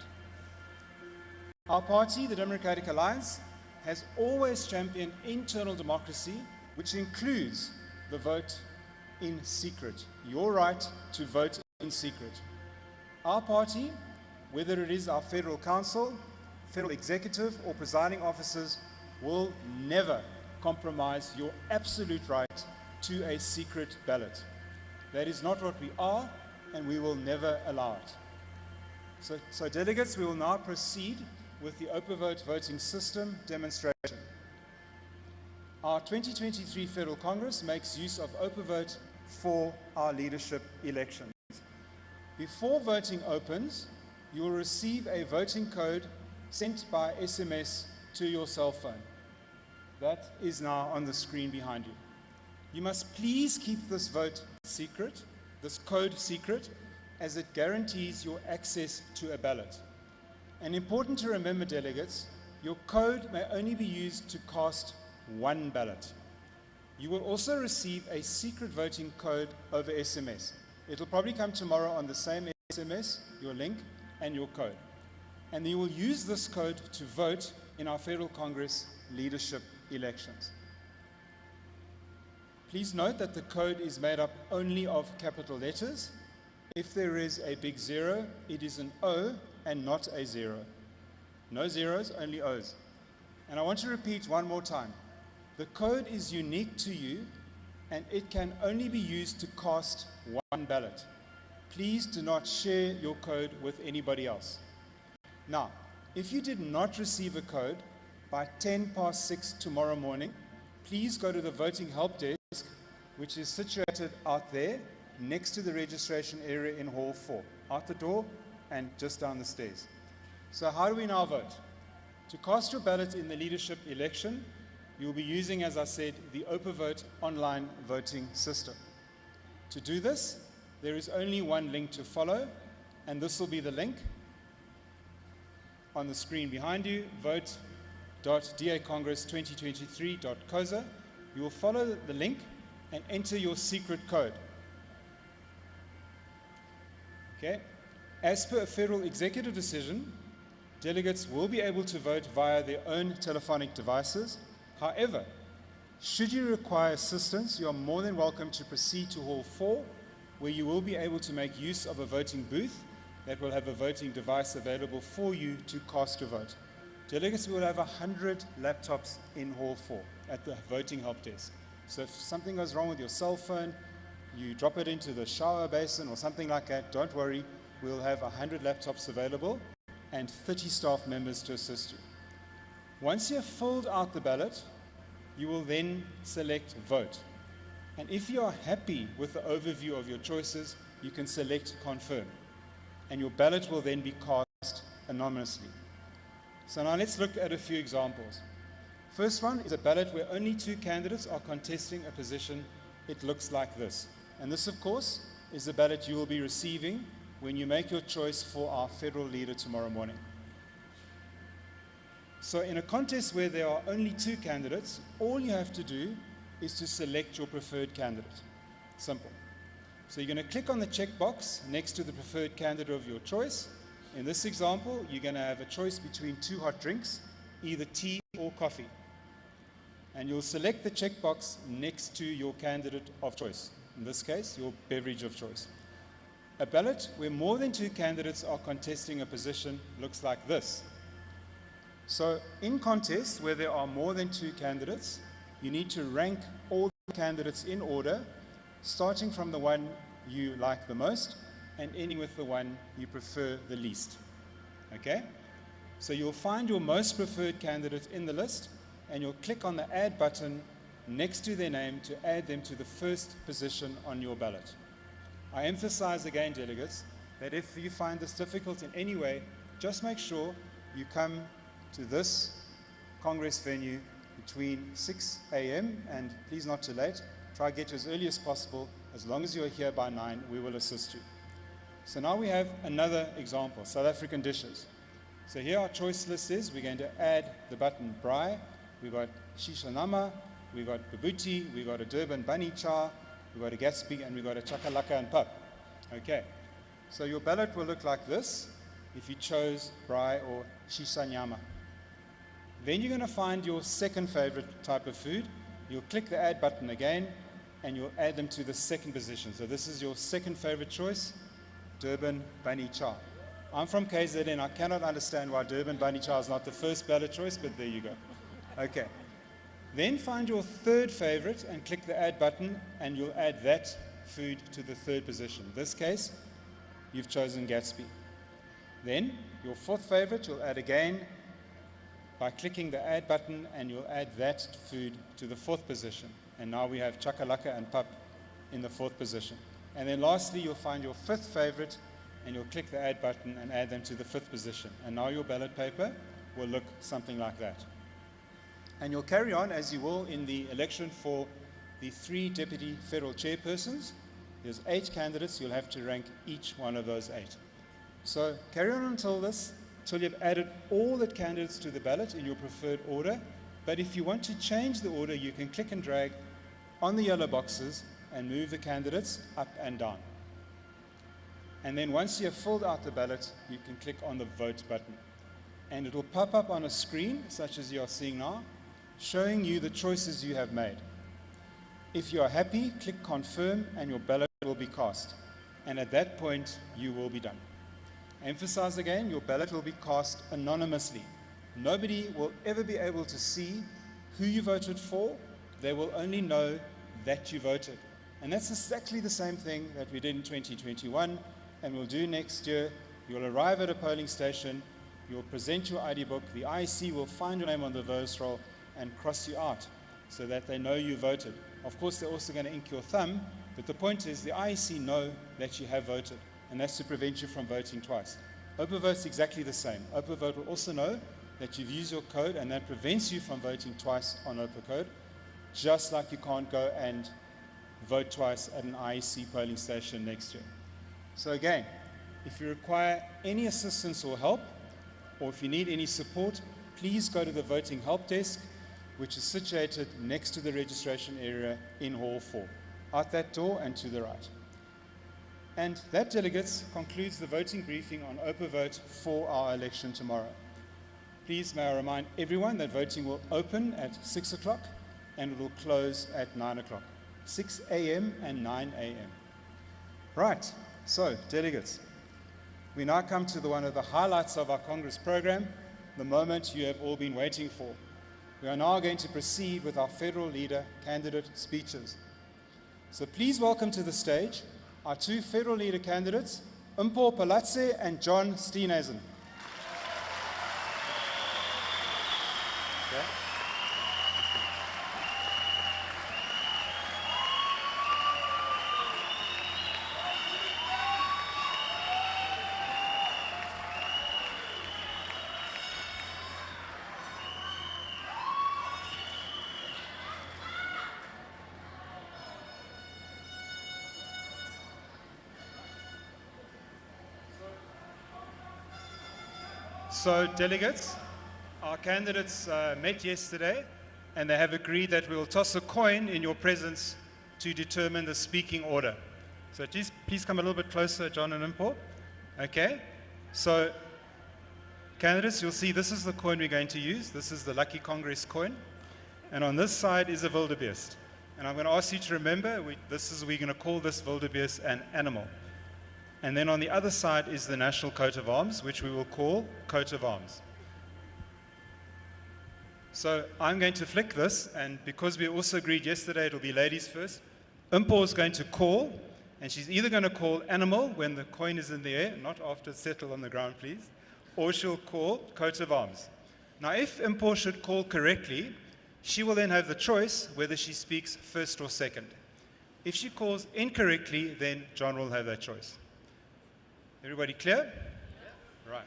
Speaker 8: Our party, the Democratic Alliance, has always championed internal democracy, which includes the vote in secret, your right to vote in secret. Our party, whether it is our Federal Council, Federal Executive, or presiding officers, will never compromise your absolute right to a secret ballot. That is not what we are, and we will never allow it. So delegates, we will now proceed with the OpenVote voting system demonstration. Our 2023 Federal Congress makes use of OpenVote for our leadership elections. Before voting opens, you will receive a voting code sent by SMS to your cell phone. That is now on the screen behind you. You must please keep this vote secret, this code secret, as it guarantees your access to a ballot. And important to remember, delegates, your code may only be used to cast one ballot. You will also receive a secret voting code over SMS. It'll probably come tomorrow on the same SMS, your link, and your code. And you will use this code to vote in our Federal Congress leadership elections. Please note that the code is made up only of capital letters. If there is a big zero, it is an O and not a zero. No zeros, only O's. And I want to repeat one more time. The code is unique to you, and it can only be used to cast one ballot. Please do not share your code with anybody else. Now, if you did not receive a code by 6:10 tomorrow morning, please go to the voting help desk, which is situated out there next to the registration area in Hall 4, out the door and just down the stairs. So how do we now vote? To cast your ballot in the leadership election, you'll be using, as I said, the OpenVote online voting system. To do this, there is only one link to follow, and this will be the link on the screen behind you, vote.dacongress2023.coza. You will follow the link and enter your secret code. Okay. As per a federal executive decision, delegates will be able to vote via their own telephonic devices. However, should you require assistance, you are more than welcome to proceed to Hall 4, where you will be able to make use of a voting booth that will have a voting device available for you to cast your vote. Delegates will have 100 laptops in Hall 4 at the voting help desk. So if something goes wrong with your cell phone, you drop it into the shower basin or something like that, don't worry, we'll have 100 laptops available and 30 staff members to assist you. Once you have filled out the ballot, you will then select vote. And if you are happy with the overview of your choices, you can select confirm. And your ballot will then be cast anonymously. So now let's look at a few examples. First one is a ballot where only 2 candidates are contesting a position. It looks like this. And this, of course, is the ballot you will be receiving when you make your choice for our federal leader tomorrow morning. So in a contest where there are only 2 candidates, all you have to do is to select your preferred candidate. Simple. So you're going to click on the checkbox next to the preferred candidate of your choice. In this example, you're going to have a choice between 2 hot drinks, either tea or or coffee. And you'll select the checkbox next to your candidate of choice, in this case, your beverage of choice. A ballot where more than 2 candidates are contesting a position looks like this. So in contests where there are more than 2 candidates, you need to rank all the candidates in order, starting from the one you like the most and ending with the one you prefer the least. Okay? So you'll find your most preferred candidate in the list, and you'll click on the Add button next to their name to add them to the first position on your ballot. I emphasize again, delegates, that if you find this difficult in any way, just make sure you come to this Congress venue between 6 a.m. and please not too late. Try to get as early as possible. As long as you're here by 9, we will assist you. So now we have another example, South African dishes. So here our choice list is, we're going to add the button braai. We've got shisha nama, we've got babuti, we've got a Durban bunny cha, we've got a Gatsby, and we've got a chakalaka and pap. Okay, so your ballot will look like this if you chose braai or shisha nyama. Then you're going to find your second favorite type of food. You'll click the Add button again, and you'll add them to the second position. So this is your second favorite choice, Durban bunny cha. I'm from KZN. I cannot understand why Durban bunny cha is not the first ballot choice, but there you go. Okay. Then find your third favorite and click the Add button, and you'll add that food to the third position. In this case, you've chosen Gatsby. Then your fourth favorite you'll add again by clicking the Add button, and you'll add that food to the fourth position. And now we have chakalaka and pap in the fourth position. And then lastly, you'll find your fifth favorite, and you'll click the Add button and add them to the fifth position. And now your ballot paper will look something like that. And you'll carry on as you will in the election for the 3 deputy federal chairpersons. There's 8 candidates. You'll have to rank each one of those 8. So carry on until you've added all the candidates to the ballot in your preferred order. But if you want to change the order, you can click and drag on the yellow boxes and move the candidates up and down. And then once you have filled out the ballot, you can click on the Vote button. And it will pop up on a screen, such as you are seeing now, showing you the choices you have made. If you are happy, click Confirm, and your ballot will be cast. And at that point, you will be done. Emphasize again, your ballot will be cast anonymously. Nobody will ever be able to see who you voted for. They will only know that you voted. And that's exactly the same thing that we did in 2021 and we'll do next year. You'll arrive at a polling station, you'll present your ID book, the IEC will find your name on the votes roll and cross you out so that they know you voted. Of course, they're also going to ink your thumb, but the point is the IEC know that you have voted, and that's to prevent you from voting twice. OpenVote's exactly the same. OpenVote will also know that you've used your code, and that prevents you from voting twice on OpenCode, just like you can't go and vote twice at an IEC polling station next year. So again, if you require any assistance or help, or if you need any support, please go to the voting help desk, which is situated next to the registration area in Hall 4, out that door and to the right. And that, delegates, concludes the voting briefing on OpenVote for our election tomorrow. Please may I remind everyone that voting will open at 6 o'clock and it will close at 9 o'clock, 6 a.m. and 9 a.m. Right, so delegates, we now come to one of the highlights of our Congress program, the moment you have all been waiting for. We are now going to proceed with our federal leader candidate speeches. So please welcome to the stage our two federal leader candidates, Mpho Palatse and John Steenhuisen. Okay. So, delegates, our candidates met yesterday and they have agreed that we will toss a coin in your presence to determine the speaking order. So please come a little bit closer, John and Mpho. Okay, so
Speaker 7: Candidates, you'll see this is the coin we're going to use. This is the Lucky Congress coin. And on this side is a wildebeest. And I'm going to ask you to remember, we're going to call this wildebeest an animal. And then on the other side is the national coat of arms, which we will call coat of arms. So I'm going to flick this, and because we also agreed yesterday it'll be ladies first, Impo is going to call, and she's either going to call animal when the coin is in the air, not after it's settled on the ground, please, or she'll call coat of arms. Now, if Impo should call correctly, she will then have the choice whether she speaks first or second. If she calls incorrectly, then John will have that choice. Everybody clear? Right.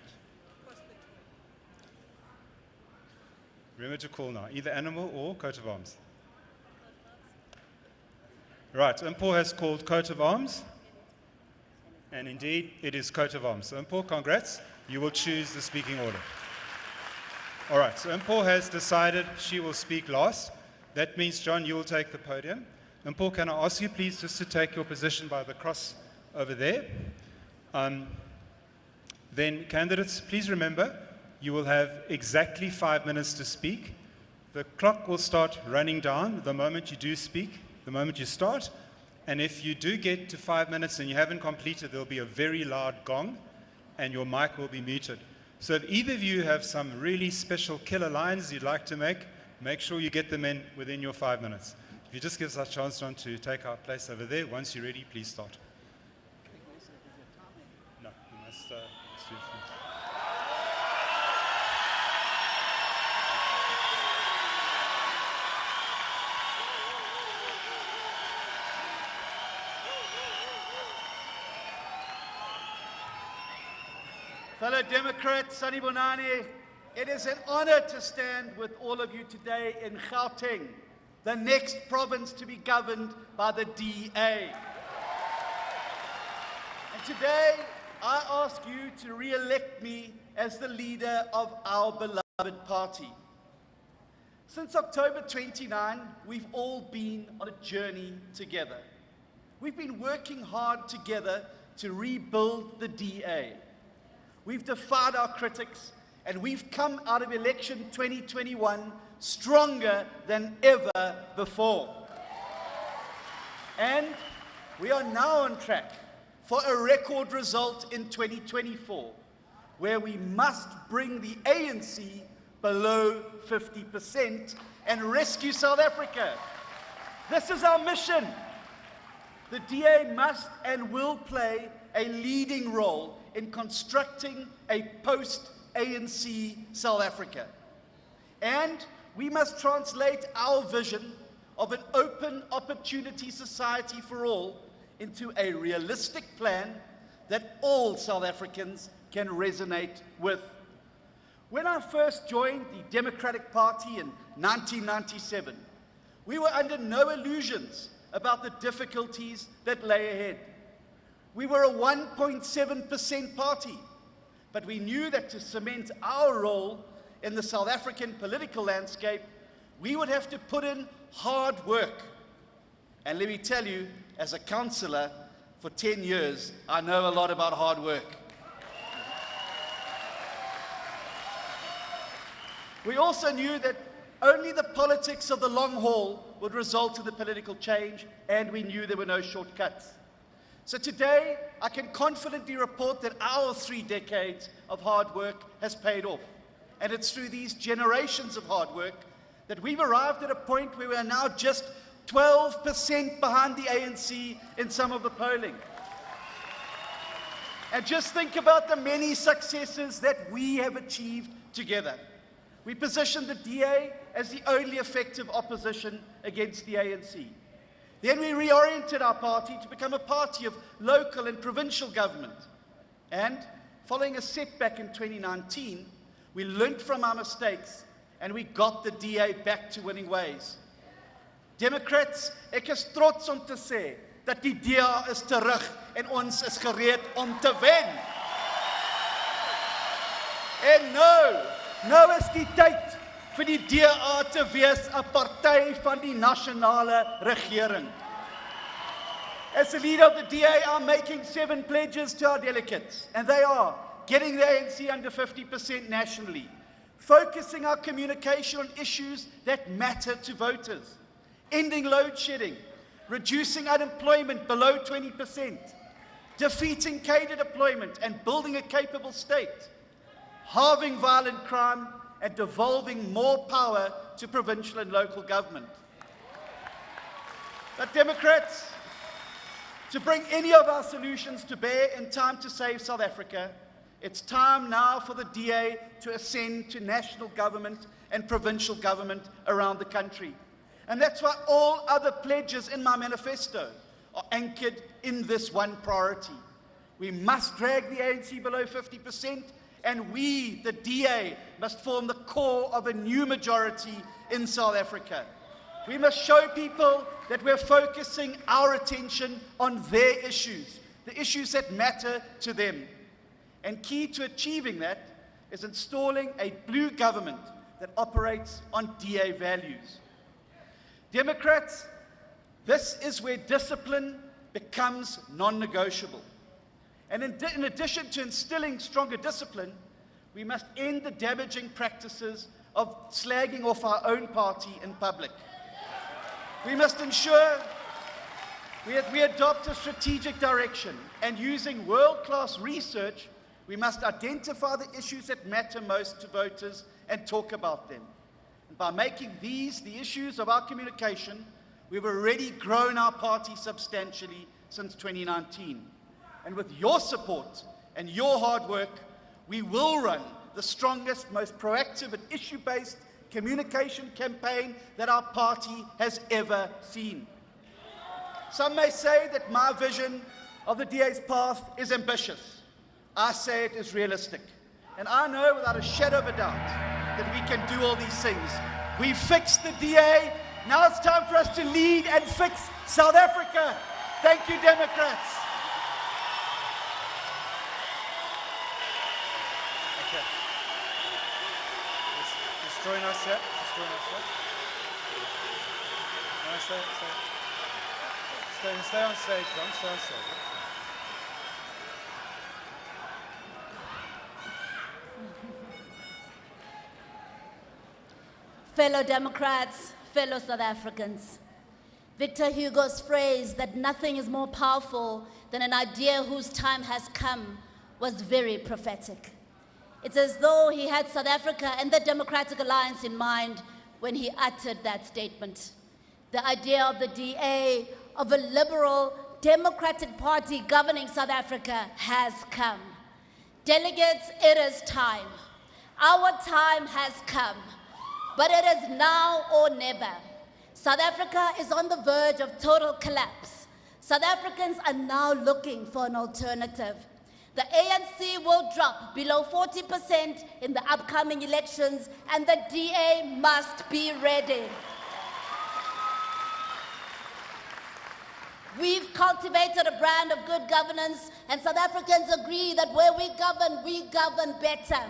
Speaker 7: Remember to call now, either animal or coat of arms. Right, Impo has called coat of arms. And indeed, it is coat of arms. So Impo, congrats. You will choose the speaking order. All right, so Impo has decided she will speak last. That means, John, you will take the podium. Impo, can I ask you please just to take your position by the cross over there? Then, candidates, please remember, you will have exactly 5 minutes to speak. The clock will start running down the moment you do speak, the moment you start. And if you do get to 5 minutes and you haven't completed, there'll be a very loud gong and your mic will be muted. So if either of you have some really special killer lines you'd like to make sure you get them in within your 5 minutes. If you just give us a chance, John, to take our place over there. Once you're ready, please start. No, you must do it.
Speaker 5: Fellow Democrats, Sunny Bonani, it is an honor to stand with all of you today in Gauteng, the next province to be governed by the DA. And today, I ask you to re-elect me as the leader of our beloved party. Since October 29, we've all been on a journey together. We've been working hard together to rebuild the DA. We've defied our critics, and we've come out of election 2021 stronger than ever before. And we are now on track for a record result in 2024, where we must bring the ANC below 50% and rescue South Africa. This is our mission. The DA must and will play a leading role in constructing a post-ANC South Africa. And we must translate our vision of an open opportunity society for all into a realistic plan that all South Africans can resonate with. When I first joined the Democratic Party in 1997, we were under no illusions about the difficulties that lay ahead. We were a 1.7% party, but we knew that to cement our role in the South African political landscape, we would have to put in hard work. And let me tell you, as a councillor for 10 years, I know a lot about hard work. We also knew that only the politics of the long haul would result in the political change, and we knew there were no shortcuts. So today, I can confidently report that our 3 decades of hard work has paid off. And it's through these generations of hard work that we've arrived at a point where we are now just 12% behind the ANC in some of the polling. And just think about the many successes that we have achieved together. We positioned the DA as the only effective opposition against the ANC. Then we reoriented our party to become a party of local and provincial government. And following a setback in 2019, we learnt from our mistakes and we got the DA back to winning ways. Democrats, ek is trots om te sê dat die DA is terug en ons is gereed om te wen. En nou is die tyd vir die DA te wees 'n party van die nasionale regering. As the leader of the DA, I'm making 7 pledges to our delegates, and they are getting the ANC under 50% nationally, focusing our communication on issues that matter to voters, ending load shedding, reducing unemployment below 20%, defeating cadre deployment and building a capable state, halving violent crime and devolving more power to provincial and local government. But Democrats, to bring any of our solutions to bear in time to save South Africa, it's time now for the DA to ascend to national government and provincial government around the country. And that's why all other pledges in my manifesto are anchored in this one priority. We must drag the ANC below 50%, and we, the DA, must form the core of a new majority in South Africa. We must show people that we're focusing our attention on their issues, the issues that matter to them. And key to achieving that is installing a blue government that operates on DA values. Democrats, this is where discipline becomes non-negotiable. And in addition to instilling stronger discipline, we must end the damaging practices of slagging off our own party in public. We must ensure we adopt a strategic direction, and using world-class research, we must identify the issues that matter most to voters and talk about them. And by making these the issues of our communication, we've already grown our party substantially since 2019. And with your support and your hard work, we will run the strongest, most proactive and issue-based communication campaign that our party has ever seen. Some may say that my vision of the DA's path is ambitious. I say it is realistic. And I know without a shadow of a doubt that we can do all these things. We fixed the DA. Now it's time for us to lead and fix South Africa. Thank you, Democrats.
Speaker 8: Okay. Just join us here. Just join us here. No, stay on stage, John. Stay on stage.
Speaker 11: Fellow Democrats, fellow South Africans, Victor Hugo's phrase that nothing is more powerful than an idea whose time has come was very prophetic. It's as though he had South Africa and the Democratic Alliance in mind when he uttered that statement. The idea of the DA, of a liberal Democratic Party governing South Africa has come. Delegates, it is time. Our time has come. But it is now or never. South Africa is on the verge of total collapse. South Africans are now looking for an alternative. The ANC will drop below 40% in the upcoming elections, and the DA must be ready. We've cultivated a brand of good governance, and South Africans agree that where we govern better.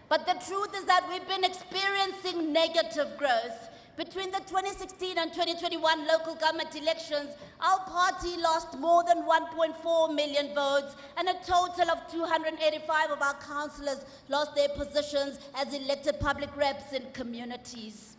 Speaker 11: But the truth is that we've been experiencing negative growth. Between the 2016 and 2021 local government elections, our party lost more than 1.4 million votes, and a total of 285 of our councillors lost their positions as elected public reps in communities.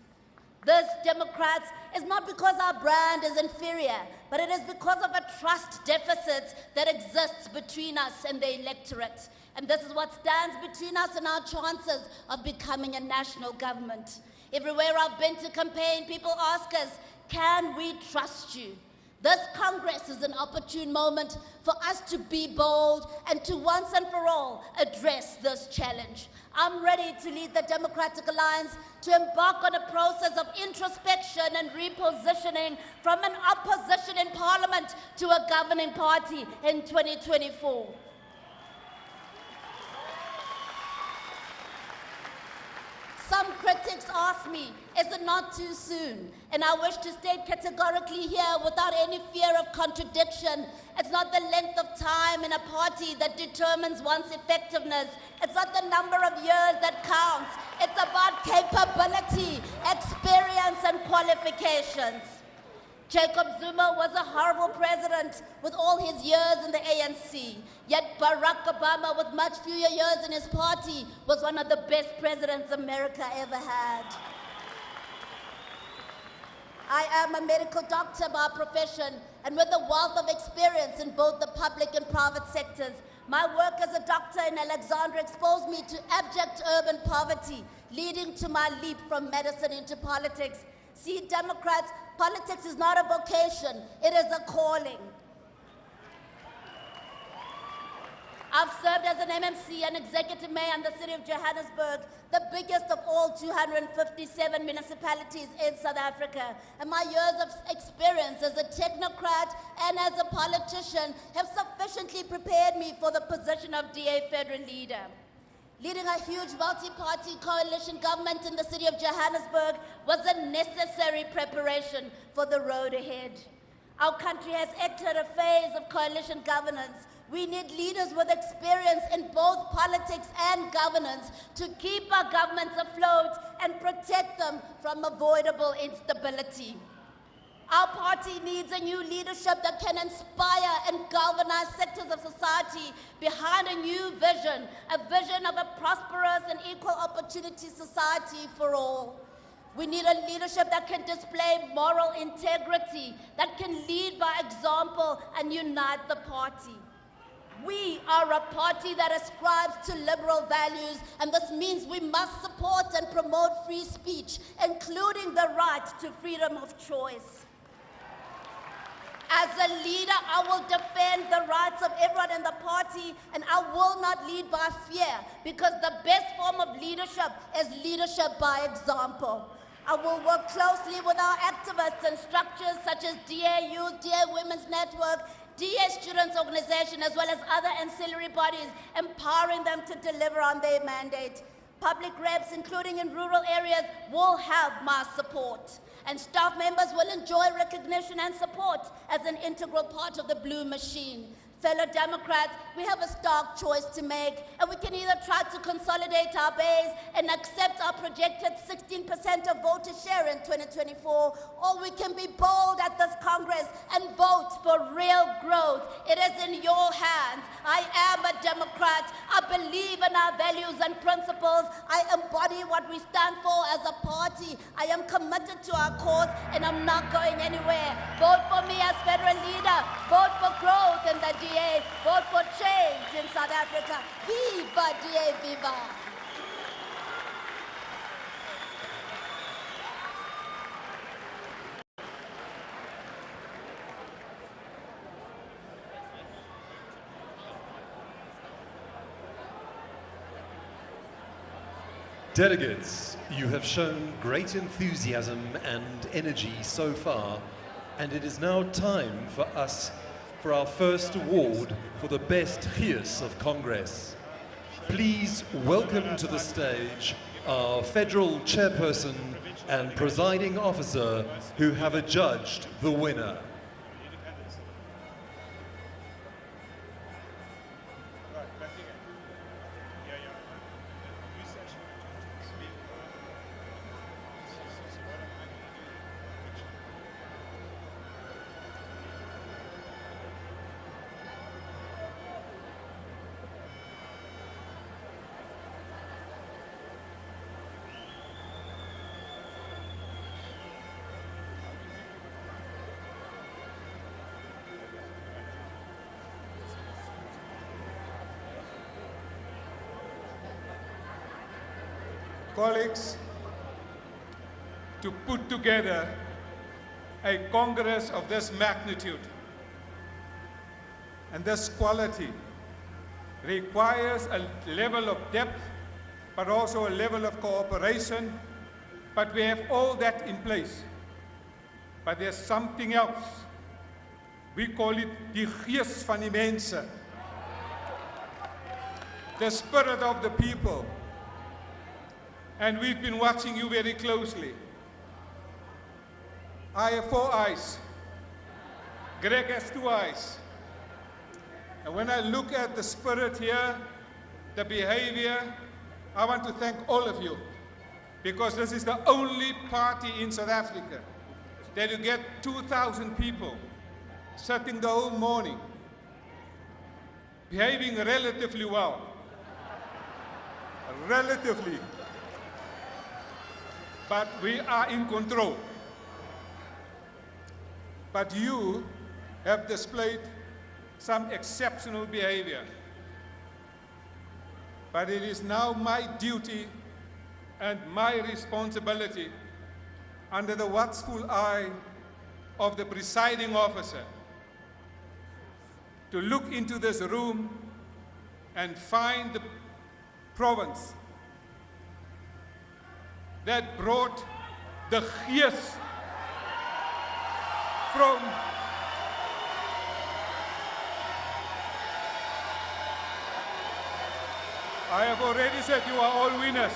Speaker 11: This, Democrats, is not because our brand is inferior, but it is because of a trust deficit that exists between us and the electorate. And this is what stands between us and our chances of becoming a national government. Everywhere I've been to campaign, people ask us, can we trust you? This Congress is an opportune moment for us to be bold and to once and for all address this challenge. I'm ready to lead the Democratic Alliance to embark on a process of introspection and repositioning from an opposition in Parliament to a governing party in 2024. Some critics ask me, is it not too soon? And I wish to state categorically here, without any fear of contradiction, it's not the length of time in a party that determines one's effectiveness. It's not the number of years that counts. It's about capability, experience, and qualifications.
Speaker 13: Jacob Zuma was a horrible president with all his years in the ANC. Yet Barack Obama, with much fewer years in his party, was one of the best presidents America ever had. I am a medical doctor by profession, and with a wealth of experience in both the public and private sectors, my work as a doctor in Alexandria exposed me to abject urban poverty, leading to my leap from medicine into politics. See, Democrats, politics is not a vocation, it is a calling. I've served as an MMC and executive mayor in the city of Johannesburg, the biggest of all 257 municipalities in South Africa. And my years of experience as a technocrat and as a politician have sufficiently prepared me for the position of DA federal leader. Leading a huge multi-party coalition government in the city of Johannesburg was a necessary preparation for the road ahead. Our country has entered a phase of coalition governance. We need leaders with experience in both politics and governance to keep our governments afloat and protect them from avoidable instability. Our party needs a new leadership that can inspire and galvanize sectors of society behind a new vision, a vision of a prosperous and equal opportunity society for all. We need a leadership that can display moral integrity, that can lead by example and unite the party. We are a party that ascribes to liberal values, and this means we must support and promote free speech, including the right to freedom of choice. As a leader, I will defend the rights of everyone in the party, and I will not lead by fear, because the best form of leadership is leadership by example. I will work closely with our activists and structures such as DA Youth, DA Women's Network, DA Students Organization, as well as other ancillary bodies, empowering them to deliver on their mandate. Public reps, including in rural areas, will have my support. And staff members will enjoy recognition and support as an integral part of the blue machine. Fellow Democrats, we have a stark choice to make, and we can either try to consolidate our base and accept our projected 16% of voter share in 2024, or we can be bold at this Congress and vote for real growth. It is in your hands. I am a Democrat. I believe in our values and principles. I embody what we stand for as a party. I am committed to our cause, and I'm not going anywhere. Vote for me as federal leader. Vote for growth in the DA. Vote for change in South Africa. Viva DA, viva!
Speaker 17: Delegates, you have shown great enthusiasm and energy so far, and it is now time for our first award for the best Gees of Congress. Please welcome to the stage our federal chairperson and presiding officer who have adjudged the winner.
Speaker 7: Colleagues, to put together a Congress of this magnitude and this quality requires a level of depth, but also a level of cooperation. But we have all that in place. But there's something else. We call it die gees van die mense. The spirit of the people. And we've been watching you very closely. I have 4 eyes. Greg has 2 eyes. And when I look at the spirit here, the behavior, I want to thank all of you, because this is the only party in South Africa that you get 2,000 people sitting the whole morning, behaving relatively well. Relatively. But we are in control. But you have displayed some exceptional behavior. But it is now my duty and my responsibility, under the watchful eye of the presiding officer, to look into this room and find the province that brought the gees from I have already said you are all winners.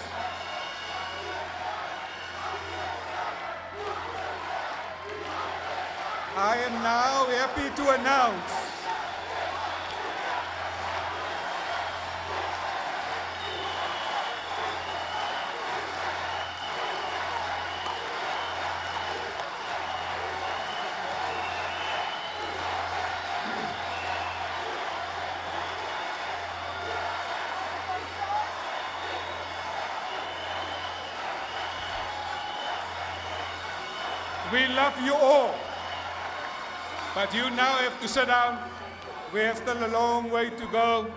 Speaker 7: I am now happy to announce we love you all, but you now have to sit down. We have still a long way to go.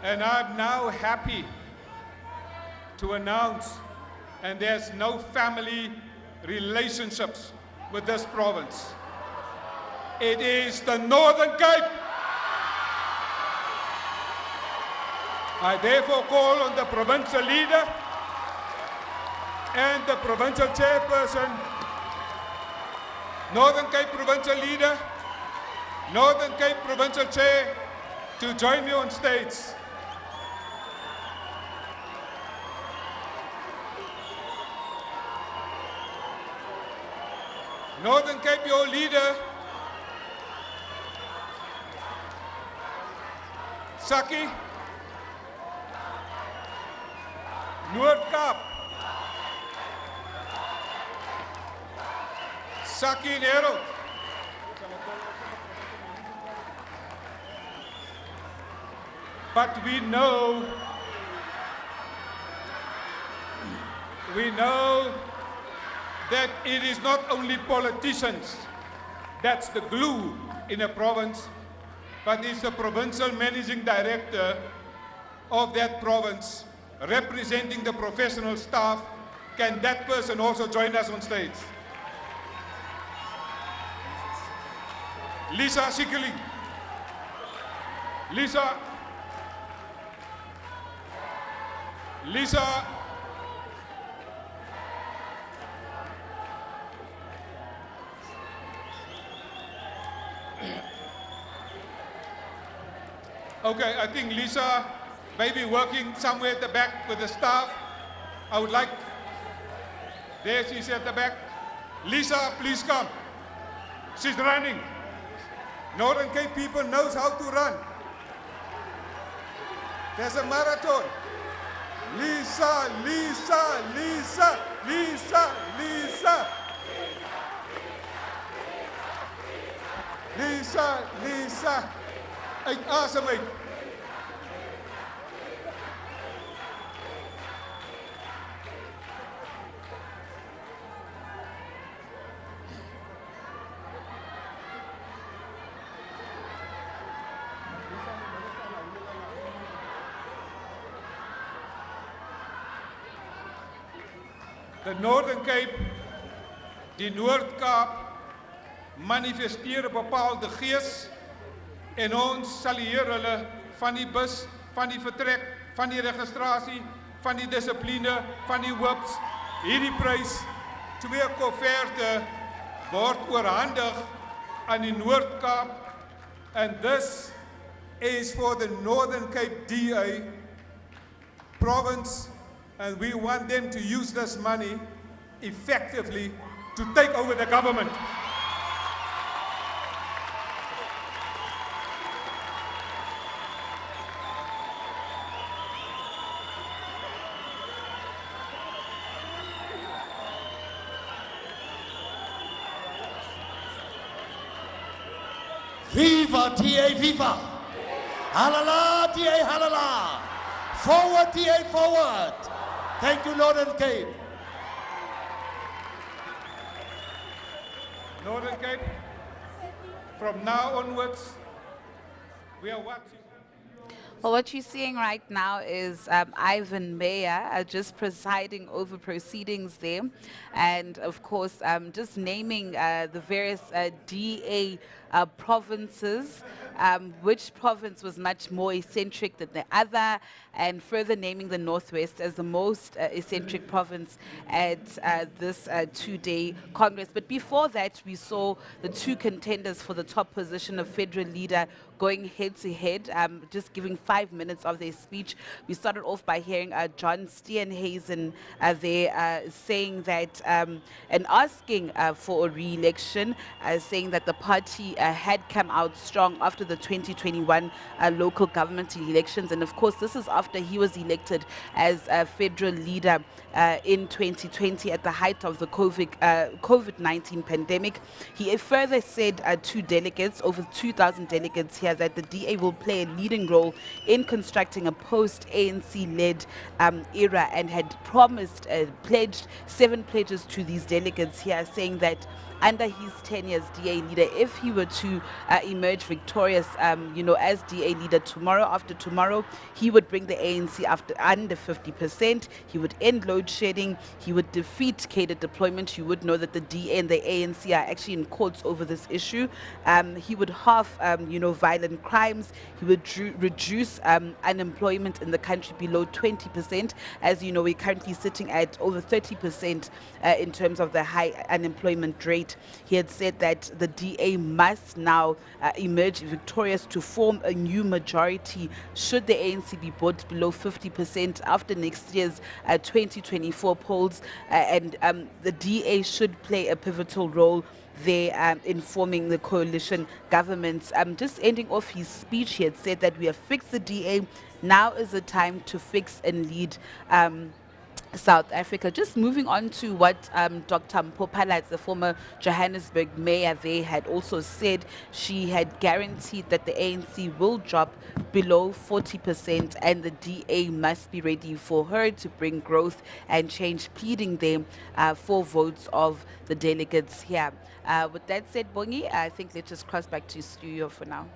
Speaker 7: And I'm now happy to announce, and there's no family relationships with this province. It is the Northern Cape. I therefore call on the provincial leader and the provincial chairperson, Northern Cape provincial leader, Northern Cape provincial chair, to join me on stage. Northern Cape, your leader, Saki, Noord-Kaap, Saki and Harold. But we know that it is not only politicians that's the glue in a province, but it's the provincial managing director of that province representing the professional staff. Can that person also join us on stage? Lisa Sikili. Lisa. Okay, I think Lisa may be working somewhere at the back with the staff. I would like, there she is at the back. Lisa, please come. She's running. Northern Cape people knows how to run. There's a marathon. Lisa, Lisa, Lisa, Lisa, Lisa. Lisa, Lisa. Awesome, mate. The Northern Cape, die Noord-Kaap, manifesteer 'n bepaalde gees en ons sal hier hulle van die bus, van die vertrek, van die registrasie, van die dissipline, van die hoops, hierdie prys 2 koeverte word oorhandig aan die Noord-Kaap, and this is for the Northern Cape DA province. And we want them to use this money effectively to take over the government.
Speaker 10: Viva DA, viva! Halala, DA, halala! Forward, DA, forward! Thank you, Northern Cape.
Speaker 7: Northern Cape, from now onwards, we are watching.
Speaker 2: Well, what you're seeing right now is Ivan Meyer just presiding over proceedings there. And of course, just naming the various DA provinces, which province was much more eccentric than the other, and further naming the Northwest as the most eccentric province at this two-day Congress. But before that, we saw the two contenders for the top position of federal leader going head-to-head, just giving 5 minutes of their speech. We started off by hearing John Steenhuisen there saying that, and asking for a re-election, saying that the party had come out strong after the 2021 local government elections. And of course, this is after he was elected as a federal leader in 2020 at the height of the COVID-19 pandemic. He further said to delegates, over 2,000 delegates here, that the DA will play a leading role in constructing a post-ANC-led era, and had promised, pledged 7 pledges to these delegates here, saying that under his tenure as DA leader, if he were to emerge victorious, as DA leader tomorrow, after tomorrow, he would bring the ANC under 50%. He would end load shedding. He would defeat cadre deployment. You would know that the DA and the ANC are actually in courts over this issue. He would halve, violent crimes. He would reduce unemployment in the country below 20%. As you know, we're currently sitting at over 30% in terms of the high unemployment rate. He had said that the DA must now emerge victorious to form a new majority should the ANC be brought below 50% after next year's 2024 polls, and the DA should play a pivotal role there in forming the coalition governments. Just ending off his speech, he had said that we have fixed the DA. Now is the time to fix and lead South Africa. Just moving on to what Dr. Mpho Phalatse, the former Johannesburg mayor there, had also said. She had guaranteed that the ANC will drop below 40% and the DA must be ready for her to bring growth and change, pleading them for votes of the delegates here. With that said, Bongi, I think let's just cross back to studio for now.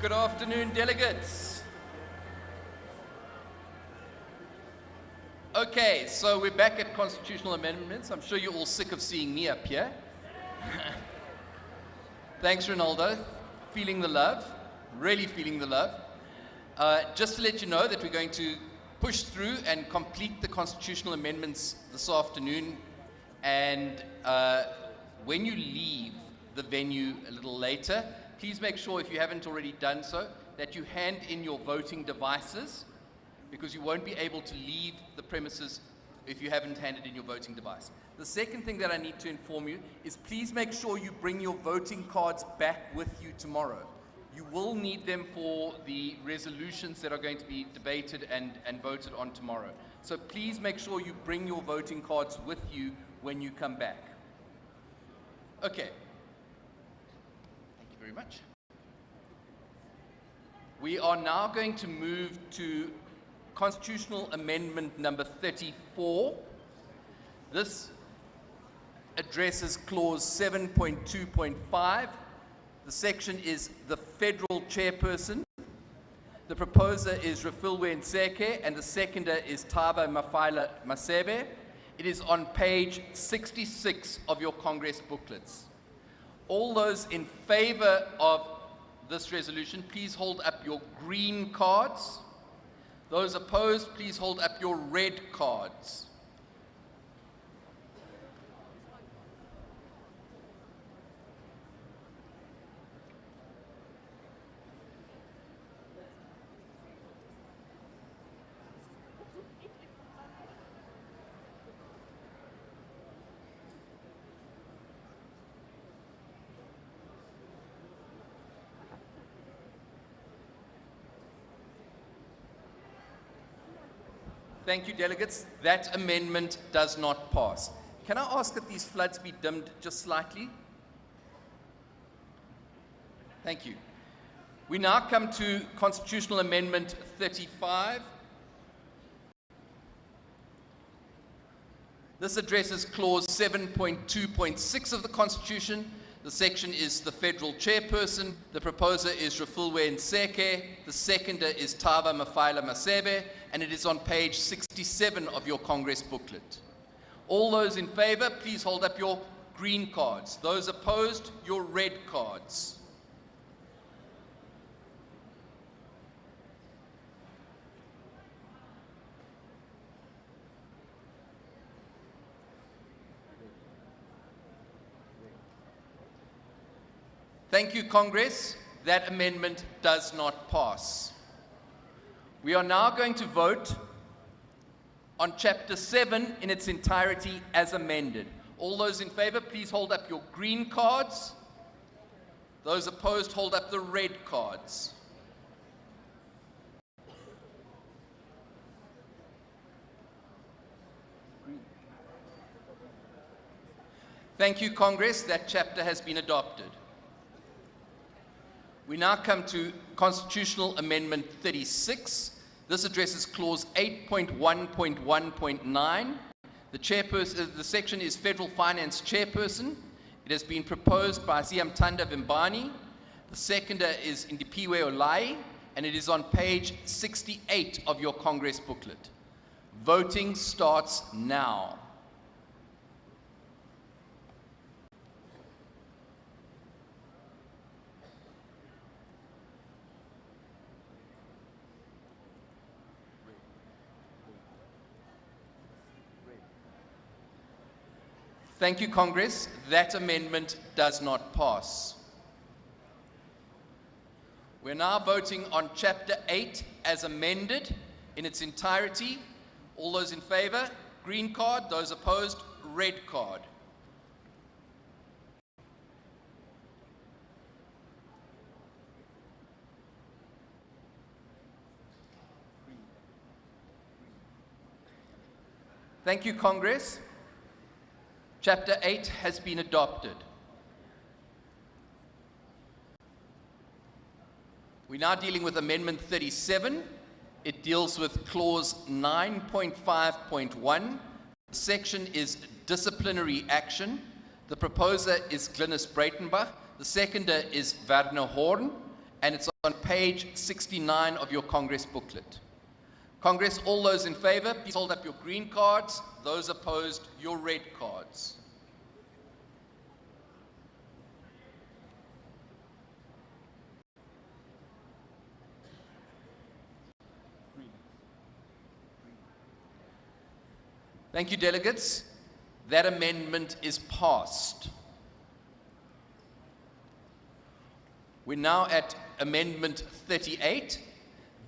Speaker 3: Good afternoon, delegates. Okay, so we're back at constitutional amendments. I'm sure you're all sick of seeing me up here. Thanks, Ronaldo. Feeling the love, really feeling the love. Just to let you know that we're going to push through and complete the constitutional amendments this afternoon. And when you leave the venue a little later, please make sure, if you haven't already done so, that you hand in your voting devices, because you won't be able to leave the premises if you haven't handed in your voting device. The second thing that I need to inform you is please make sure you bring your voting cards back with you tomorrow. You will need them for the resolutions that are going to be debated and voted on tomorrow. So please make sure you bring your voting cards with you when you come back. Okay. Very much. We are now going to move to Constitutional Amendment number 34. This addresses clause 7.2.5. The section is the federal chairperson. The proposer is Refilwe Nseke and the seconder is Thaba Mafaila Masebe. It is on page 66 of your Congress booklets. All those in favor of this resolution, please hold up your green cards. Those opposed, please hold up your red cards. Thank you, delegates. That amendment does not pass. Can I ask that these floods be dimmed just slightly? Thank you. We now come to Constitutional Amendment 35. This addresses clause 7.2.6 of the Constitution. The section is the federal chairperson. The proposer is Rafulwe Nseke. The seconder is Tava Mafaila Masebe, and it is on page 67 of your Congress booklet. All those in favor, please hold up your green cards. Those opposed, your red cards. Thank you, Congress. That amendment does not pass. We are now going to vote on Chapter 7 in its entirety as amended. All those in favor, please hold up your green cards. Those opposed, hold up the red cards. Thank you, Congress. That chapter has been adopted. We now come to Constitutional Amendment 36. This addresses clause 8.1.1.9. The section is Federal Finance Chairperson. It has been proposed by Siyamthanda Vimbani. The seconder is Indipiwe Olai, and it is on page 68 of your Congress booklet. Voting starts now. Thank you, Congress. That amendment does not pass. We're now voting on Chapter 8 as amended in its entirety. All those in favor, green card. Those opposed, red card. Thank you, Congress. Chapter 8 has been adopted. We're now dealing with Amendment 37. It deals with Clause 9.5.1. The section is disciplinary action. The proposer is Glynis Breitenbach. The seconder is Werner Horn, and it's on page 69 of your Congress booklet. Congress, all those in favor, please hold up your green cards. Those opposed, your red cards. Thank you, delegates. That amendment is passed. We're now at Amendment 38.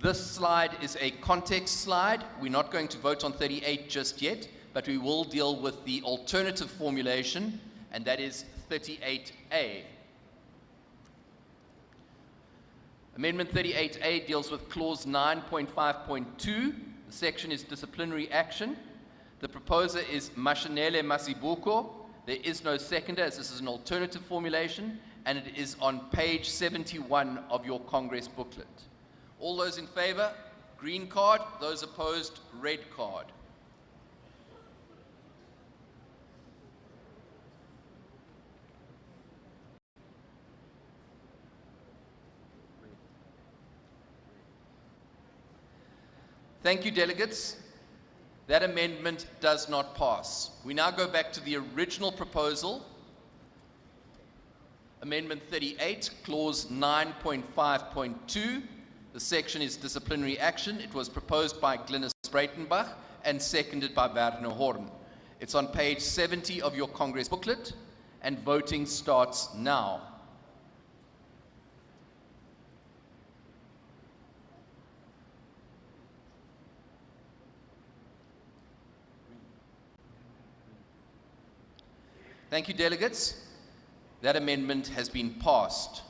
Speaker 3: This slide is a context slide. We're not going to vote on 38 just yet, but we will deal with the alternative formulation, and that is 38A. Amendment 38A deals with Clause 9.5.2. The section is disciplinary action. The proposer is Mashanele Masibuko. There is no seconder, as this is an alternative formulation, and it is on page 71 of your Congress booklet. All those in favor, green card. Those opposed, red card. Thank you, delegates. That amendment does not pass. We now go back to the original proposal, Amendment 38, Clause 9.5.2. The section is disciplinary action. It was proposed by Glynis Breitenbach and seconded by Werner Horn. It's on page 70 of your Congress booklet, and voting starts now. Thank you, delegates. That amendment has been passed.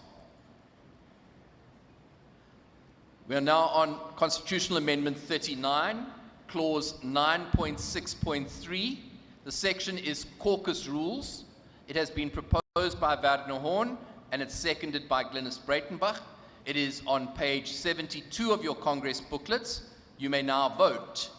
Speaker 3: We are now on Constitutional Amendment 39, clause 9.6.3. The section is caucus rules. It has been proposed by Werner Horn and it's seconded by Glynis Breitenbach. It is on page 72 of your Congress booklets. You may now vote.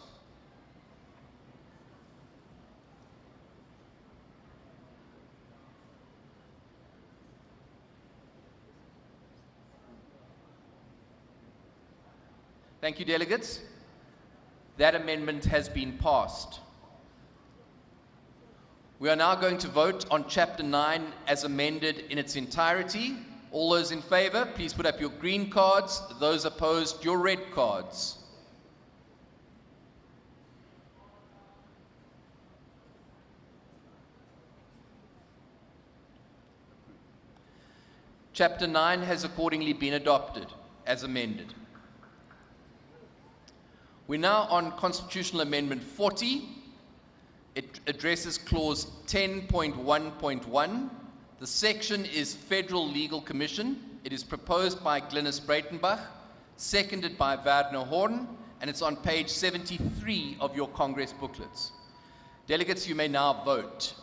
Speaker 3: Thank you, delegates. That amendment has been passed. We are now going to vote on Chapter 9 as amended in its entirety. All those in favor, please put up your green cards. Those opposed, your red cards. Chapter 9 has accordingly been adopted as amended. We're now on Constitutional Amendment 40. It addresses clause 10.1.1. The section is Federal Legal Commission. It is proposed by Glynis Breitenbach, seconded by Werner Horn, and it's on page 73 of your Congress booklets. Delegates, you may now vote.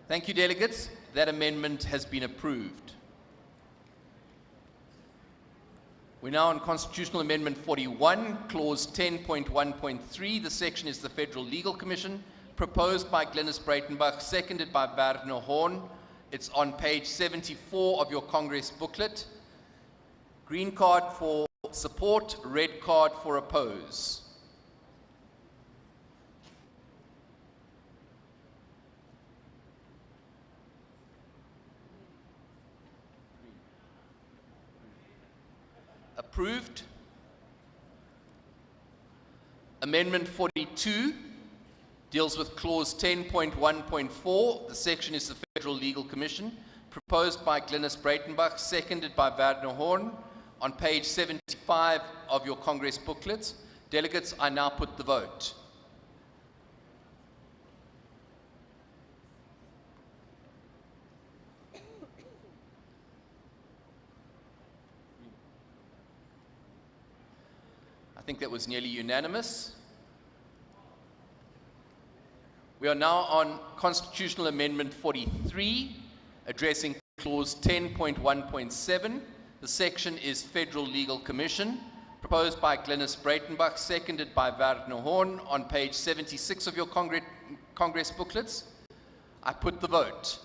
Speaker 3: Thank you, delegates. That amendment has been approved. We're now on Constitutional Amendment 41, clause 10.1.3. The section is the Federal Legal Commission, proposed by Glynis Breitenbach, seconded by Werner Horn. It's on page 74 of your Congress booklet. Green card for support, red card for oppose. Approved. Amendment 42 deals with clause 10.1.4. The section is the Federal Legal Commission, proposed by Glynis Breitenbach, seconded by Werner Horn, on page 75 of your Congress booklets. Delegates, I now put the vote. I think that was nearly unanimous. We are now on Constitutional Amendment 43, addressing clause 10.1.7. The section is Federal Legal Commission, proposed by Glynis Breitenbach, seconded by Werner Horn, on page 76 of your Congress booklets. I put the vote.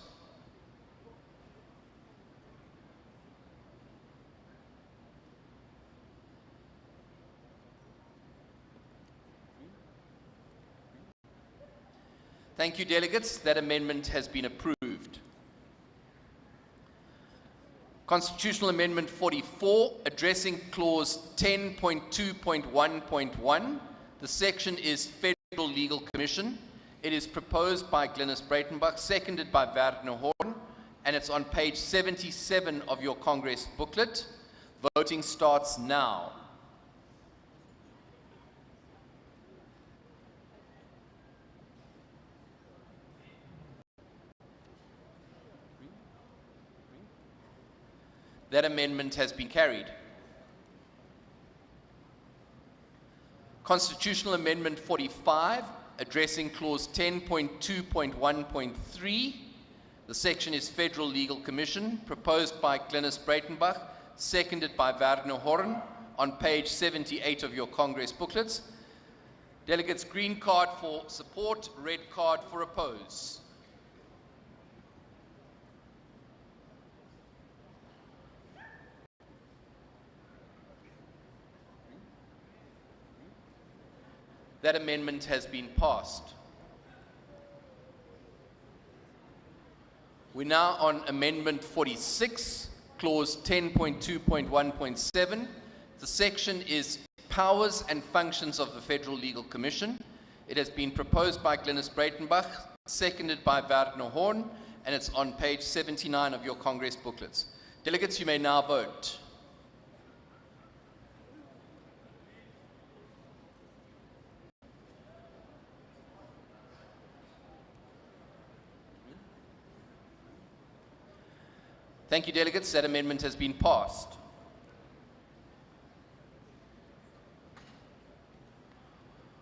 Speaker 3: Thank you, delegates. That amendment has been approved. Constitutional Amendment 44, addressing clause 10.2.1.1. The section is Federal Legal Commission. It is proposed by Glynis Breitenbach, seconded by Werner Horn, and it's on page 77 of your Congress booklet. Voting starts now. That amendment has been carried. Constitutional Amendment 45, addressing clause 10.2.1.3. The section is Federal Legal Commission, proposed by Glynis Breitenbach, seconded by Werner Horn, on page 78 of your Congress booklets. Delegates, green card for support, red card for oppose. That amendment has been passed. We're now on Amendment 46, clause 10.2.1.7. The section is Powers and Functions of the Federal Legal Commission. It has been proposed by Glynis Breitenbach, seconded by Werner Horn, and it's on page 79 of your Congress booklets. Delegates, you may now vote. Thank you, delegates. That amendment has been passed.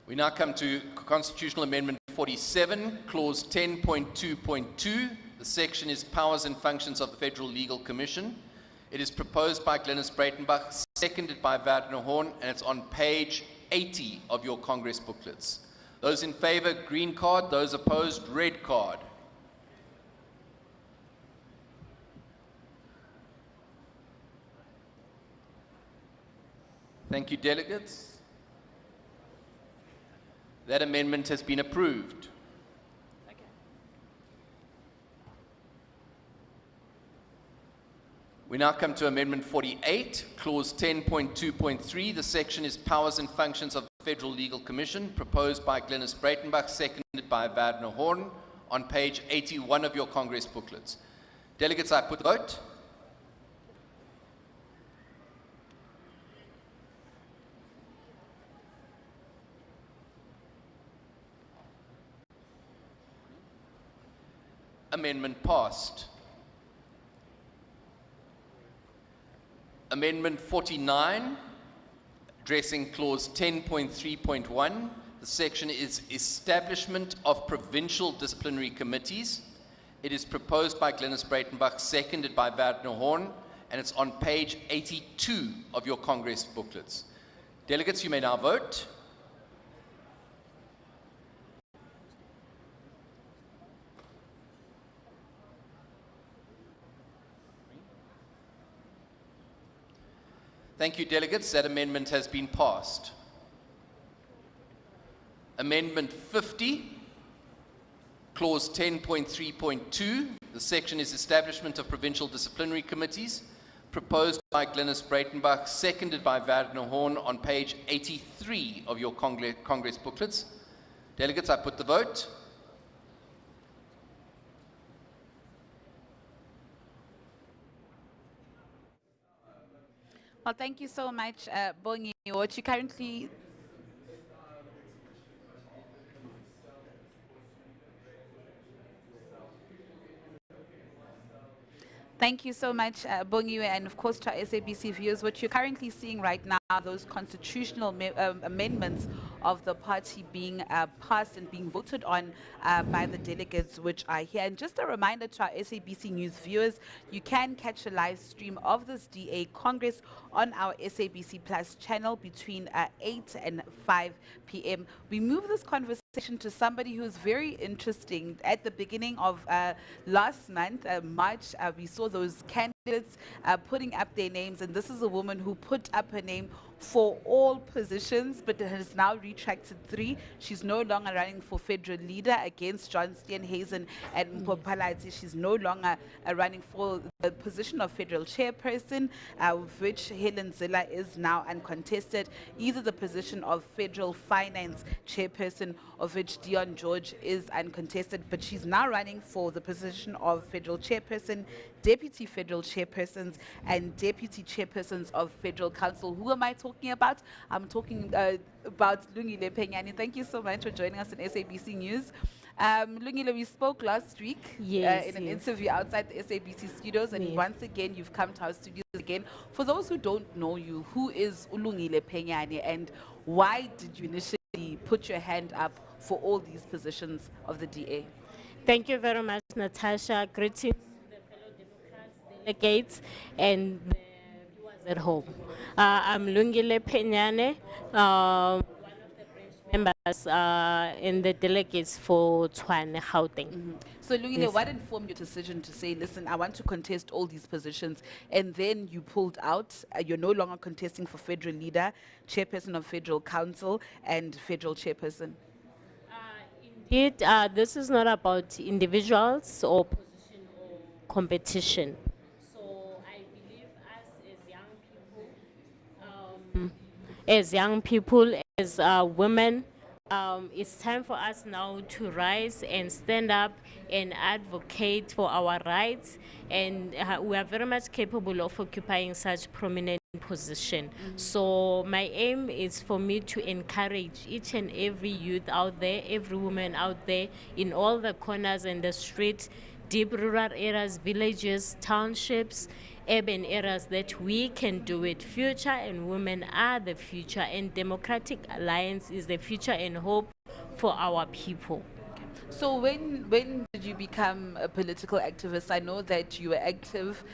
Speaker 3: We now come to Constitutional Amendment 47, Clause 10.2.2. The section is Powers and Functions of the Federal Legal Commission. It is proposed by Glenis Breitenbach, seconded by Wagner Horn, and it's on page 80 of your Congress booklets. Those in favor, green card. Those opposed, red card. Thank you, delegates. That amendment has been approved. We now come to Amendment 48, Clause 10.2.3. The section is Powers and Functions of the Federal Legal Commission, proposed by Glenis Breitenbach, seconded by Wagner Horn, on page 81 of your Congress booklets. Delegates, I put the vote. Amendment passed. Amendment 49, addressing Clause 10.3.1. The section is Establishment of Provincial Disciplinary Committees. It is proposed by Glenis Breitenbach, seconded by Wagner Horn, and it's on page 82 of your Congress booklets. Delegates, you may now vote. Thank you, delegates. That amendment has been passed. Amendment 50, Clause 10.3.2. The section is Establishment of Provincial Disciplinary Committees, proposed by Glenis Breitenbach, seconded by Wagner Horn, on page 83 of your Congress booklets. Delegates, I put the vote.
Speaker 2: Well, thank you so much, Bongi. What you currently... Thank you so much, Bongiwe, and of course to our SABC viewers. What you're currently seeing right now are those constitutional amendments of the party being passed and being voted on by the delegates which are here. And just a reminder to our SABC News viewers, you can catch a live stream of this DA Congress on our SABC Plus channel between 8 and 5 p.m. We move this conversation to somebody who's very interesting. At the beginning of last month, March, we saw those candidates putting up their names, and this is a woman who put up her name for all positions, but has now retracted 3. She's no longer running for federal leader against John Steenhuisen and Mpopalazi. She's no longer running for the position of federal chairperson, of which Helen Ziller is now uncontested, either the position of federal finance chairperson, of which Dion George is uncontested, but she's now running for the position of federal chairperson, deputy federal chairpersons, and deputy chairpersons of federal council. Who am I talking about? I'm talking about Lungile Penyane. Thank you so much for joining us on SABC News. Lungile, we spoke last week in an interview outside the SABC studios, and once again you've come to our studios again. For those who don't know you, who is Lungile Penyane, and why did you initially put your hand up for all these positions of the DA?
Speaker 6: Thank you very much, Natasha. Greetings to the fellow Democrats, delegates, and the viewers at home. I'm Lungile Penyane, one of the branch members in the delegates for Tshwane, Gauteng.
Speaker 2: So, Lungile, what informed your decision to say, listen, I want to contest all these positions, and then you pulled out? You're no longer contesting for federal leader, chairperson of federal council, and federal chairperson?
Speaker 6: Indeed, this is not about individuals or position or competition. So I believe as young people, as women, it's time for us now to rise and stand up and advocate for our rights, and we are very much capable of occupying such prominent position. So my aim is for me to encourage each and every youth out there, every woman out there, in all the corners and the street, deep rural areas, villages, townships, urban areas, that we can do it. Future and women are the future, and Democratic Alliance is the future and hope for our people.
Speaker 2: So when did you become a political activist? I know that you were active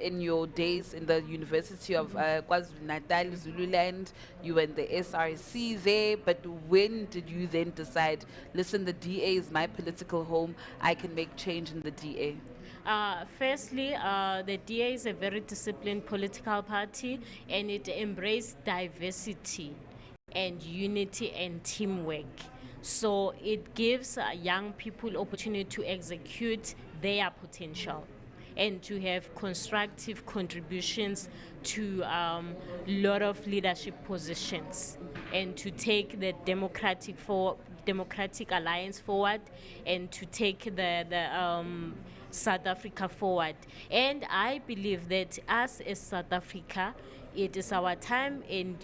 Speaker 2: in your days in the University of KwaZulu-Natal, Zululand. You were in the SRC there, but when did you then decide, listen, the DA is my political home, I can make change in the DA?
Speaker 6: Firstly, the DA is a very disciplined political party, and it embraces diversity and unity and teamwork. So it gives young people opportunity to execute their potential and to have constructive contributions to a lot of leadership positions, and to take the Democratic Alliance forward, and to take the South Africa forward. And I believe that as a South Africa, it is our time, and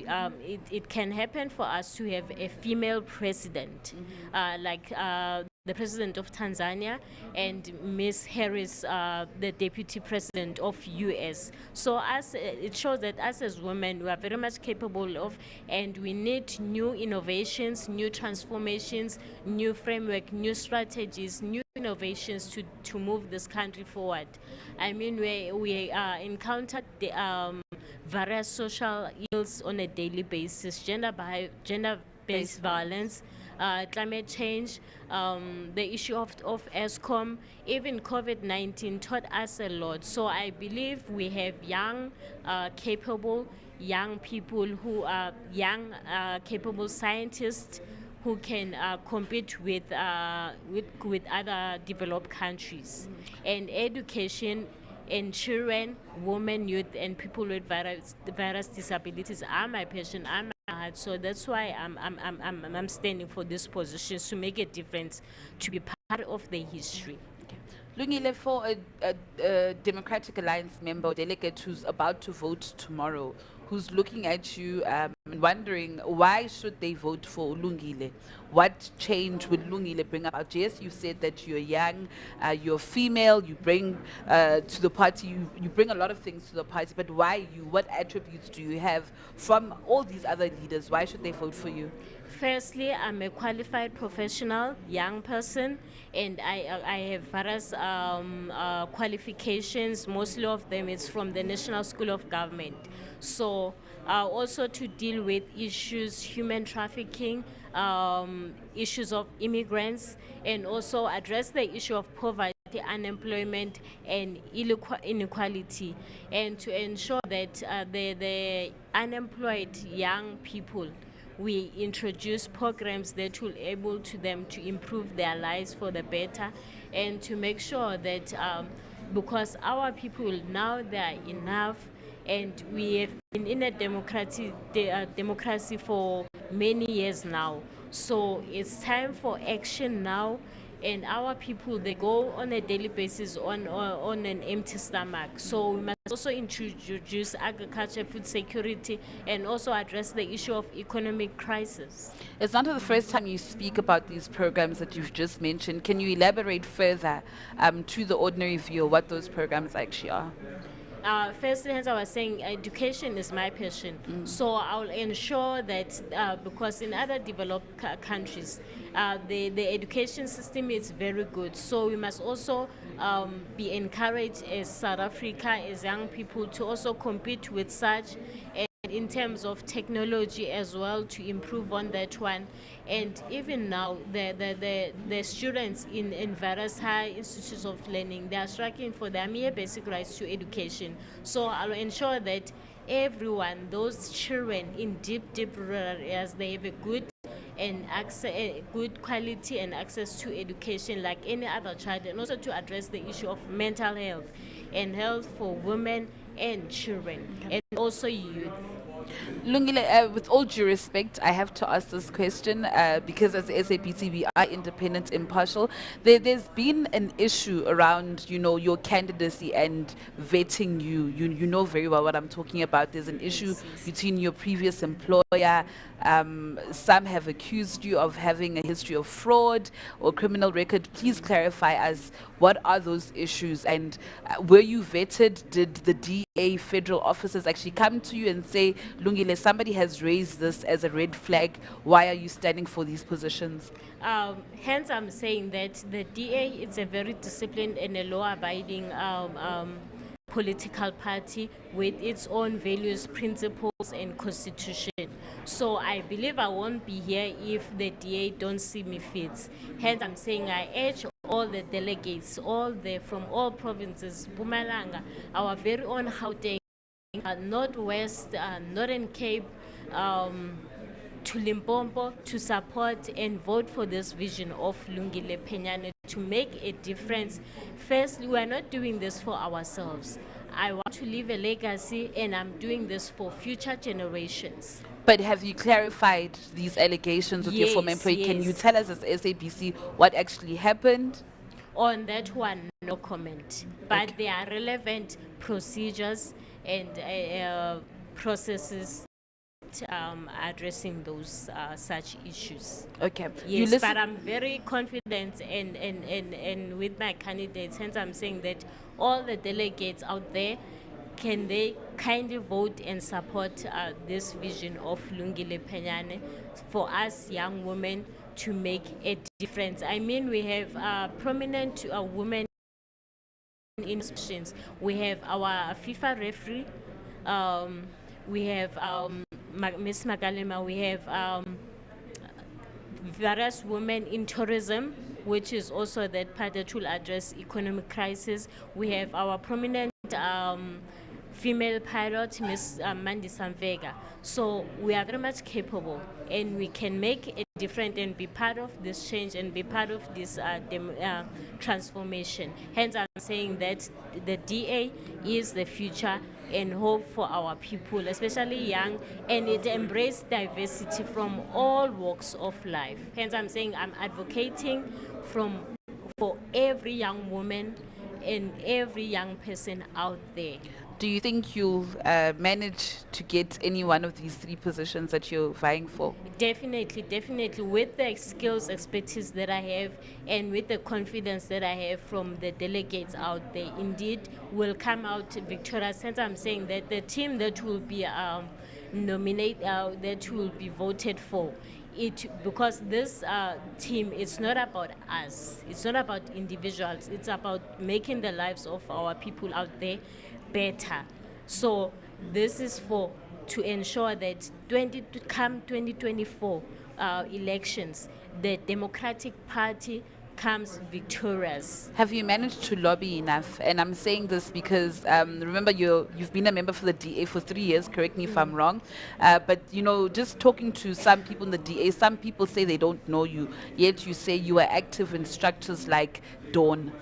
Speaker 6: it can happen for us to have a female president, like the president of Tanzania, and Ms. Harris, the deputy president of US. So it shows that us as women, we are very much capable of, and we need new innovations, new transformations, new framework, new strategies, new innovations to move this country forward. I mean, we encountered the various social ills on a daily basis: gender-based violence, climate change, the issue of ESCOM, even COVID-19 taught us a lot. So I believe we have young, capable young people who are young, capable scientists who can compete with other developed countries. And education and children, women, youth, and people with various disabilities are my passion, are my heart. So that's why I'm standing for these positions, to make a difference, to be part of the history.
Speaker 2: Lungile, for a Democratic Alliance member or delegate who's about to vote tomorrow, who's looking at you and wondering why should they vote for Lungile? What change would Lungile bring about? Yes, you said that you're young, you're female, you bring to the party, you bring a lot of things to the party, but why you? What attributes do you have from all these other leaders? Why should they vote for you?
Speaker 6: Firstly, I'm a qualified professional, young person, and I have various qualifications. Mostly of them is from the National School of Government. So also to deal with issues, human trafficking, issues of immigrants, and also address the issue of poverty, unemployment, and inequality, and to ensure that the unemployed young people, we introduce programs that will able to them to improve their lives for the better, and to make sure that because our people now, they are enough, and we have been in a democracy for many years now. So it's time for action now, and our people, they go on a daily basis on an empty stomach. So we must also introduce agriculture, food security, and also address the issue of economic crisis.
Speaker 2: It's not the first time you speak about these programs that you've just mentioned. Can you elaborate further to the ordinary viewer what those programs actually are?
Speaker 6: Firstly, as I was saying, education is my passion. So I'll ensure that because in other developed countries, the education system is very good. So we must also be encouraged as South Africa, as young people, to also compete with such, and in terms of technology as well, to improve on that one. And even now, the students in various high institutes of learning, they are struggling for their mere basic rights to education. So I'll ensure that everyone, those children in deep rural areas, they have a good and good quality and access to education like any other child, and also to address the issue of mental health and health for women and children, and also youth.
Speaker 2: Lungile, with all due respect, I have to ask this question because as the SABC we are independent, impartial. There's been an issue around, your candidacy and vetting you. You know very well what I'm talking about. There's an issue between your previous employer. Some have accused you of having a history of fraud or criminal record. Please clarify us, what are those issues, and were you vetted? Did the DA federal officers actually come to you and say, Lungile, somebody has raised this as a red flag, why are you standing for these positions?
Speaker 6: Hence, I'm saying that the DA is a very disciplined and a law-abiding political party with its own values, principles, and constitution. So I believe I won't be here if the DA don't see me fit. Hence, I'm saying I urge all the delegates, from all provinces, Mpumalanga, our very own Gauteng, Northwest, Northern Cape, to Limpopo, to support and vote for this vision of Lungile Penyane to make a difference. Firstly, we are not doing this for ourselves. I want to leave a legacy, and I'm doing this for future generations.
Speaker 2: But have you clarified these allegations with your former employee?
Speaker 6: Yes.
Speaker 2: Can you tell us as SABC what actually happened?
Speaker 6: On that one, no comment. But there are relevant procedures and processes addressing those such issues.
Speaker 2: Okay.
Speaker 6: Yes, but I'm very confident and with my candidates. Hence, I'm saying that all the delegates out there, can they kindly vote and support this vision of Lungile Penyane for us young women to make a difference. I mean, we have prominent women in institutions. We have our FIFA referee. We have Ms. Magalema. We have various women in tourism, which is also that part that will address economic crisis. We have our prominent female pilot, Ms. Mandi Samvega. So we are very much capable, and we can make a difference and be part of this change and be part of this transformation. Hence, I'm saying that the DA is the future and hope for our people, especially young, and it embraces diversity from all walks of life. Hence, I'm saying I'm advocating for every young woman and every young person out there.
Speaker 2: Do you think you'll manage to get any one of these three positions that you're vying for?
Speaker 6: Definitely, definitely. With the skills, expertise that I have, and with the confidence that I have from the delegates out there, indeed will come out victorious. Since I'm saying that the team that will be nominated, that will be voted for, because this team, it's not about us, it's not about individuals, it's about making the lives of our people out there better. So this is to ensure that come 2024 elections, the Democratic Party comes victorious.
Speaker 2: Have you managed to lobby enough? And I'm saying this because remember you've been a member for the DA for 3 years, correct me if I'm wrong, but just talking to some people in the DA, some people say they don't know you, yet you say you are active in structures like Dawn.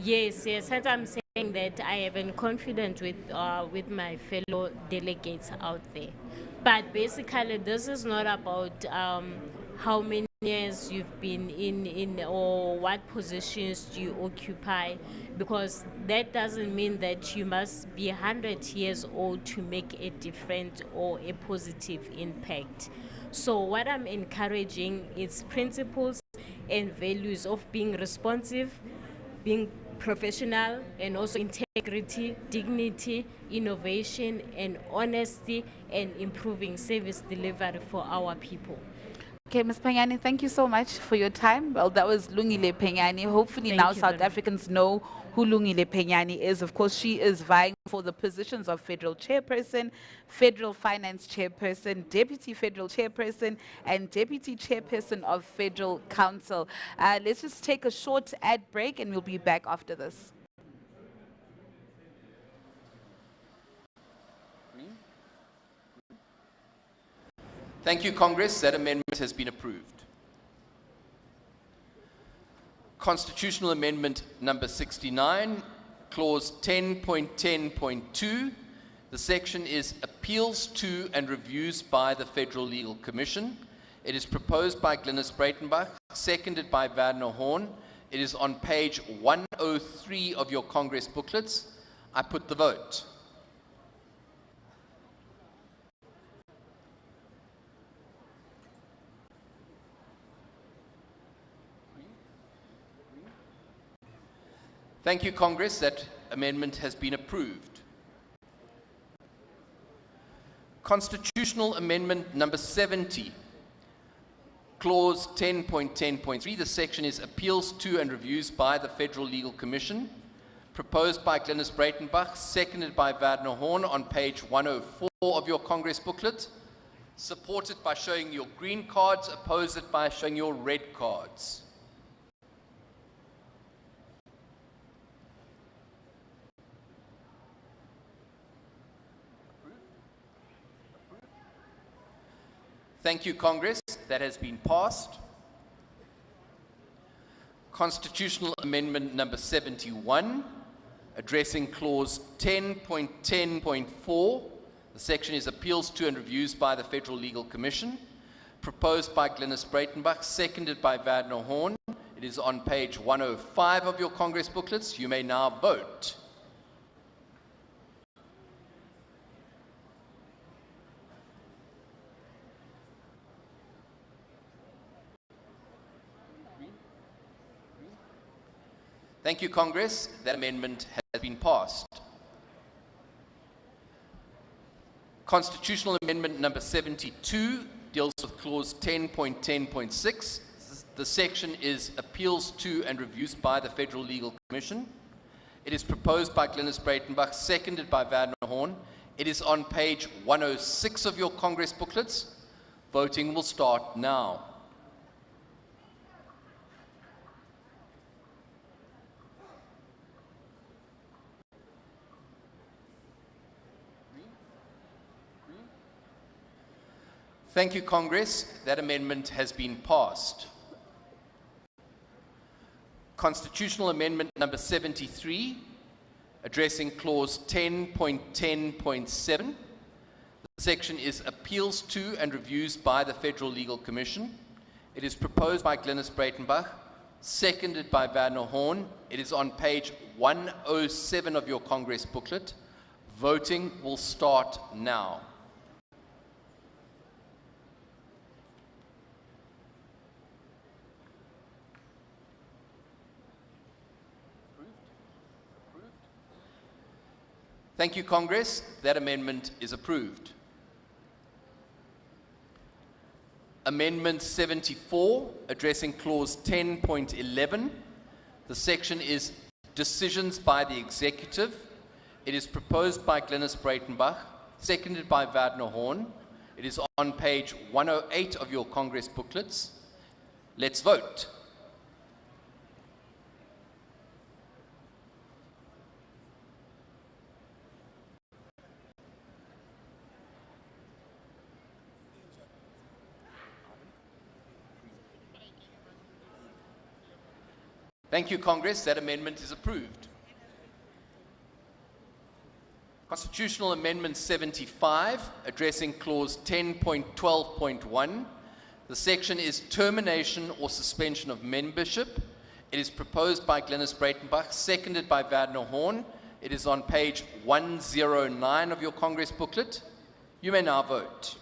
Speaker 6: Yes, and I'm saying that I have been confident with my fellow delegates out there. But basically, this is not about how many years you've been in or what positions you occupy, because that doesn't mean that you must be 100 years old to make a difference or a positive impact. So what I'm encouraging is principles and values of being responsive, being professional, and also integrity, dignity, innovation, and honesty, and improving service delivery for our people.
Speaker 2: Okay, Ms. Penyane, thank you so much for your time. Well, that was Lungile Penyane. Hopefully now South Africans know who Lungile Penyane is. Of course, she is vying for the positions of Federal Chairperson, Federal Finance Chairperson, Deputy Federal Chairperson, and Deputy Chairperson of Federal Council. Let's just take a short ad break, and we'll be back after this.
Speaker 3: Thank you, Congress. That amendment has been approved. Constitutional Amendment number 69, Clause 10.10.2, The section is appeals to and reviews by the Federal Legal Commission. It is proposed by Glynis Breitenbach, seconded by Werner Horn. It is on page 103 of your Congress booklets. I put the vote. Thank you, Congress. That amendment has been approved. Constitutional Amendment number 70, Clause 10.10.3. The section is appeals to and reviews by the Federal Legal Commission. Proposed by Glynis Breitenbach, seconded by Werner Horn on page 104 of your Congress booklet. Support it by showing your green cards, oppose it by showing your red cards. Thank you, Congress. That has been passed. Constitutional Amendment number 71, addressing clause 10.10.4. The section is appeals to and reviews by the Federal Legal Commission. Proposed by Glynis Breitenbach, seconded by Werner Horn. It is on page 105 of your Congress booklets. You may now vote. Thank you, Congress. That amendment has been passed. Constitutional Amendment number 72 deals with clause 10.10.6. The section is appeals to and reviews by the Federal Legal Commission. It is proposed by Glynis Breitenbach, seconded by Werner Horn. It is on page 106 of your Congress booklets. Voting will start now. Thank you, Congress. That amendment has been passed. Constitutional Amendment number 73, addressing clause 10.10.7. The section is appeals to and reviews by the Federal Legal Commission. It is proposed by Glynis Breitenbach, seconded by Werner Horn. It is on page 107 of your Congress booklet. Voting will start now. Thank you, Congress. That amendment is approved. Amendment 74, addressing clause 10.11. The section is decisions by the executive. It is proposed by Glynis Breitenbach, seconded by Werner Horn. It is on page 108 of your Congress booklets. Let's vote. Thank you, Congress. That amendment is approved. Constitutional Amendment 75, addressing clause 10.12.1. The section is termination or suspension of membership. It is proposed by Glynis Breitenbach, seconded by Werner Horn. It is on page 109 of your Congress booklet. You may now vote.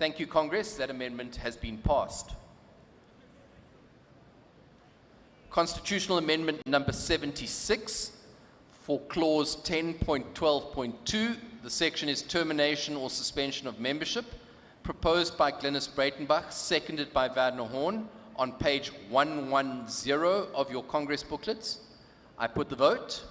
Speaker 3: Thank you, Congress. That amendment has been passed. Constitutional Amendment number 76 for clause 10.12.2. The section is termination or suspension of membership. Proposed by Glynis Breitenbach, seconded by Werner Horn on page 110 of your Congress booklets. I put the vote.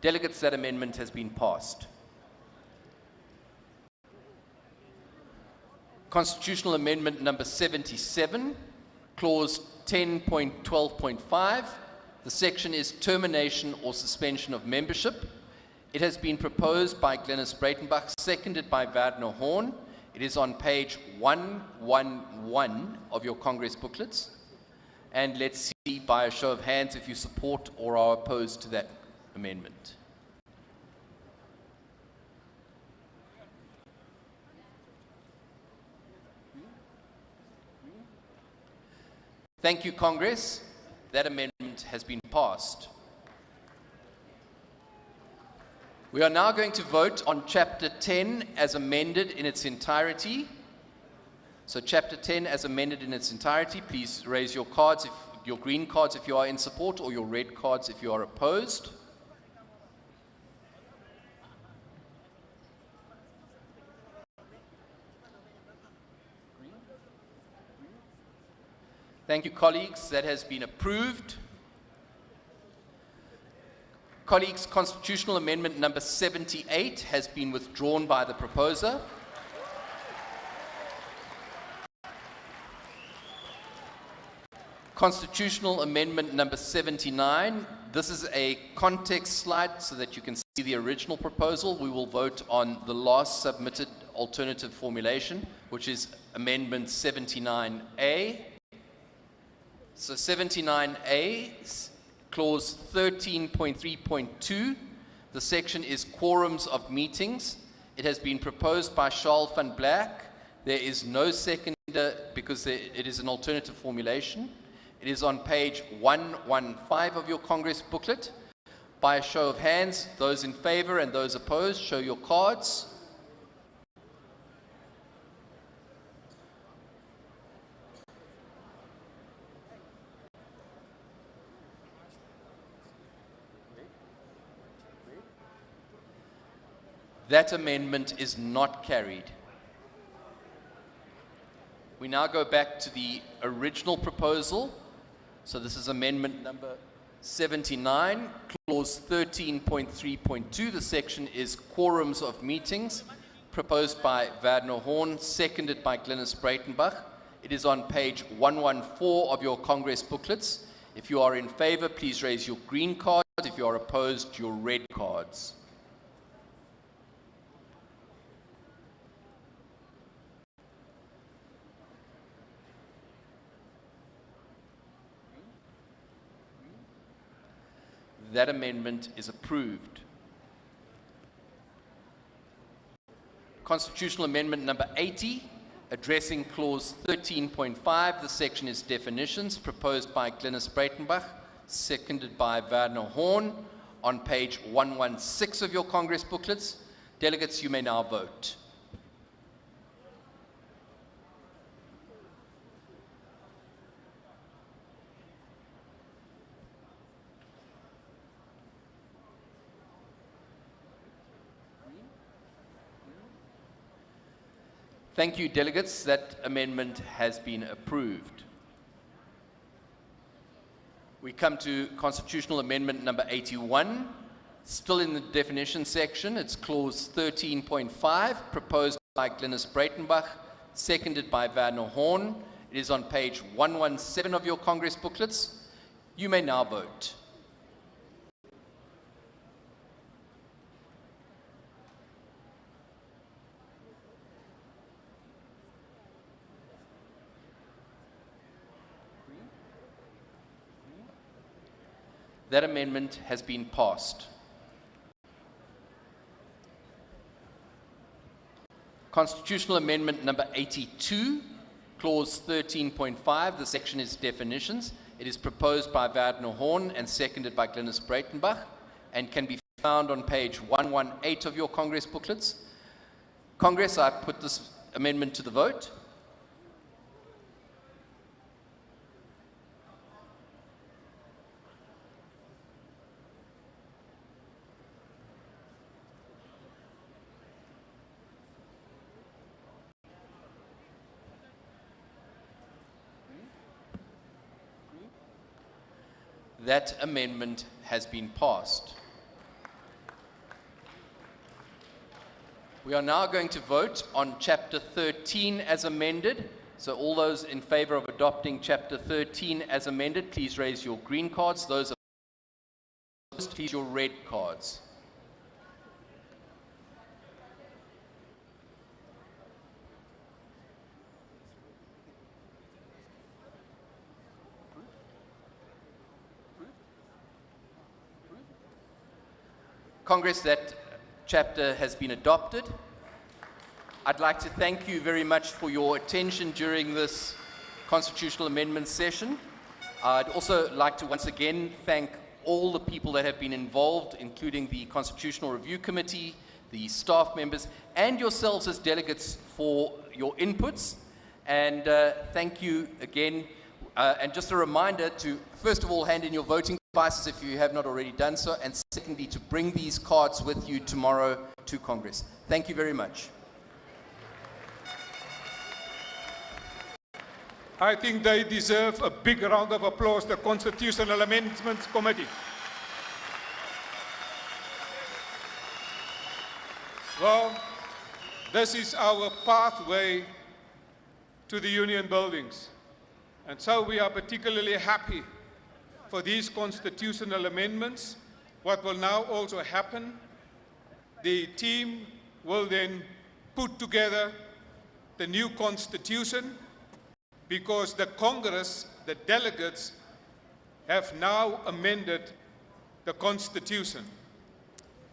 Speaker 3: Delegates, that amendment has been passed. Constitutional Amendment number 77, clause 10.12.5. The section is termination or suspension of membership. It has been proposed by Glenys Breitenbach, seconded by Wagner Horn. It is on page 111 of your Congress booklets. And let's see by a show of hands if you support or are opposed to that amendment. Thank you, Congress. That amendment has been passed. We are now going to vote on Chapter 10 as amended in its entirety. So Chapter 10 as amended in its entirety. Please raise your cards, your green cards if you are in support, or your red cards if you are opposed. Thank you, colleagues. That has been approved. Colleagues, Constitutional Amendment number 78 has been withdrawn by the proposer. Constitutional Amendment number 79. This is a context slide so that you can see the original proposal. We will vote on the last submitted alternative formulation, which is Amendment 79A. So 79A, clause 13.3.2, the section is quorums of meetings. It has been proposed by Charles van Black. There is no seconder because it is an alternative formulation. It is on page 115 of your Congress booklet. By a show of hands, those in favor and those opposed, show your cards. That amendment is not carried. We now go back to the original proposal. So this is amendment number 79, clause 13.3.2. The section is quorums of meetings, proposed by Wagner Horn, seconded by Glenys Breitenbach. It is on page 114 of your Congress booklets. If you are in favor, please raise your green cards. If you are opposed, your red cards. That amendment is approved. Constitutional Amendment number 80, addressing clause 13.5. The section is definitions, proposed by Glenys Breitenbach, seconded by Wagner Horn, on page 116 of your Congress booklets. Delegates, you may now vote. Thank you, delegates. That amendment has been approved. We come to Constitutional Amendment number 81, still in the definition section. It's clause 13.5, proposed by Glenys Breitenbach, seconded by Wagner Horn. It is on page 117 of your Congress booklets. You may now vote. That amendment has been passed. Constitutional Amendment number 82, clause 13.5, the section is definitions. It is proposed by Wagner Horn and seconded by Glenys Breitenbach and can be found on page 118 of your Congress booklets. Congress, I put this amendment to the vote. That amendment has been passed. We are now going to vote on Chapter 13 as amended. So all those in favor of adopting Chapter 13 as amended, please raise your green cards. Those opposed, please your red cards. Congress, that chapter has been adopted. I'd like to thank you very much for your attention during this constitutional amendment session. I'd also like to once again thank all the people that have been involved, including the Constitutional Review Committee, the staff members, and yourselves as delegates for your inputs. And thank you again. And just a reminder to, first of all, hand in your voting devices if you have not already done so, and secondly, to bring these cards with you tomorrow to Congress. Thank you very much.
Speaker 7: I think they deserve a big round of applause, the Constitutional Amendments Committee. Well, this is our pathway to the union buildings. And so we are particularly happy for these constitutional amendments. What will now also happen, the team will then put together the new constitution, because the Congress, the delegates, have now amended the Constitution.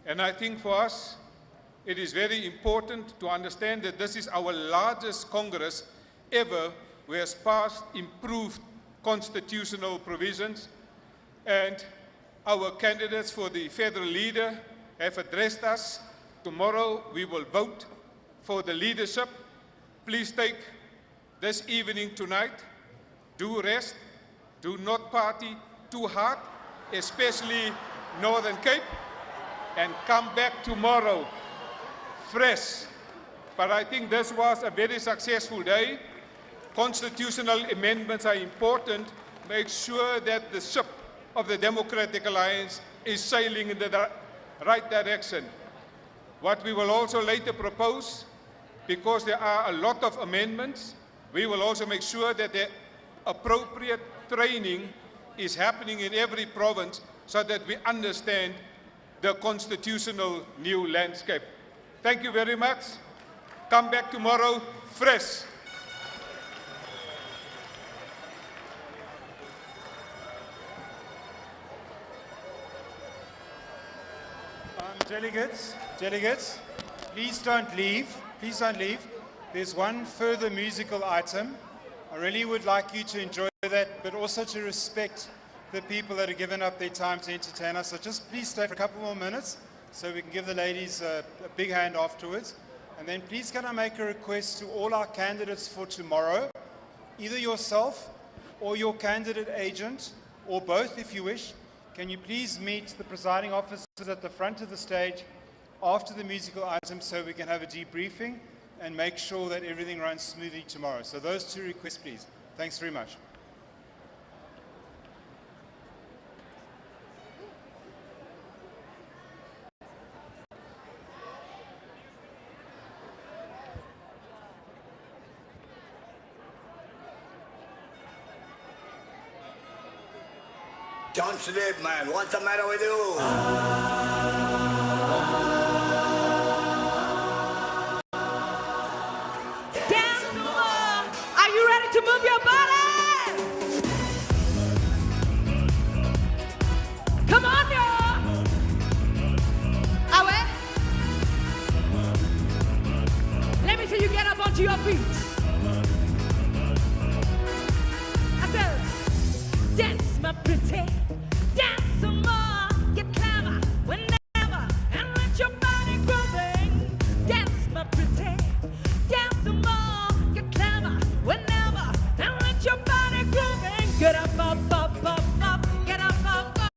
Speaker 7: And I think for us, it is very important to understand that this is our largest Congress ever, which has passed improved constitutional provisions. And our candidates for the federal leader have addressed us. Tomorrow we will vote for the leadership. Please take this evening tonight, do rest, do not party too hard, especially Northern Cape, and come back tomorrow fresh. But I think this was a very successful day. Constitutional amendments are important. Make sure that the ship of the Democratic Alliance is sailing in the right direction. What we will also later propose, because there are a lot of amendments, we will also make sure that the appropriate training is happening in every province so that we understand the constitutional new landscape. Thank you very much. Come back tomorrow fresh.
Speaker 8: Delegates, please don't leave. Please don't leave. There's one further musical item. I really would like you to enjoy that, but also to respect the people that have given up their time to entertain us. So just please stay for a couple more minutes so we can give the ladies a big hand afterwards. And then please can I make a request to all our candidates for tomorrow, either yourself or your candidate agent, or both if you wish. Can you please meet the presiding officers at the front of the stage after the musical item so we can have a debriefing and make sure that everything runs smoothly tomorrow. So those two requests, please. Thanks very much.
Speaker 20: Don't sleep, man. What's the matter with you?
Speaker 19: Dance more. Are you ready to move your body? Come on, y'all. Away. Let me see you get up onto your feet. I said, dance, my pretty. Dance some more, get clever, whenever, and let your body grooving. Dance, my pretty, dance some more, get clever, whenever, and let your body grooving. Get up, up, up, up, up, get up, up, up.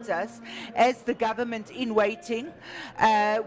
Speaker 18: us as the government in waiting.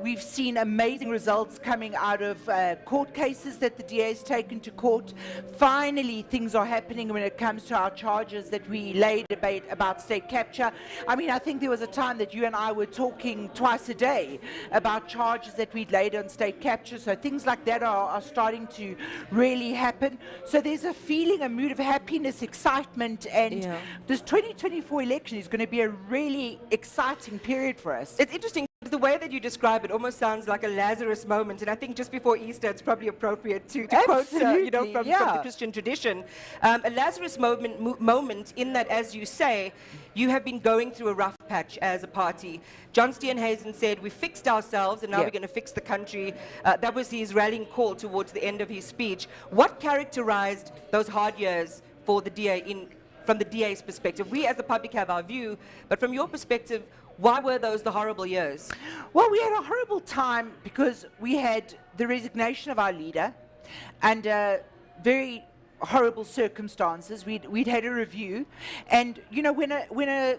Speaker 18: We've seen amazing results coming out of court cases that the DA has taken to court. Finally, things are happening when it comes to our charges that we laid about state capture. I mean, I think there was a time that you and I were talking twice a day about charges that we'd laid on state capture. So things like that are starting to really happen. So there's a feeling, a mood of happiness, excitement, and this 2024 election is going to be a really exciting period for us.
Speaker 21: It's interesting. The way that you describe it almost sounds like a Lazarus moment, and I think just before Easter it's probably appropriate to quote from the Christian tradition. A Lazarus moment in that, as you say, you have been going through a rough patch as a party. John Steenhuisen said, we fixed ourselves and now we're going to fix the country. That was his rallying call towards the end of his speech. What characterized those hard years for the DA from the DA's perspective? We as the public have our view, but from your perspective, why were those the horrible years?
Speaker 18: Well, we had a horrible time because we had the resignation of our leader and very horrible circumstances. We'd had a review, and you know, when a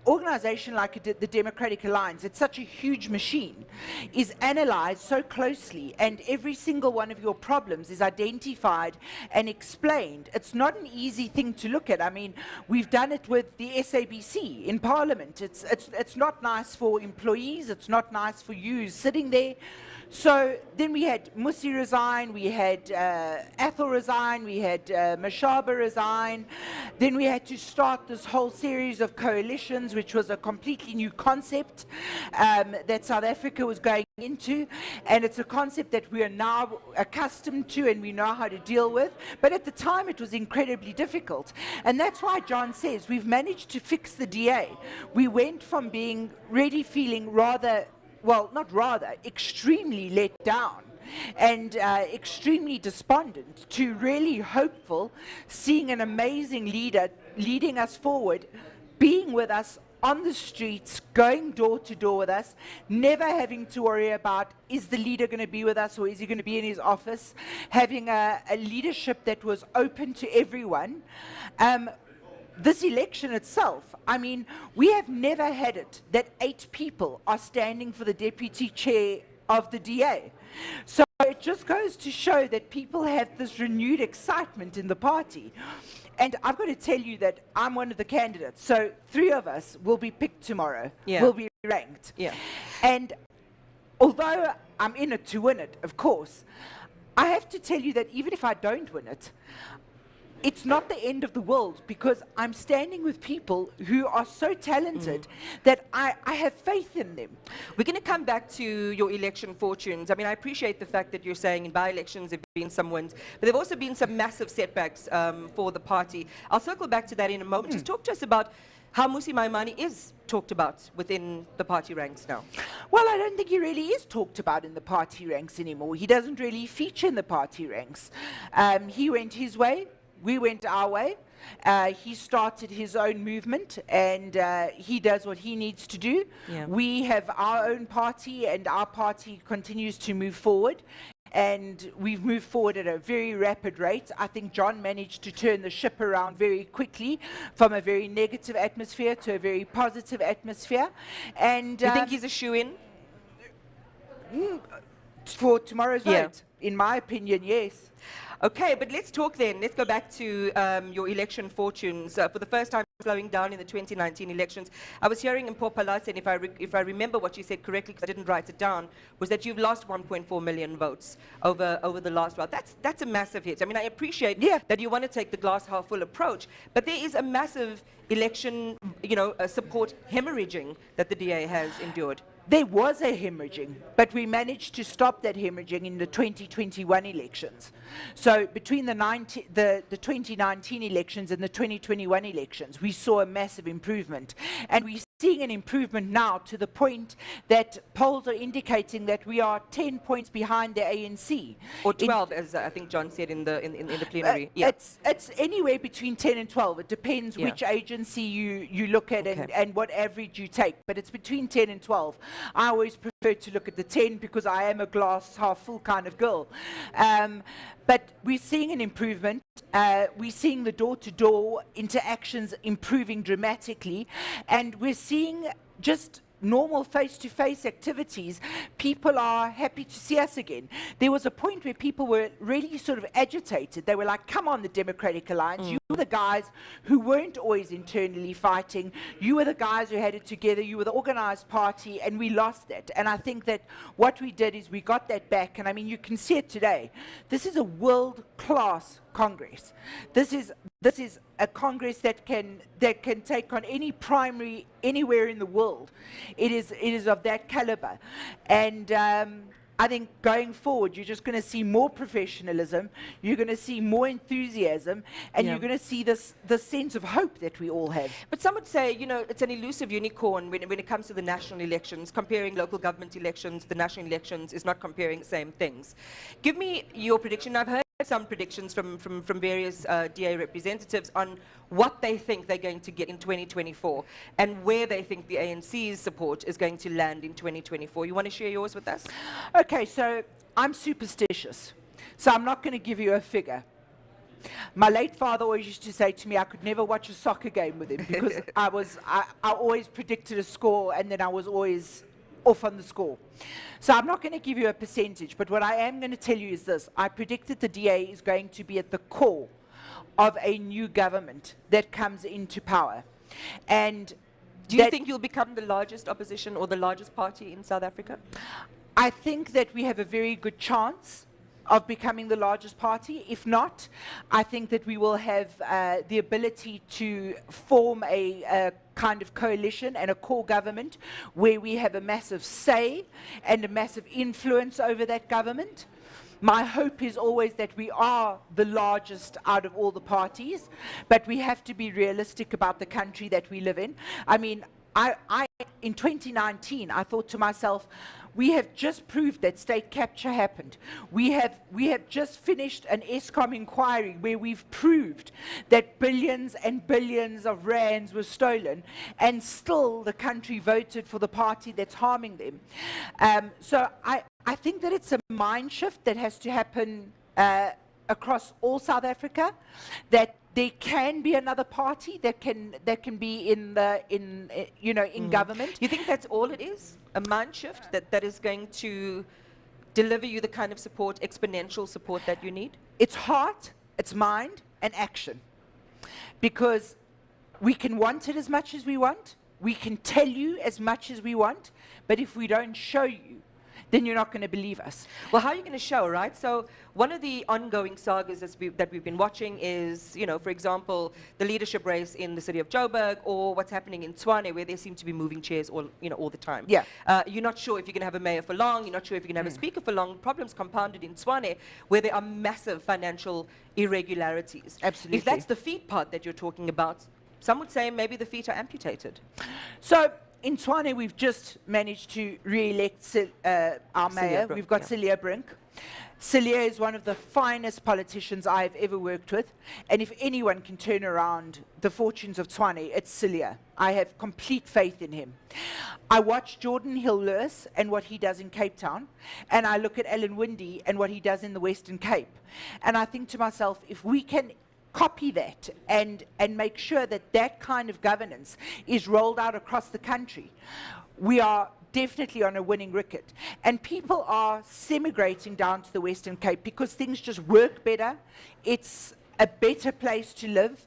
Speaker 18: organization like the Democratic Alliance, it's such a huge machine, is analyzed so closely and every single one of your problems is identified and explained, it's not an easy thing to look at. I mean, we've done it with the SABC in Parliament. It's not nice for employees, it's not nice for you sitting there. So then we had Musi resign, we had Athol resign, we had Mashaba resign. Then we had to start this whole series of coalitions, which was a completely new concept that South Africa was going into. And it's a concept that we are now accustomed to and we know how to deal with. But at the time, it was incredibly difficult. And that's why John says we've managed to fix the DA. We went from being really feeling rather, well, not rather, extremely let down and extremely despondent to really hopeful, seeing an amazing leader leading us forward, being with us on the streets, going door to door with us, never having to worry about is the leader going to be with us or is he going to be in his office, having a leadership that was open to everyone. This election itself, I mean, we have never had it that 8 people are standing for the deputy chair of the DA. So it just goes to show that people have this renewed excitement in the party. And I've got to tell you that I'm one of the candidates. So 3 of us will be picked tomorrow, will be ranked. And although I'm in it to win it, of course, I have to tell you that even if I don't win it, it's not the end of the world because I'm standing with people who are so talented that I have faith in them.
Speaker 21: We're going to come back to your election fortunes. I mean, I appreciate the fact that you're saying in by-elections there have been some wins, but there have also been some massive setbacks for the party. I'll circle back to that in a moment. Just talk to us about how Musi Maimane is talked about within the party ranks now.
Speaker 18: Well, I don't think he really is talked about in the party ranks anymore. He doesn't really feature in the party ranks. He went his way. We went our way. He started his own movement and he does what he needs to do. We have our own party and our party continues to move forward. And we've moved forward at a very rapid rate. I think John managed to turn the ship around very quickly from a very negative atmosphere to a very positive atmosphere. And
Speaker 21: you think he's a shoo-in?
Speaker 18: For tomorrow's vote? In my opinion, yes.
Speaker 21: Okay, but let's talk then. Let's go back to your election fortunes. For the first time slowing down in the 2019 elections, I was hearing in Popalata, and if I remember what you said correctly, because I didn't write it down, was that you've lost 1.4 million votes over the last round. That's a massive hit. I mean, I appreciate that you want to take the glass half full approach, but there is a massive election, support hemorrhaging that the DA has endured.
Speaker 18: There was a hemorrhaging, but we managed to stop that hemorrhaging in the 2021 elections. So between the 2019 elections and the 2021 elections, we saw a massive improvement. And we're seeing an improvement now to the point that polls are indicating that we are 10 points behind the ANC.
Speaker 21: Or 12, as I think John said in the plenary.
Speaker 18: It's anywhere between 10 and 12. It depends which agency you look at and what average you take. But it's between 10 and 12. I always prefer to look at the 10 because I am a glass half full kind of girl. But we're seeing an improvement. We're seeing the door-to-door interactions improving dramatically. And we're seeing seeing just normal face-to-face activities, people are happy to see us again. There was a point where people were really sort of agitated. They were like, come on, the Democratic Alliance, you were the guys who weren't always internally fighting. You were the guys who had it together. You were the organized party, and we lost that. And I think that what we did is we got that back. And I mean, you can see it today. This is a world-class Congress. This is a Congress that can take on any primary anywhere in the world. It is of that caliber, and I think going forward, you're just going to see more professionalism. You're going to see more enthusiasm, and you're going to see this sense of hope that we all have.
Speaker 21: But some would say, you know, it's an elusive unicorn when it comes to the national elections. Comparing local government elections, the national elections is not comparing the same things. Give me your prediction. I've heard some predictions from various DA representatives on what they think they're going to get in 2024 and where they think the ANC's support is going to land in 2024. You want to share yours with us?
Speaker 18: Okay, so I'm superstitious, so I'm not going to give you a figure. My late father always used to say to me I could never watch a soccer game with him because I always predicted a score and then I was always off on the score. So I'm not going to give you a percentage, but what I am going to tell you is this. I predict that the DA is going to be at the core of a new government that comes into power. And
Speaker 21: do you think you'll become the largest opposition or the largest party in South Africa?
Speaker 18: I think that we have a very good chance of becoming the largest party. If not, I think that we will have the ability to form a kind of coalition and a core government where we have a massive say and a massive influence over that government. My hope is always that we are the largest out of all the parties, but we have to be realistic about the country that we live in. I mean, in 2019, I thought to myself, we have just proved that state capture happened. We have just finished an Eskom inquiry where we've proved that billions and billions of rands were stolen, and still the country voted for the party that's harming them. So I think that it's a mind shift that has to happen across all South Africa, that there can be another party that can be in government.
Speaker 21: You think that's all it is? A mind shift that is going to deliver you the kind of support, exponential support that you need?
Speaker 18: It's heart, it's mind, and action. Because we can want it as much as we want, we can tell you as much as we want, but if we don't show you, then you're not going to believe us.
Speaker 21: Well, how are you going to show, right? So one of the ongoing sagas that we've been watching is, you know, for example, the leadership race in the city of Joburg, or what's happening in Tshwane, where they seem to be moving chairs all the time.
Speaker 18: Yeah.
Speaker 21: You're not sure if you're going to have a mayor for long. You're not sure if you're going to have a speaker for long. Problems compounded in Tshwane, where there are massive financial irregularities.
Speaker 18: Absolutely.
Speaker 21: If that's the feet part that you're talking about, some would say maybe the feet are amputated.
Speaker 18: So in Tshwane, we've just managed to re-elect our mayor. We've got Celia Brink. Celia is one of the finest politicians I've ever worked with. And if anyone can turn around the fortunes of Tshwane, it's Celia. I have complete faith in him. I watch Jordan Hill-Lewis and what he does in Cape Town. And I look at Alan Windey and what he does in the Western Cape. And I think to myself, if we can copy that and make sure that that kind of governance is rolled out across the country, we are definitely on a winning wicket. And people are semigrating down to the Western Cape because things just work better. It's a better place to live.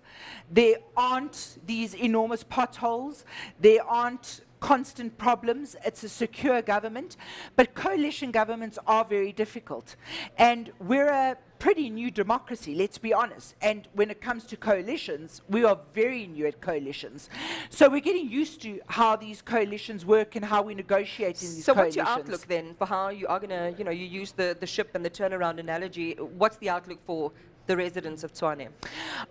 Speaker 18: There aren't these enormous potholes. There aren't constant problems. It's a secure government. But coalition governments are very difficult. And we're a pretty new democracy, let's be honest. And when it comes to coalitions, we are very new at coalitions. So we're getting used to how these coalitions work and how we negotiate in these coalitions.
Speaker 21: So what's your outlook then for how you are going to, you use the ship and the turnaround analogy. What's the outlook for the residents of Tshwane?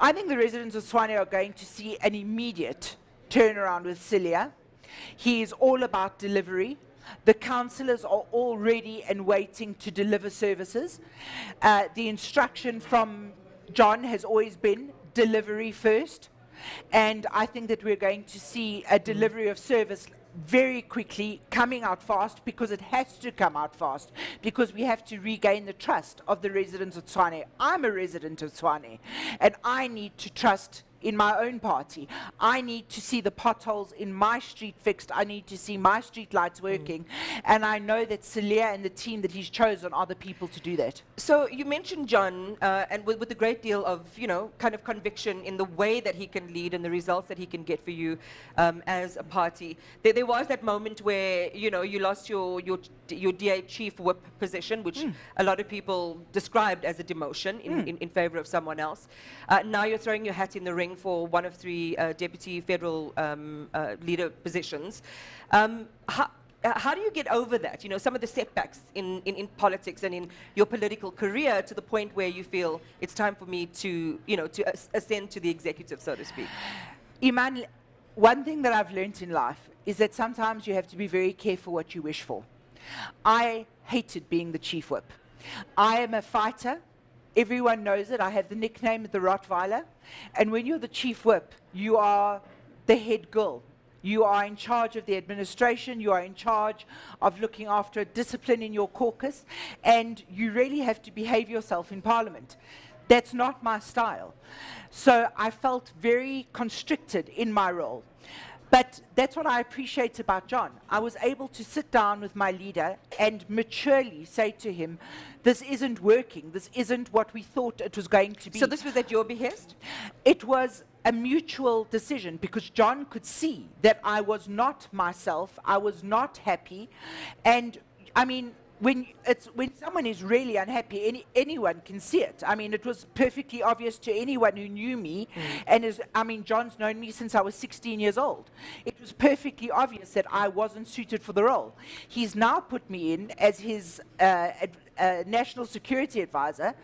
Speaker 18: I think the residents of Tshwane are going to see an immediate turnaround with Celia. He is all about delivery. The councillors are all ready and waiting to deliver services. The instruction from John has always been delivery first. And I think that we're going to see a delivery of service very quickly, coming out fast, because it has to come out fast, because we have to regain the trust of the residents of Tshwane. I'm a resident of Tshwane, and I need to trust in my own party. I need to see the potholes in my street fixed. I need to see my street lights working. And I know that Celia and the team that he's chosen are the people to do that.
Speaker 21: So you mentioned John, and with a great deal of, kind of conviction in the way that he can lead and the results that he can get for you as a party. There was that moment where, you lost your DA chief whip position, which a lot of people described as a demotion in favor of someone else. Now you're throwing your hat in the ring for one of 3 deputy federal leader positions. How do you get over that? Some of the setbacks in politics and in your political career to the point where you feel it's time for me to, to ascend to the executive, so to speak.
Speaker 18: Iman, one thing that I've learned in life is that sometimes you have to be very careful what you wish for. I hated being the chief whip. I am a fighter. Everyone knows it. I have the nickname the Rottweiler. And when you're the chief whip, you are the head girl. You are in charge of the administration, you are in charge of looking after discipline in your caucus, and you really have to behave yourself in Parliament. That's not my style. So I felt very constricted in my role. But that's what I appreciate about John. I was able to sit down with my leader and maturely say to him, this isn't working, this isn't what we thought it was going to be.
Speaker 21: So this was at your behest?
Speaker 18: It was a mutual decision because John could see that I was not myself, I was not happy, and I mean, when someone is really unhappy, anyone can see it. I mean, it was perfectly obvious to anyone who knew me, and John's known me since I was 16 years old. It was perfectly obvious that I wasn't suited for the role. He's now put me in as his National Security Advisor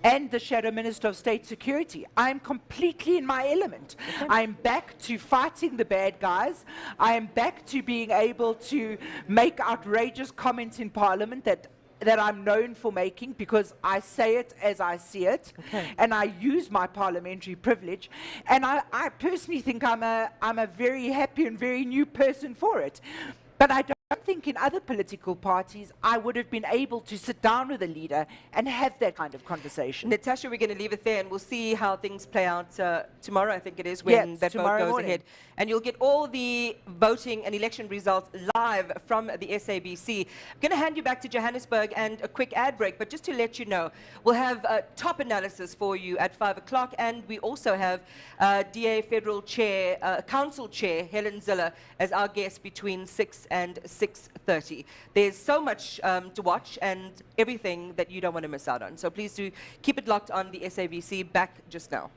Speaker 18: and the Shadow Minister of State Security. I'm completely in my element. Okay. I'm back to fighting the bad guys. I am back to being able to make outrageous comments in Parliament that I'm known for making because I say it as I see it, and I use my parliamentary privilege, and I personally think I'm a very happy and very new person for it. But I don't think in other political parties I would have been able to sit down with a leader and have that kind of conversation.
Speaker 21: Natasha, we're going to leave it there and we'll see how things play out tomorrow, I think it is, when that vote goes ahead. And you'll get all the voting and election results live from the SABC. I'm going to hand you back to Johannesburg and a quick ad break, but just to let you know, we'll have a top analysis for you at 5 o'clock, and we also have DA Federal Chair, Council Chair Helen Ziller as our guest between 6 and 6:30. There's so much to watch and everything that you don't want to miss out on. So please do keep it locked on the SABC. Back just now.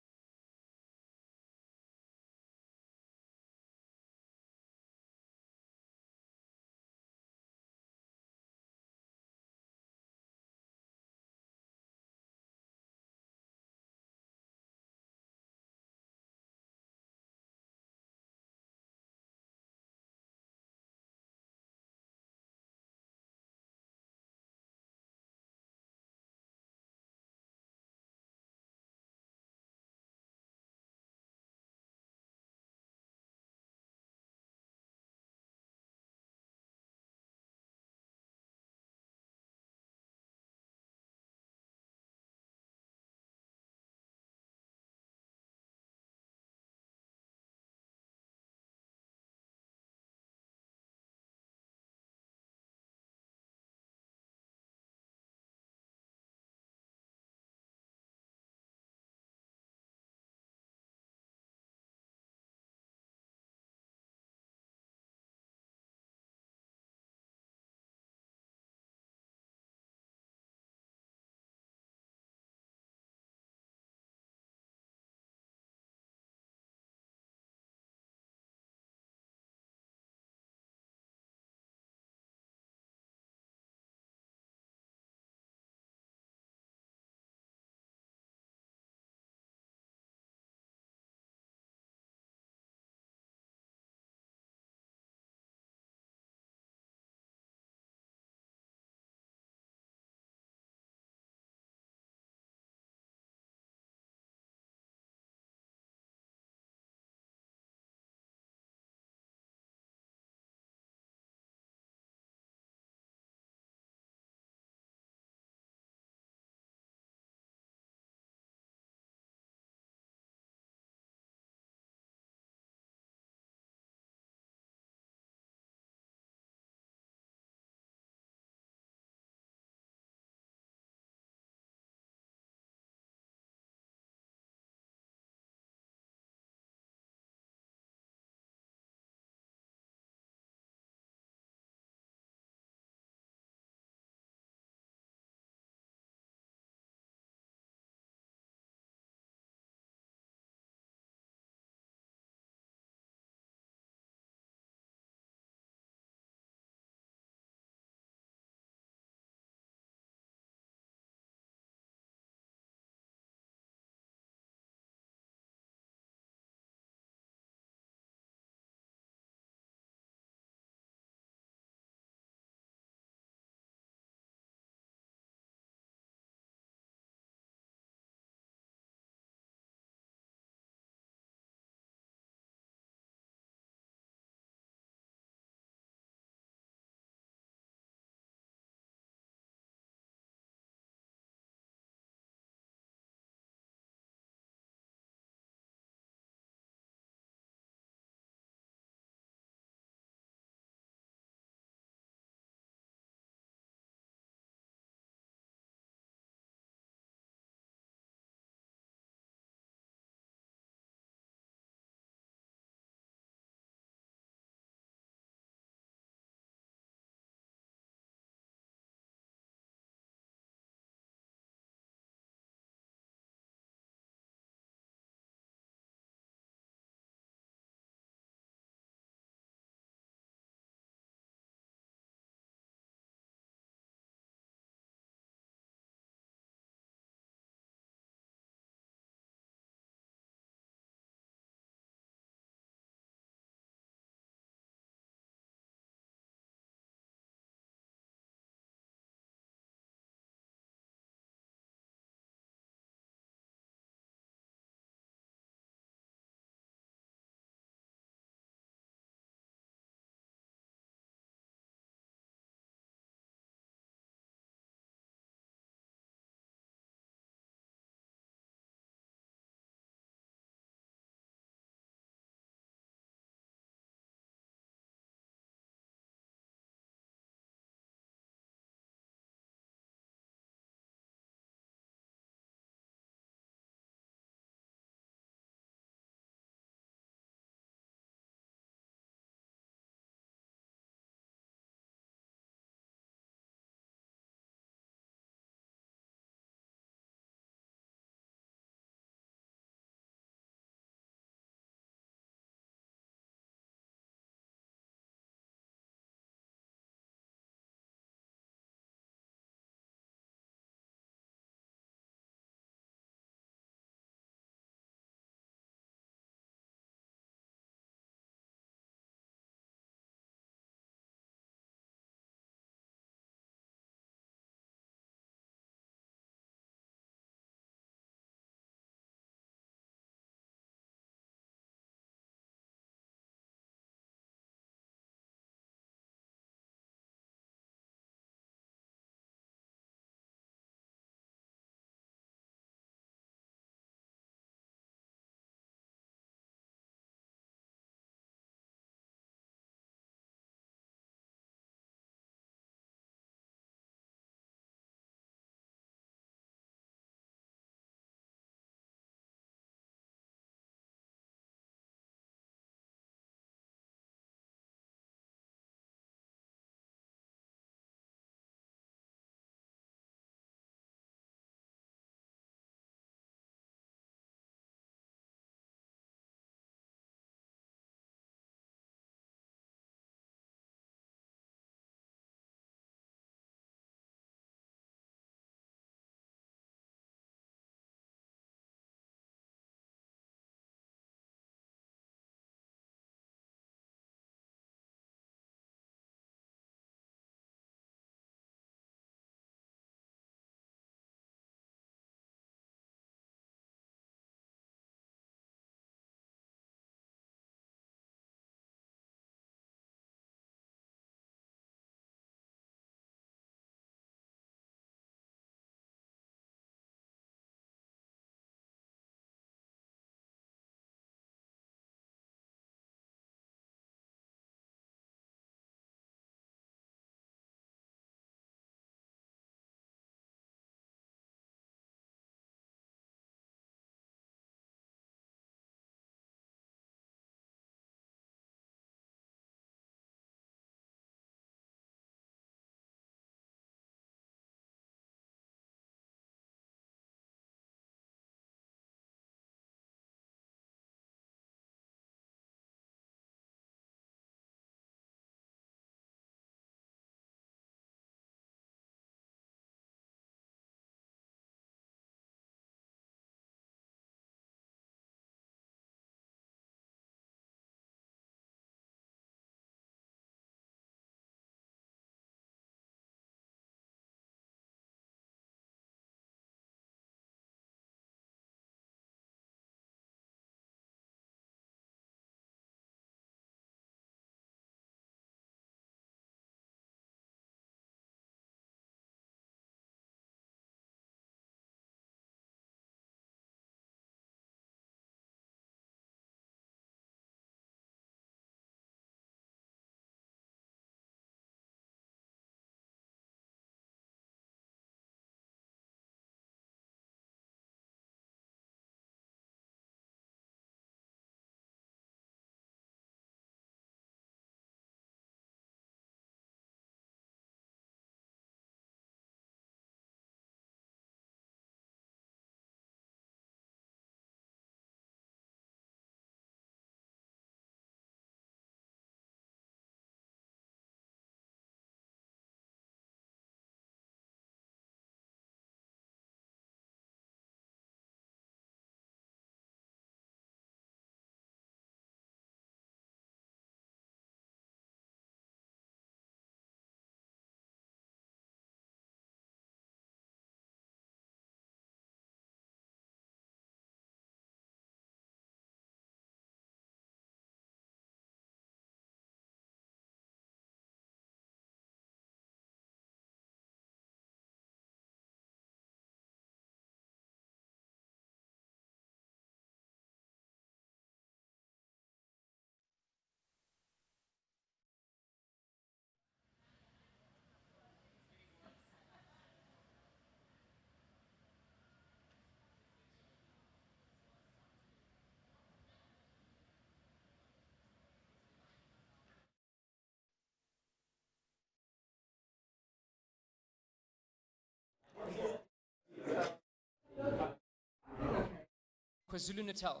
Speaker 4: KwaZulu-Natal,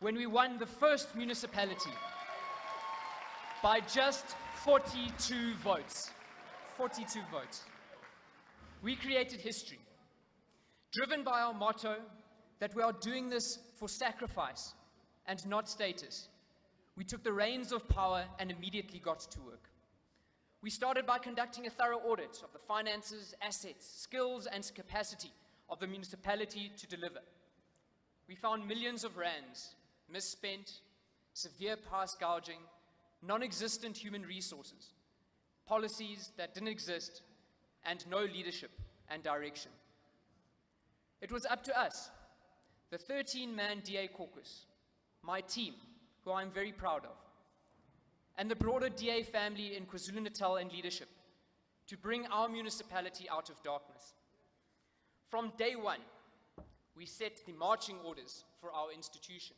Speaker 4: when we won the first municipality by just 42 votes. 42 votes. We created history, driven by our motto that we are doing this for sacrifice and not status. We took the reins of power and immediately got to work. We started by conducting a thorough audit of the finances, assets, skills, and capacity of the municipality to deliver. We found millions of rands misspent, severe price gouging, non-existent human resources, policies that didn't exist, and no leadership and direction. It was up to us, the 13-man DA caucus, my team, who I'm very proud of, and the broader DA family in KwaZulu-Natal and leadership, to bring our municipality out of darkness. From day one, we set the marching orders for our institution.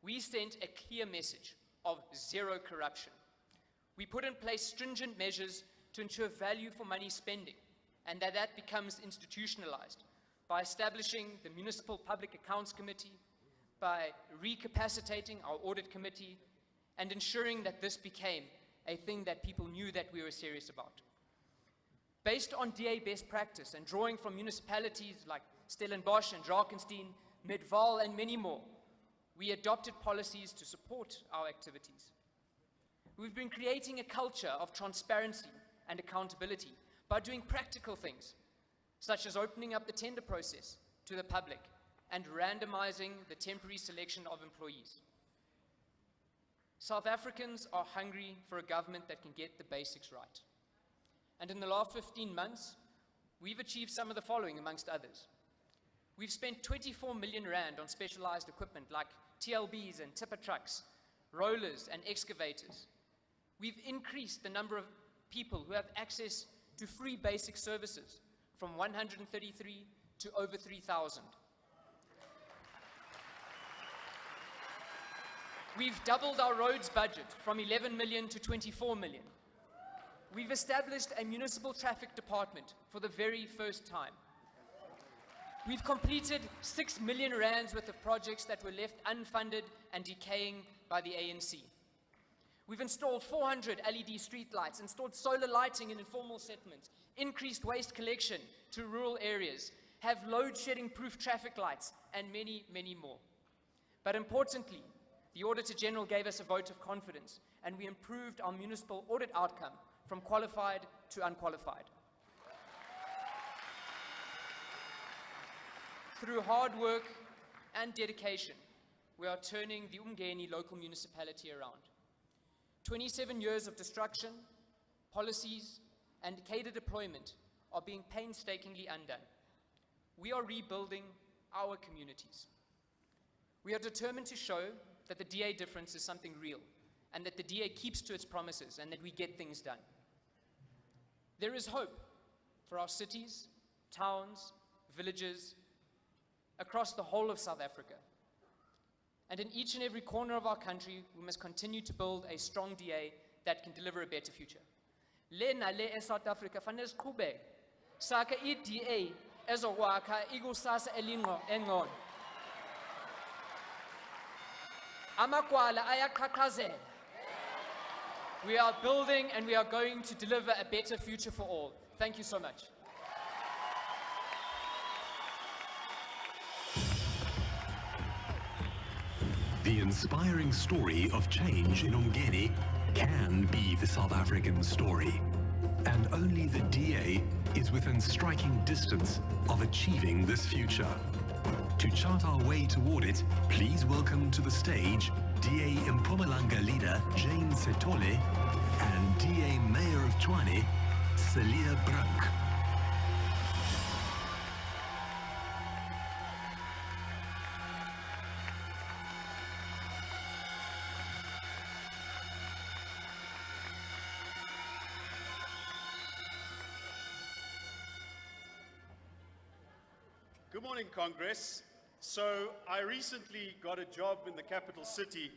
Speaker 4: We sent a clear message of zero corruption. We put in place stringent measures to ensure value for money spending, and that becomes institutionalized by establishing the Municipal Public Accounts Committee, by recapacitating our audit committee, and ensuring that this became a thing that people knew that we were serious about. Based on DA best practice and drawing from municipalities like Stellenbosch and Drakensberg, Midvaal, and many more, we adopted policies to support our activities. We've been creating a culture of transparency and accountability by doing practical things, such as opening up the tender process to the public and randomizing the temporary selection of employees. South Africans are hungry for a government that can get the basics right. And in the last 15 months, we've achieved some of the following, amongst others. We've spent 24 million rand on specialized equipment like TLBs and tipper trucks, rollers and excavators. We've increased the number of people who have access to free basic services from 133 to over 3,000. We've doubled our roads budget from 11 million to 24 million. We've established a municipal traffic department for the very first time. We've completed 6 million rands worth of projects that were left unfunded and decaying by the ANC. We've installed 400 LED streetlights, installed solar lighting in informal settlements, increased waste collection to rural areas, have load-shedding proof traffic lights, and many, many more. But importantly, the Auditor General gave us a vote of confidence, and we improved our municipal audit outcome from qualified to unqualified. Through hard work and dedication, we are turning the Umgeni local municipality around. 27 years of destruction, policies, and cadre deployment are being painstakingly undone. We are rebuilding our communities. We are determined to show that the DA difference is something real, and that the DA keeps to its promises, and that we get things done. There is hope for our cities, towns, villages, across the whole of South Africa. And in each and every corner of our country, we must continue to build a strong DA that can deliver a better future. Lena le South Africa fanele siqhubeke saka i-DA ezokwakha ikusasa engcono. Amakwala ayaqhaqhazela. We are building and we are going to deliver a better future for all. Thank you so much.
Speaker 16: The inspiring story of change in Umgeni can be the South African story. And only the DA is within striking distance of achieving this future. To chart our way toward it, please welcome to the stage DA Mpumalanga leader Jane Setole and DA Mayor of Tshwane, Celia Brunk.
Speaker 5: Good morning, Congress. So I recently got a job in the capital city,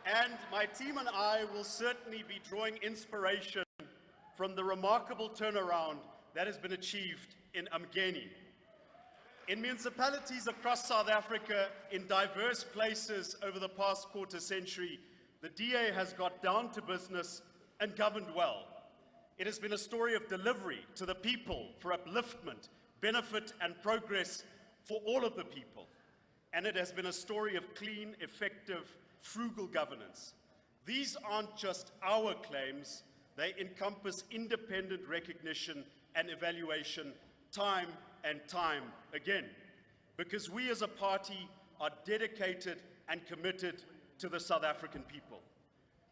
Speaker 5: and my team and I will certainly be drawing inspiration from the remarkable turnaround that has been achieved in Umgeni. In municipalities across South Africa, in diverse places over the past quarter century, the DA has got down to business and governed well. It has been a story of delivery to the people for upliftment, benefit and progress for all of the people. And it has been a story of clean, effective, frugal governance. These aren't just our claims, they encompass independent recognition and evaluation time and time again, because we as a party are dedicated and committed to the South African people.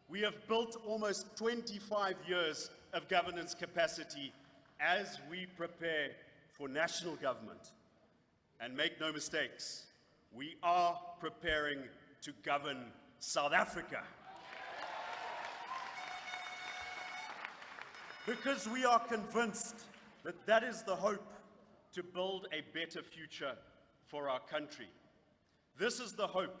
Speaker 5: We have built almost 25 years of governance capacity as we prepare for national government. And make no mistakes, we are preparing to govern South Africa. Because we are convinced that that is the hope to build a better future for our country. This is the hope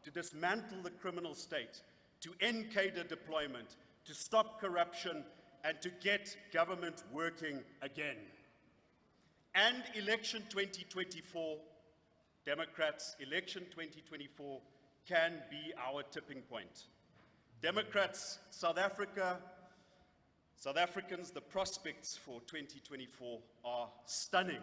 Speaker 5: to dismantle the criminal state, to end cadre deployment, to stop corruption, and to get government working again. And election 2024, Democrats, election 2024 can be our tipping point. Democrats, South Africans, the prospects for 2024 are stunning.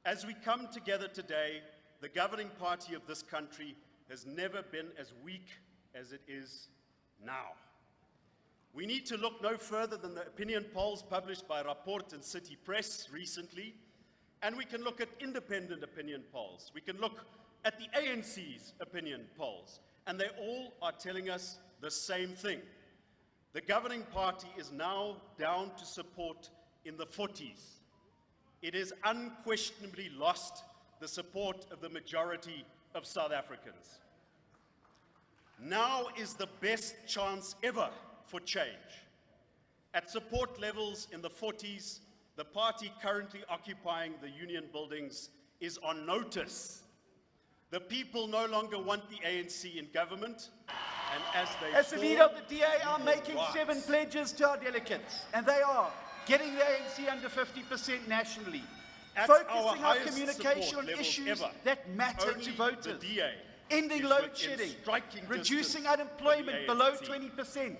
Speaker 5: As we come together today, the governing party of this country has never been as weak as it is now. We need to look no further than the opinion polls published by Rapport and City Press recently, and we can look at independent opinion polls. We can look at the ANC's opinion polls, and they all are telling us the same thing. The governing party is now down to support in the 40s. It has unquestionably lost the support of the majority of South Africans. Now is the best chance ever for change. At support levels in the 40s, the party currently occupying the union buildings is on notice. The people no longer want the ANC in government, and as the leader of the DA, I'm making 7 pledges to our delegates, and they are getting the ANC under 50% nationally, focusing our communication on issues that matter to voters, ending load shedding, reducing unemployment below 20%,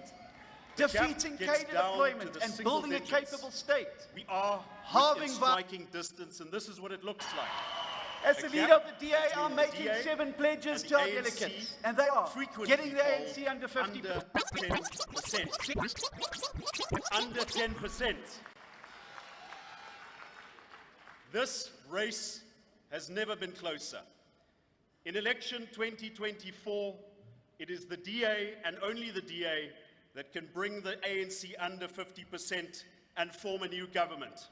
Speaker 5: defeating cadre deployment and building a capable state.
Speaker 3: We are
Speaker 5: halving
Speaker 3: striking distance, and this is what it looks like.
Speaker 5: As the leader of the DA, I'm making 7 pledges to our delegates, and they are getting the ANC under 50%.
Speaker 3: Under 10%. This race has never been closer. In election 2024, it is the DA and only the DA that can bring the ANC under 50% and form a new government.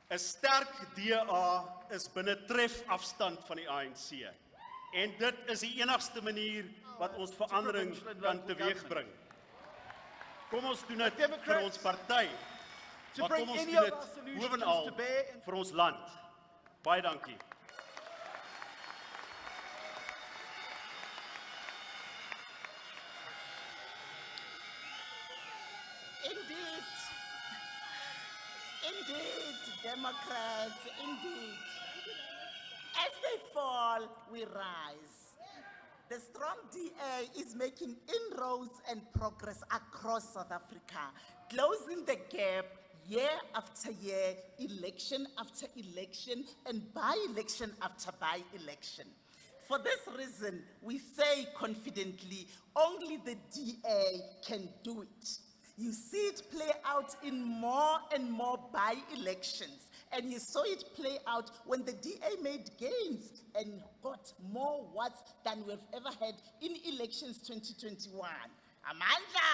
Speaker 3: 'n sterk DA is binne trefafstand van die ANC. En dit is die enigste manier wat ons verandering kan teweegbring. Kom ons doen dit vir ons party, maar kom ons doen dit bovenal vir ons land. Baie dankie.
Speaker 9: Indeed, Democrats, indeed. As they fall, we rise. The strong DA is making inroads and progress across South Africa, closing the gap year after year, election after election, and by-election after by-election. For this reason, we say confidently, only the DA can do it. You see it play out in more and more by-elections, and you saw it play out when the DA made gains and got more votes than we've ever had in elections 2021. Amandla!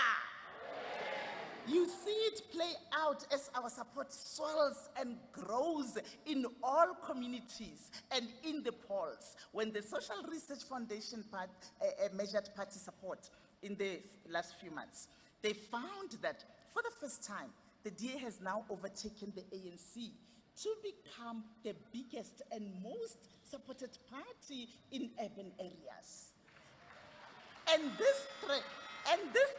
Speaker 9: You see it play out as our support swells and grows in all communities and in the polls. When the Social Research Foundation measured party support in the last few months, they found that for the first time, the DA has now overtaken the ANC to become the biggest and most supported party in urban areas. And this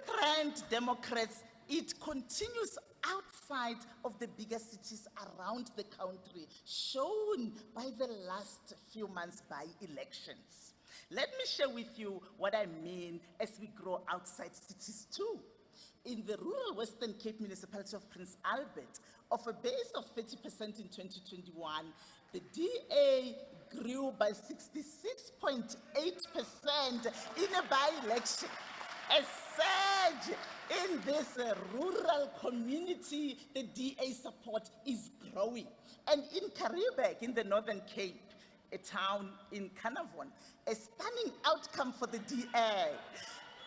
Speaker 9: trend, Democrats, it continues outside of the bigger cities around the country, shown by the last few months by-elections. Let me share with you what I mean as we grow outside cities too. In the rural Western Cape municipality of Prince Albert, of a base of 30% in 2021, the DA grew by 66.8% in a by-election. A surge in this rural community, the DA support is growing. And in Karibek, in the Northern Cape, a town in Carnarvon, a stunning outcome for the DA,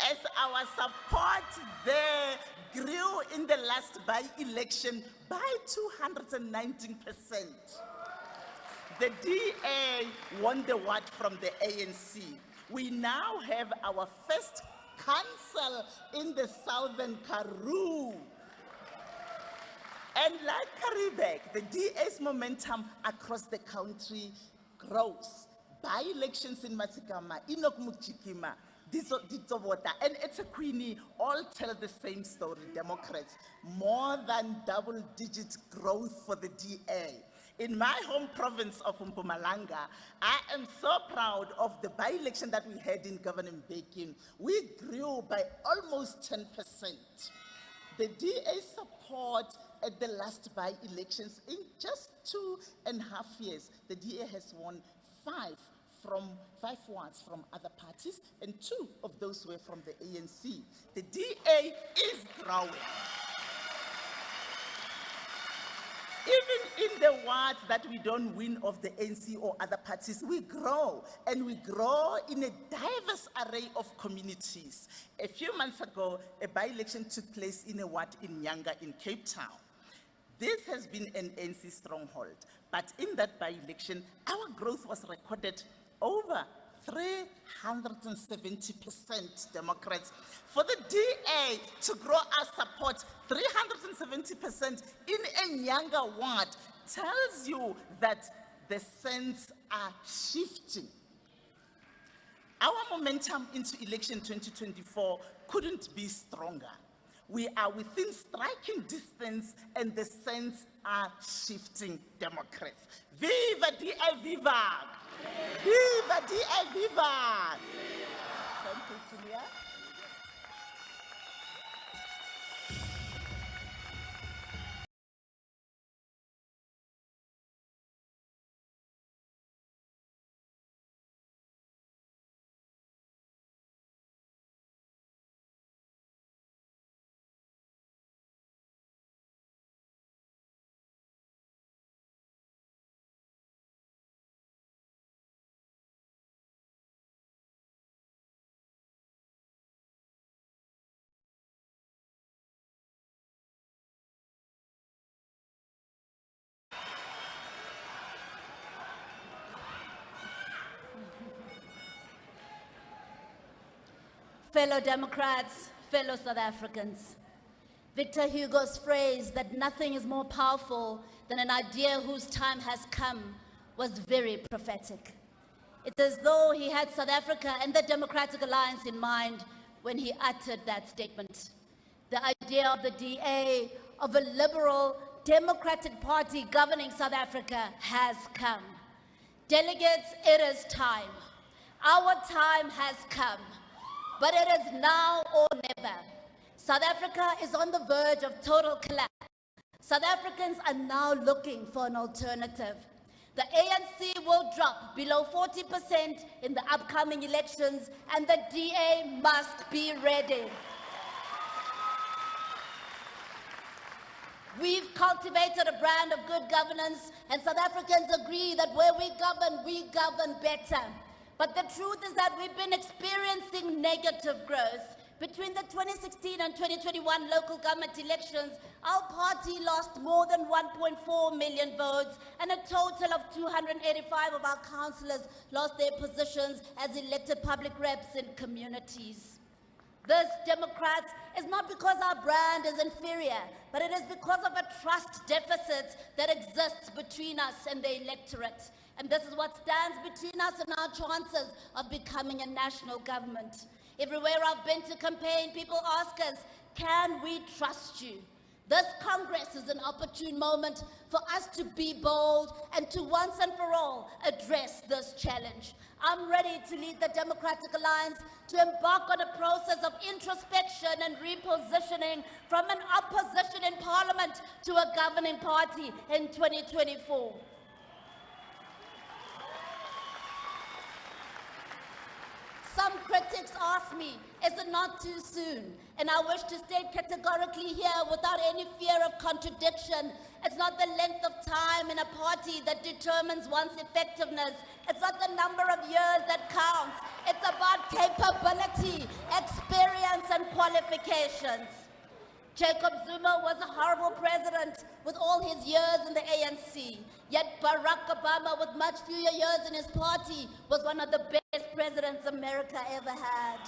Speaker 9: as our support there grew in the last by-election by 219%. The DA won the ward from the ANC. We now have our first council in the southern Karoo. And like Karibek, the DA's momentum across the country grows. By-elections in Masikama, Inokmukchikima, Ditsobota, and eThekwini all tell the same story, Democrats. More than double-digit growth for the DA. In my home province of Mpumalanga, I am so proud of the by-election that we had in Governor Mbeki. We grew by almost 10%. The DA support at the last by-elections, in just 2.5 years, the DA has won 5 wards from other parties, and 2 of those were from the ANC. The DA is growing. Even in the wards that we don't win of the ANC or other parties, we grow, and we grow in a diverse array of communities. A few months ago, a by-election took place in a ward in Nyanga in Cape Town. This has been an ANC stronghold, but in that by-election, our growth was recorded over 370%, Democrats. For the DA to grow our support 370% in a Nyanga ward tells you that the sands are shifting. Our momentum into election 2024 couldn't be stronger. We are within striking distance and the sands are shifting, Democrats. Viva DA, viva! Viva DA, viva! Thank you, Celia.
Speaker 13: Fellow Democrats, fellow South Africans, Victor Hugo's phrase that nothing is more powerful than an idea whose time has come was very prophetic. It's as though he had South Africa and the Democratic Alliance in mind when he uttered that statement. The idea of the DA, of a liberal Democratic Party governing South Africa has come. Delegates, it is time. Our time has come. But it is now or never. South Africa is on the verge of total collapse. South Africans are now looking for an alternative. The ANC will drop below 40% in the upcoming elections, and the DA must be ready. We've cultivated a brand of good governance, and South Africans agree that where we govern better. But the truth is that we've been experiencing negative growth. Between the 2016 and 2021 local government elections, our party lost more than 1.4 million votes, and a total of 285 of our councillors lost their positions as elected public reps in communities. This, Democrats, is not because our brand is inferior, but it is because of a trust deficit that exists between us and the electorate. And this is what stands between us and our chances of becoming a national government. Everywhere I've been to campaign, people ask us, Can we trust you? This Congress is an opportune moment for us to be bold and to once and for all address this challenge. I'm ready to lead the Democratic Alliance to embark on a process of introspection and repositioning from an opposition in Parliament to a governing party in 2024. Some critics ask me, is it not too soon? And I wish to state categorically here, without any fear of contradiction, it's not the length of time in a party that determines one's effectiveness. It's not the number of years that counts. It's about capability, experience, and qualifications. Jacob Zuma was a horrible president with all his years in the ANC. Yet Barack Obama, with much fewer years in his party, was one of the best presidents America ever had.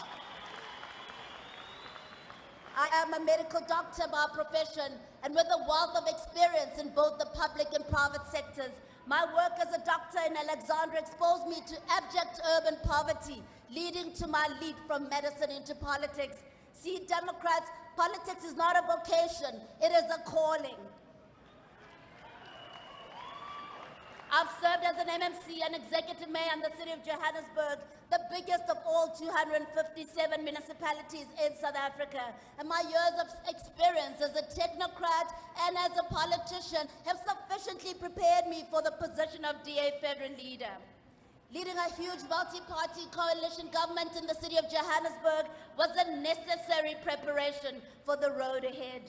Speaker 13: I am a medical doctor by profession, and with a wealth of experience in both the public and private sectors. My work as a doctor in Alexandria exposed me to abject urban poverty, leading to my leap from medicine into politics. See, Democrats, politics is not a vocation, it is a calling. I've served as an MMC and executive mayor in the city of Johannesburg, the biggest of all 257 municipalities in South Africa. And my years of experience as a technocrat and as a politician have sufficiently prepared me for the position of DA federal leader. Leading a huge multi-party coalition government in the city of Johannesburg was a necessary preparation for the road ahead.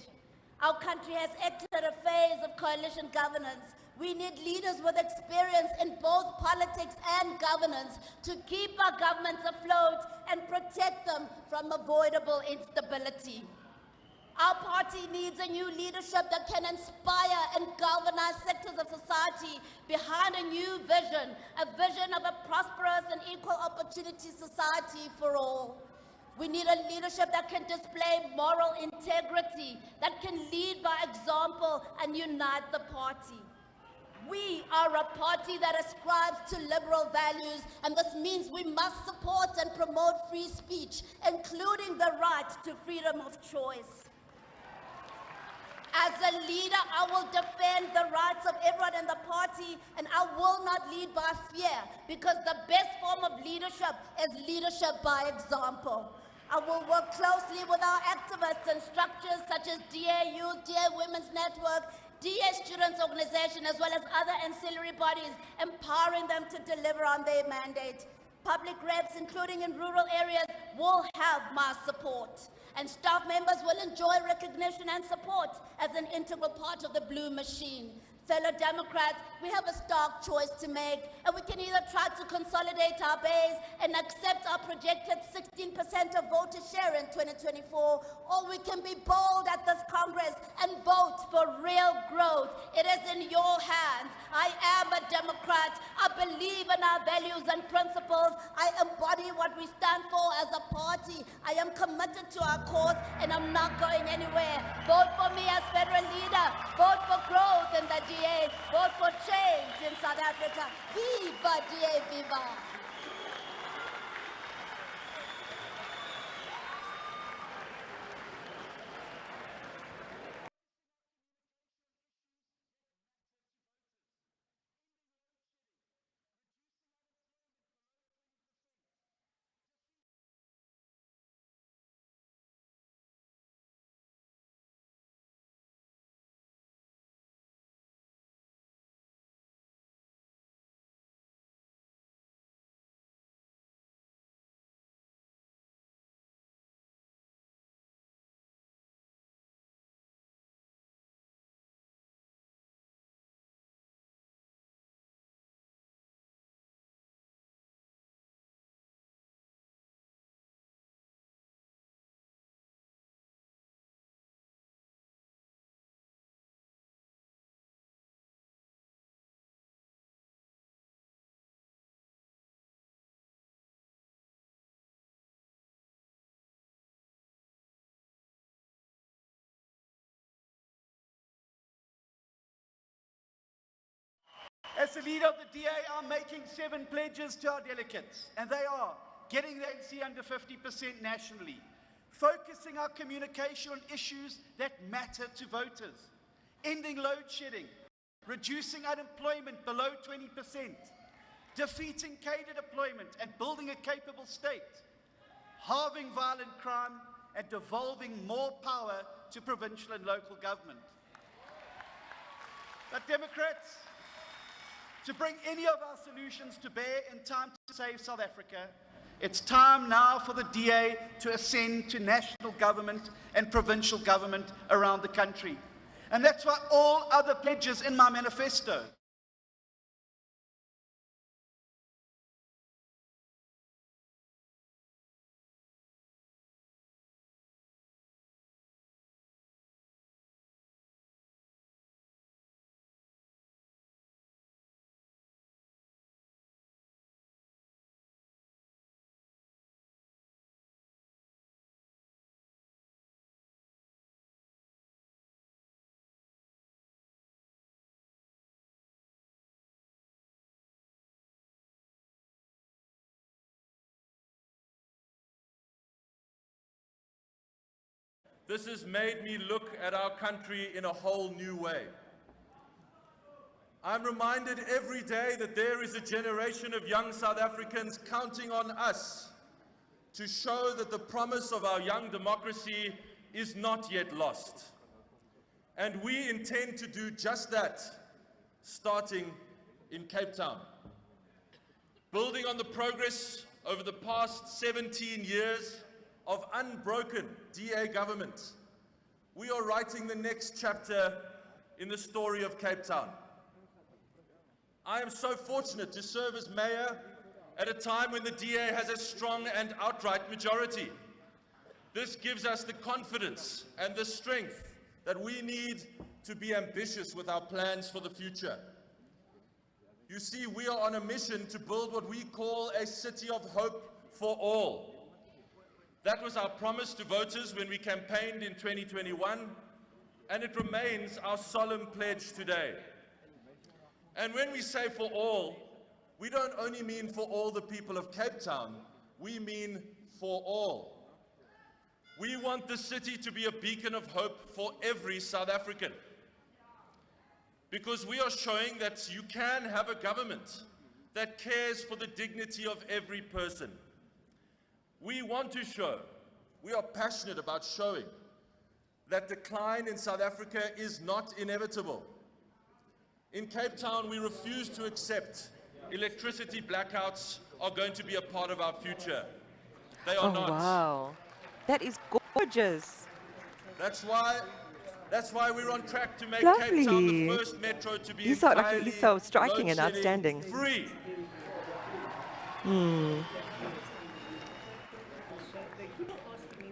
Speaker 13: Our country has entered a phase of coalition governance. We need leaders with experience in both politics and governance to keep our governments afloat and protect them from avoidable instability. Our party needs a new leadership that can inspire and galvanize sectors of society behind a new vision, a vision of a prosperous and equal opportunity society for all. We need a leadership that can display moral integrity, that can lead by example and unite the party. We are a party that ascribes to liberal values, and this means we must support and promote free speech, including the right to freedom of choice. As a leader, I will defend the rights of everyone in the party, and I will not lead by fear, because the best form of leadership is leadership by example. I will work closely with our activists and structures such as DA Youth, DA Women's Network, DA Students Organization, as well as other ancillary bodies, empowering them to deliver on their mandate. Public reps, including in rural areas, will have my support. And staff members will enjoy recognition and support as an integral part of the blue machine. Fellow Democrats, we have a stark choice to make, and we can either try to consolidate our base and accept our projected 16% of voter share in 2024, or we can be bold at this Congress and vote for real growth. It is in your hands. I am a Democrat. I believe in our values and principles. I embody what we stand for as a party. I am committed to our cause, and I'm not going anywhere. Vote for me as federal leader. Vote for growth in the DA. Vote for change in South Africa. Viva DA, viva!
Speaker 5: As the leader of the DA, I'm making 7 pledges to our delegates, and they are getting the ANC under 50% nationally, focusing our communication on issues that matter to voters, ending load shedding, reducing unemployment below 20%, defeating cadre deployment and building a capable state, halving violent crime and devolving more power to provincial and local government. But Democrats, to bring any of our solutions to bear in time to save South Africa, it's time now for the DA to ascend to national government and provincial government around the country. And that's why all other pledges in my manifesto,
Speaker 1: This has made me look at our country in a whole new way. I'm reminded every day that there is a generation of young South Africans counting on us to show that the promise of our young democracy is not yet lost. And we intend to do just that, starting in Cape Town. Building on the progress over the past 17 years of unbroken DA government, we are writing the next chapter in the story of Cape Town. I am so fortunate to serve as mayor at a time when the DA has a strong and outright majority. This gives us the confidence and the strength that we need to be ambitious with our plans for the future. You see, we are on a mission to build what we call a city of hope for all. That was our promise to voters when we campaigned in 2021, and it remains our solemn pledge today. And when we say for all, we don't only mean for all the people of Cape Town, we mean for all. We want the city to be a beacon of hope for every South African, because we are showing that you can have a government that cares for the dignity of every person. We want to show, we are passionate about showing, that decline in South Africa is not inevitable. In Cape Town, we refuse to accept electricity blackouts are going to be a part of our future. They are not.
Speaker 21: Wow, that is gorgeous.
Speaker 1: That's why we're on track to make
Speaker 21: Lovely.
Speaker 1: Cape Town the first metro to be
Speaker 21: He's so striking and outstanding.
Speaker 1: Free.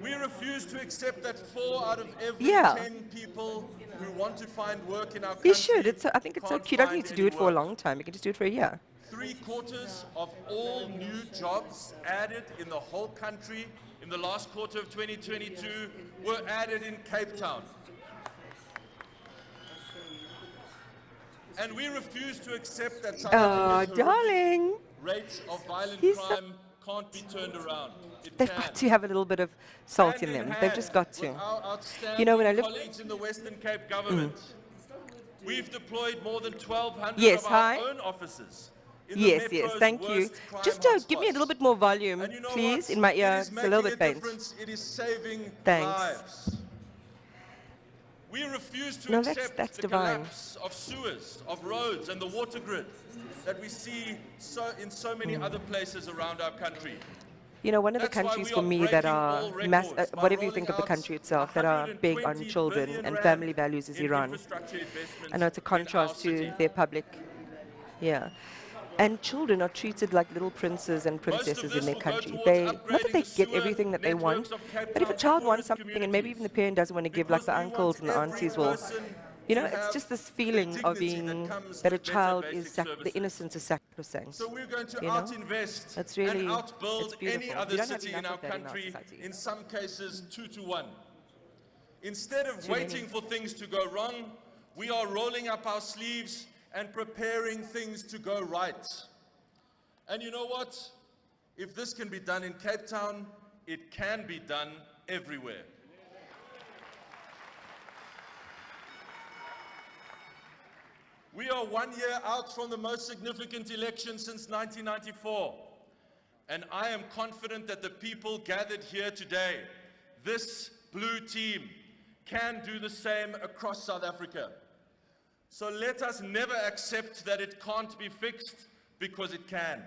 Speaker 1: We refuse to accept that 4 out of every 10 people who want to find work in our country.
Speaker 21: You should. I think it's so cute. You don't need to do it for a long time. You can just do it for a year.
Speaker 1: 3/4 of all new jobs added in the whole country in the last quarter of 2022 were added in Cape Town. And we refuse to accept that South Africa's
Speaker 21: darling.
Speaker 1: rates of violent crime can't be turned around.
Speaker 21: They've got to have a little bit of salt in them. They've just got to. You know, when I look...
Speaker 1: colleagues in the Western Cape government, we've deployed more than 1,200
Speaker 21: Yes,
Speaker 1: of our
Speaker 21: hi.
Speaker 1: own officers.
Speaker 21: Yes, thank you. Just give me a little bit more volume, please, in my ear. It's a little bit faint.
Speaker 1: It is saving
Speaker 21: Thanks.
Speaker 1: lives. We refuse to
Speaker 21: No,
Speaker 1: accept
Speaker 21: that's
Speaker 1: the
Speaker 21: divine.
Speaker 1: collapse of sewers, of roads, and the water grid that we see in so many other places around our country.
Speaker 21: You know, one of the
Speaker 1: That's why
Speaker 21: countries
Speaker 1: we
Speaker 21: for
Speaker 1: are
Speaker 21: me that
Speaker 1: breaking
Speaker 21: are,
Speaker 1: all records by
Speaker 21: whatever you think of the
Speaker 1: rolling
Speaker 21: country
Speaker 1: out
Speaker 21: itself, that are big on
Speaker 1: 120
Speaker 21: children
Speaker 1: billion
Speaker 21: and
Speaker 1: rand
Speaker 21: family values is
Speaker 1: in
Speaker 21: Iran.
Speaker 1: infrastructure investments
Speaker 21: I know it's a
Speaker 1: in our
Speaker 21: contrast to
Speaker 1: city.
Speaker 21: their public, And children are treated like little princes and princesses in their country. Not that they get everything that they want, but if a child wants something and maybe even the parent doesn't want to give, like the uncles and the aunties will, you know, it's just this feeling of being, that a child is, the innocence is sacrosanct.
Speaker 1: So we're going to
Speaker 21: you know?
Speaker 1: out-invest
Speaker 21: That's really,
Speaker 1: and outbuild
Speaker 21: it's beautiful.
Speaker 1: any
Speaker 21: We
Speaker 1: other
Speaker 21: don't have
Speaker 1: city
Speaker 21: enough
Speaker 1: in our
Speaker 21: of that in our
Speaker 1: country,
Speaker 21: society.
Speaker 1: in some cases 2-to-1. Instead of
Speaker 21: Too
Speaker 1: waiting
Speaker 21: many.
Speaker 1: for things to go wrong, we are rolling up our sleeves and preparing things to go right. And you know what? If this can be done in Cape Town, it can be done everywhere. We are 1 year out from the most significant election since 1994, and I am confident that the people gathered here today, this blue team, can do the same across South Africa. So let us never accept that it can't be fixed, because it can.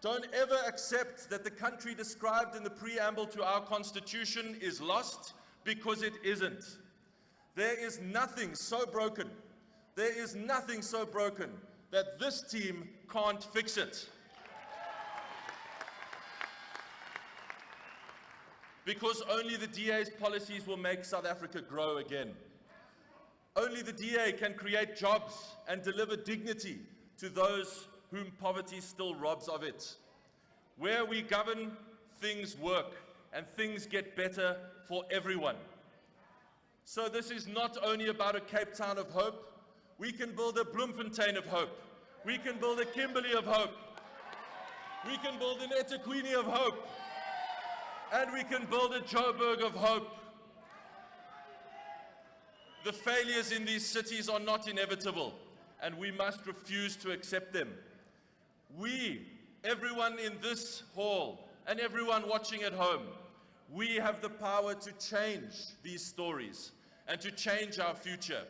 Speaker 1: Don't ever accept that the country described in the preamble to our Constitution is lost, because it isn't. There is nothing so broken, there is nothing so broken that this team can't fix it. Because only the DA's policies will make South Africa grow again. Only the DA can create jobs and deliver dignity to those whom poverty still robs of it. Where we govern, things work and things get better for everyone. So this is not only about a Cape Town of hope. We can build a Bloemfontein of hope. We can build a Kimberley of hope. We can build an eThekwini of hope. And we can build a Joburg of hope. The failures in these cities are not inevitable, and we must refuse to accept them. We, everyone in this hall and everyone watching at home, we have the power to change these stories and to change our future.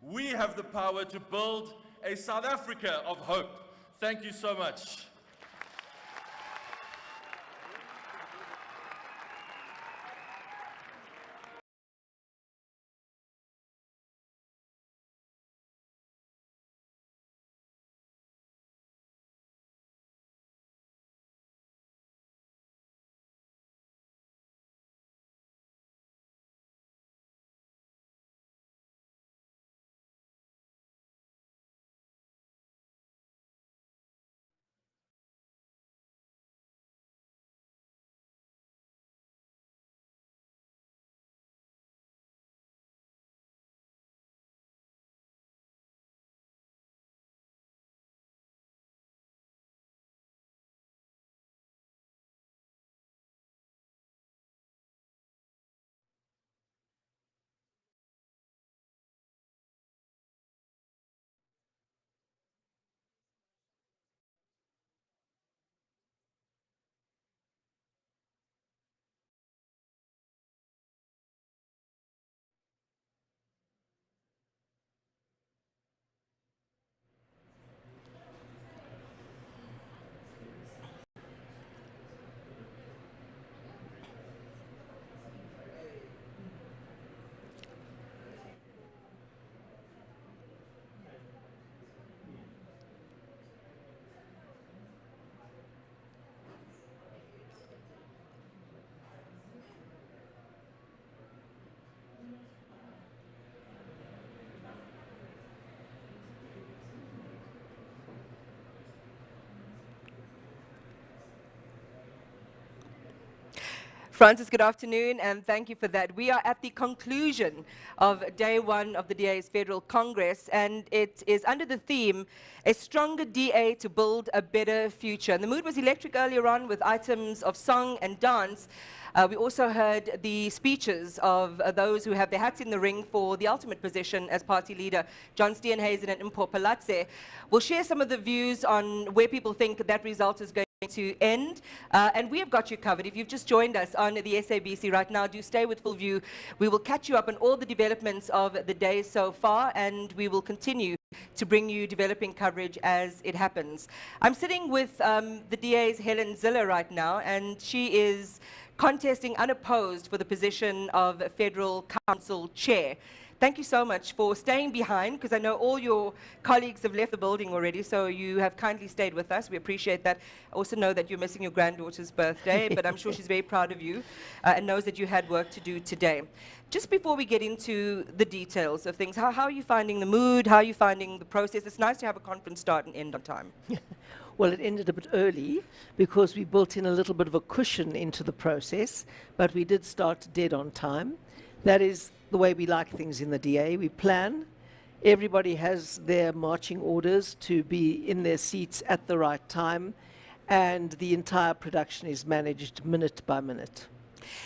Speaker 1: We have the power to build a South Africa of hope. Thank you so much.
Speaker 21: Francis, good afternoon, and thank you for that. We are at the conclusion of day one of the DA's Federal Congress, and it is under the theme, A Stronger DA to Build a Better Future. And the mood was electric earlier on with items of song and dance. We also heard the speeches of those who have their hats in the ring for the ultimate position as party leader. John Steenhuisen and Mpho Palatse will share some of the views on where people think that result is going to end, and we have got you covered. If you've just joined us on the SABC right now, do stay with Full View. We will catch you up on all the developments of the day so far, and we will continue to bring you developing coverage as it happens. I'm sitting with the DA's Helen Zille right now, and she is contesting unopposed for the position of Federal Council Chair. Thank you so much for staying behind, because I know all your colleagues have left the building already, so you have kindly stayed with us. We appreciate that. I also know that you're missing your granddaughter's birthday, but I'm sure she's very proud of you and knows that you had work to do today. Just before we get into the details of things, how are you finding the mood? How are you finding the process? It's nice to have a conference start and end on time.
Speaker 14: Well, it ended a bit early because we built in a little bit of a cushion into the process, but we did start dead on time. That is the way we like things in the DA. We plan. Everybody has their marching orders to be in their seats at the right time, and the entire production is managed minute by minute.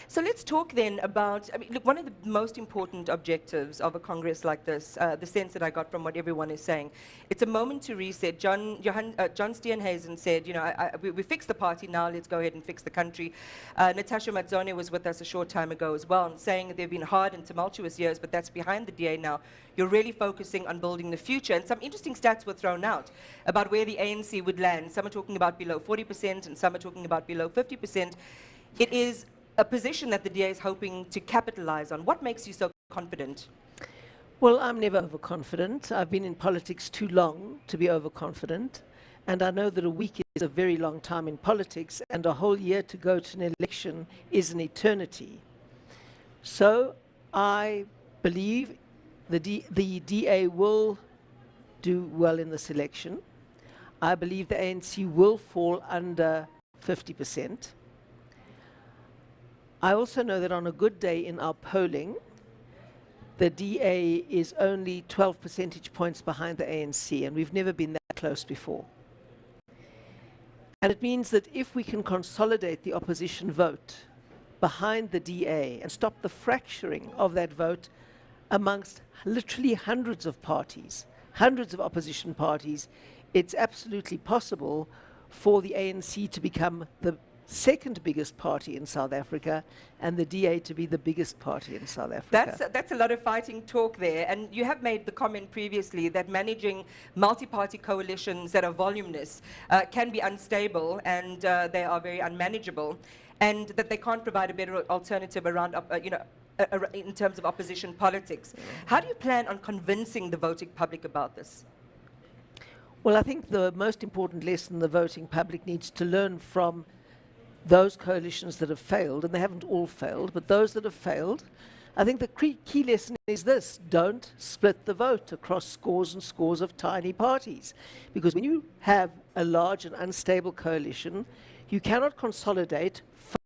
Speaker 21: So let's talk then about, I mean, look, one of the most important objectives of a Congress like this, the sense that I got from what everyone is saying, it's a moment to reset. John Steenhuisen said, you know, we fixed the party, now let's go ahead and fix the country. Natasha Mazzone was with us a short time ago as well, and saying that they've been hard and tumultuous years, but that's behind the DA now. You're really focusing on building the future. And some interesting stats were thrown out about where the ANC would land. Some are talking about below 40%, and some are talking about below 50%. It is a position that the DA is hoping to capitalize on. What makes you so confident?
Speaker 14: Well, I'm never overconfident. I've been in politics too long to be overconfident. And I know that a week is a very long time in politics, and a whole year to go to an election is an eternity. So I believe the DA will do well in this election. I believe the ANC will fall under 50%. I also know that on a good day in our polling, the DA is only 12 percentage points behind the ANC, and we've never been that close before. And it means that if we can consolidate the opposition vote behind the DA and stop the fracturing of that vote amongst literally hundreds of parties, hundreds of opposition parties, it's absolutely possible for the ANC to become the second biggest party in South Africa and the DA to be the biggest party in South Africa.
Speaker 21: That's a lot of fighting talk there. And you have made the comment previously that managing multi-party coalitions that are voluminous can be unstable, and they are very unmanageable, and that they can't provide a better alternative around, in terms of opposition politics. How do you plan on convincing the voting public about this?
Speaker 14: Well, I think the most important lesson the voting public needs to learn from those coalitions that have failed, and they haven't all failed, but those that have failed, I think the key lesson is this: don't split the vote across scores and scores of tiny parties. Because when you have a large and unstable coalition, you cannot consolidate,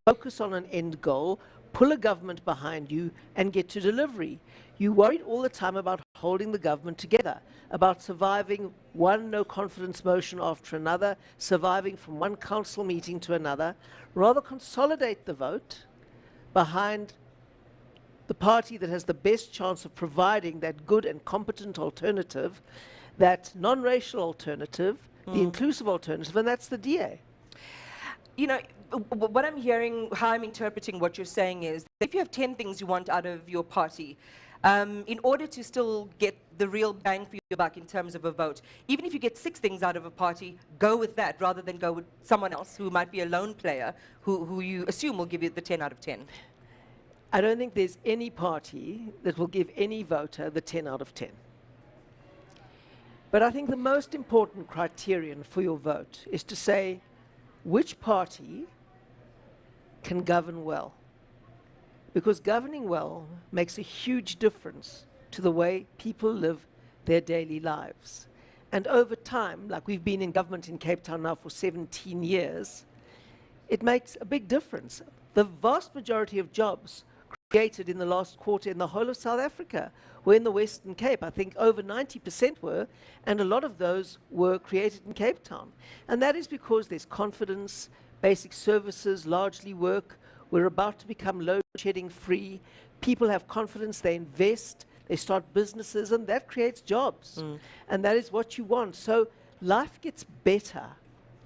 Speaker 14: focus on an end goal, pull a government behind you, and get to delivery. You worried all the time about holding the government together, about surviving one no-confidence motion after another, surviving from one council meeting to another. Rather consolidate the vote behind the party that has the best chance of providing that good and competent alternative, that non-racial alternative, the inclusive alternative, and that's the DA.
Speaker 21: You know, what I'm hearing, how I'm interpreting what you're saying is, if you have 10 things you want out of your party, in order to still get the real bang for your buck in terms of a vote, even if you get 6 things out of a party, go with that rather than go with someone else who might be a lone player who you assume will give you the 10 out of 10.
Speaker 14: I don't think there's any party that will give any voter the 10 out of 10. But I think the most important criterion for your vote is to say which party can govern well. Because governing well makes a huge difference to the way people live their daily lives. And over time, like we've been in government in Cape Town now for 17 years, it makes a big difference. The vast majority of jobs created in the last quarter in the whole of South Africa were in the Western Cape. I think over 90% were, and a lot of those were created in Cape Town. And that is because there's confidence, basic services largely work. We're about to become load-shedding free. People have confidence, they invest, they start businesses, and that creates jobs. And that is what you want. So life gets better.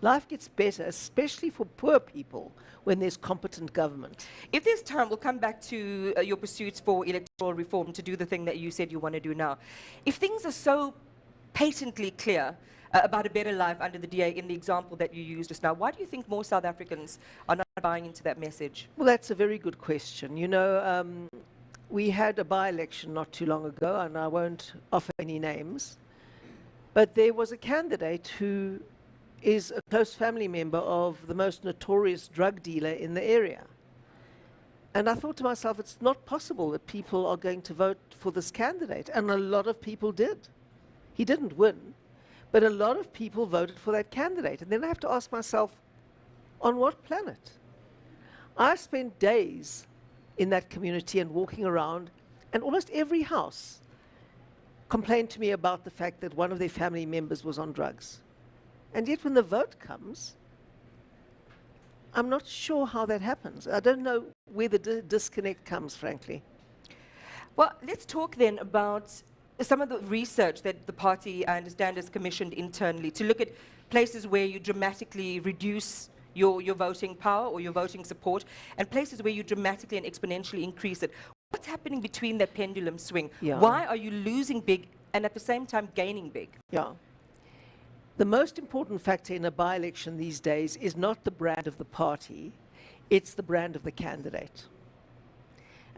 Speaker 14: Life gets better, especially for poor people, when there's competent government.
Speaker 21: If there's time, we'll come back to your pursuits for electoral reform to do the thing that you said you want to do now. If things are so patently clear about a better life under the DA in the example that you used just now, why do you think more South Africans are not buying into that message?
Speaker 14: Well, that's a very good question. You know, we had a by-election not too long ago, and I won't offer any names, but there was a candidate who is a close family member of the most notorious drug dealer in the area. And I thought to myself, it's not possible that people are going to vote for this candidate. And a lot of people did. He didn't win, but a lot of people voted for that candidate. And then I have to ask myself, on what planet? I spent days in that community and walking around, and almost every house complained to me about the fact that one of their family members was on drugs. And yet when the vote comes, I'm not sure how that happens. I don't know where the disconnect comes, frankly.
Speaker 21: Well, let's talk then about some of the research that the party, I understand, has commissioned internally to look at places where you dramatically reduce your voting power or your voting support, and places where you dramatically and exponentially increase it. What's happening between that pendulum swing?
Speaker 14: Yeah.
Speaker 21: Why are you losing big and at the same time gaining big?
Speaker 14: Yeah. The most important factor in a by-election these days is not the brand of the party, it's the brand of the candidate.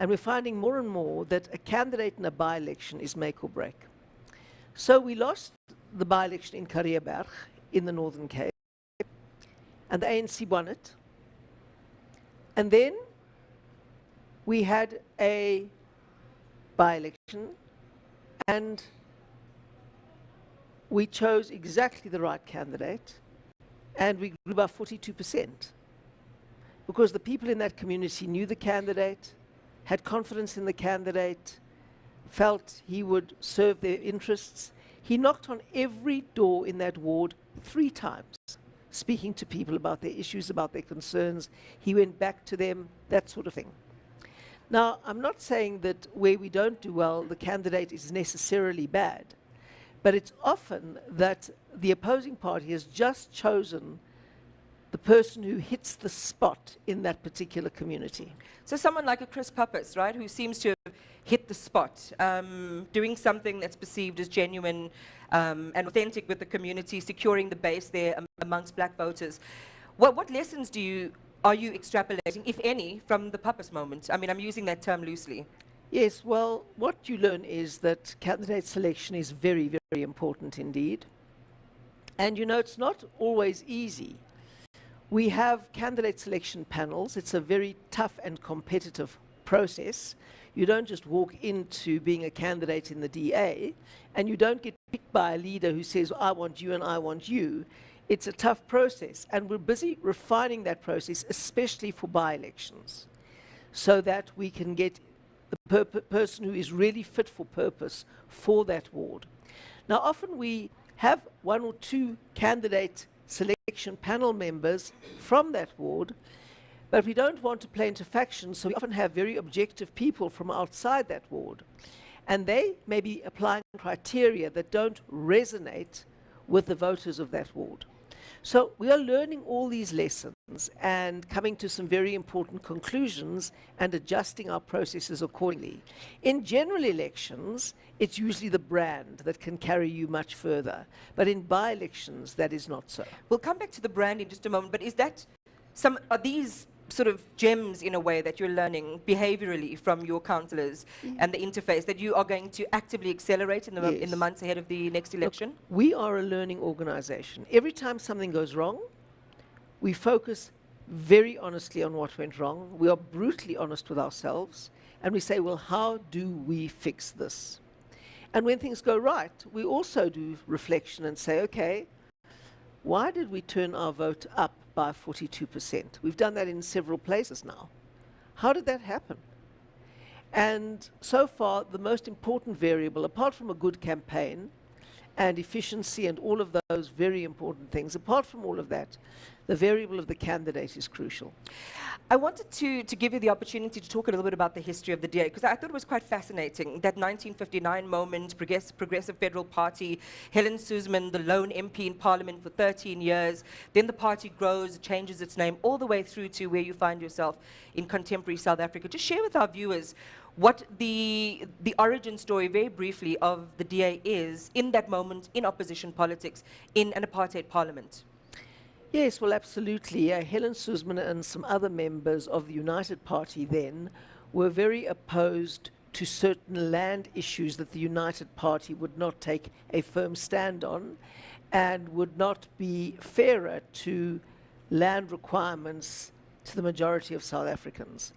Speaker 14: And we're finding more and more that a candidate in a by-election is make or break. So we lost the by-election in Karreeberg in the Northern Cape, and the ANC won it. And then we had a by-election, and we chose exactly the right candidate, and we grew by 42%. Because the people in that community knew the candidate, had confidence in the candidate, felt he would serve their interests. He knocked on every door in that ward 3 times, speaking to people about their issues, about their concerns. He went back to them, that sort of thing. Now, I'm not saying that where we don't do well, the candidate is necessarily bad, but it's often that the opposing party has just chosen the person who hits the spot in that particular community.
Speaker 21: So someone like a Chris Pappas, right, who seems to have hit the spot, doing something that's perceived as genuine and authentic with the community, securing the base there amongst black voters. What lessons are you extrapolating, if any, from the Pappas moment? I mean, I'm using that term loosely.
Speaker 14: Yes, well, what you learn is that candidate selection is very, very important indeed. And you know, it's not always easy. We have candidate selection panels. It's a very tough and competitive process. You don't just walk into being a candidate in the DA, and you don't get picked by a leader who says, I want you and I want you. It's a tough process, and we're busy refining that process, especially for by-elections, so that we can get the person who is really fit for purpose for that ward. Now, often we have 1 or 2 candidate selection panel members from that ward, but we don't want to play into factions, so we often have very objective people from outside that ward. And they may be applying criteria that don't resonate with the voters of that ward. So we are learning all these lessons and coming to some very important conclusions and adjusting our processes accordingly. In general elections, it's usually the brand that can carry you much further. But in by-elections, that is not so.
Speaker 21: We'll come back to the brand in just a moment, but are these sort of gems in a way that you're learning behaviorally from your councillors and the interface that you are going to actively accelerate in the months ahead of the next election?
Speaker 14: Look, we are a learning organization. Every time something goes wrong, we focus very honestly on what went wrong. We are brutally honest with ourselves, and we say, well, how do we fix this? And when things go right, we also do reflection and say, okay, why did we turn our vote up by 42%? We've done that in several places now. How did that happen? And so far, the most important variable, apart from a good campaign and efficiency and all of those very important things, apart from all of that, the variable of the candidate is crucial.
Speaker 21: I wanted to give you the opportunity to talk a little bit about the history of the DA, because I thought it was quite fascinating, that 1959 moment, Progressive Federal Party, Helen Suzman, the lone MP in Parliament for 13 years, then the party grows, changes its name, all the way through to where you find yourself in contemporary South Africa. Just share with our viewers what the origin story, very briefly, of the DA is in that moment in opposition politics in an apartheid parliament.
Speaker 14: Yes, well, absolutely. Helen Suzman and some other members of the United Party then were very opposed to certain land issues that the United Party would not take a firm stand on and would not be fairer to land requirements to the majority of South Africans.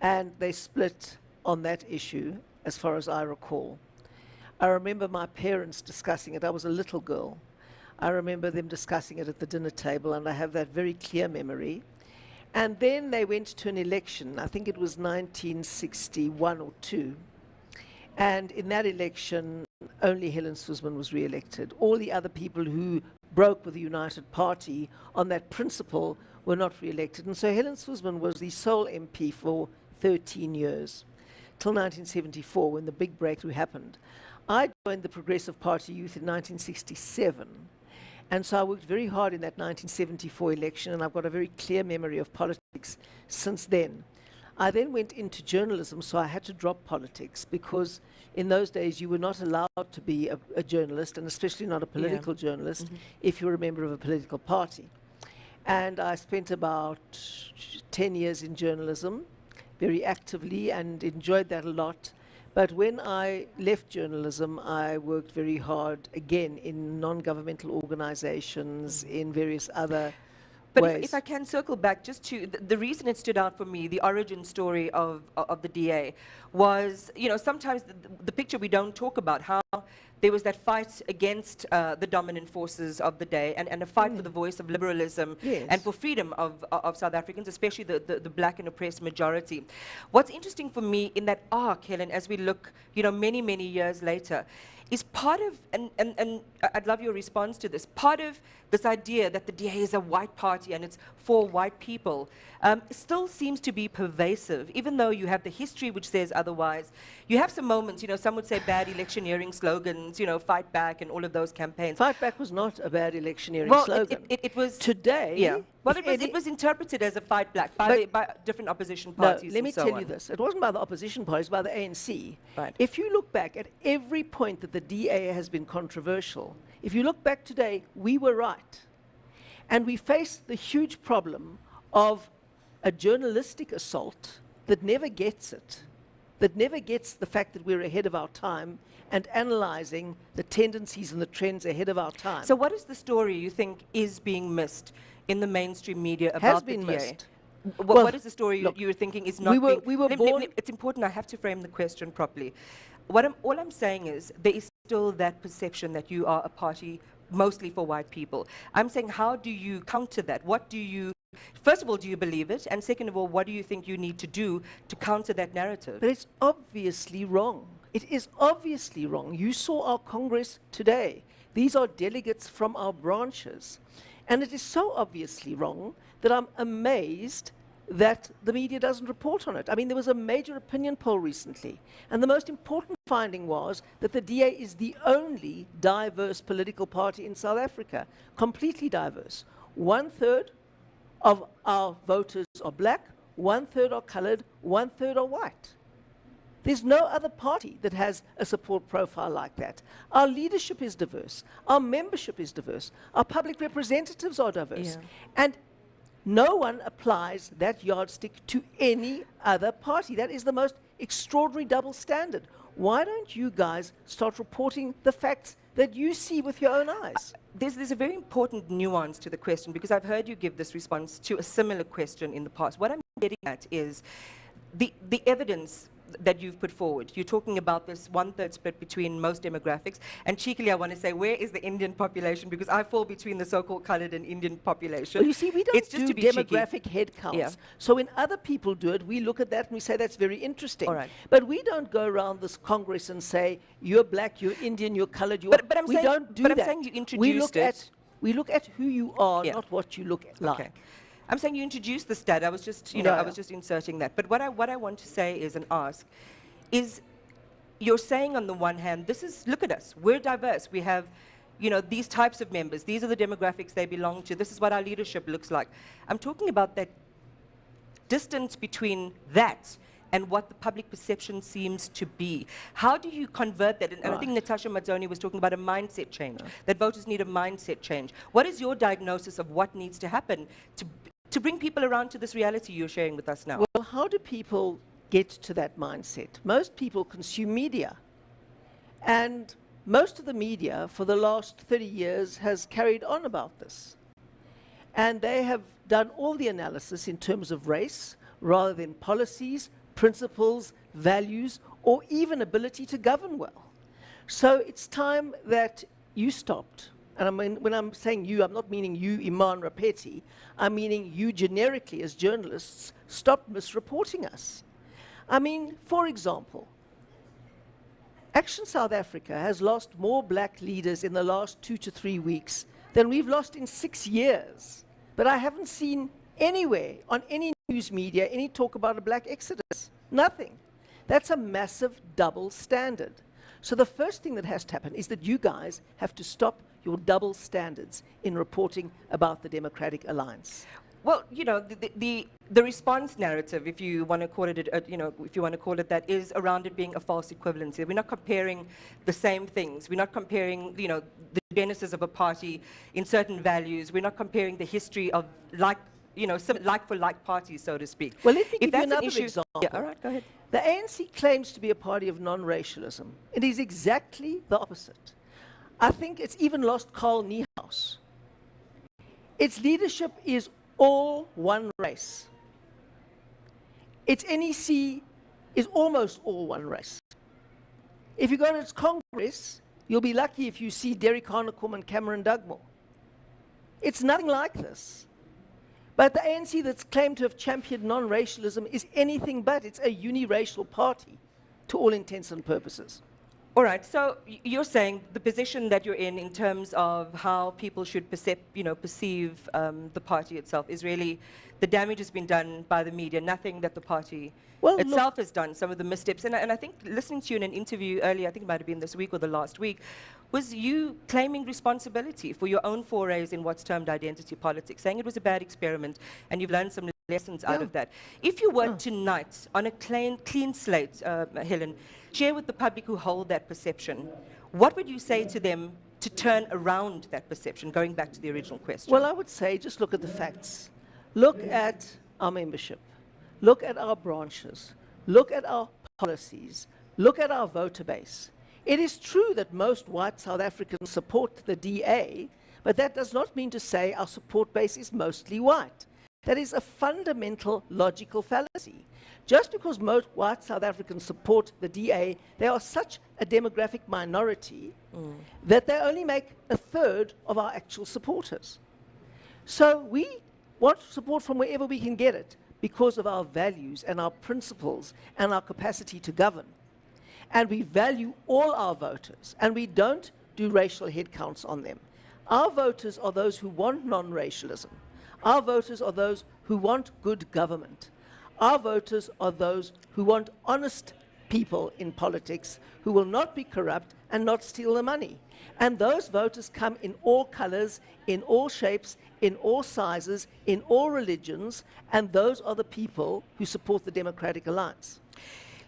Speaker 14: And they split on that issue, as far as I recall. I remember my parents discussing it. I was a little girl. I remember them discussing it at the dinner table, and I have that very clear memory. And then they went to an election. I think it was 1961 or 2. And in that election, only Helen Suzman was re-elected. All the other people who broke with the United Party on that principle were not re-elected. And so Helen Suzman was the sole MP for 13 years, till 1974, when the big breakthrough happened. I joined the Progressive Party Youth in 1967, and so I worked very hard in that 1974 election, and I've got a very clear memory of politics since then. I then went into journalism, so I had to drop politics, because in those days you were not allowed to be a journalist, and especially not a political journalist, if you were a member of a political party. And I spent about 10 years in journalism, very actively, and enjoyed that a lot. But when I left journalism, I worked very hard again in non-governmental organizations, in various other
Speaker 21: But
Speaker 14: ways.
Speaker 21: if I can circle back just to the reason it stood out for me, the origin story of the DA, was, you know, sometimes the picture we don't talk about, how there was that fight against the dominant forces of the day, and a fight for the voice of liberalism and for freedom of South Africans, especially the black and oppressed majority. What's interesting for me in that arc, Helen, as we look, you know, many, many years later, is part of, and I'd love your response to this, part of this idea that the DA is a white party and it's for white people, still seems to be pervasive, even though you have the history which says otherwise. You have some moments, you know, some would say bad electioneering slogans, you know, fight back and all of those campaigns.
Speaker 14: Fight back was not a bad electioneering
Speaker 21: Well,
Speaker 14: slogan.
Speaker 21: it was...
Speaker 14: Today...
Speaker 21: Yeah. Well,
Speaker 14: if
Speaker 21: it was interpreted as a fight back by different opposition parties.
Speaker 14: No, let me
Speaker 21: and so
Speaker 14: tell
Speaker 21: on.
Speaker 14: you this. It wasn't by the opposition parties, by the ANC.
Speaker 21: Right.
Speaker 14: If you look back at every point that the DA has been controversial, if you look back today, we were right. And we face the huge problem of a journalistic assault that never gets it, that never gets the fact that we're ahead of our time and analyzing the tendencies and the trends ahead of our time.
Speaker 21: So what is the story you think is being missed in the mainstream media about the DA?
Speaker 14: Missed.
Speaker 21: What is the story you're thinking is not being...
Speaker 14: We were born...
Speaker 21: It's important, I have to frame the question properly. All I'm saying is there is still that perception that you are a party mostly for white people. I'm saying, how do you counter that? What do you... First of all, do you believe it? And second of all, what do you think you need to do to counter that narrative?
Speaker 14: But it's obviously wrong. It is obviously wrong. You saw our Congress today. These are delegates from our branches. And it is so obviously wrong that I'm amazed that the media doesn't report on it. I mean, there was a major opinion poll recently, and the most important finding was that the DA is the only diverse political party in South Africa, completely diverse. 1/3 of our voters are black, 1/3 are colored, 1/3 are white. There's no other party that has a support profile like that. Our leadership is diverse. Our membership is diverse. Our public representatives are diverse. And no one applies that yardstick to any other party. That is the most extraordinary double standard. Why don't you guys start reporting the facts that you see with your own eyes?
Speaker 21: There's a very important nuance to the question, because I've heard you give this response to a similar question in the past. What I'm getting at is the evidence that you've put forward. You're talking about this 1/3 split between most demographics. And cheekily, I want to say, where is the Indian population? Because I fall between the so-called colored and Indian population.
Speaker 14: Well, you see, we don't
Speaker 21: it's just
Speaker 14: do
Speaker 21: to be
Speaker 14: demographic
Speaker 21: cheeky.
Speaker 14: head counts.
Speaker 21: Yeah.
Speaker 14: So when other people do it, we look at that and we say that's very interesting.
Speaker 21: All right.
Speaker 14: But we don't go around this Congress and say, you're black, you're Indian, you're colored, you're...
Speaker 21: But I'm
Speaker 14: we
Speaker 21: saying,
Speaker 14: don't do
Speaker 21: but I'm
Speaker 14: that.
Speaker 21: saying you
Speaker 14: we
Speaker 21: introduced
Speaker 14: look
Speaker 21: it.
Speaker 14: we look at who you are, not what you look like.
Speaker 21: Okay. I'm saying you introduced the stat. I was just, I was just inserting that. But what I want to say is and ask is, you're saying on the one hand, look at us, we're diverse. We have, these types of members. These are the demographics they belong to. This is what our leadership looks like. I'm talking about that distance between that and what the public perception seems to be. How do you convert that? And I think Natasha Mazzoni was talking about a mindset change, that voters need a mindset change. What is your diagnosis of what needs to happen to bring people around to this reality you're sharing with us now?
Speaker 14: Well, how do people get to that mindset? Most people consume media. And most of the media for the last 30 years has carried on about this. And they have done all the analysis in terms of race rather than policies, principles, values, or even ability to govern well. So it's time that you stopped. And I mean, when I'm saying you, I'm not meaning you, Iman Rapeti. I'm meaning you generically as journalists, stop misreporting us. I mean, for example, Action South Africa has lost more black leaders in the last 2 to 3 weeks than we've lost in 6 years. But I haven't seen anywhere, on any news media, any talk about a black exodus. Nothing. That's a massive double standard. So the first thing that has to happen is that you guys have to stop your double standards in reporting about the Democratic Alliance.
Speaker 21: Well, you know, the response narrative, if you want to call it, you know, if you want to call it that, is around it being a false equivalency. We're not comparing the same things. We're not comparing, you know, the genesis of a party in certain values. We're not comparing the history of like-for-like parties, so to speak.
Speaker 14: Well, let me
Speaker 21: if
Speaker 14: give you
Speaker 21: that's an
Speaker 14: another
Speaker 21: issue,
Speaker 14: example.
Speaker 21: yeah, all right, go ahead.
Speaker 14: The ANC claims to be a party of non-racialism. It is exactly the opposite. I think it's even lost Carl Niehaus. Its leadership is all one race. Its NEC is almost all one race. If you go to its Congress, you'll be lucky if you see Derek Hanekom and Cameron Dugmore. It's nothing like this. But the ANC that's claimed to have championed non-racialism is anything but. It's a uniracial party, to all intents and purposes.
Speaker 21: All right, so you're saying the position that you're in terms of how people should perceive the party itself is really the damage has been done by the media, nothing that the party itself has done, some of the missteps. And I think listening to you in an interview earlier, I think it might have been this week or the last week, was you claiming responsibility for your own forays in what's termed identity politics, saying it was a bad experiment and you've learned some lessons out of that. If you were tonight on a clean slate, Helen, share with the public who hold that perception, what would you say to them to turn around that perception, going back to the original question?
Speaker 14: Well, I would say just look at the facts. Look at our membership. Look at our branches. Look at our policies. Look at our voter base. It is true that most white South Africans support the DA, but that does not mean to say our support base is mostly white. That is a fundamental logical fallacy. Just because most white South Africans support the DA, they are such a demographic minority that they only make a third of our actual supporters. So we want support from wherever we can get it because of our values and our principles and our capacity to govern. And we value all our voters, and we don't do racial headcounts on them. Our voters are those who want non-racialism. Our voters are those who want good government. Our voters are those who want honest people in politics, who will not be corrupt and not steal the money. And those voters come in all colors, in all shapes, in all sizes, in all religions, and those are the people who support the Democratic Alliance.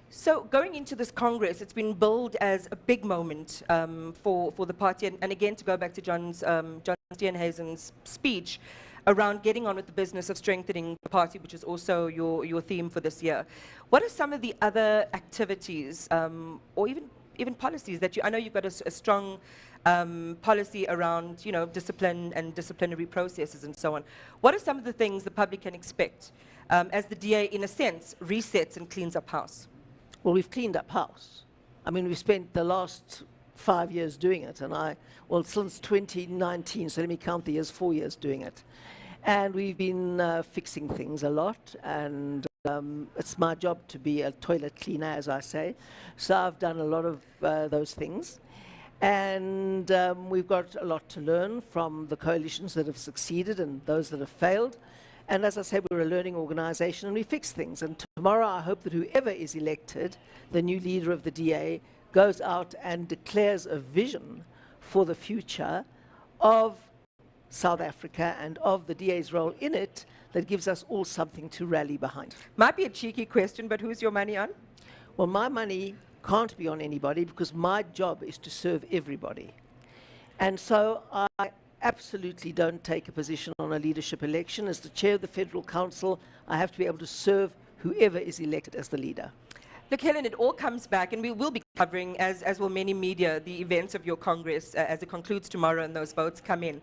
Speaker 21: So going into this Congress, it's been billed as a big moment for the party. And again, to go back to John Steenhuisen's speech, around getting on with the business of strengthening the party, which is also your theme for this year. What are some of the other activities or even policies that I know you've got a strong policy around, discipline and disciplinary processes and so on. What are some of the things the public can expect as the DA, in a sense, resets and cleans up house?
Speaker 14: Well, we've cleaned up house. I mean, we've spent the last 5 years doing it, and since 2019, so let me count the years, 4 years doing it. And we've been fixing things a lot, and it's my job to be a toilet cleaner, as I say. So I've done a lot of those things. And we've got a lot to learn from the coalitions that have succeeded and those that have failed. And as I said, we're a learning organization and we fix things. And tomorrow I hope that whoever is elected, the new leader of the DA, goes out and declares a vision for the future of South Africa and of the DA's role in it that gives us all something to rally behind.
Speaker 21: Might be a cheeky question, but who's your money on?
Speaker 14: Well, my money can't be on anybody because my job is to serve everybody. And so I absolutely don't take a position on a leadership election. As the chair of the Federal Council, I have to be able to serve whoever is elected as the leader.
Speaker 21: Look, Helen, it all comes back, and we will be covering, as will many media, the events of your Congress as it concludes tomorrow and those votes come in.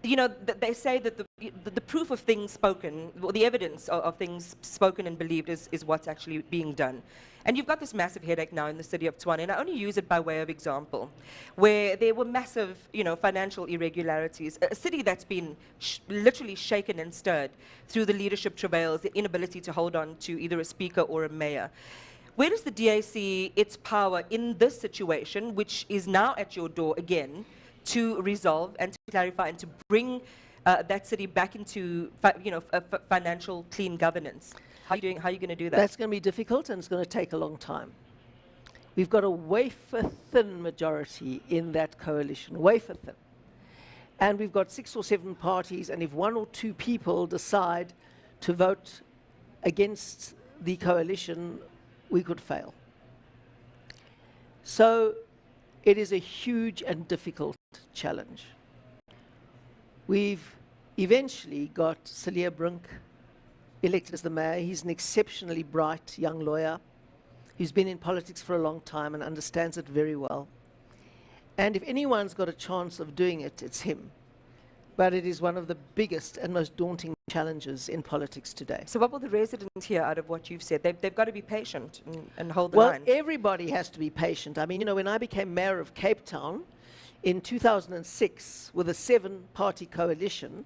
Speaker 21: They say that the proof of things spoken, or the evidence of things spoken and believed is what's actually being done. And you've got this massive headache now in the city of Tshwane, and I only use it by way of example, where there were massive, financial irregularities, a city that's been literally shaken and stirred through the leadership travails, the inability to hold on to either a speaker or a mayor. Where does the DA see its power in this situation, which is now at your door again, to resolve and to clarify and to bring that city back into financial clean governance? How are you going to do that?
Speaker 14: That's going to be difficult, and it's going to take a long time. We've got a wafer-thin majority in that coalition, wafer-thin. And we've got 6 or 7 parties, and if 1 or 2 people decide to vote against the coalition, we could fail. So it is a huge and difficult challenge. We've eventually got Celia Brink elected as the mayor. He's an exceptionally bright young lawyer who's been in politics for a long time and understands it very well. And if anyone's got a chance of doing it, it's him. But it is one of the biggest and most daunting challenges in politics today.
Speaker 21: So what will the residents hear out of what you've said? They've got to be patient and hold the
Speaker 14: well,
Speaker 21: line.
Speaker 14: Everybody has to be patient. I mean, you know, when I became mayor of Cape Town in 2006 with a 7-party coalition,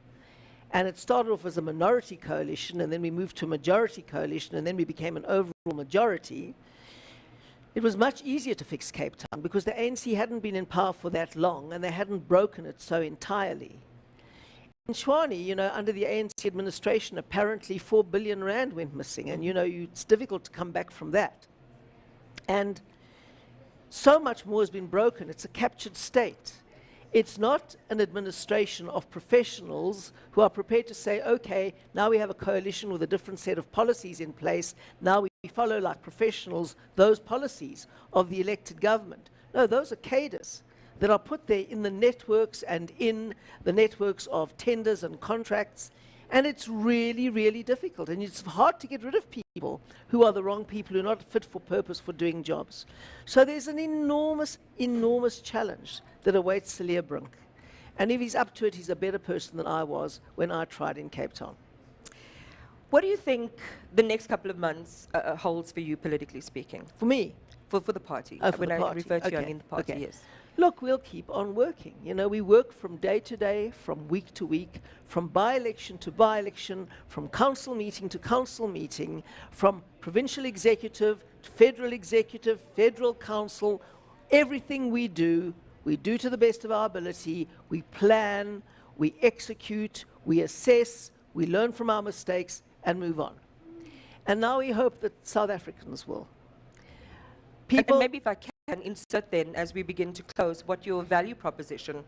Speaker 14: and it started off as a minority coalition, and then we moved to a majority coalition, and then we became an overall majority, it was much easier to fix Cape Town because the ANC hadn't been in power for that long, and they hadn't broken it so entirely. In Tshwane, you know, under the ANC administration, apparently 4 billion rand went missing, and, you know, it's difficult to come back from that. And so much more has been broken. It's a captured state. It's not an administration of professionals who are prepared to say, okay, now we have a coalition with a different set of policies in place. Now we follow like professionals those policies of the elected government. No, those are cadres that are put there in the networks and in the networks of tenders and contracts. And it's really, really difficult. And it's hard to get rid of people who are the wrong people, who are not fit for purpose for doing jobs. So there's an enormous, enormous challenge that awaits Celia Brink. And if he's up to it, he's a better person than I was when I tried in Cape Town.
Speaker 21: What do you think the next couple of months holds for you, politically speaking?
Speaker 14: For me?
Speaker 21: For the party.
Speaker 14: Oh, for
Speaker 21: when
Speaker 14: the
Speaker 21: I
Speaker 14: party.
Speaker 21: refer to you, I
Speaker 14: Okay,
Speaker 21: mean the party,
Speaker 14: okay.
Speaker 21: yes.
Speaker 14: Look, we'll keep on working. You know, we work from day to day, from week to week, from by-election to by-election, from council meeting to council meeting, from provincial executive to federal council. Everything we do to the best of our ability. We plan, we execute, we assess, we learn from our mistakes and move on. And now we hope that South Africans will.
Speaker 21: And maybe if I can insert then, as we begin to close, what your value proposition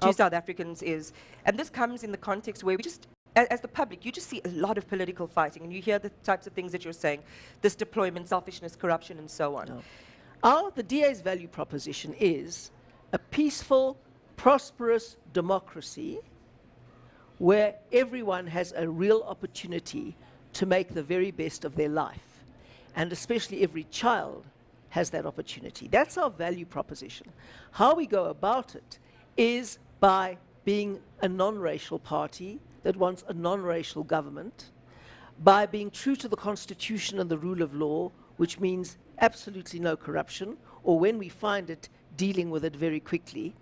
Speaker 21: to South Africans is. And this comes in the context where we just, as the public, you just see a lot of political fighting, and you hear the types of things that you're saying, this deployment, selfishness, corruption, and so on.
Speaker 14: The DA's value proposition is a peaceful, prosperous democracy where everyone has a real opportunity to make the very best of their life, and especially every child has that opportunity. That's our value proposition. How we go about it is by being a non-racial party that wants a non-racial government, by being true to the Constitution and the rule of law, which means absolutely no corruption, or when we find it, dealing with it very quickly.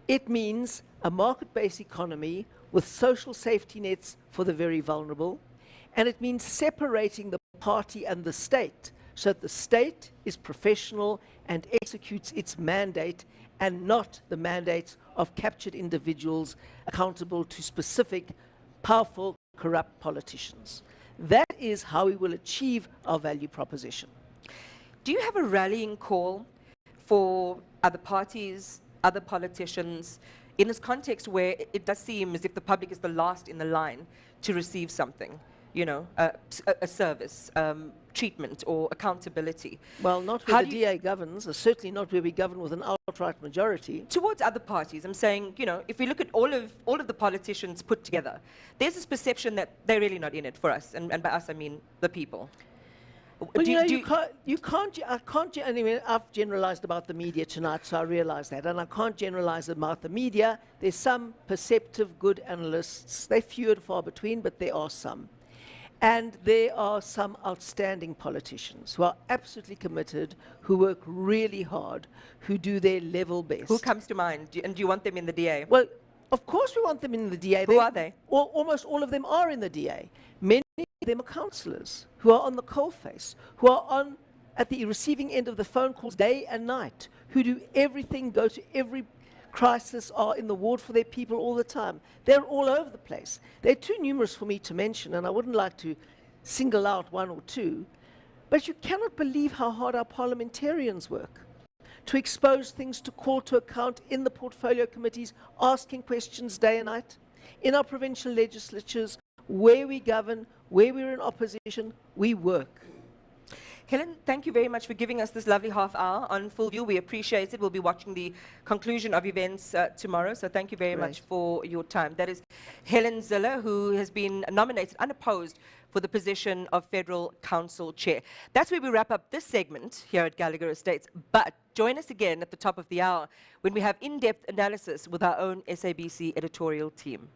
Speaker 14: It means a market-based economy with social safety nets for the very vulnerable, and it means separating the party and the state so that the state is professional and executes its mandate and not the mandates of captured individuals accountable to specific, powerful, corrupt politicians. That is how we will achieve our value proposition.
Speaker 21: Do you have a rallying call for other parties, other politicians, in this context where it does seem as if the public is the last in the line to receive something? You know, a service, treatment, or accountability.
Speaker 14: Well, not where the DA governs, or certainly not where we govern with an outright majority.
Speaker 21: Towards other parties, I'm saying, you know, if we look at all of the politicians put together, there's this perception that they're really not in it for us, and by us I mean the people.
Speaker 14: Well, anyway, I've generalized about the media tonight, so I realize that. And I can't generalize about the media. There's some perceptive good analysts. They're few and far between, but there are some. And there are some outstanding politicians who are absolutely committed, who work really hard, who do their level best.
Speaker 21: Who comes to mind? And do you want them in the DA?
Speaker 14: Well, of course we want them in the DA.
Speaker 21: Who are they?
Speaker 14: Almost all of them are in the DA. Many of them are councillors who are on the coalface, who are at the receiving end of the phone calls day and night, who do everything, go to every crisis are in the ward for their people all the time. They're all over the place. They're too numerous for me to mention, and I wouldn't like to single out one or two, but you cannot believe how hard our parliamentarians work to expose things, to call to account in the portfolio committees, asking questions day and night, in our provincial legislatures, where we govern, where we're in opposition, we work.
Speaker 21: Helen, thank you very much for giving us this lovely half hour on Full View. We appreciate it. We'll be watching the conclusion of events tomorrow, so thank you very much for your time. That is Helen Zille, who has been nominated unopposed for the position of Federal Council Chair. That's where we wrap up this segment here at Gallagher Estates, but join us again at the top of the hour when we have in-depth analysis with our own SABC editorial team.